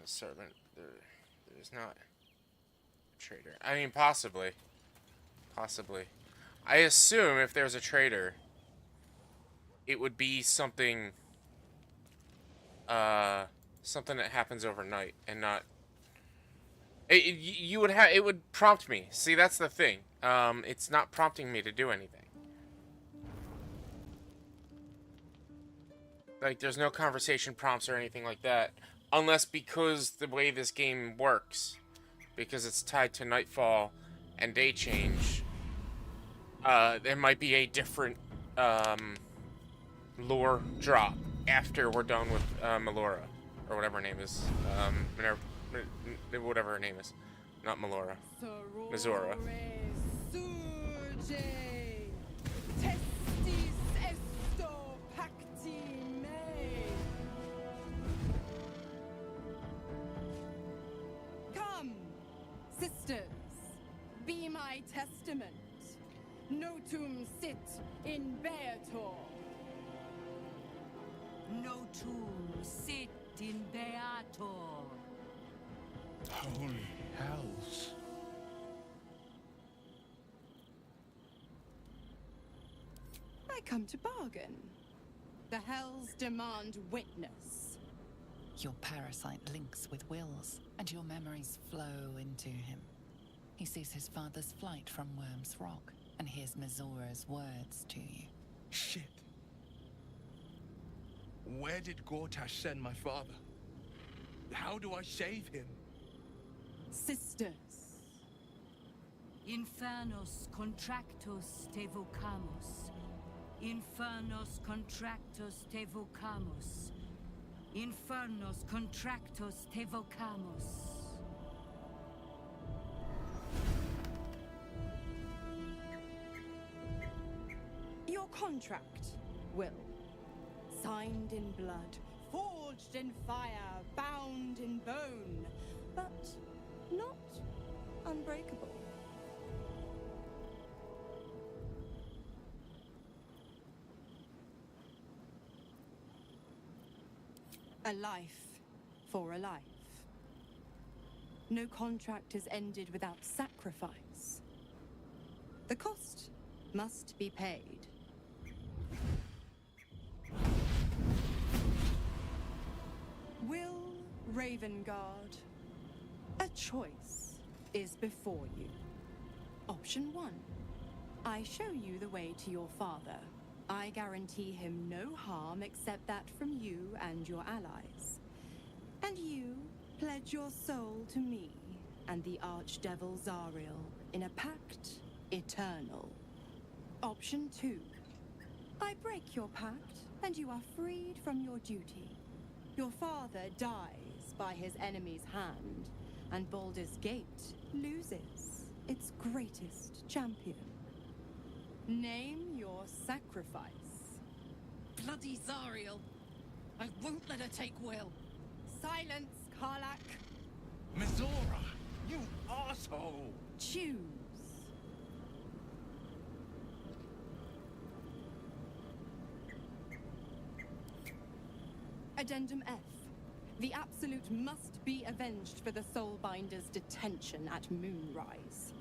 Servant, there's not a traitor. I mean, possibly. Possibly. I assume if there's a traitor, it would be something, something that happens overnight and not. You would have. It would prompt me. See, that's the thing. It's not prompting me to do anything. Like, there's no conversation prompts or anything like that. Unless because the way this game works, because it's tied to nightfall and day change, there might be a different lore drop after we're done with Melora, or whatever her name is. Whatever her name is. Not Melora. Mizora. Sisters, be my testament. Notum sit in Beator. Notum sit in Beator. Holy hells. I come to bargain. The hells demand witness. Your parasite links with Will's, and your memories flow into him. He sees his father's flight from Worm's Rock, and hears Mizora's words to you. Shit. Where did Gortash send my father? How do I save him? Sisters. Infernos contractos te vocamus. Infernos contractos te vocamus. Infernos contractos te vocamus. Your contract, Will. Signed in blood, forged in fire, bound in bone, but not unbreakable. A life for a life. No contract is ended without sacrifice. The cost must be paid. Will Ravengard, a choice is before you. Option 1. I show you the way to your father. I guarantee him no harm except that from you and your allies. And you pledge your soul to me and the Archdevil Zariel in a pact eternal. Option 2. I break your pact and you are freed from your duty. Your father dies by his enemy's hand, and Baldur's Gate loses its greatest champion. Name your sacrifice. Bloody Zariel. I won't let her take Will. Silence, Karlak. Mizora, you asshole! Choose. Addendum F. The Absolute must be avenged for the Soulbinder's detention at Moonrise.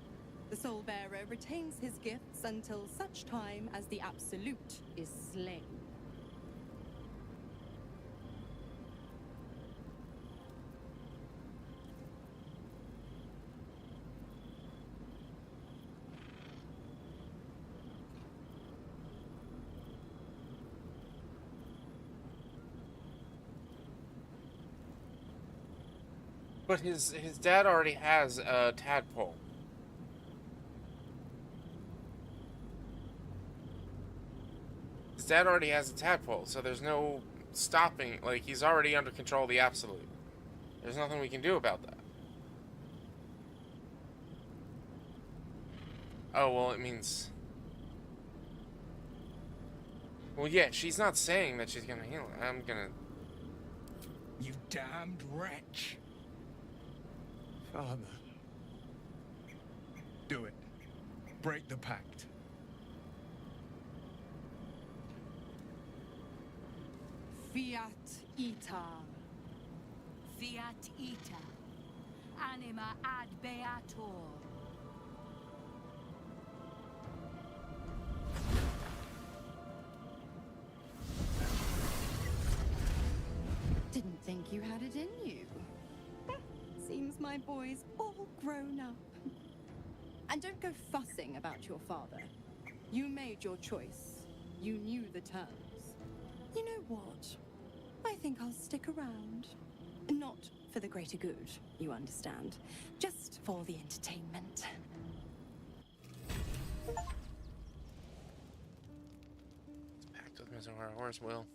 The Soulbearer retains his gifts until such time as the Absolute is slain. But his dad already has a tadpole. His dad already has a tadpole, so there's no stopping. Like, he's already under control of the Absolute. There's nothing we can do about that. Oh, well, it means... Well, yeah, she's not saying that she's gonna heal it. I'm gonna... You damned wretch. Father. Do it. Break the pact. Fiat ita. Fiat ita. Anima ad beator. Didn't think you had it in you. Seems my boy's all grown up. And don't go fussing about your father. You made your choice. You knew the terms. You know what? I think I'll stick around. Not for the greater good, you understand. Just for the entertainment. Packed with Mizora. Where's Will?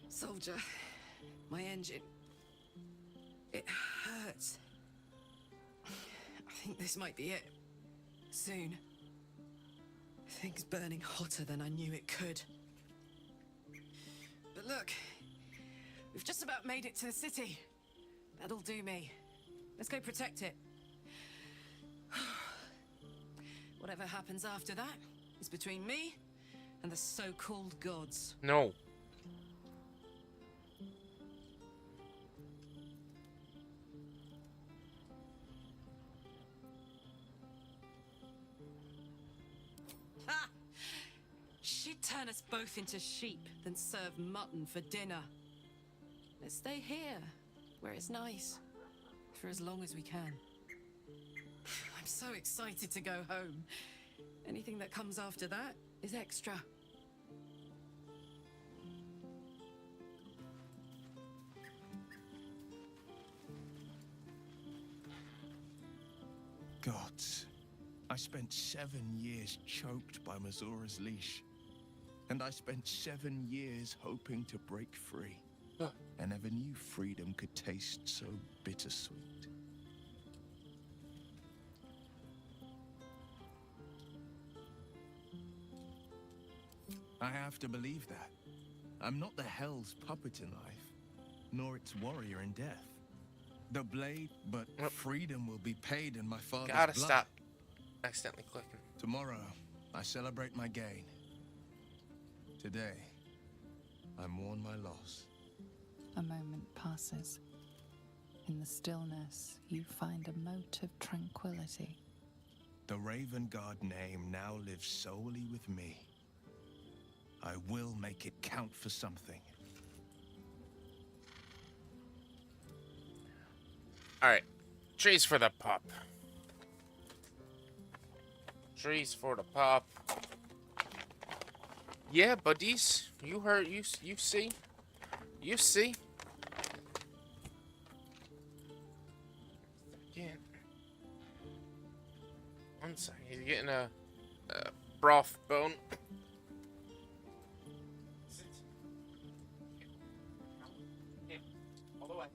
Soldier, my engine. It hurts. I think this might be it. Soon. Things burning hotter than I knew it could. But look, we've just about made it to the city. That'll do me. Let's go protect it. Whatever happens after that is between me and the so-called gods. No. Ha! She'd turn us both into sheep, then serve mutton for dinner. Let's stay here, where it's nice, for as long as we can. I'm so excited to go home. Anything that comes after that is extra. Gods. I spent 7 years choked by Mazora's leash. And I spent 7 years hoping to break free. I never knew freedom could taste so bittersweet. I have to believe that. I'm not the Hell's puppet in life, nor its warrior in death. The blade, but freedom will be paid in my father's blood. Gotta stop accidentally clicking. Tomorrow, I celebrate my gain. Today, I mourn my loss. A moment passes. In the stillness, you find a mote of tranquility. The Raven Guard name now lives solely with me. I will make it count for something. Alright. Trees for the pop. Trees for the pop. Yeah, buddies. You heard, you see? You see? Again. One second. He's getting a broth bone. All the way.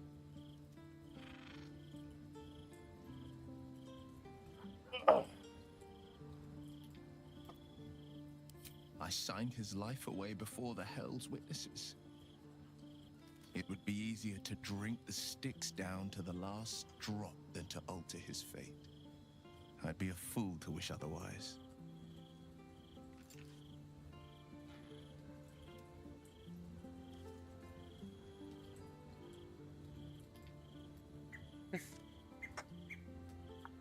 I signed his life away before the Hell's witnesses. It would be easier to drink the sticks down to the last drop than to alter his fate. I'd be a fool to wish otherwise.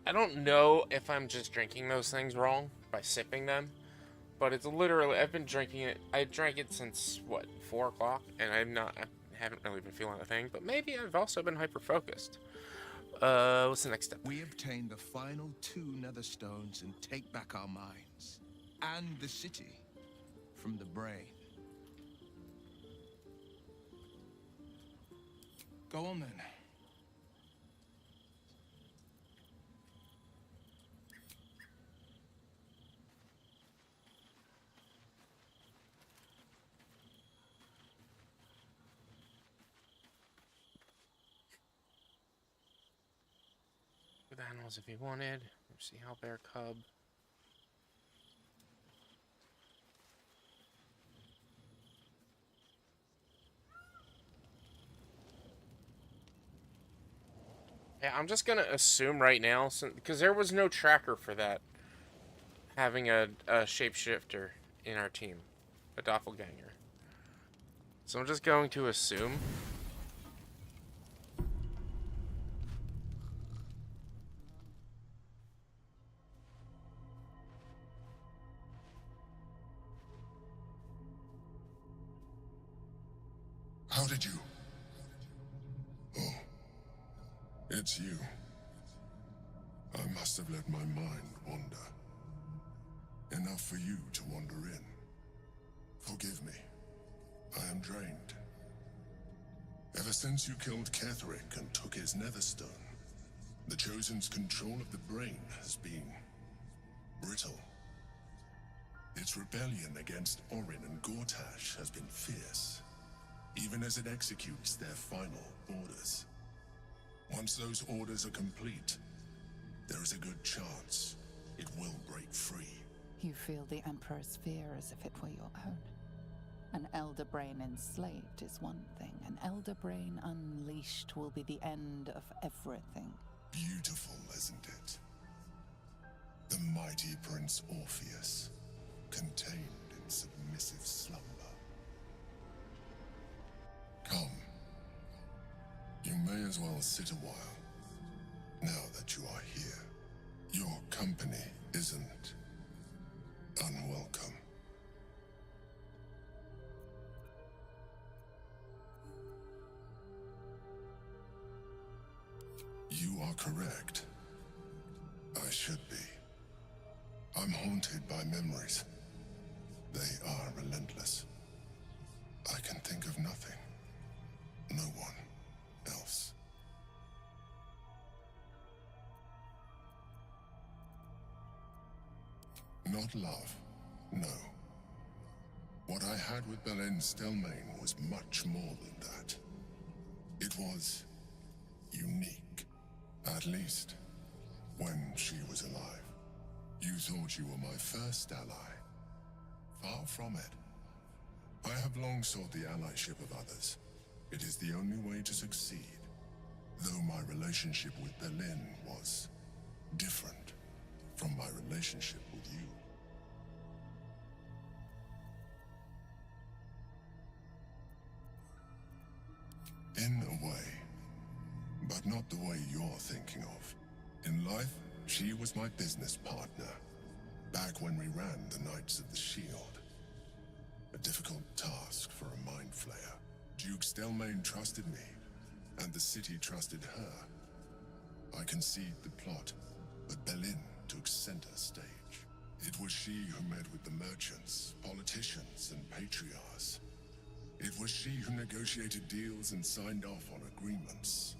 I don't know if I'm just drinking those things wrong by sipping them, but it's literally, I've been drinking it. I drank it since, what, 4 o'clock? And I haven't really been feeling a thing, but maybe I've also been hyper-focused. What's the next step? We obtain the final 2 nether stones and take back our minds. And the city from the brain. Go on then. cows if he wanted. See how bear cub. Yeah, I'm just gonna assume right now, because there was no tracker for that, having a shapeshifter in our team, a doppelganger. So I'm just going to assume. How did you? Oh, it's you. I must have let my mind wander. Enough for you to wander in. Forgive me. I am drained. Ever since you killed Ketheric and took his Netherstone, the Chosen's control of the brain has been brittle. Its rebellion against Orin and Gortash has been fierce, even as it executes their final orders. Once those orders are complete, there is a good chance it will break free. You feel the Emperor's fear as if it were your own. An elder brain enslaved is one thing. An elder brain unleashed will be the end of everything. Beautiful, isn't it? The mighty Prince Orpheus, contained in submissive slumber. Come. You may as well sit a while, now that you are here. Your company isn't unwelcome. You are correct. I should be. I'm haunted by memories. They are relentless. I can think of nothing. No one else. Not love, no. What I had with Belen Stelmane was much more than that. It was unique. At least, when she was alive. You thought you were my first ally. Far from it. I have long sought the allyship of others. It is the only way to succeed. Though my relationship with Belen was different from my relationship with you. In a way, but not the way you're thinking of. In life, she was my business partner, back when we ran the Knights of the Shield. A difficult task for a mind flayer. Duke Stelmane trusted me, and the city trusted her. I conceived the plot, but Belen took center stage. It was she who met with the merchants, politicians, and patriarchs. It was she who negotiated deals and signed off on agreements.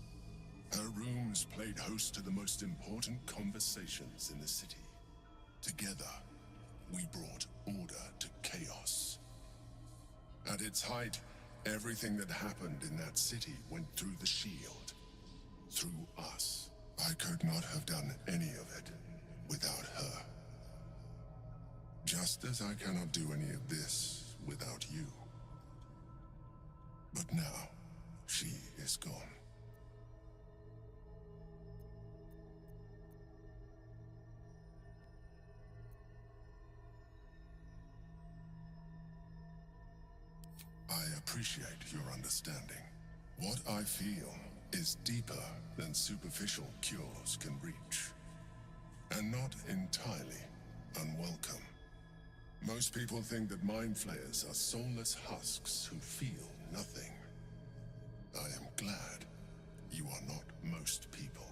Her rooms played host to the most important conversations in the city. Together, we brought order to chaos. At its height, everything that happened in that city went through the shield. Through us. I could not have done any of it without her. Just as I cannot do any of this without you. But now, she is gone. I appreciate your understanding. What I feel is deeper than superficial cures can reach. And not entirely unwelcome. Most people think that mind flayers are soulless husks who feel nothing. I am glad you are not most people.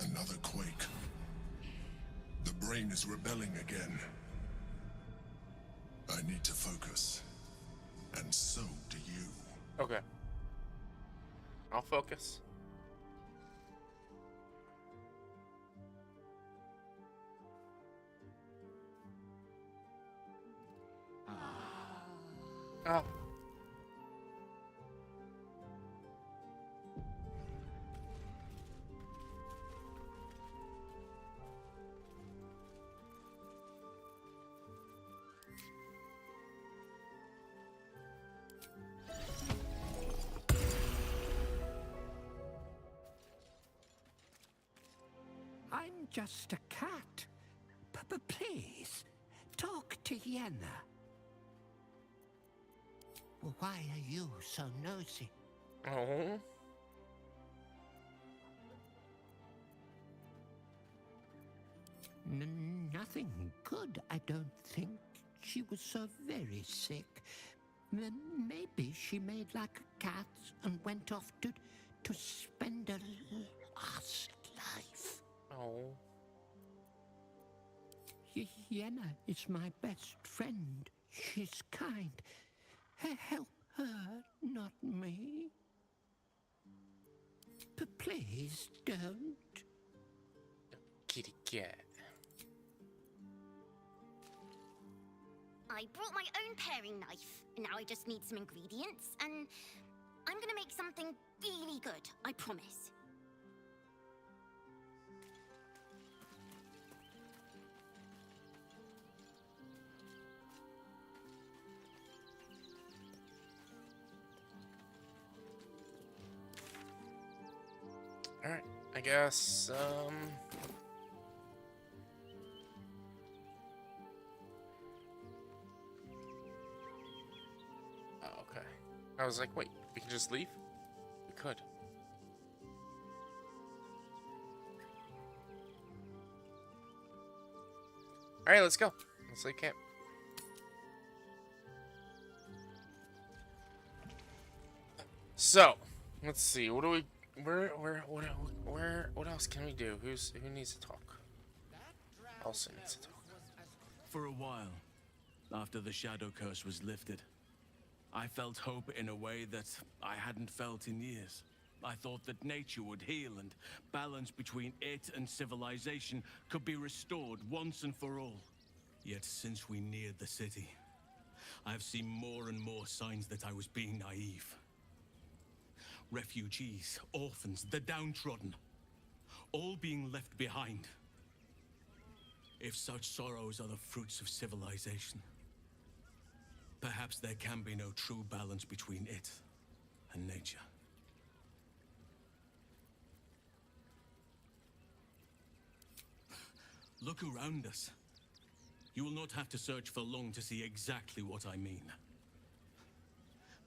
Another quake. The brain is rebelling again. I need to focus. And so do you. Okay. I'll focus. just a cat. Please, talk to Yenna. Well, why are you so nosy? Oh. Nothing good, I don't think. She was so very sick. Maybe she made like a cat and went off to spend a last life. Oh. Yenna is my best friend. She's kind. Help her, not me. Please don't. Kitty cat. I brought my own paring knife. Now I just need some ingredients, and I'm gonna make something really good, I promise. Alright, I guess, oh, okay. I was like, wait, we can just leave? We could. Alright, let's go. Let's leave camp. So, let's see, what do we... what else can we do? Who needs to talk? Elsa needs to talk. For a while, after the Shadow Curse was lifted, I felt hope in a way that I hadn't felt in years. I thought that nature would heal and balance between it and civilization could be restored once and for all. Yet since we neared the city, I've seen more and more signs that I was being naive. Refugees, orphans, the downtrodden, all being left behind. If such sorrows are the fruits of civilization, perhaps there can be no true balance between it and nature. Look around us. You will not have to search for long to see exactly what I mean.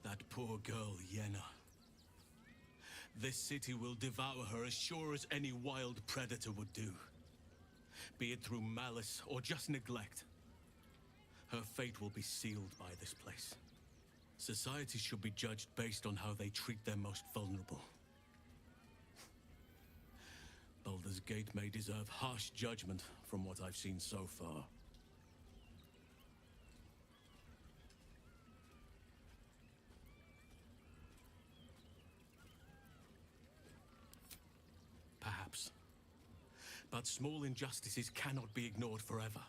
That poor girl, Yenna. This city will devour her as sure as any wild predator would do. Be it through malice or just neglect. Her fate will be sealed by this place. Society should be judged based on how they treat their most vulnerable. Baldur's Gate may deserve harsh judgment from what I've seen so far. Perhaps. But small injustices cannot be ignored forever.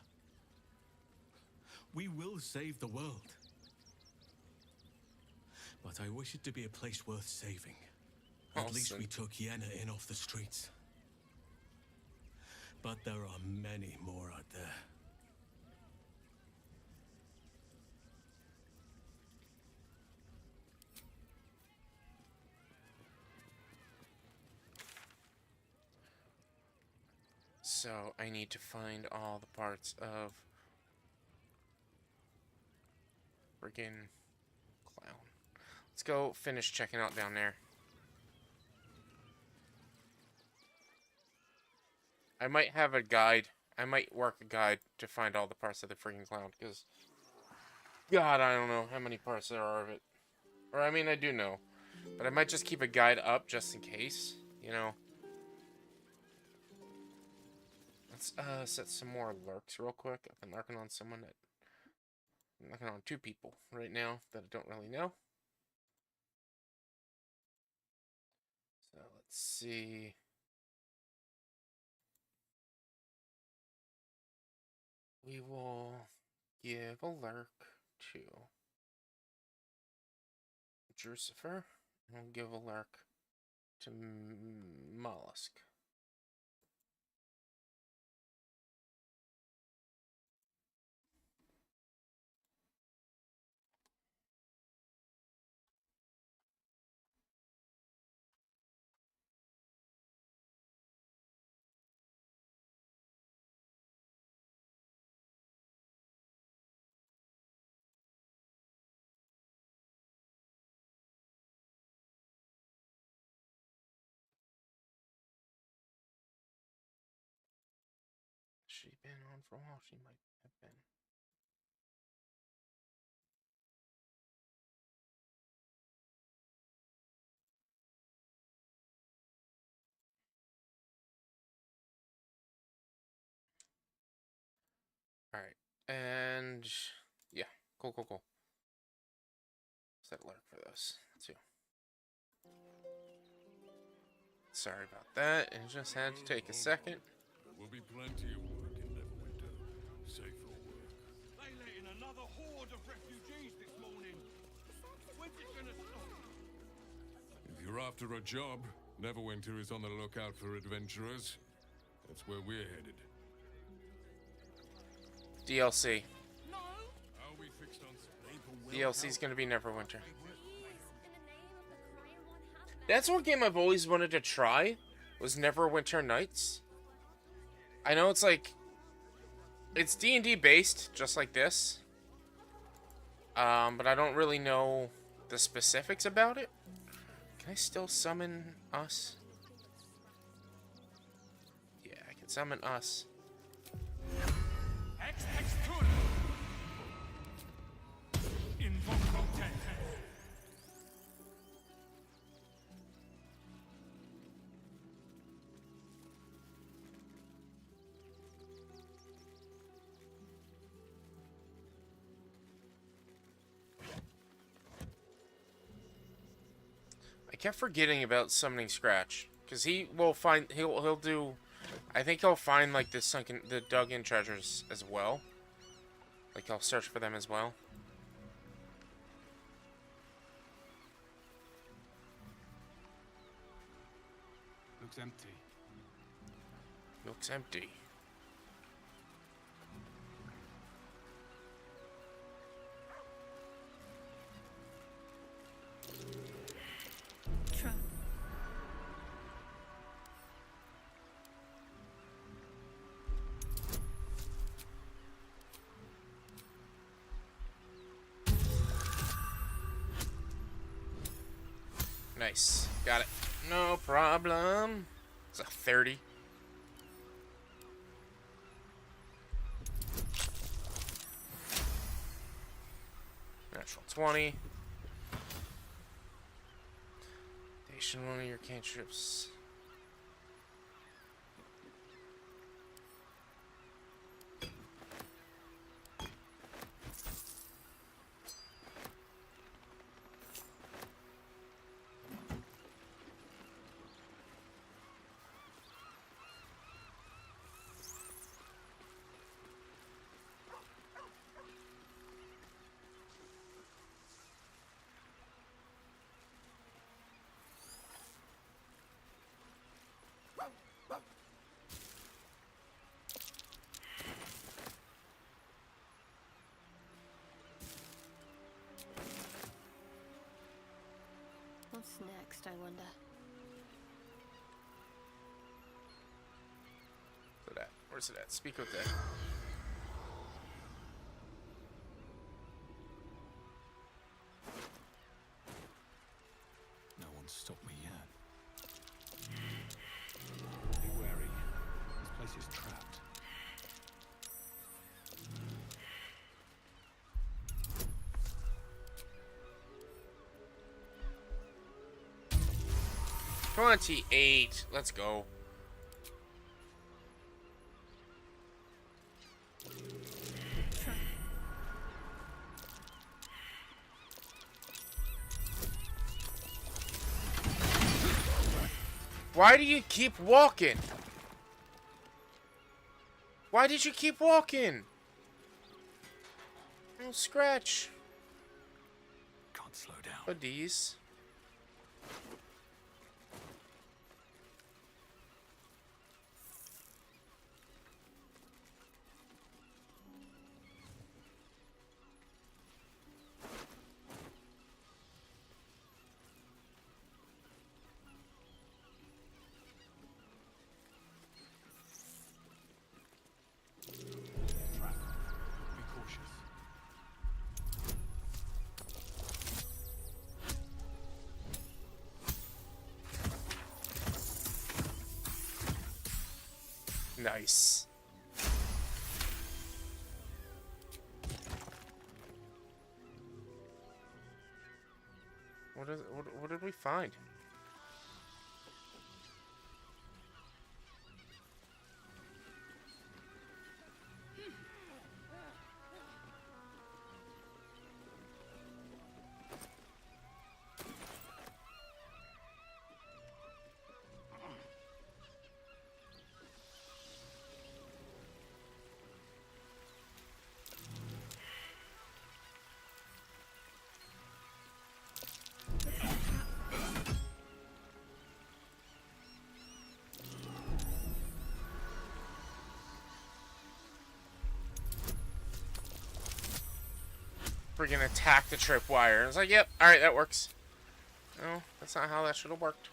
We will save the world. But I wish it to be a place worth saving. At least we took Yenna in off the streets. But there are many more out there. So, I need to find all the parts of friggin' clown. Let's go finish checking out down there. I might have a guide. I might work a guide to find all the parts of the friggin' clown, because God, I don't know how many parts there are of it. Or, I mean, I do know. But I might just keep a guide up just in case, you know. Let's set some more lurks real quick. I've been lurking on someone that... I'm lurking on 2 people right now that I don't really know. So, let's see... We will give a lurk to Drucifer, and we'll give a lurk to Mollusk. she been on for a while? She might have been. Alright, and yeah, cool. Set alert for those too. Sorry about that, it just had to take a second. There will be plenty of work in Neverwinter. Safe for work. They let in another horde of refugees this morning. When's it gonna stop? If you're after a job, Neverwinter is on the lookout for adventurers. That's where we're headed. DLC. Are we fixed on DLC's gonna be Neverwinter. That's one game I've always wanted to try, was Neverwinter Nights. I know it's like, it's D&D based, just like this. But I don't really know the specifics about it. Can I still summon us? Yeah, I can summon us. I kept forgetting about summoning Scratch, because he will find he'll do. I think he'll find like the dug-in treasures as well. Like he'll search for them as well. Looks empty. Looks empty. Trap. Nice. Got it. No problem. It's a 30. Natural 20. Station one of your cantrips. What's next, I wonder? Where's it at? Where's it at? Speak with that. No one's stopped me yet. Be wary. This place is trapped. $28. Let's go. Why do you keep walking? Why did you keep walking? Oh, Scratch. Can't slow down. Buddies. Be cautious. Nice. What did we find? Freaking attack the tripwire. And it's like, yep, alright, that works. No, that's not how that should have worked.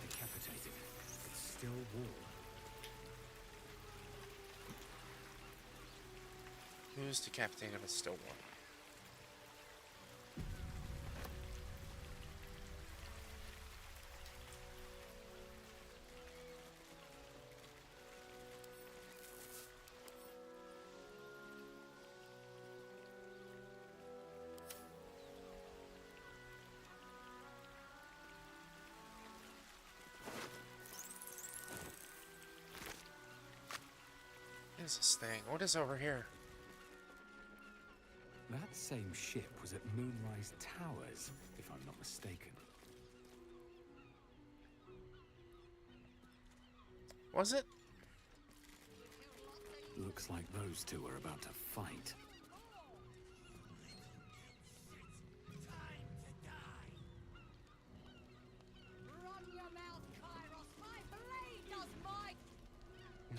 Decapitated. It's still warm. Who's decapitated but still warm? What is this thing? What is over here? That same ship was at Moonrise Towers, if I'm not mistaken. Was it? Looks like those two are about to fight.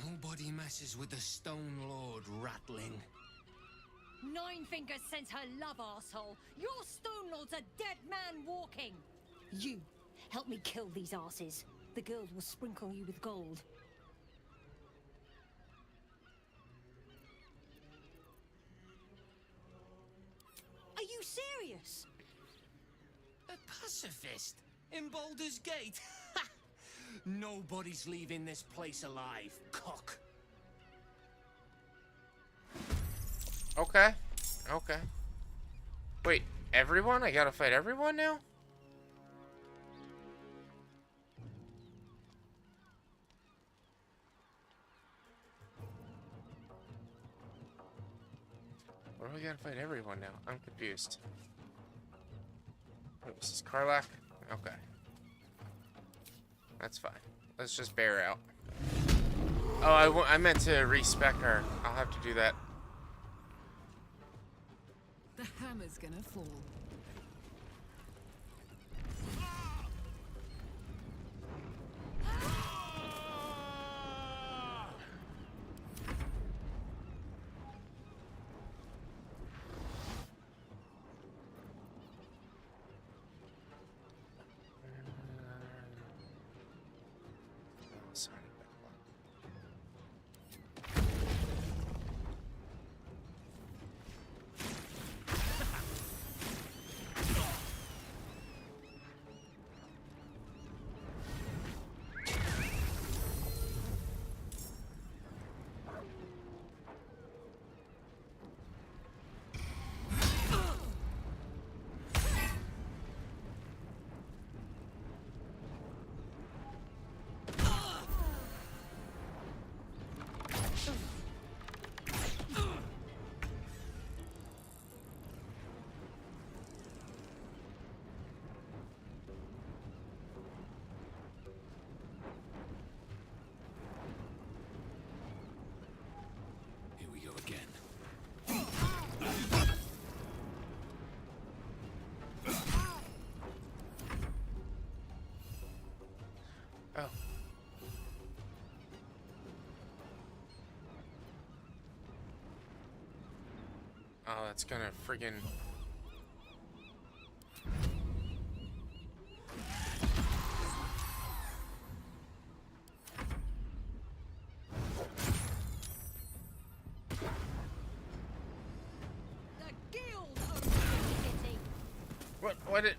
Nobody messes with the Stone Lord, Ratling. Nine Fingers sent her love, arsehole. Your Stone Lord's a dead man walking. You, help me kill these asses. The girls will sprinkle you with gold. Are you serious? A pacifist? In Baldur's Gate? Nobody's leaving this place alive, cock. Okay. Okay. Wait, everyone? I gotta fight everyone now? Or do we gotta fight everyone now? I'm confused. Wait, this is Karlach? Okay. That's fine. Let's just bear out. Oh, I meant to respec her. I'll have to do that. The hammer's gonna fall. Here we go again. Oh. Oh, that's gonna friggin...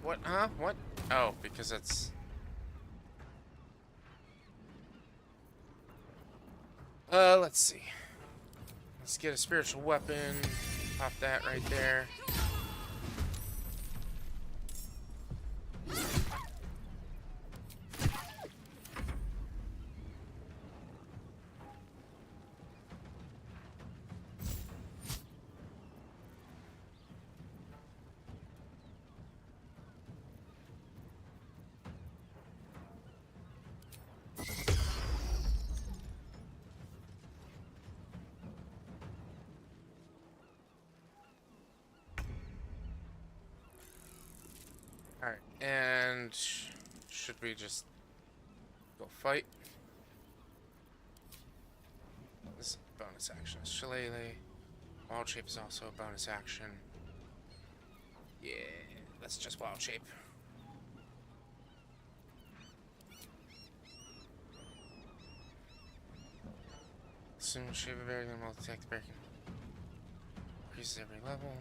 What, huh? What? Oh, because it's... let's see. Let's get a spiritual weapon. Pop that right there. Alright, and should we just go fight? This is a bonus action. Shillelagh. Wild Shape is also a bonus action. Yeah, that's just Wild Shape. Assume shape of very multi-attack breaking. Increases every level.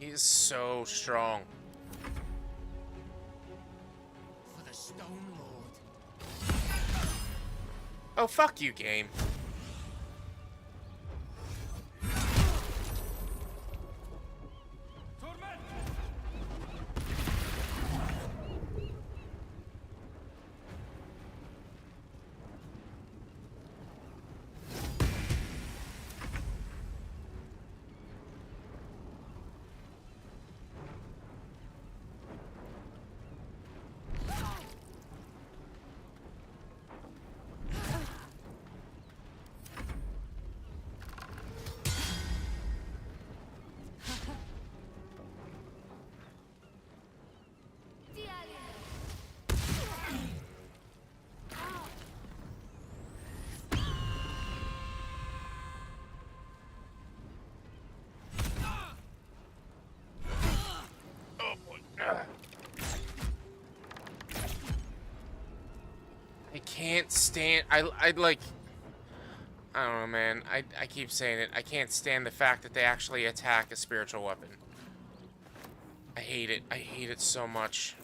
He is so strong. For the Stone Lord. Oh, fuck you, game. I can't stand. I'd like. I don't know, man. I keep saying it. I can't stand the fact that they actually attack a spiritual weapon. I hate it. I hate it so much.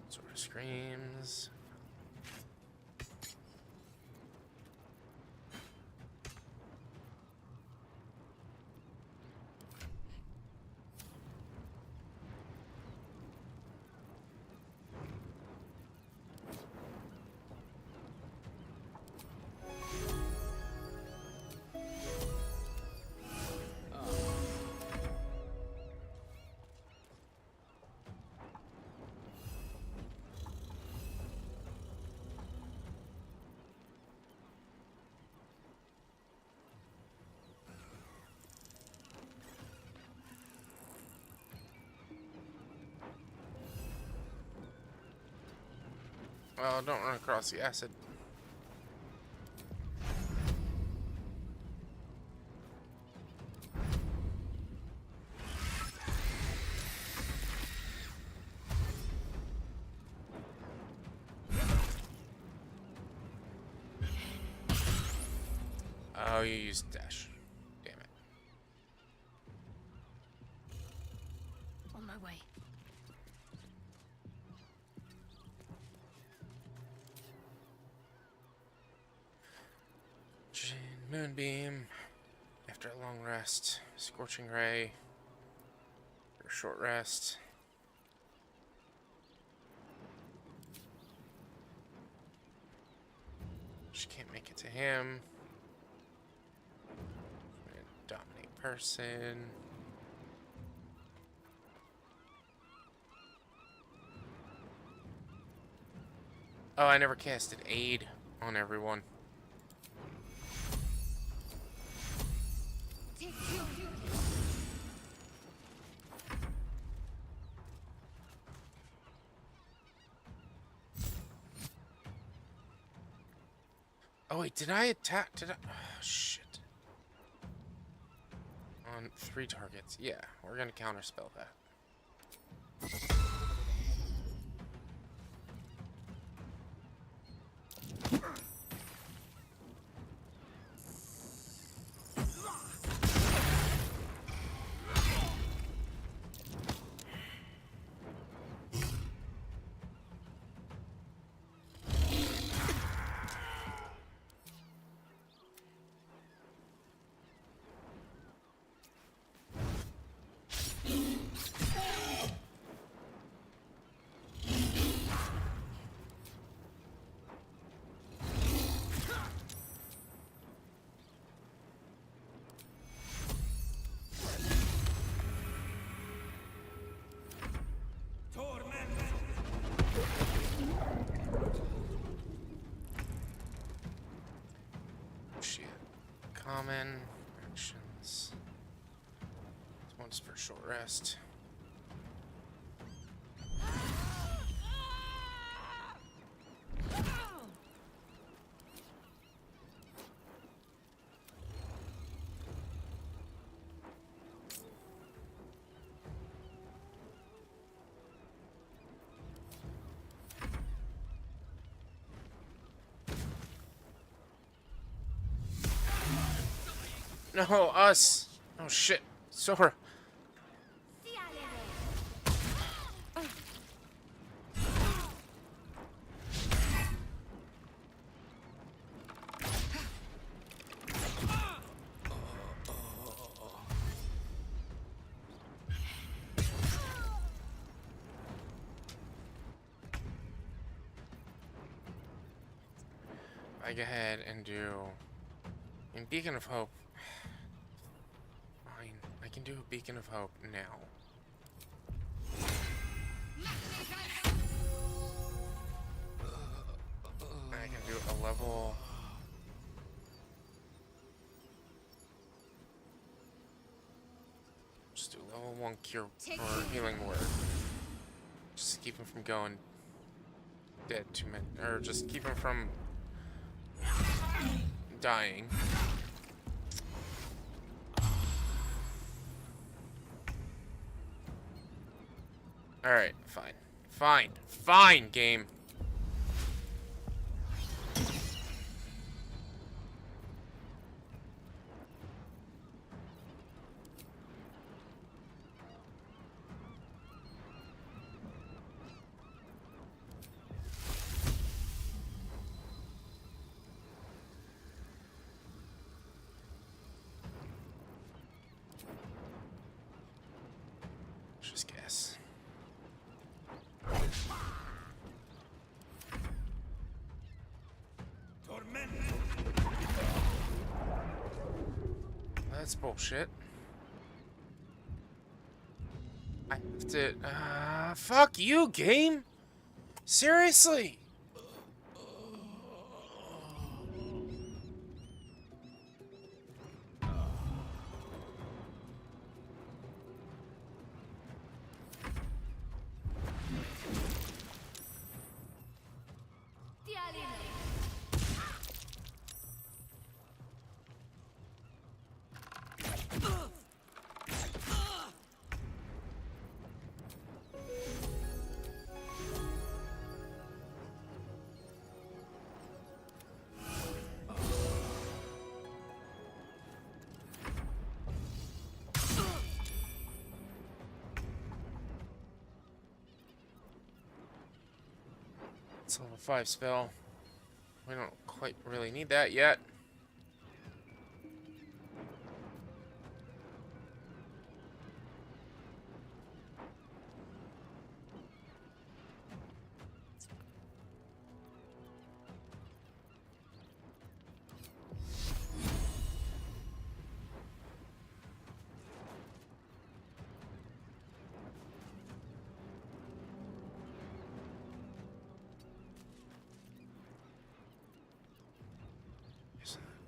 Sort of screams. Well, don't run across the acid. Oh, you used dash. Damn it. On my way. Moonbeam. After a long rest. Scorching Ray. After a short rest. Just can't make it to him. Dominate person. Oh, I never casted aid on everyone. Oh wait, did I attack? Did I? Oh, shit. On 3 targets. Yeah, we're gonna counterspell that. Shit. Common actions. This one's for short rest. No, us! Oh shit, Sora. I go ahead and do in Beacon of Hope. Fine, I can do a Beacon of Hope now. I can do a level. Just do level 1 cure or healing word. Just keep him from going dead 2 minutes, or just keep him from dying. Alright, fine. Fine. Fine, game. Just guess. That's bullshit. I have to. Fuck you, game! Seriously! It's level 5 spell. We don't quite really need that yet.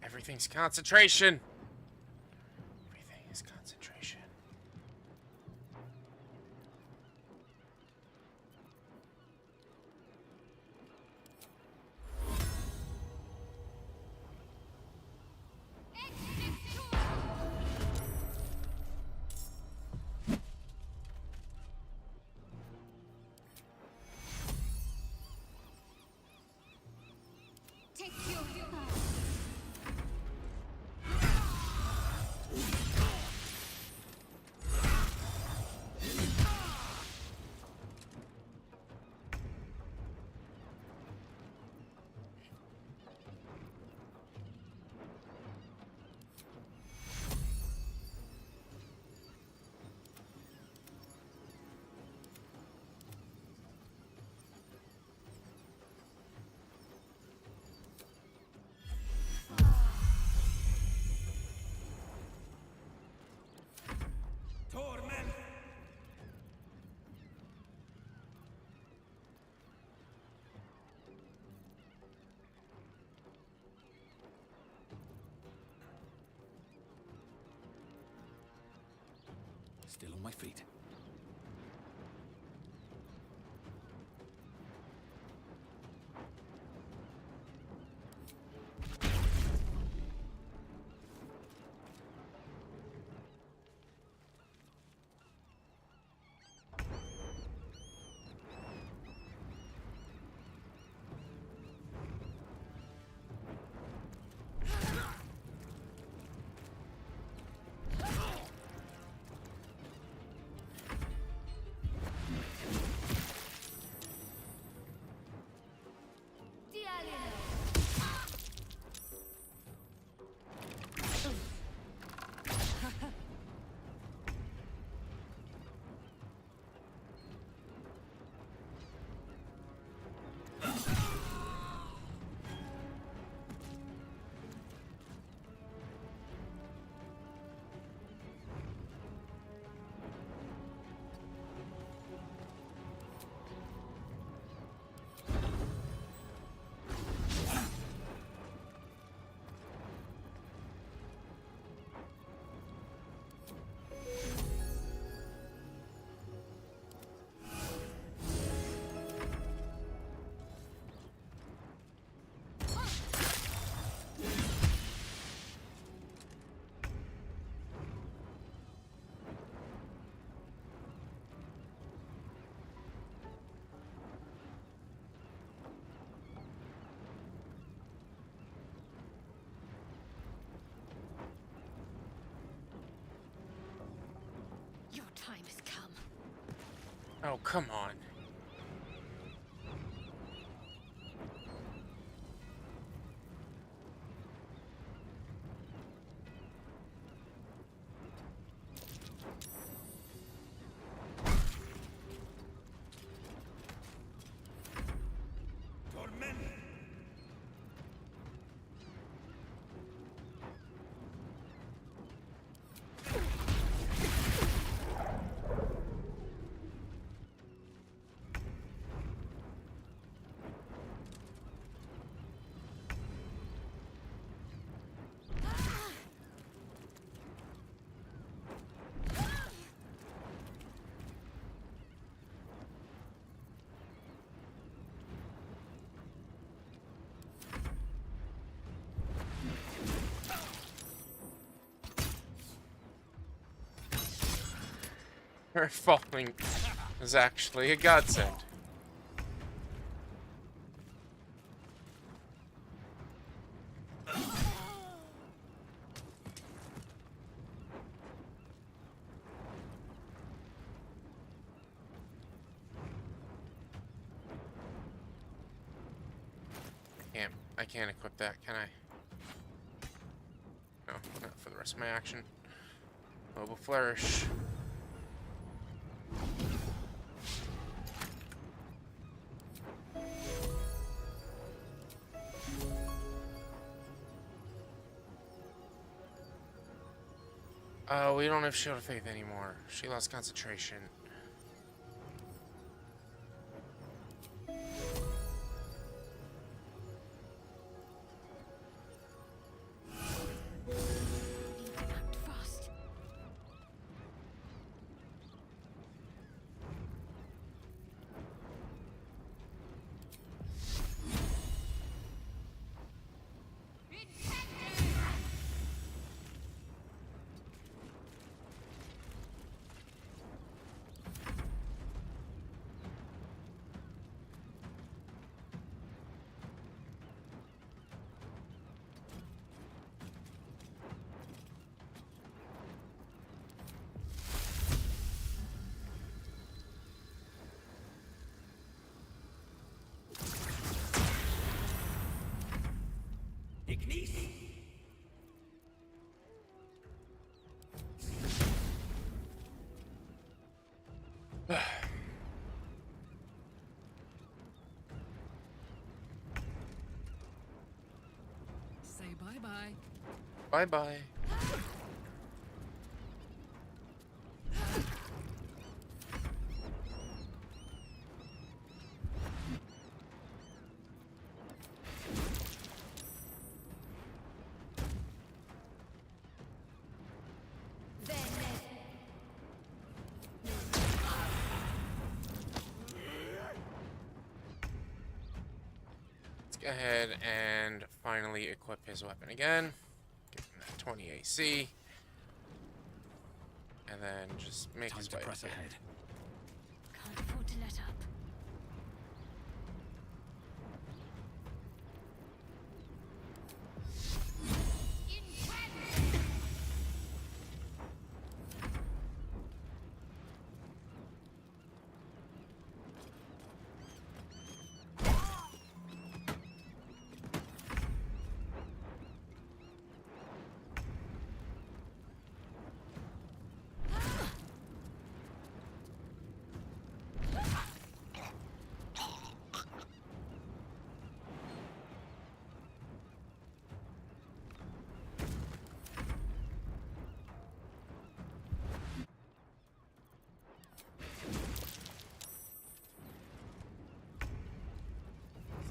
Everything's concentration. Everything is concentration. Take your Torment! Still on my feet. Your time has come. Oh, come on. Torment! Her falling is actually a godsend. I can't equip that, can I? No, not for the rest of my action. Mobile flourish. Oh, we don't have Shield of Faith anymore. She lost concentration. Okay, bye-bye. Bye-bye. Let's go ahead and finally equip his weapon again. Give him that 20 AC. And then just make his way press up ahead. Can't afford to let up.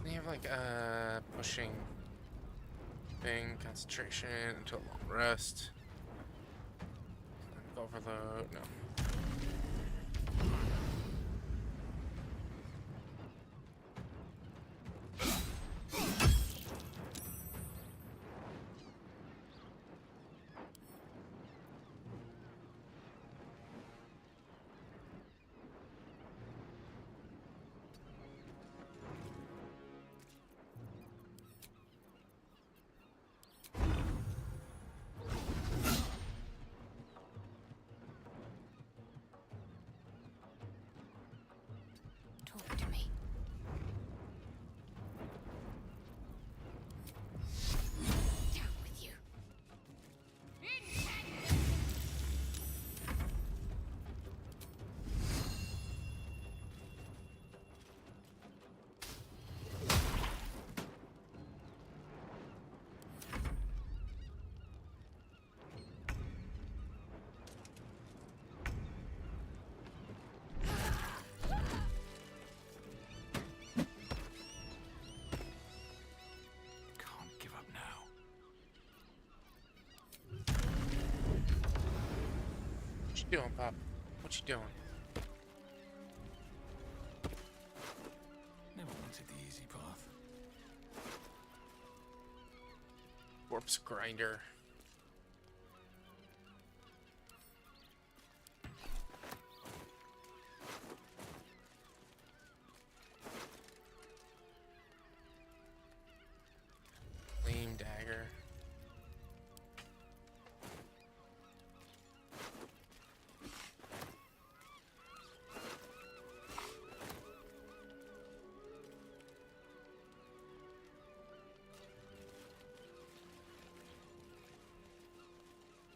They have like pushing thing, concentration until long rest. Overload, no. Talk to me. Down with you. Can't give up now. What you doing, Pop? What you doing? Never wanted the easy path. Corpse grinder. Flame dagger.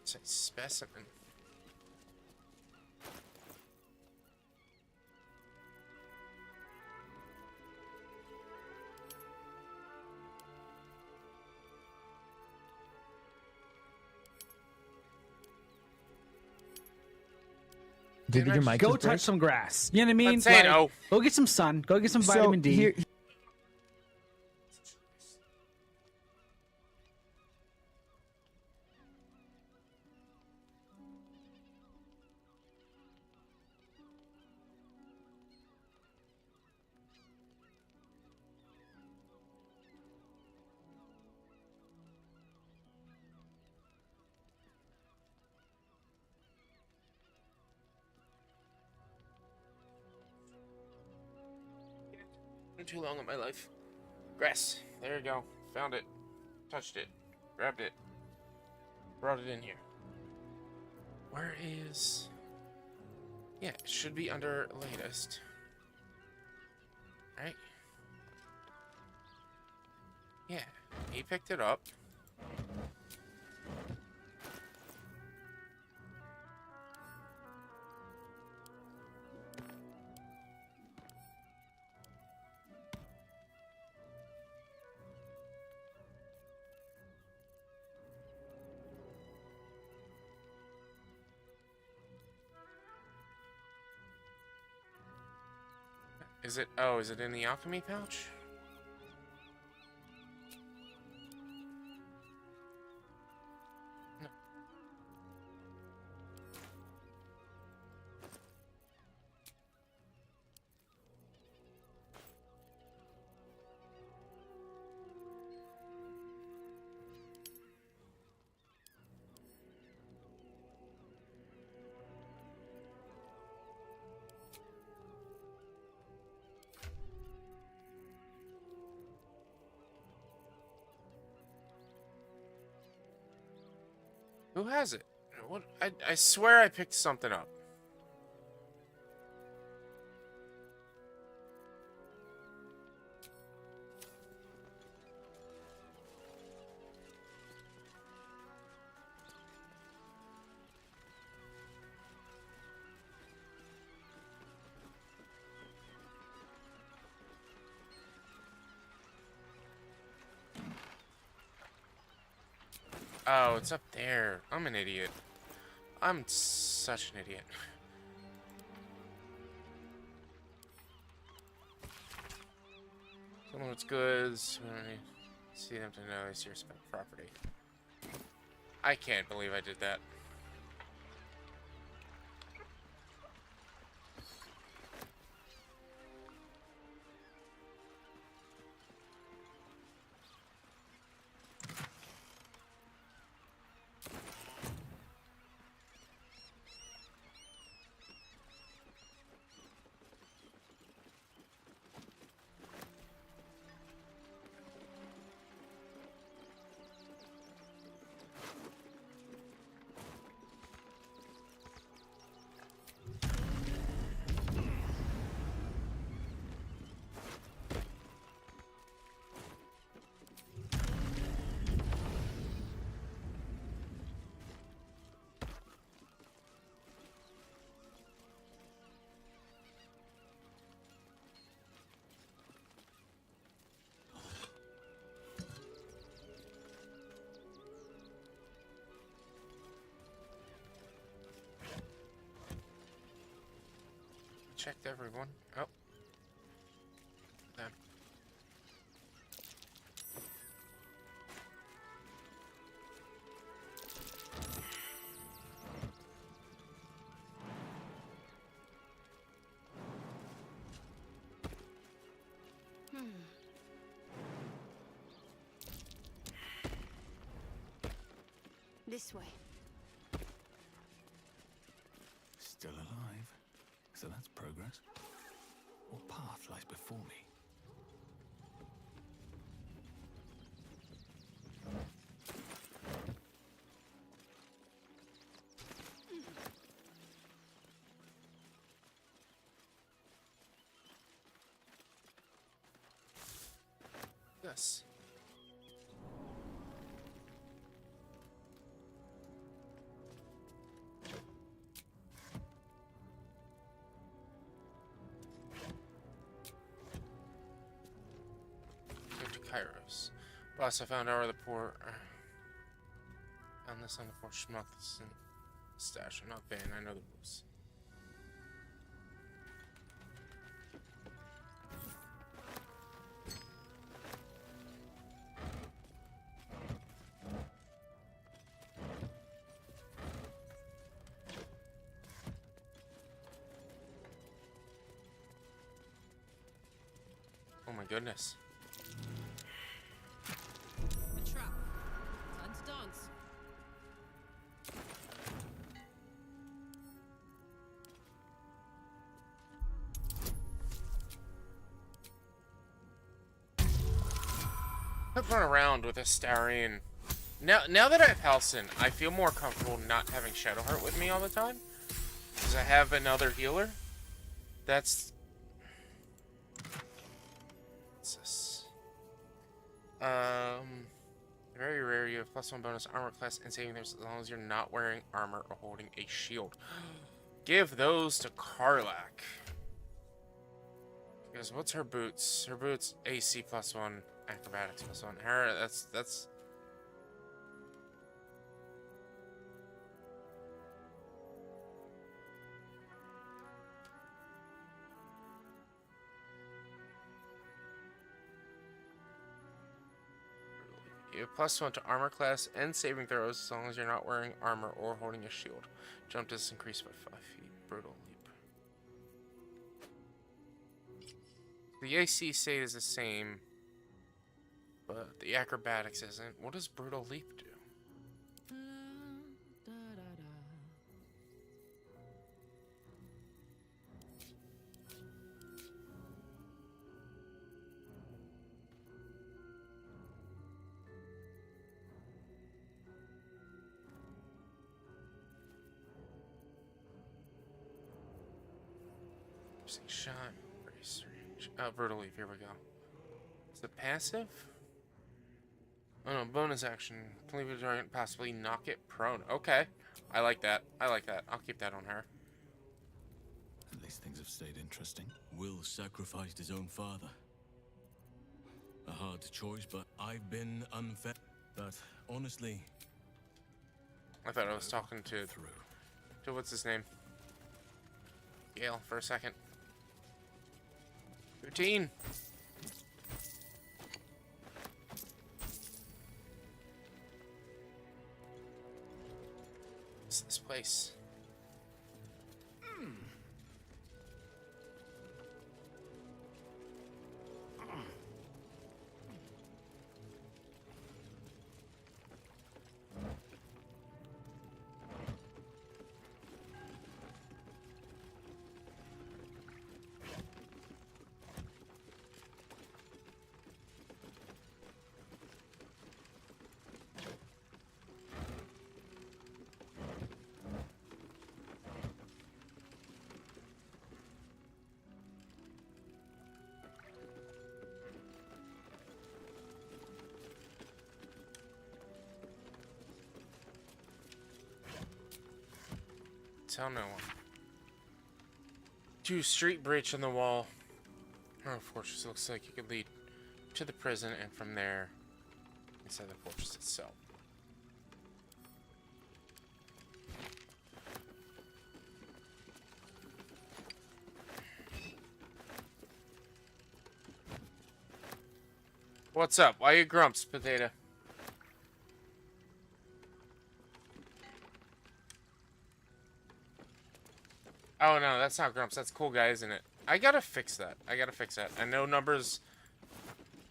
It's a specimen. Did your mic Go just touch break? some grass. You know what I mean? Let's say no. Go get some sun. Go get some So, vitamin D. here- Been too long in my life. Grass. There you go. Found it. Touched it. Grabbed it. Brought it in here. Where is... Yeah, it should be under latest. Right? Yeah, he picked it up. Is it? Oh, is it in the alchemy pouch? No. Who has it? What? I swear I picked something up. Oh, it's up there. I'm an idiot. I'm such an idiot. Someone with goods. See them to know they see respect property. I can't believe I did that. Checked everyone. Oh. Them. This way. Still alive. So that's progress. What path lies before me? Yes. Kairos. Boss, I found our the poor. Found this on the fortress months and stash. I'm not vain. I know the rules. Oh my goodness. A trap. Time to dance. I've run around with Astarion. Now that I have Halcyon, I feel more comfortable not having Shadowheart with me all the time. Because I have another healer. That's... What's this? Very rare you have +1 bonus armor class and saving throws as long as you're not wearing armor or holding a shield. Give those to Karlach. Because what's her boots? Her boots AC +1, acrobatics +1. Her that's You have +1 to armor class and saving throws as long as you're not wearing armor or holding a shield. Jump distance increased by 5 feet. Brutal leap. The AC state is the same, but the acrobatics isn't. What does brutal leap do? Shot, brace range. Oh, brutal leap. Here we go. Is it passive? Oh no, bonus action. Can leave a target, possibly knock it prone. Okay, I like that. I like that. I'll keep that on her. At least things have stayed interesting. Will sacrificed his own father. A hard choice, but I've been unfair. But honestly, I thought I was talking to what's his name? Gale for a second. Routine. What's this place? Tell no one. 2 street bridge on the wall. Oh, fortress looks like you could lead to the prison and from there inside the fortress itself. What's up? Why you grumps, potato? Oh no, that's not Grumps. That's Cool Guy, isn't it? I gotta fix that. I know Numbers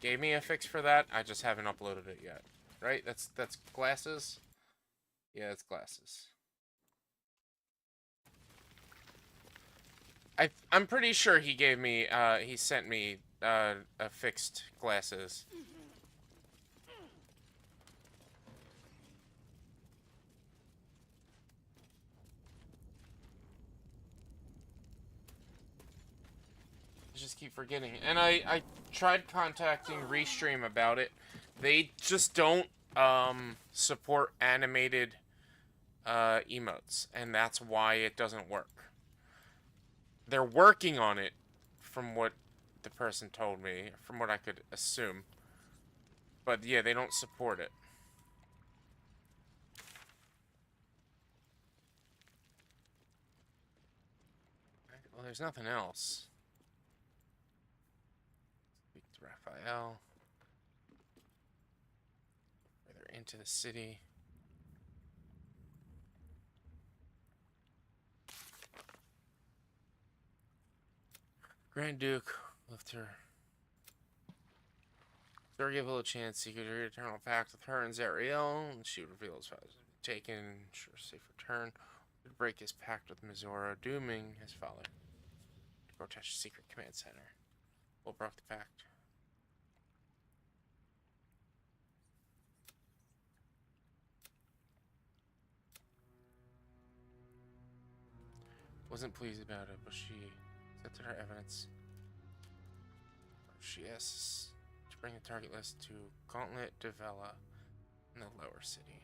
gave me a fix for that. I just haven't uploaded it yet. Right? That's Glasses? Yeah, it's Glasses. I'm pretty sure he gave me, he sent me, a fixed Glasses. Just keep forgetting. And I tried contacting Restream about it. They just don't support animated emotes, and that's why it doesn't work. They're working on it, from what the person told me, from what I could assume. But yeah, they don't support it. Well, there's nothing else. Speak to Raphael. Further into the city. Grand Duke left her. Zora gave Will a chance. He could read eternal pact with her and Zariel, and she would reveal his father's been taken, ensure safe return. Would break his pact with Mizora, dooming his father to protect the secret command center. Will broke the pact. Wasn't pleased about it, but she accepted her evidence. She asks to bring the target list to Gauntlet Devella in the lower city.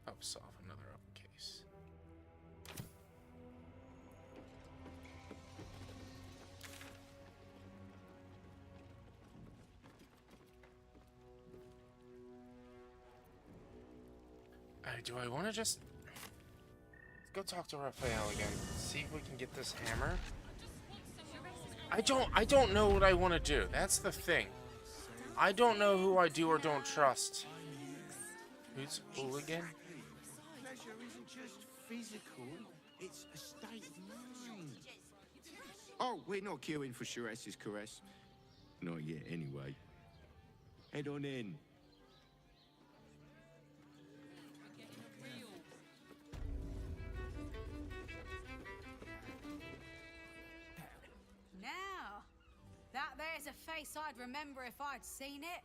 Help solve another open case. Do I want to just... Let's go talk to Raphael again. See if we can get this hammer. I don't know what I want to do. That's the thing. I don't know who I do or don't trust. Who's hooligan? Pleasure isn't just physical, it's a state of mind. Oh, we're not queuing for Sharess's caress. Not yet, anyway. Head on in. Now, that there's a face I'd remember if I'd seen it.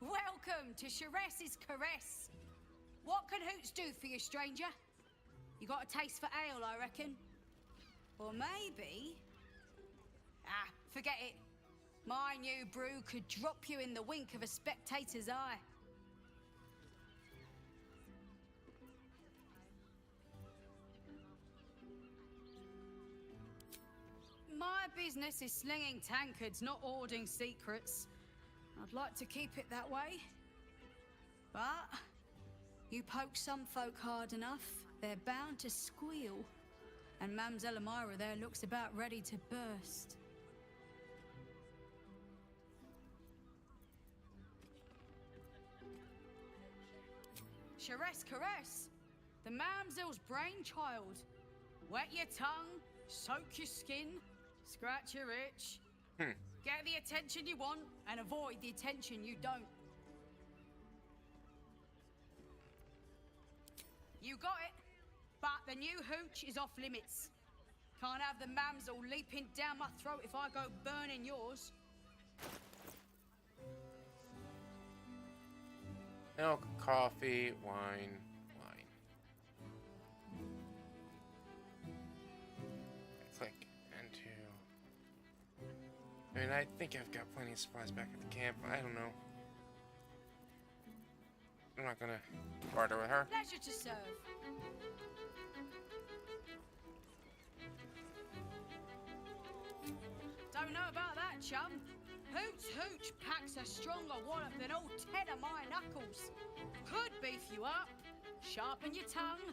Welcome to Sharess's Caress. What can Hoots do for you, stranger? You got a taste for ale, I reckon? Or maybe... Ah, forget it. My new brew could drop you in the wink of a spectator's eye. My business is slinging tankards, not hoarding secrets. I'd like to keep it that way. But you poke some folk hard enough, they're bound to squeal. And Mamselle Elmira there looks about ready to burst. Sharess Caress, the Mamselle's brainchild. Wet your tongue, soak your skin, scratch your itch. Get the attention you want and avoid the attention you don't. You got it, but the new hooch is off limits. Can't have the mamsel leaping down my throat if I go burning yours. Milk, coffee, wine. Click into... I mean, I think I've got plenty of supplies back at the camp. I don't know. I'm not gonna barter with her. Pleasure to serve. Don't know about that, chum. Hoots Hooch packs a stronger wallop than all 10 of my knuckles. Could beef you up, sharpen your tongue,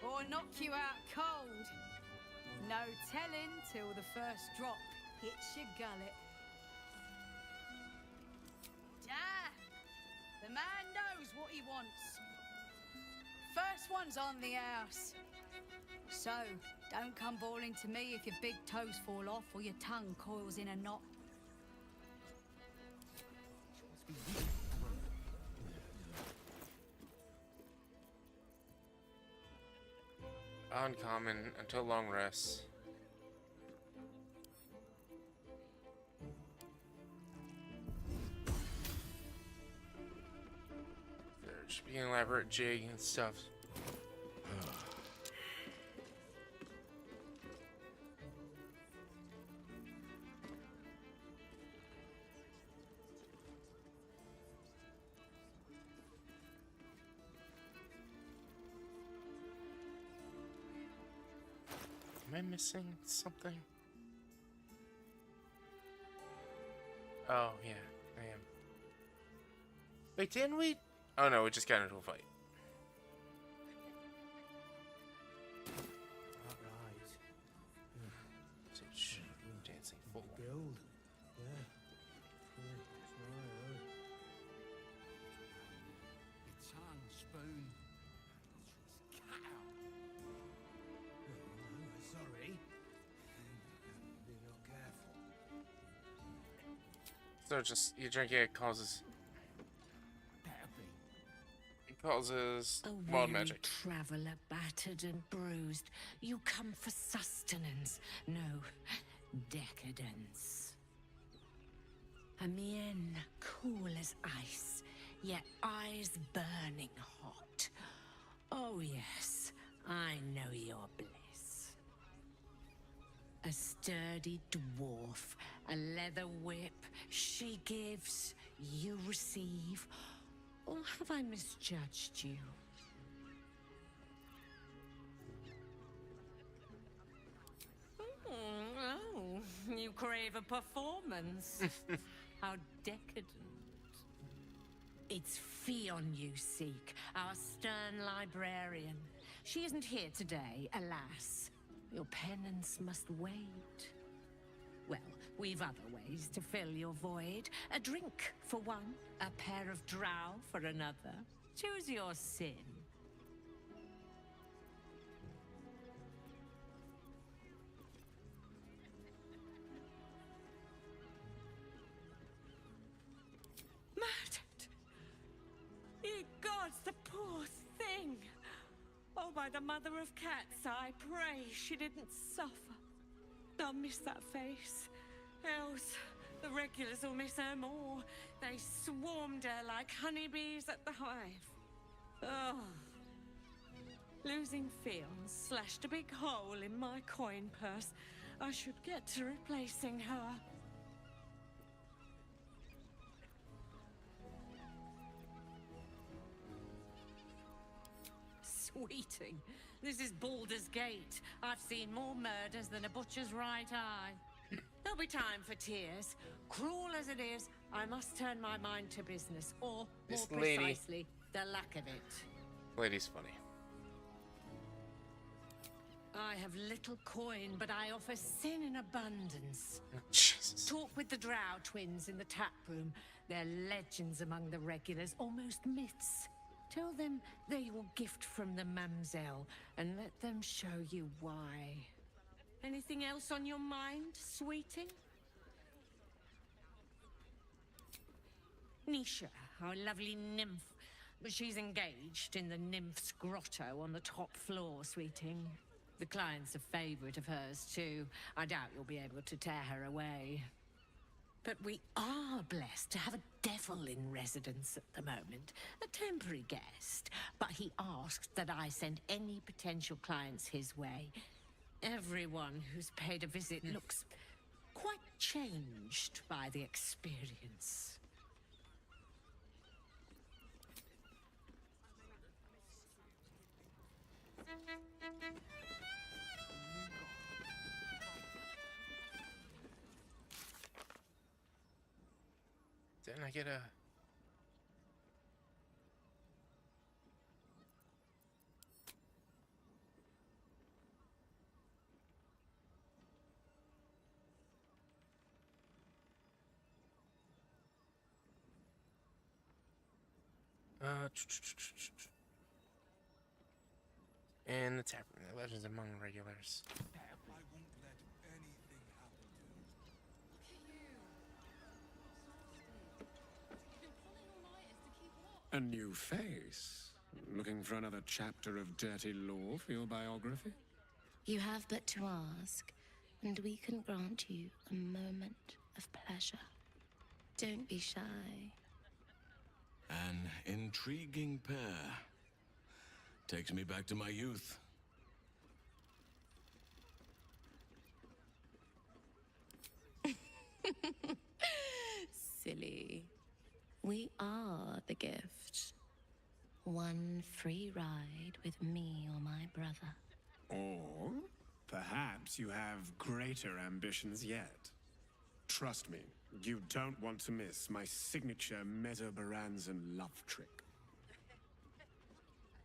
or knock you out cold. No telling till the first drop hits your gullet. The man knows what he wants. First one's on the house. So, don't come bawling to me if your big toes fall off or your tongue coils in a knot. Uncommon until long rests. There should be an elaborate jig and stuff. Am I missing something? Oh, yeah, I am. Wait, didn't we? Oh no, we just got into a fight. Alright. Dancing full. Build. Yeah. It's right, Your tongue, spoon. Cat out. Sorry. Be not careful. So just you drinking it causes A wild weary magic. traveller, battered and bruised. You come for sustenance, no decadence. A mien cool as ice, yet eyes burning hot. Oh yes, I know your bliss. A sturdy dwarf, a leather whip, she gives, you receive. Or have I misjudged you? Oh, you crave a performance. How decadent. It's Fionn you seek, our stern librarian. She isn't here today, alas. Your penance must wait. Well, We've other ways to fill your void. A drink for one, a pair of drow for another. Choose your sin. Murdered! Ye gods, the poor thing! Oh, by the mother of cats, I pray she didn't suffer. I'll miss that face. Else, the regulars will miss her more. They swarmed her like honeybees at the hive. Oh. Losing feels slashed a big hole in my coin purse. I should get to replacing her. Sweeting, this is Baldur's Gate. I've seen more murders than a butcher's right eye. There'll be time for tears. Cruel as it is, I must turn my mind to business, or This more lady- precisely, the lack of it. Lady's funny. I have little coin, but I offer sin in abundance. Jesus. Talk with the Drow twins in the tap room. They're legends among the regulars, almost myths. Tell them they're your gift from the Mamselle, and let them show you why. Anything else on your mind, sweeting? Nisha, our lovely nymph. But she's engaged in the nymph's grotto on the top floor, sweeting. The client's a favorite of hers, too. I doubt you'll be able to tear her away. But we are blessed to have a devil in residence at the moment. A temporary guest. But he asked that I send any potential clients his way. Everyone who's paid a visit looks quite changed by the experience. Didn't I get a... And the tap room, the legends among regulars. A new face? Looking for another chapter of dirty lore for your biography? You have but to ask, and we can grant you a moment of pleasure. Don't be shy. An intriguing pair. Takes me back to my youth. Silly. We are the gift. One free ride with me or my brother. Or perhaps you have greater ambitions yet. Trust me, you don't want to miss my signature Mesobaranzan love trick.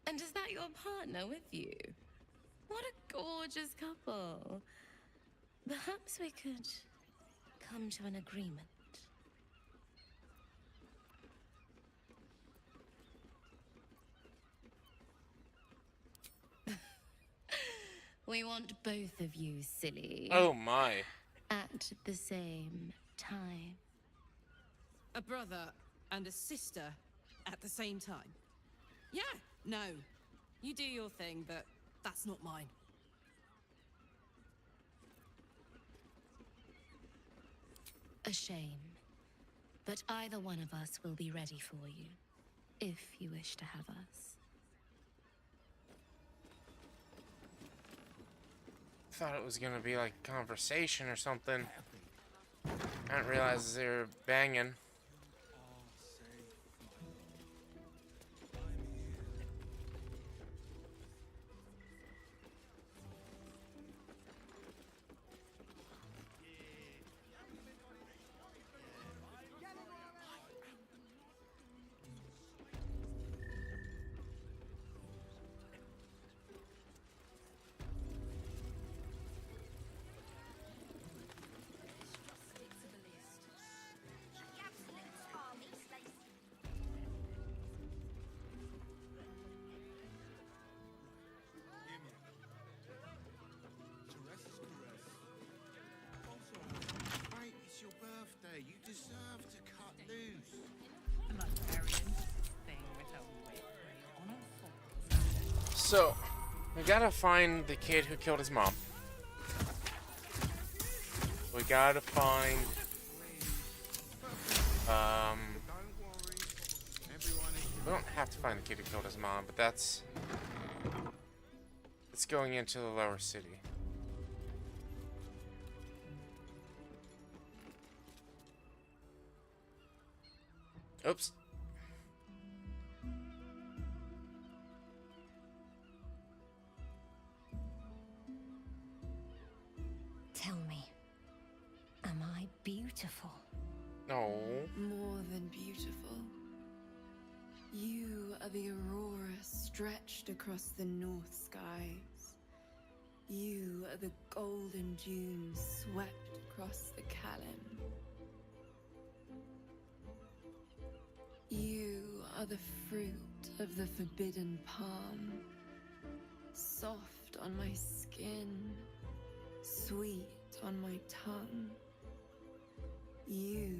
And is that your partner with you? What a gorgeous couple. Perhaps we could come to an agreement. We want both of you, silly. Oh my. At the same time. A brother and a sister at the same time. Yeah, no. You do your thing, but that's not mine. A shame. But either one of us will be ready for you, if you wish to have us. Thought it was gonna be like conversation or something. I didn't realize they were banging. So, we gotta find the kid who killed his mom. We gotta find... we don't have to find the kid who killed his mom, but that's... it's going into the lower city. Oops. Tell me, am I beautiful? No. More than beautiful. You are the aurora stretched across the north skies. You are the golden dunes swept across the Callan. You are the fruit of the forbidden palm, soft on my skin, sweet on my tongue. You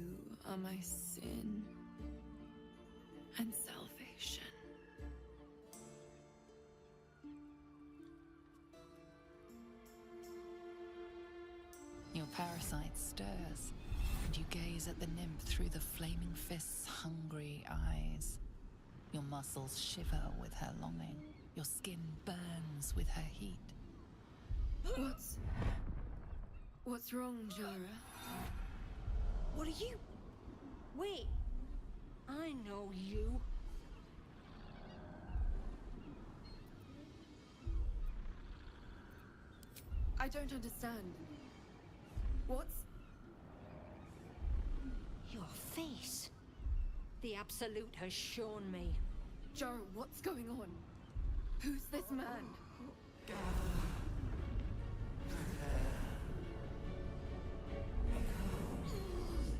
are my sin and salvation. Your parasite stirs, and you gaze at the nymph through the flaming fist's hungry eyes. Your muscles shiver with her longing. Your skin burns with her heat. What's wrong, Jara? What are you? Wait. I know you. I don't understand. What's... Your face. The Absolute has shown me. Jara, what's going on? Who's this man?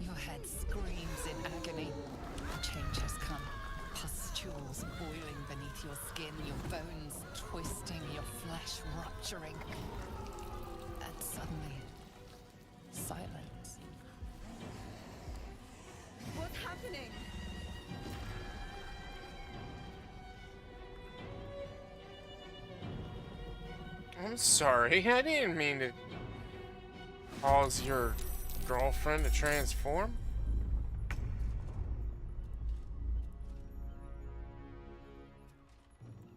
Your head screams in agony. The change has come. Pustules boiling beneath your skin, your bones twisting, your flesh rupturing. And suddenly, silence. What's happening? I'm sorry, I didn't mean to cause your girlfriend to transform.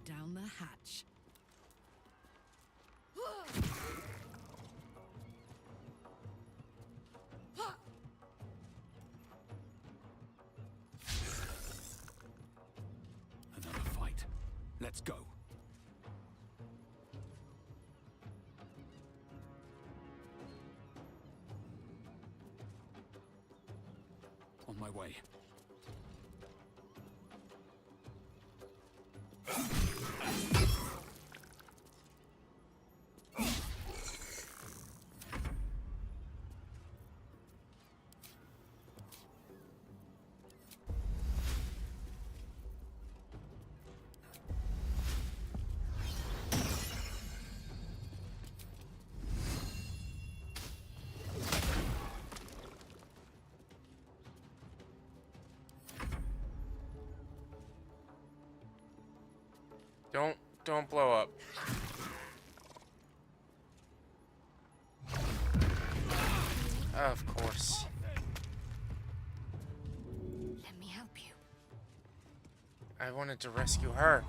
Down the hatch. Another fight. Let's go. On my way. Don't blow up. Of course. Let me help you. I wanted to rescue her.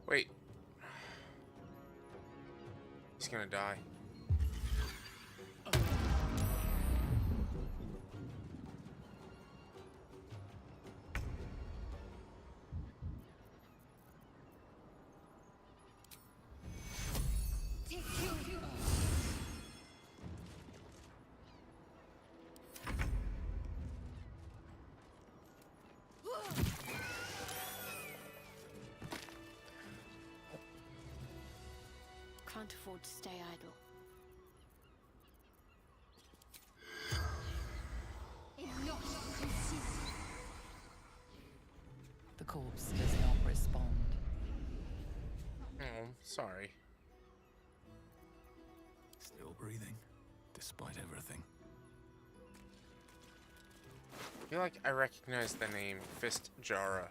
Wait. He's gonna die. Can't afford to stay idle. If not, you can see corpse does not respond. Oh, sorry. Still breathing, despite everything. I feel like I recognize the name Fist Jara.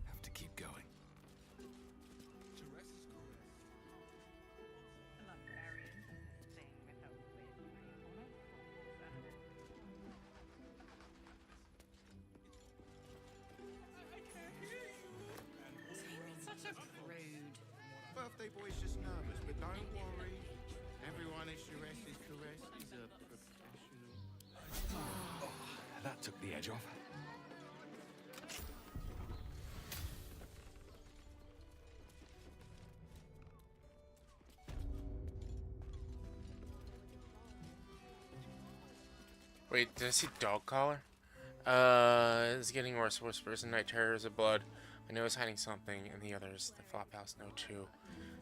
Have to keep going. Such a prude. Birthday boy's just nervous, but don't worry. Everyone at Shires's Caress is a professional. That took the edge off. Wait, did I see dog collar? It's getting worse. Whispers and night terrors of blood. I know he's hiding something, and the others, the Flophouse, know too.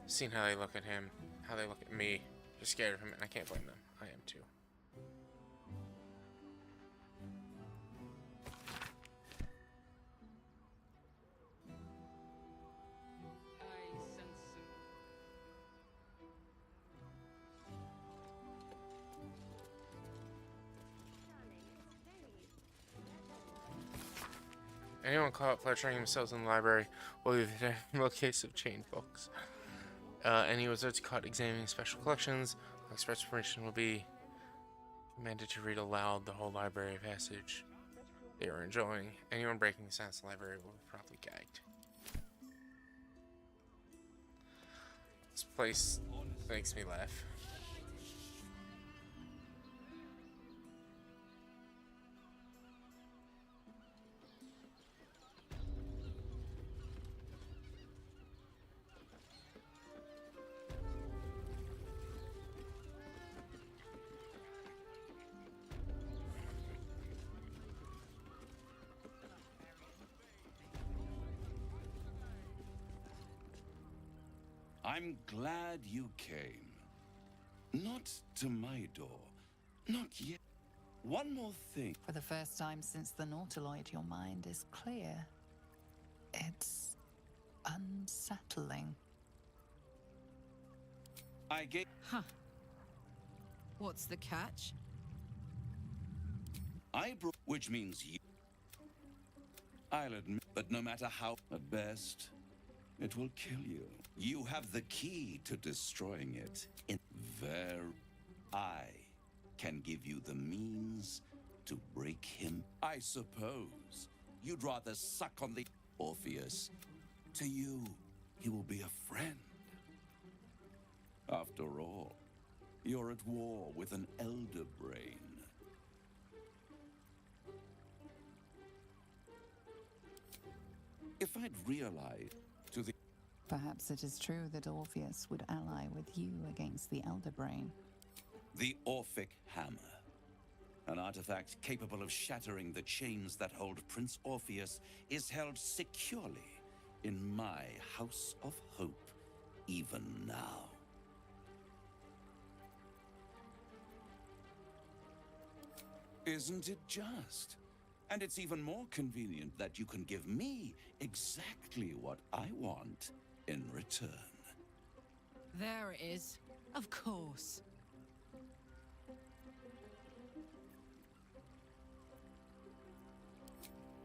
Seen how they look at him, how they look at me. They're scared of him, and I can't blame them. I am too. Anyone caught pleasuring themselves in the library will be the real case of chained books. Any wizards caught examining special collections, express permission will be commanded to read aloud the whole library passage they are enjoying. Anyone breaking the silence of the library will be promptly gagged. This place makes me laugh. I'm glad you came. Not to my door. Not yet. One more thing. For the first time since the Nautiloid, your mind is clear. It's unsettling. I gave... Huh. What's the catch? I brought... Which means you... I'll admit, but no matter how... At best, it will kill you. You have the key to destroying it. I can give you the means to break him. I suppose you'd rather suck on the... Orpheus. To you, he will be a friend. After all, you're at war with an elder brain. If I'd realized to the... Perhaps it is true that Orpheus would ally with you against the Elder Brain. The Orphic Hammer. An artifact capable of shattering the chains that hold Prince Orpheus is held securely in my House of Hope, even now. Isn't it just? And it's even more convenient that you can give me exactly what I want in return. There it is. Of course.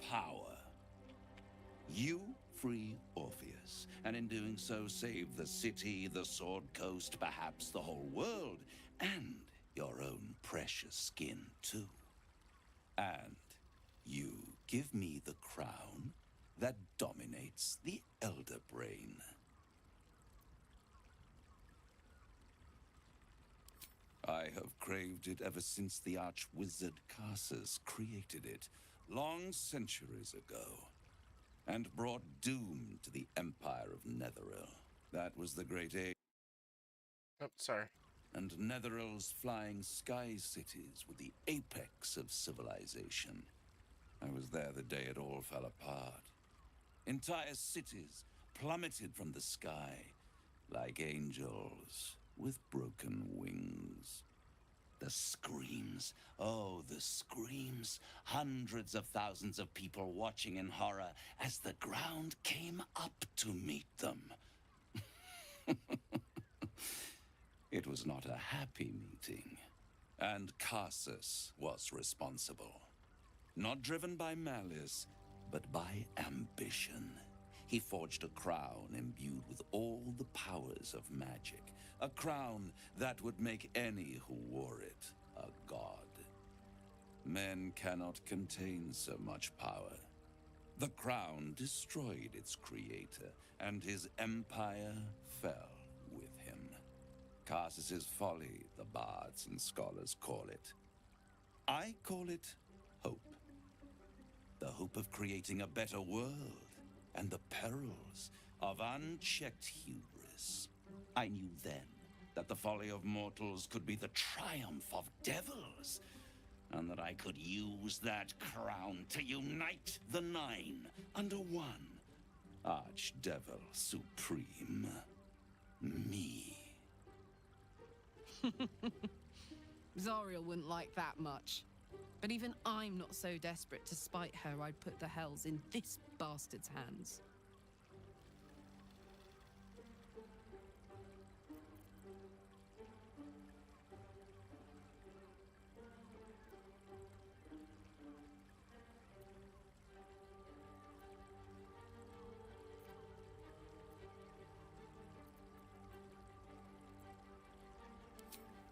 Power. You free Orpheus, and in doing so save the city, the Sword Coast, perhaps the whole world, and your own precious skin too. And you give me the crown that dominates the Elder Brain. I have craved it ever since the arch-wizard Carsus created it, long centuries ago, and brought doom to the Empire of Netheril. That was the Great Age. Oh, sorry. And Netheril's flying sky cities were the apex of civilization. I was there the day it all fell apart. Entire cities plummeted from the sky, like angels with broken wings. The screams, oh, the screams. Hundreds of thousands of people watching in horror as the ground came up to meet them. It was not a happy meeting, and Carsus was responsible. Not driven by malice, but by ambition. He forged a crown imbued with all the powers of magic. A crown that would make any who wore it a god. Men cannot contain so much power. The crown destroyed its creator, and his empire fell with him. Carsus's folly, the bards and scholars call it. I call it hope. The hope of creating a better world, and the perils of unchecked hubris. I knew then that the folly of mortals could be the triumph of devils, and that I could use that crown to unite the Nine under one Archdevil Supreme. Me. Zariel wouldn't like that much. But even I'm not so desperate to spite her I'd put the hells in this bastard's hands.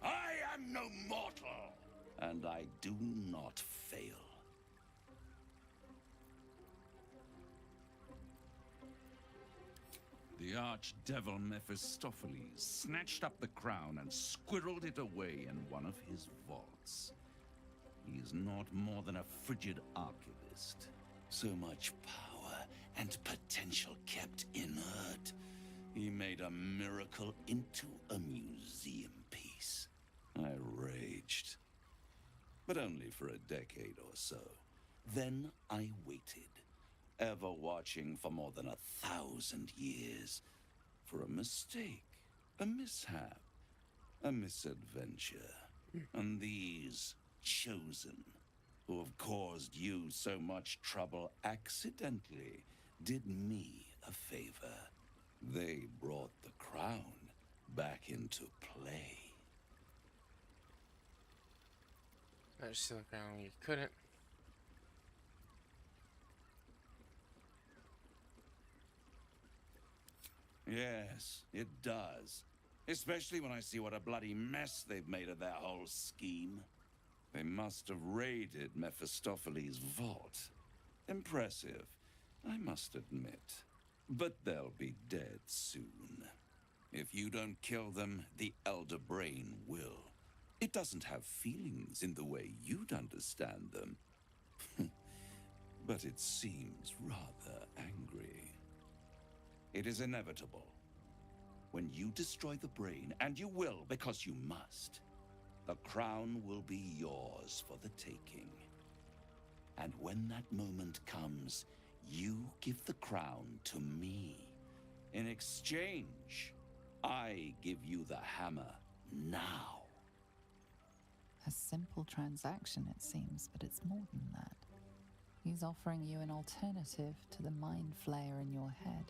I am no mortal, and I do not fail. The archdevil Mephistopheles snatched up the crown and squirreled it away in one of his vaults. He is not more than a frigid archivist. So much power and potential kept inert. He made a miracle into a museum piece. I raged. But only for a decade or so. Then I waited, ever watching for more than 1,000 years, for a mistake, a mishap, a misadventure. And these chosen, who have caused you so much trouble accidentally, did me a favor. They brought the crown back into play. I just see the ground when you couldn't. Yes, it does. Especially when I see what a bloody mess they've made of their whole scheme. They must have raided Mephistopheles' vault. Impressive, I must admit. But they'll be dead soon. If you don't kill them, the Elder Brain will. It doesn't have feelings in the way you'd understand them. But it seems rather angry. It is inevitable. When you destroy the brain, and you will because you must, the crown will be yours for the taking. And when that moment comes, you give the crown to me. In exchange, I give you the hammer now. A simple transaction, it seems, but it's more than that. He's offering you an alternative to the mind flayer in your head.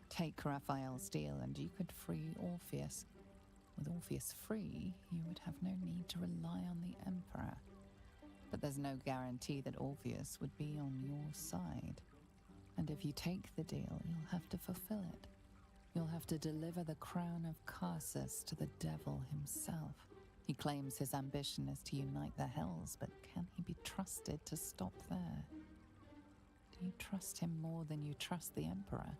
Take Raphael's deal and you could free Orpheus. With Orpheus free, you would have no need to rely on the Emperor. But there's no guarantee that Orpheus would be on your side. And if you take the deal, you'll have to fulfill it. You'll have to deliver the crown of Carsus to the devil himself. He claims his ambition is to unite the Hells, but can he be trusted to stop there? Do you trust him more than you trust the Emperor?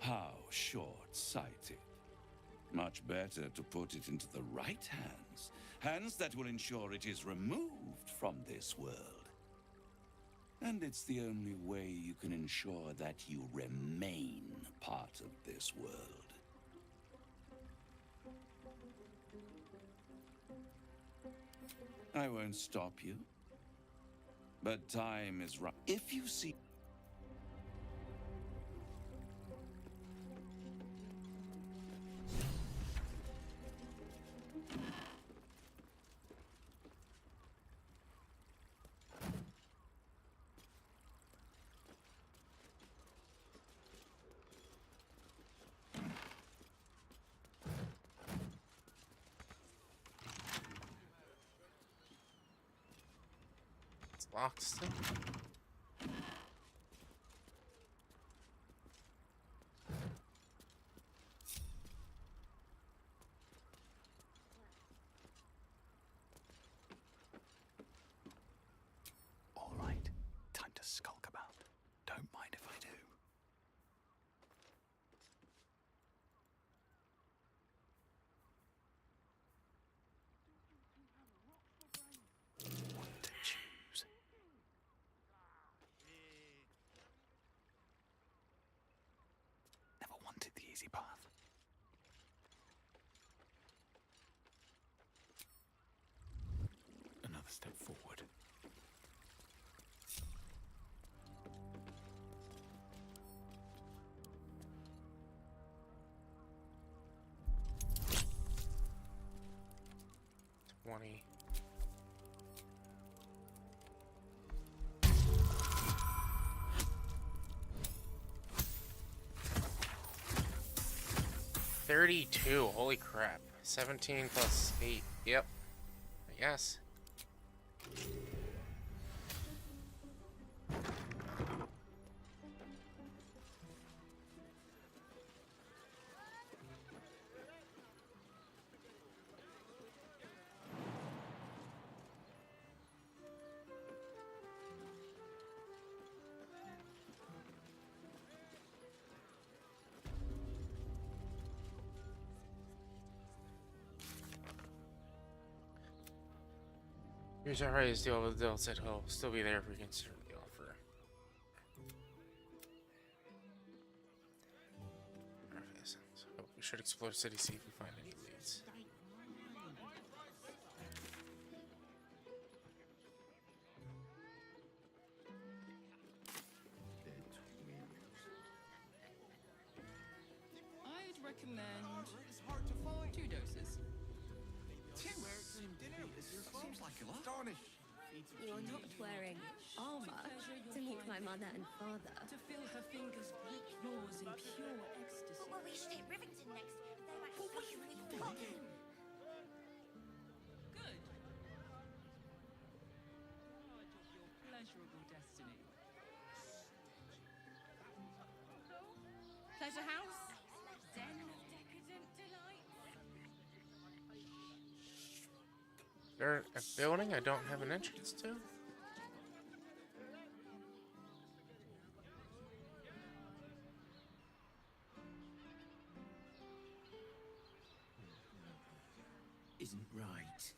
How short-sighted. Much better to put it into the right hands. Hands that will ensure it is removed from this world. And it's the only way you can ensure that you remain part of this world. I won't stop you. But time is right. If you see... It's locked still. All right, time to skulk about. Don't mind if I do. One to choose. Never wanted the easy path. Another step forward. $20. $32. Holy crap. 17 plus 8. Yep. I guess. Here's our highest deal with Dill said he'll still be there if we consider the offer. Okay, so we should explore the city, see if we find any leads. I'd recommend 2 doses. Seems like a lot. You're not wearing armor to meet my mother and father. To feel her fingers grip yours in pure ecstasy. Well, we should hit Rivington next. They might Well, what are you thinking? Good. Charge of your pleasurable destiny. Pleasure House? Den of decadent delight. Is there a building I don't have an entrance to? Isn't right.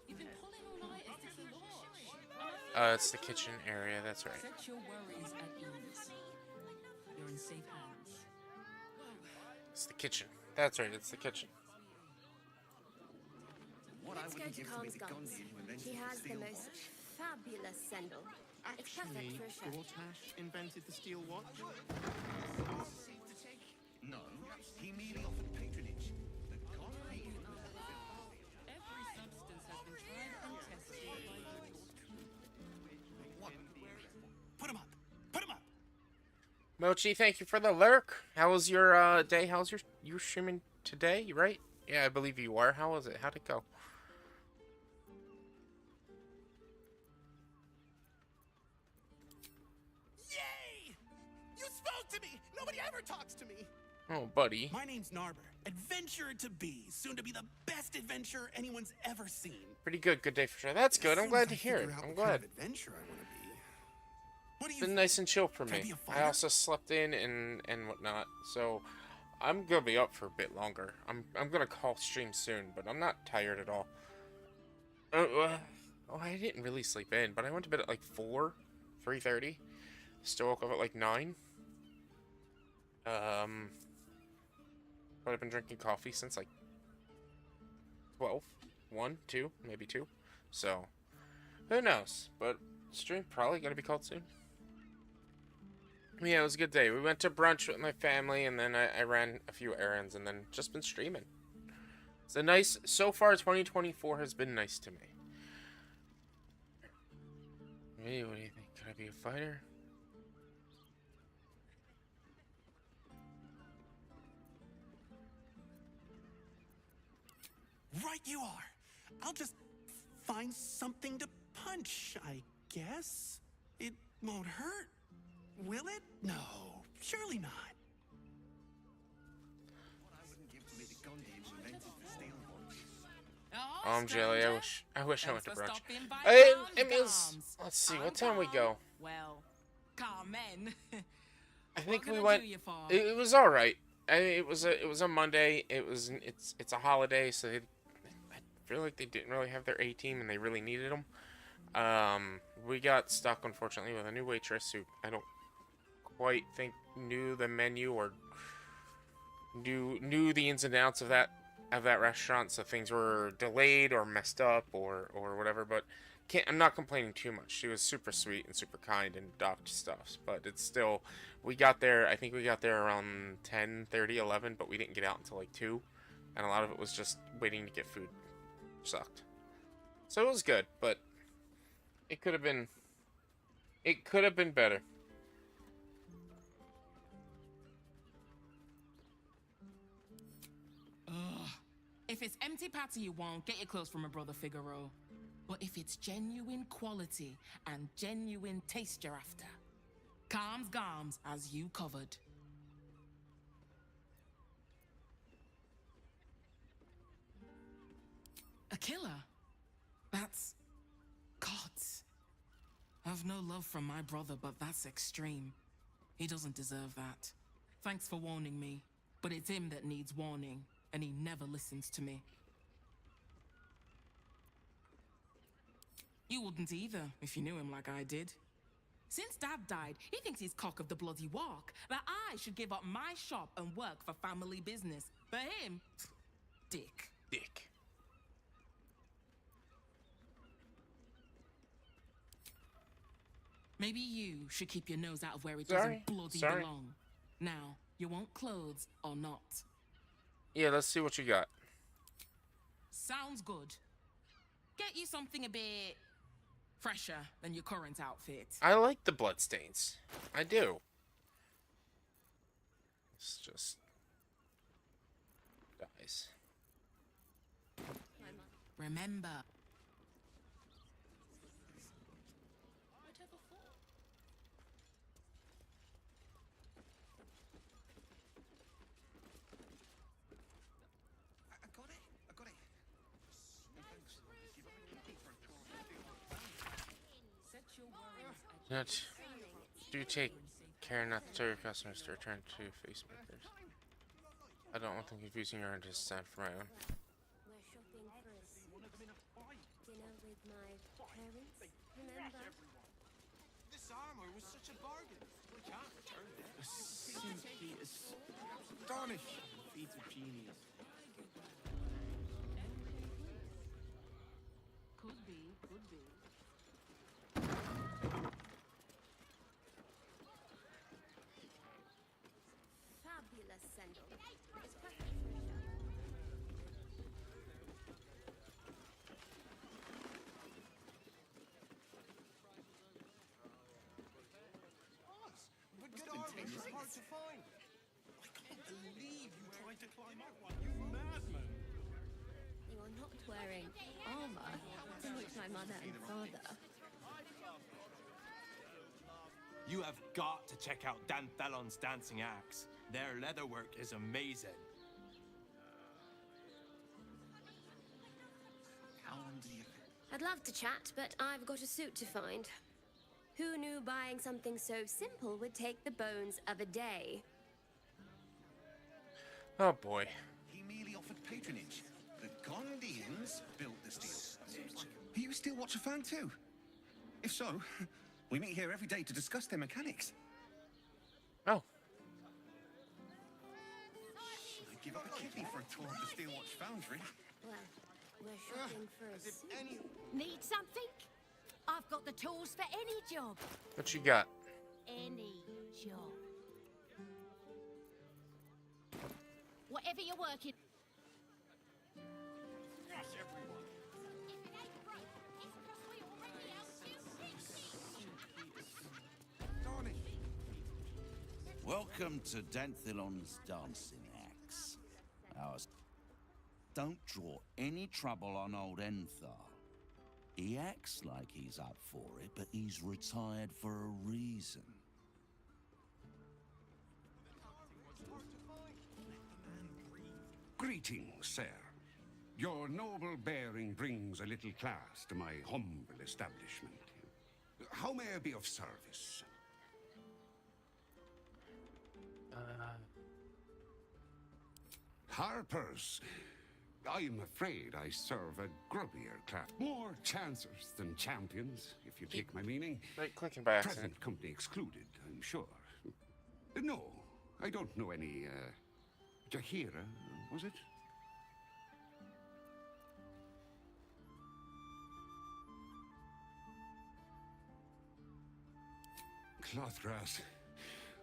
You've been pulling all night as to launch. It's the kitchen area, that's right. Set your worries at ease. You're in safe hands. It's the kitchen. That's right, it's the kitchen. Let's go to Khan's Guns. He has the most fabulous sendal. It's perfect for a chef. Gortash invented the steel watch? No, he merely offered patronage. The god... Every substance has been tried and tested by What? Put him up! Put him up! Mochi, thank you for the lurk. How was your day? How's your streaming today, right? Yeah, I believe you are. How was it? How'd it go? Yay! You spoke to me! Nobody ever talks to me! Oh, buddy. My name's Narber, adventurer to be, soon to be the best adventurer anyone's ever seen. Pretty good. Good day for sure. That's good. I'm glad to hear it. I'm glad. Adventure I want to be. What do It's you been nice and chill for Can I me. be a I fighter? also slept in and whatnot, so I'm gonna be up for a bit longer. I'm gonna call stream soon, but I'm not tired at all. Oh, I didn't really sleep in, but I went to bed at like 3:30. Still woke up at like 9. But I've been drinking coffee since like 12, 1, 2, maybe 2. So, who knows? But stream probably gonna be called soon. Yeah, it was a good day. We went to brunch with my family, and then I ran a few errands, and then just been streaming. It's a nice, so far 2024 has been nice to me. Hey, what do you think? Could I be a fighter? Right you are. I'll just find something to punch, I guess. It won't hurt, will it? No, surely not. Jelly, I wish I went to brunch. Let's see, what time we go? Well, Carmen. I think we went. It was all right. It was a Monday. It's a holiday, so I feel like they didn't really have their A team, and they really needed them. We got stuck, unfortunately, with a new waitress who I don't quite think knew the menu or knew the ins and outs of that restaurant, so things were delayed or messed up or whatever. But I'm not complaining too much. She was super sweet and super kind and docked stuff, but it's still, we got there, I think we got there around 10:30, 11, but we didn't get out until like 2, and a lot of it was just waiting to get food. Sucked. So it was good, but it could have been better. Ugh. If it's empty patty you want, get your clothes from my brother Figaro. But if it's genuine quality and genuine taste you're after, calms garms as you covered. A killer? That's gods. I've no love from my brother, but that's extreme. He doesn't deserve that. Thanks for warning me, but it's him that needs warning, and he never listens to me. You wouldn't either, if you knew him like I did. Since Dad died, he thinks he's cock of the bloody walk, that I should give up my shop and work for family business. For him, dick. Dick. Maybe you should keep your nose out of where it doesn't bloody belong. Now, you want clothes or not? Yeah, let's see what you got. Sounds good. Get you something a bit fresher than your current outfit. I like the bloodstains. I do. It's just dies. Remember. Do take care not to tell your customers to return to facemakers. I don't want them confusing your own to stand for my own. We're shopping for dinner with my parents, remember? This armor was such a bargain. We can't return it. Simply astonishing feat of genius. Could be, could be. Fabulous sandal. It's perfect for a shop. But good armor is hard to find. I can't believe you tried to climb up one, you madman! You are not wearing armor, to which my mother and father. You have got to check out Dan Thelon's dancing acts. Their leatherwork is amazing. How long do you think? I'd love to chat, but I've got a suit to find. Who knew buying something so simple would take the bones of a day? Oh boy. He merely offered patronage. The Gondians built this deal. Are you a Steel Watcher fan too? If so, we meet here every day to discuss their mechanics. Oh. give up a kidney for a tour of the Steelwatch Foundry. Well, we're shopping for a suit. Need something? I've got the tools for any job. What you got? Any job. Whatever you're working. Welcome to Danthilon's dancing axe. Don't draw any trouble on old Enthar. He acts like he's up for it, but he's retired for a reason. Greetings, sir. Your noble bearing brings a little class to my humble establishment. How may I be of service? Harpers. I'm afraid I serve a grubbier class. More chancers than champions, if you take my meaning. Right, clicking by accident. Present company excluded, I'm sure. No, I don't know any, Jahira, was it? Clothgrass.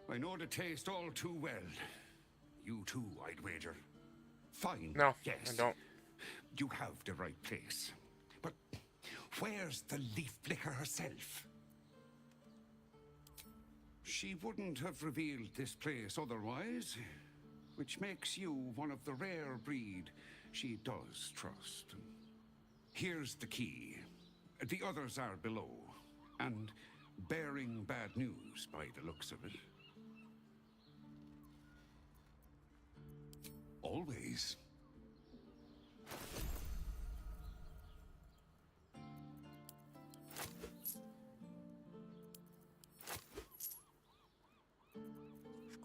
I know the taste all too well. You too, I'd wager. Fine. No, yes. I don't. You have the right place. But where's the leaf flicker herself? She wouldn't have revealed this place otherwise, which makes you one of the rare breed she does trust. Here's the key. The others are below, and bearing bad news by the looks of it. Always.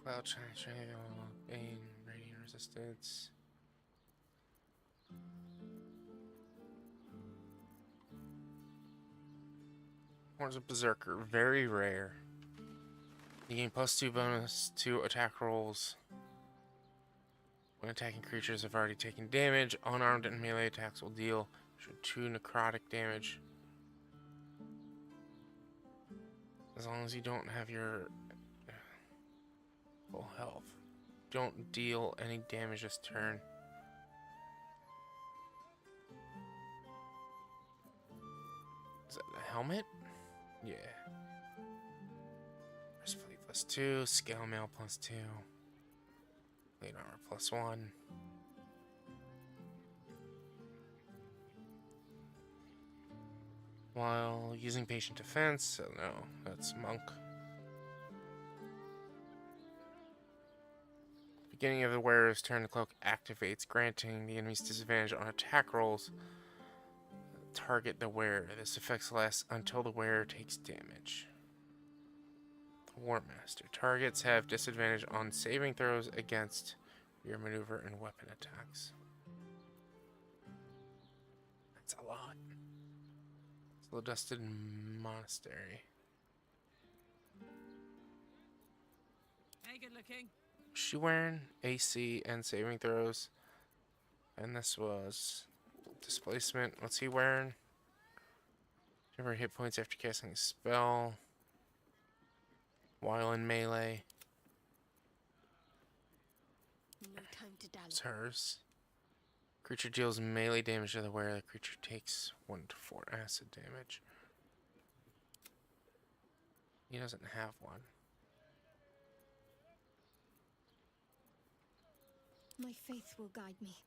Cloud Trail, Bane, Radiant Resistance. Horns of Berserker, very rare. You gain +2 bonus to attack rolls. When attacking creatures have already taken damage, unarmed and melee attacks will deal 2 necrotic damage. As long as you don't have your full health. Don't deal any damage this turn. Is that a helmet? Yeah. Breastplate +2, scale mail +2. Plate armor +1. While using patient defense, so no, that's monk. Beginning of the wearer's turn, the cloak activates, granting the enemy's disadvantage on attack rolls. Target the wearer. This effect lasts until the wearer takes damage. War Master. Targets have disadvantage on saving throws against your maneuver and weapon attacks. That's a lot. Slow Dusted Monastery. Hey, good looking. What's she wearing? AC and saving throws. And this was displacement. What's he wearing? Recover hit points after casting a spell. While in melee. No time to dally. It's hers. Creature deals melee damage to the wearer. The creature takes 1 to 4 acid damage. He doesn't have one. My faith will guide me.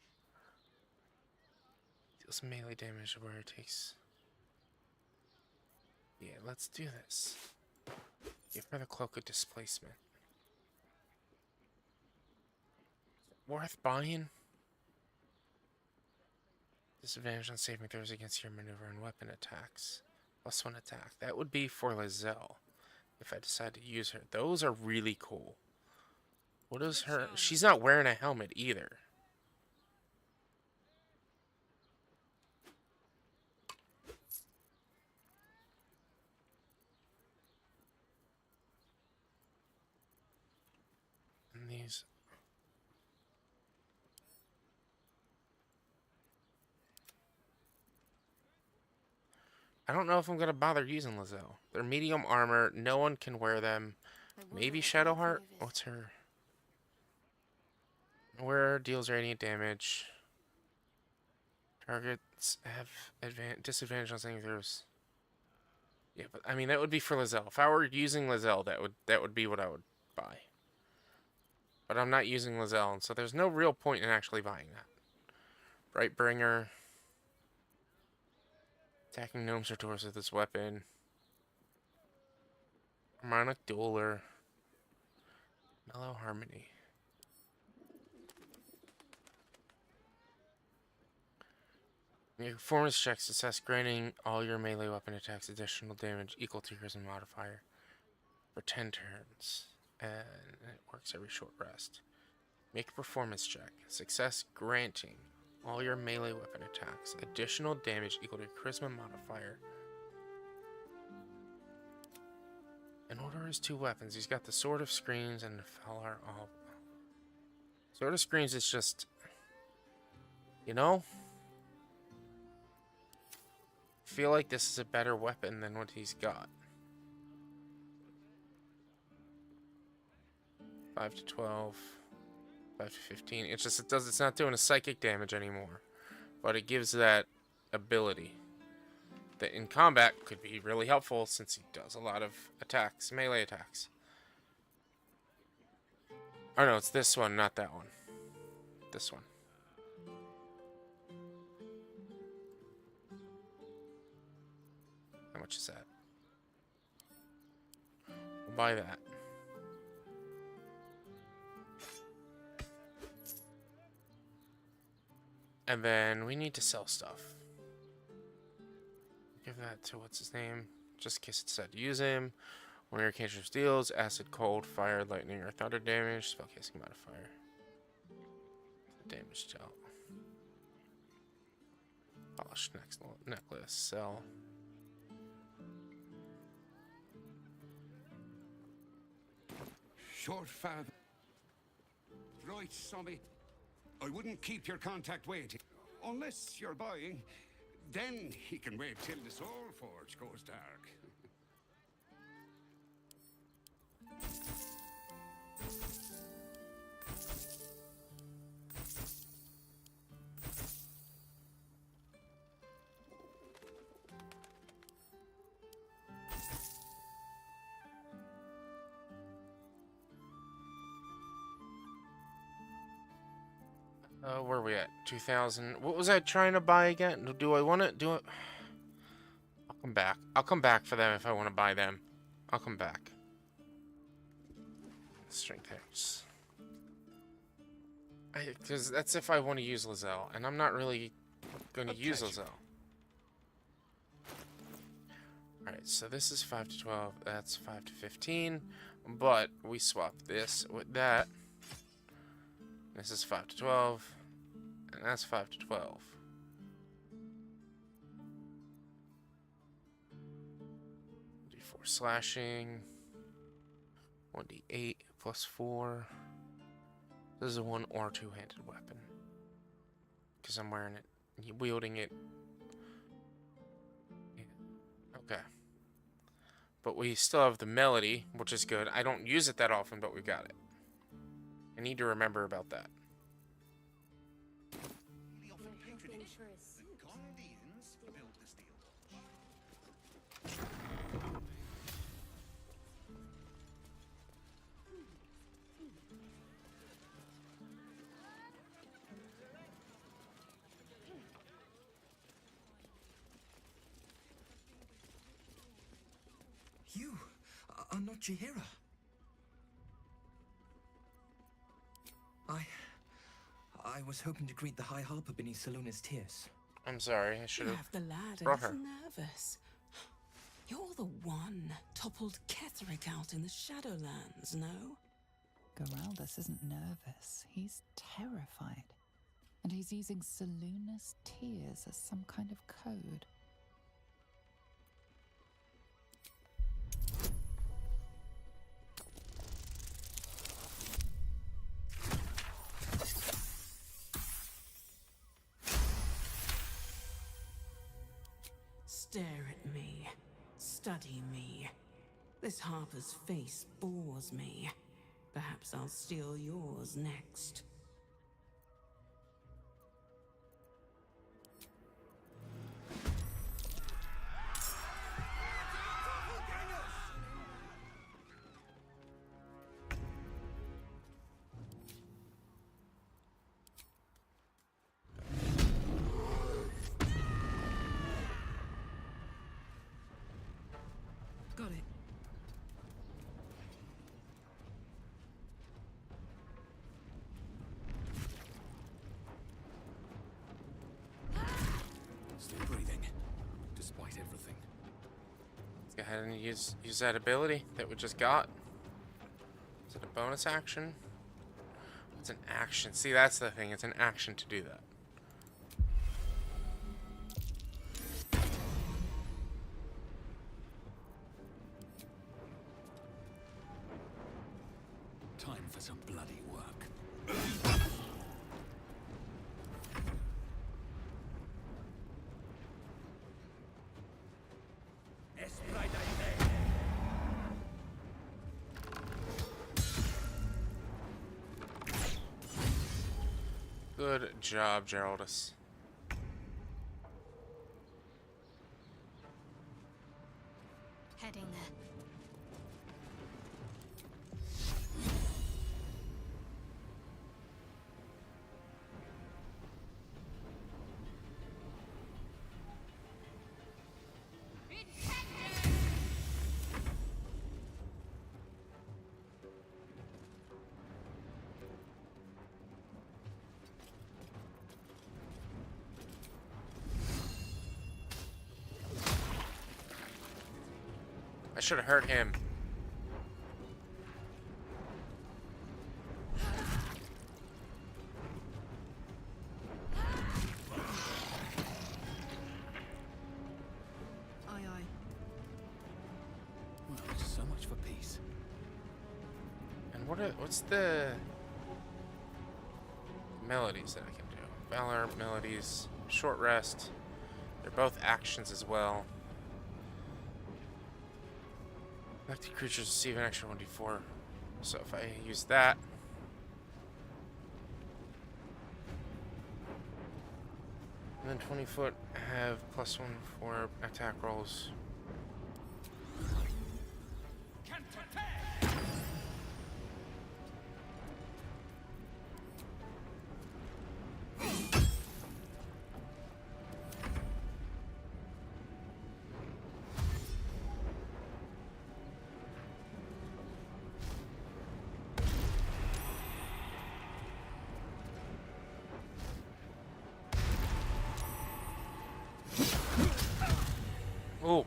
Deals melee damage to the wearer. Takes. Yeah, let's do this. Give her the Cloak of Displacement. Worth buying? Disadvantage on saving throws against your maneuver and weapon attacks. +1 attack. That would be for Lizelle. If I decide to use her. Those are really cool. What is her? She's not wearing a helmet either. And these I don't know if I'm gonna bother using Lizelle. They're medium armor. No one can wear them. Maybe Shadowheart? What's her? Wearer deals radiant damage. Targets have disadvantage on saving throws. Yeah, but I mean that would be for Lizelle. If I were using Lizelle, that would be what I would buy. But I'm not using Lizelle, and so there's no real point in actually buying that. Brightbringer. Attacking gnomes or dwarves with this weapon. Harmonic Dueler. Mellow Harmony. Your performance check success, granting all your melee weapon attacks additional damage equal to your charisma modifier for 10 turns. And it works every short rest. Make a performance check. Success, granting all your melee weapon attacks additional damage equal to your charisma modifier. In order his 2 weapons, he's got the Sword of Screams and the Falar all. Sword of Screams is just, you know, I feel like this is a better weapon than what he's got. 5 to 12, 5 to 15. It's just it's not doing a psychic damage anymore, but it gives that ability that in combat could be really helpful since he does a lot of attacks, melee attacks. Oh no, it's this one, not that one. This one. How much is that? We'll buy that. And then we need to sell stuff. Give that to what's his name? Just in case it said use him. When your cantrip deals acid, cold, fire, lightning, or thunder damage, spellcasting modifier. Damage dealt. Polished necklace, sell. Short father. Right, Sommy. I wouldn't keep your contact waiting. Unless you're buying, then he can wait till the Soul Forge goes dark. Where are we at? 2,000. What was I trying to buy again? Do I want to do it? I'll come back. I'll come back for them if I want to buy them. I'll come back. Strength hits. Because that's if I want to use Lizelle, and I'm not really going to use Lizelle. Alright, so this is 5 to 12. That's 5 to 15. But we swap this with that. This is 5 to 12. And that's 5 to 12. D4 slashing. 1d8 plus 4. This is a 1 or 2-handed weapon. Because I'm wearing it, wielding it. Yeah. Okay. But we still have the melody, which is good. I don't use it that often, but we've got it. I need to remember about that. You are not Jahira. I was hoping to greet the High Harper beneath Salona's tears. I'm sorry, I should have The lad a brought her. little nervous. You're the one toppled Ketherick out in the Shadowlands, no? Geraldus isn't nervous. He's terrified. And he's using Salona's tears as some kind of code. Stare at me. study me. This Harper's face bores me. Perhaps I'll steal yours next. Got it. Still breathing, despite everything. Let's go ahead and use that ability that we just got. Is it a bonus action? It's an action. See, that's the thing. It's an action to do that. Time for some bloody work. Good job, Geraldus. Heading there. I should have hurt him. Aye, aye. Well, so much for peace. And what's the melodies that I can do? Valor, melodies, short rest. They're both actions as well. Affected creatures receive an extra 1d4. So if I use that, and then 20 foot have +1 for attack rolls. Oh.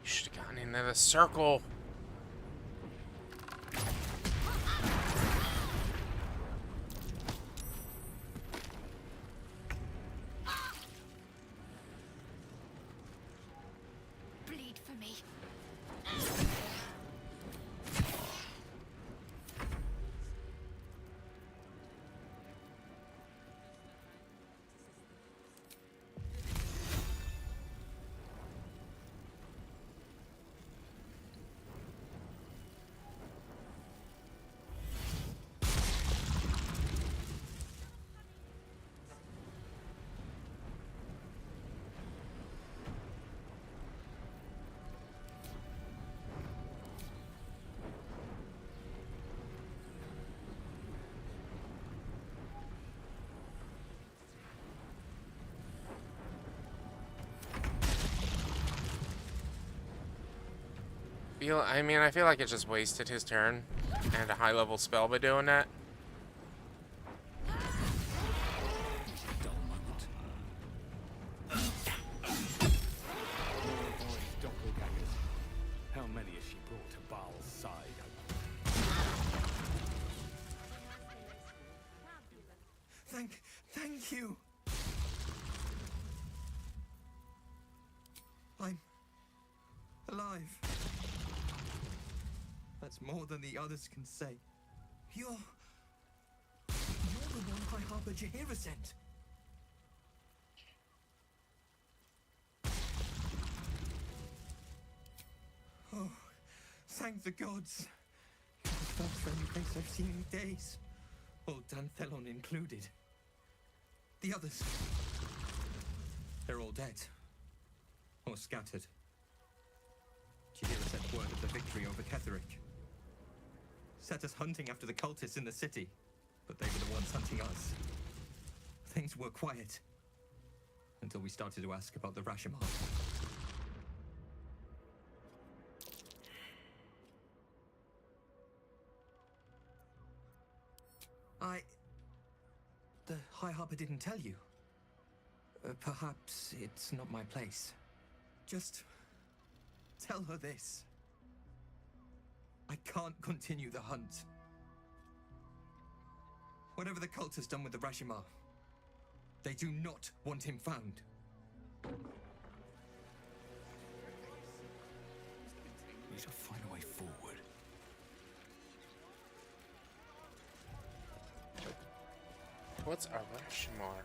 You should have gotten into the circle. Bleed for me. I feel like it just wasted his turn and a high level spell by doing that. Dull moment. Doppelgangers. How many has she brought to Baal's side? Thank you. I'm alive. That's more than the others can say. You're the one High Harper Jaheira sent. Oh, thank the gods. You're the first friendly face I've seen in days. Old Danthelon included. The others. They're all dead. Or scattered. Jaheira sent word of the victory over Ketheric. Set us hunting after the cultists in the city, but they were the ones hunting us. Things were quiet until we started to ask about the Rashomon. The High Harper didn't tell you. Perhaps it's not my place. Just tell her this. I can't continue the hunt. Whatever the cult has done with the Rashomon, they do not want him found. We need to find a way forward. What's a Rashomon?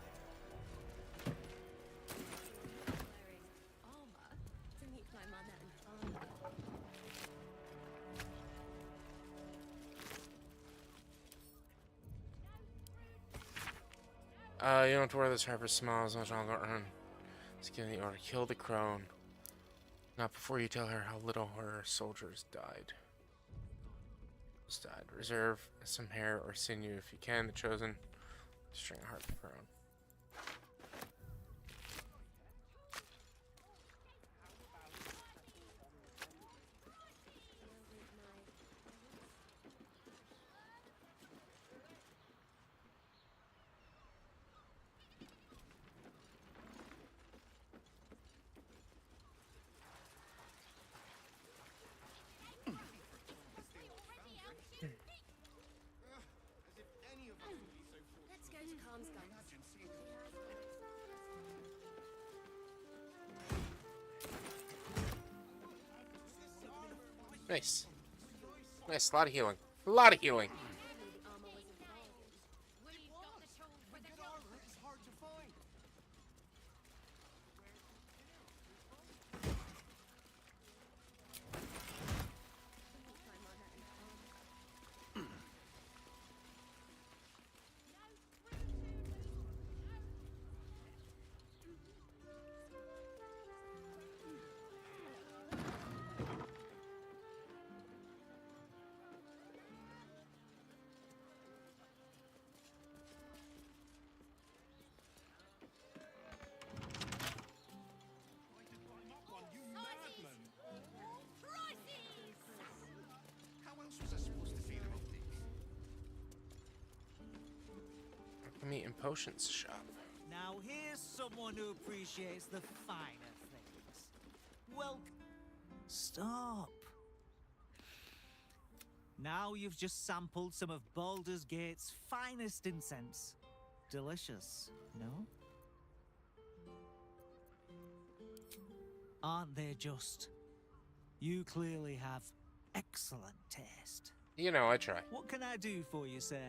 You don't have to wear this Harper smiles much longer. Just give the order. Kill the crone. Not before you tell her how little her soldiers died. Reserve some hair or sinew if you can. The chosen. String a Harper crone. Let's go to Calm's Guns. Nice. Nice. A lot of healing. A lot of healing. Meat and potions shop. Now here's someone who appreciates the finer things. Well, stop. Now you've just sampled some of Baldur's Gate's finest incense. Delicious, no? Aren't they just? You clearly have excellent taste. You know, I try. What can I do for you, sir?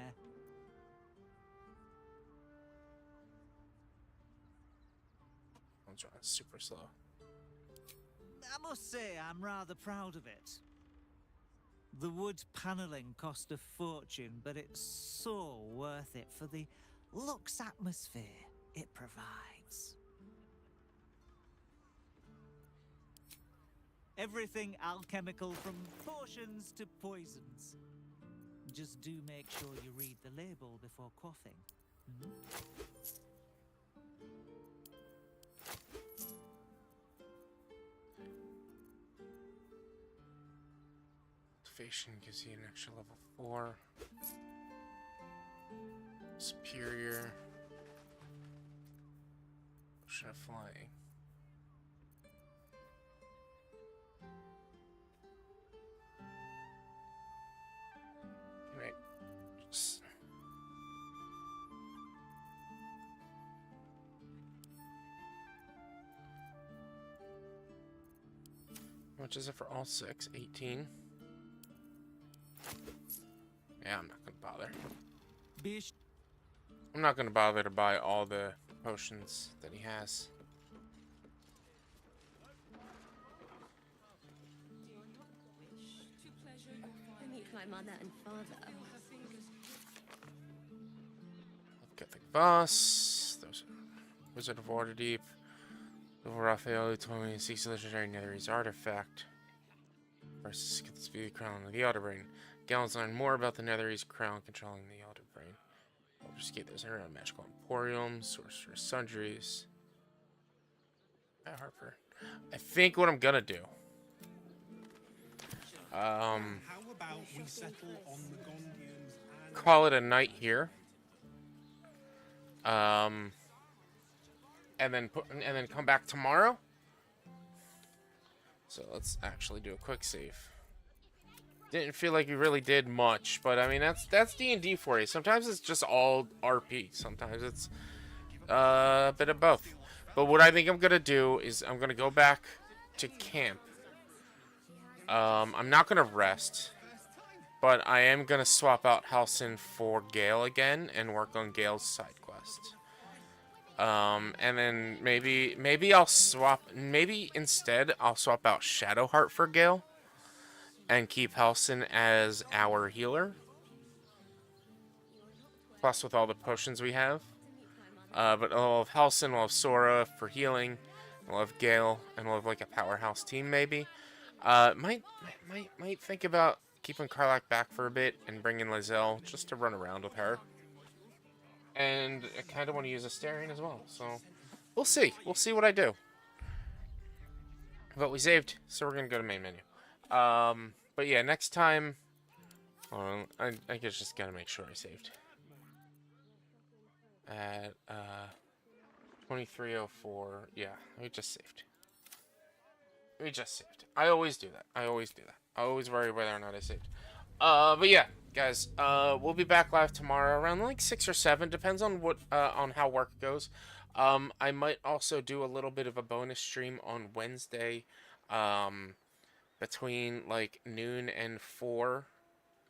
I'm trying super slow. I must say, I'm rather proud of it. The wood paneling cost a fortune, but it's so worth it for the luxe atmosphere it provides. Everything alchemical from potions to poisons. Just do make sure you read the label before quaffing. Hmm? Cultivation gives you an extra level 4. Superior. Potion of flying. Can I just... How much is it for all 6? 18. Yeah, I'm not gonna bother. Bish. I'm not gonna bother to buy all the potions that he has. Meet my mother and father. Get the boss. Those Wizard of Waterdeep. Raphael told me he seeks a legendary Netherese artifact. Versus get this be the crown of the Elder Brain. Gallons learn more about the Netherese crown controlling the Elder Brain. Just get this around magical emporium, sorcerer's sundries. Harper. I think what I'm gonna do. How about we settle on the Gondians and Call it a night here. And then come back tomorrow. So let's actually do a quick save. Didn't feel like we really did much, but I mean that's D&D for you. Sometimes it's just all RP. Sometimes it's a bit of both. But what I think I'm gonna do is I'm gonna go back to camp. I'm not gonna rest, but I am gonna swap out Halsin for Gale again and work on Gale's side quest. And then maybe I'll swap. Maybe instead I'll swap out Shadowheart for Gale. And keep Halsin as our healer. Plus with all the potions we have. But we'll have Halsin, we'll have Sora for healing. We'll have Gale, and we'll have like a powerhouse team maybe. Might think about keeping Karlach back for a bit and bringing Lizelle just to run around with her. And I kind of want to use Astarion as well, so we'll see. We'll see what I do. But we saved, so we're gonna go to main menu. But yeah, next time, I guess just gotta make sure I saved. At, 2304, yeah, we just saved. We just saved. I always do that. I always worry whether or not I saved. But yeah, guys, we'll be back live tomorrow around like 6 or 7, depends on what, on how work goes. I might also do a little bit of a bonus stream on Wednesday, between like noon and 4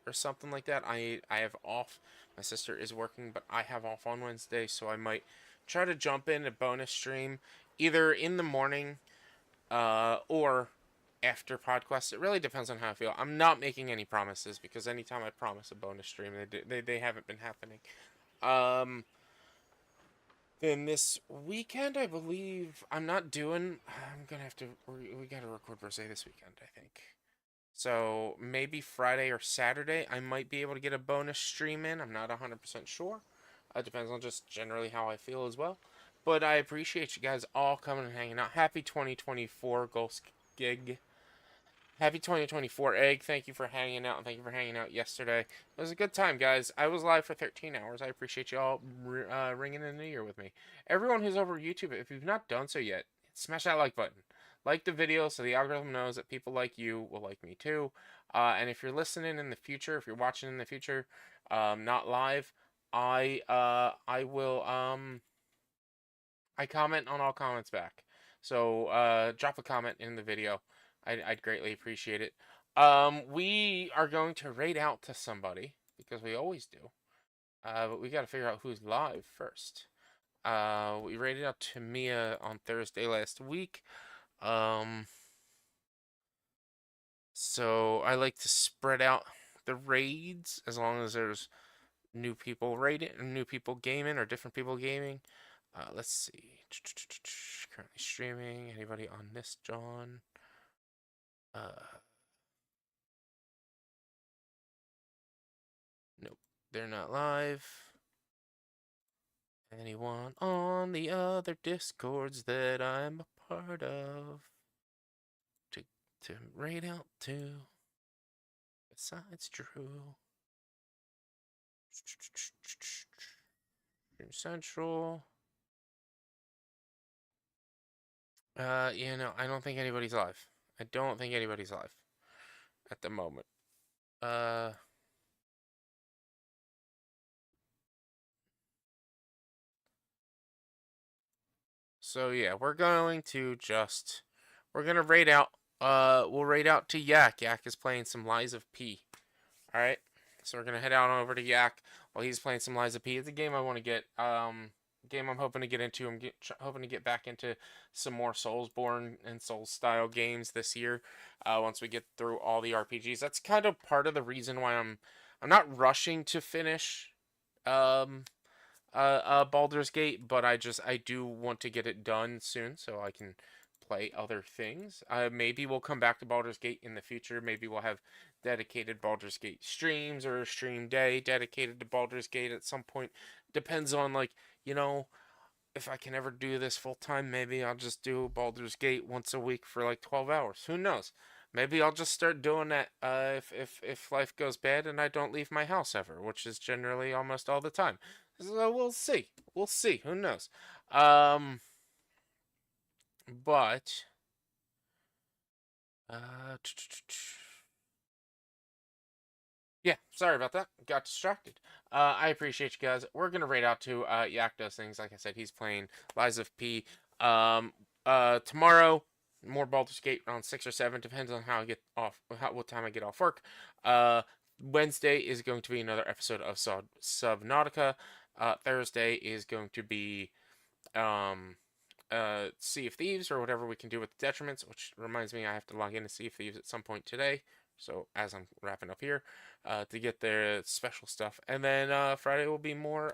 or something like that. I have off. My sister is working, but I have off on Wednesday, so I might try to jump in a bonus stream either in the morning or after PodQuest. It really depends on how I feel. I'm not making any promises because anytime I promise a bonus stream, they haven't been happening. Then this weekend, I believe, I'm not doing... I'm going to have to... We got to record per se this weekend, I think. So, maybe Friday or Saturday, I might be able to get a bonus stream in. I'm not 100% sure. It depends on just generally how I feel as well. But I appreciate you guys all coming and hanging out. Happy 2024, Ghost Gig. Happy 2024, Egg. Thank you for hanging out, and thank you for hanging out yesterday. It was a good time, guys. I was live for 13 hours. I appreciate you all ringing in the new year with me. Everyone who's over YouTube, if you've not done so yet, smash that like button. Like the video so the algorithm knows that people like you will like me too. And if you're listening in the future, if you're watching in the future, not live, I will, I comment on all comments back. So, drop a comment in the video. I'd greatly appreciate it. We are going to raid out to somebody, because we always do. But we got to figure out who's live first. We raided out to Mia on Thursday last week. So I like to spread out the raids as long as there's new people raiding, new people gaming, or different people gaming. Let's see. Currently streaming. Anybody on this, John? Nope, they're not live. Anyone on the other Discords that I'm a part of to raid out to besides Drew? Stream Central. Yeah, no, I don't think anybody's live. I don't think anybody's live at the moment. So yeah, we're going to raid out. We'll raid out to Yak. Yak is playing some Lies of P. Alright? So we're gonna head out over to Yak while he's playing some Lies of P. It's a game I want to get. Game I'm hoping to get into. Hoping to get back into some more Soulsborne and Souls style games this year. Once we get through all the RPGs, that's kind of part of the reason why I'm not rushing to finish Baldur's Gate, but I do want to get it done soon so I can play other things. Maybe we'll come back to Baldur's Gate in the future. Maybe we'll have dedicated Baldur's Gate streams or a stream day dedicated to Baldur's Gate at some point. Depends on, like, if I can ever do this full time, maybe I'll just do Baldur's Gate once a week for like 12 hours. Who knows? Maybe I'll just start doing that if life goes bad and I don't leave my house ever, which is generally almost all the time. So we'll see. We'll see. Who knows? But yeah, sorry about that. Got distracted. I appreciate you guys. We're gonna raid out to Yak Does Things. Like I said, he's playing Lies of P. Tomorrow, more Baldur's Gate around 6 or 7. Depends on how I get off, what time I get off work. Wednesday is going to be another episode of Subnautica. Thursday is going to be Sea of Thieves, or whatever we can do with the detriments, which reminds me I have to log into Sea of Thieves at some point today. So as I'm wrapping up here, to get their special stuff. And then Friday will be more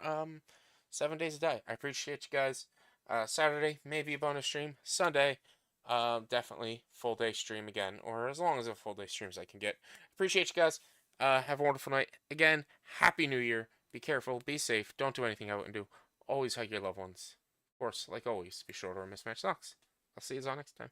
7 Days to Die. I appreciate you guys. Saturday, maybe a bonus stream. Sunday, definitely full day stream again, or as long as a full day stream as I can get. Appreciate you guys. Have a wonderful night. Again, Happy New Year. Be careful, be safe, don't do anything I wouldn't do. Always hug your loved ones. Of course, like always, be sure to wear mismatched socks. I'll see you all next time.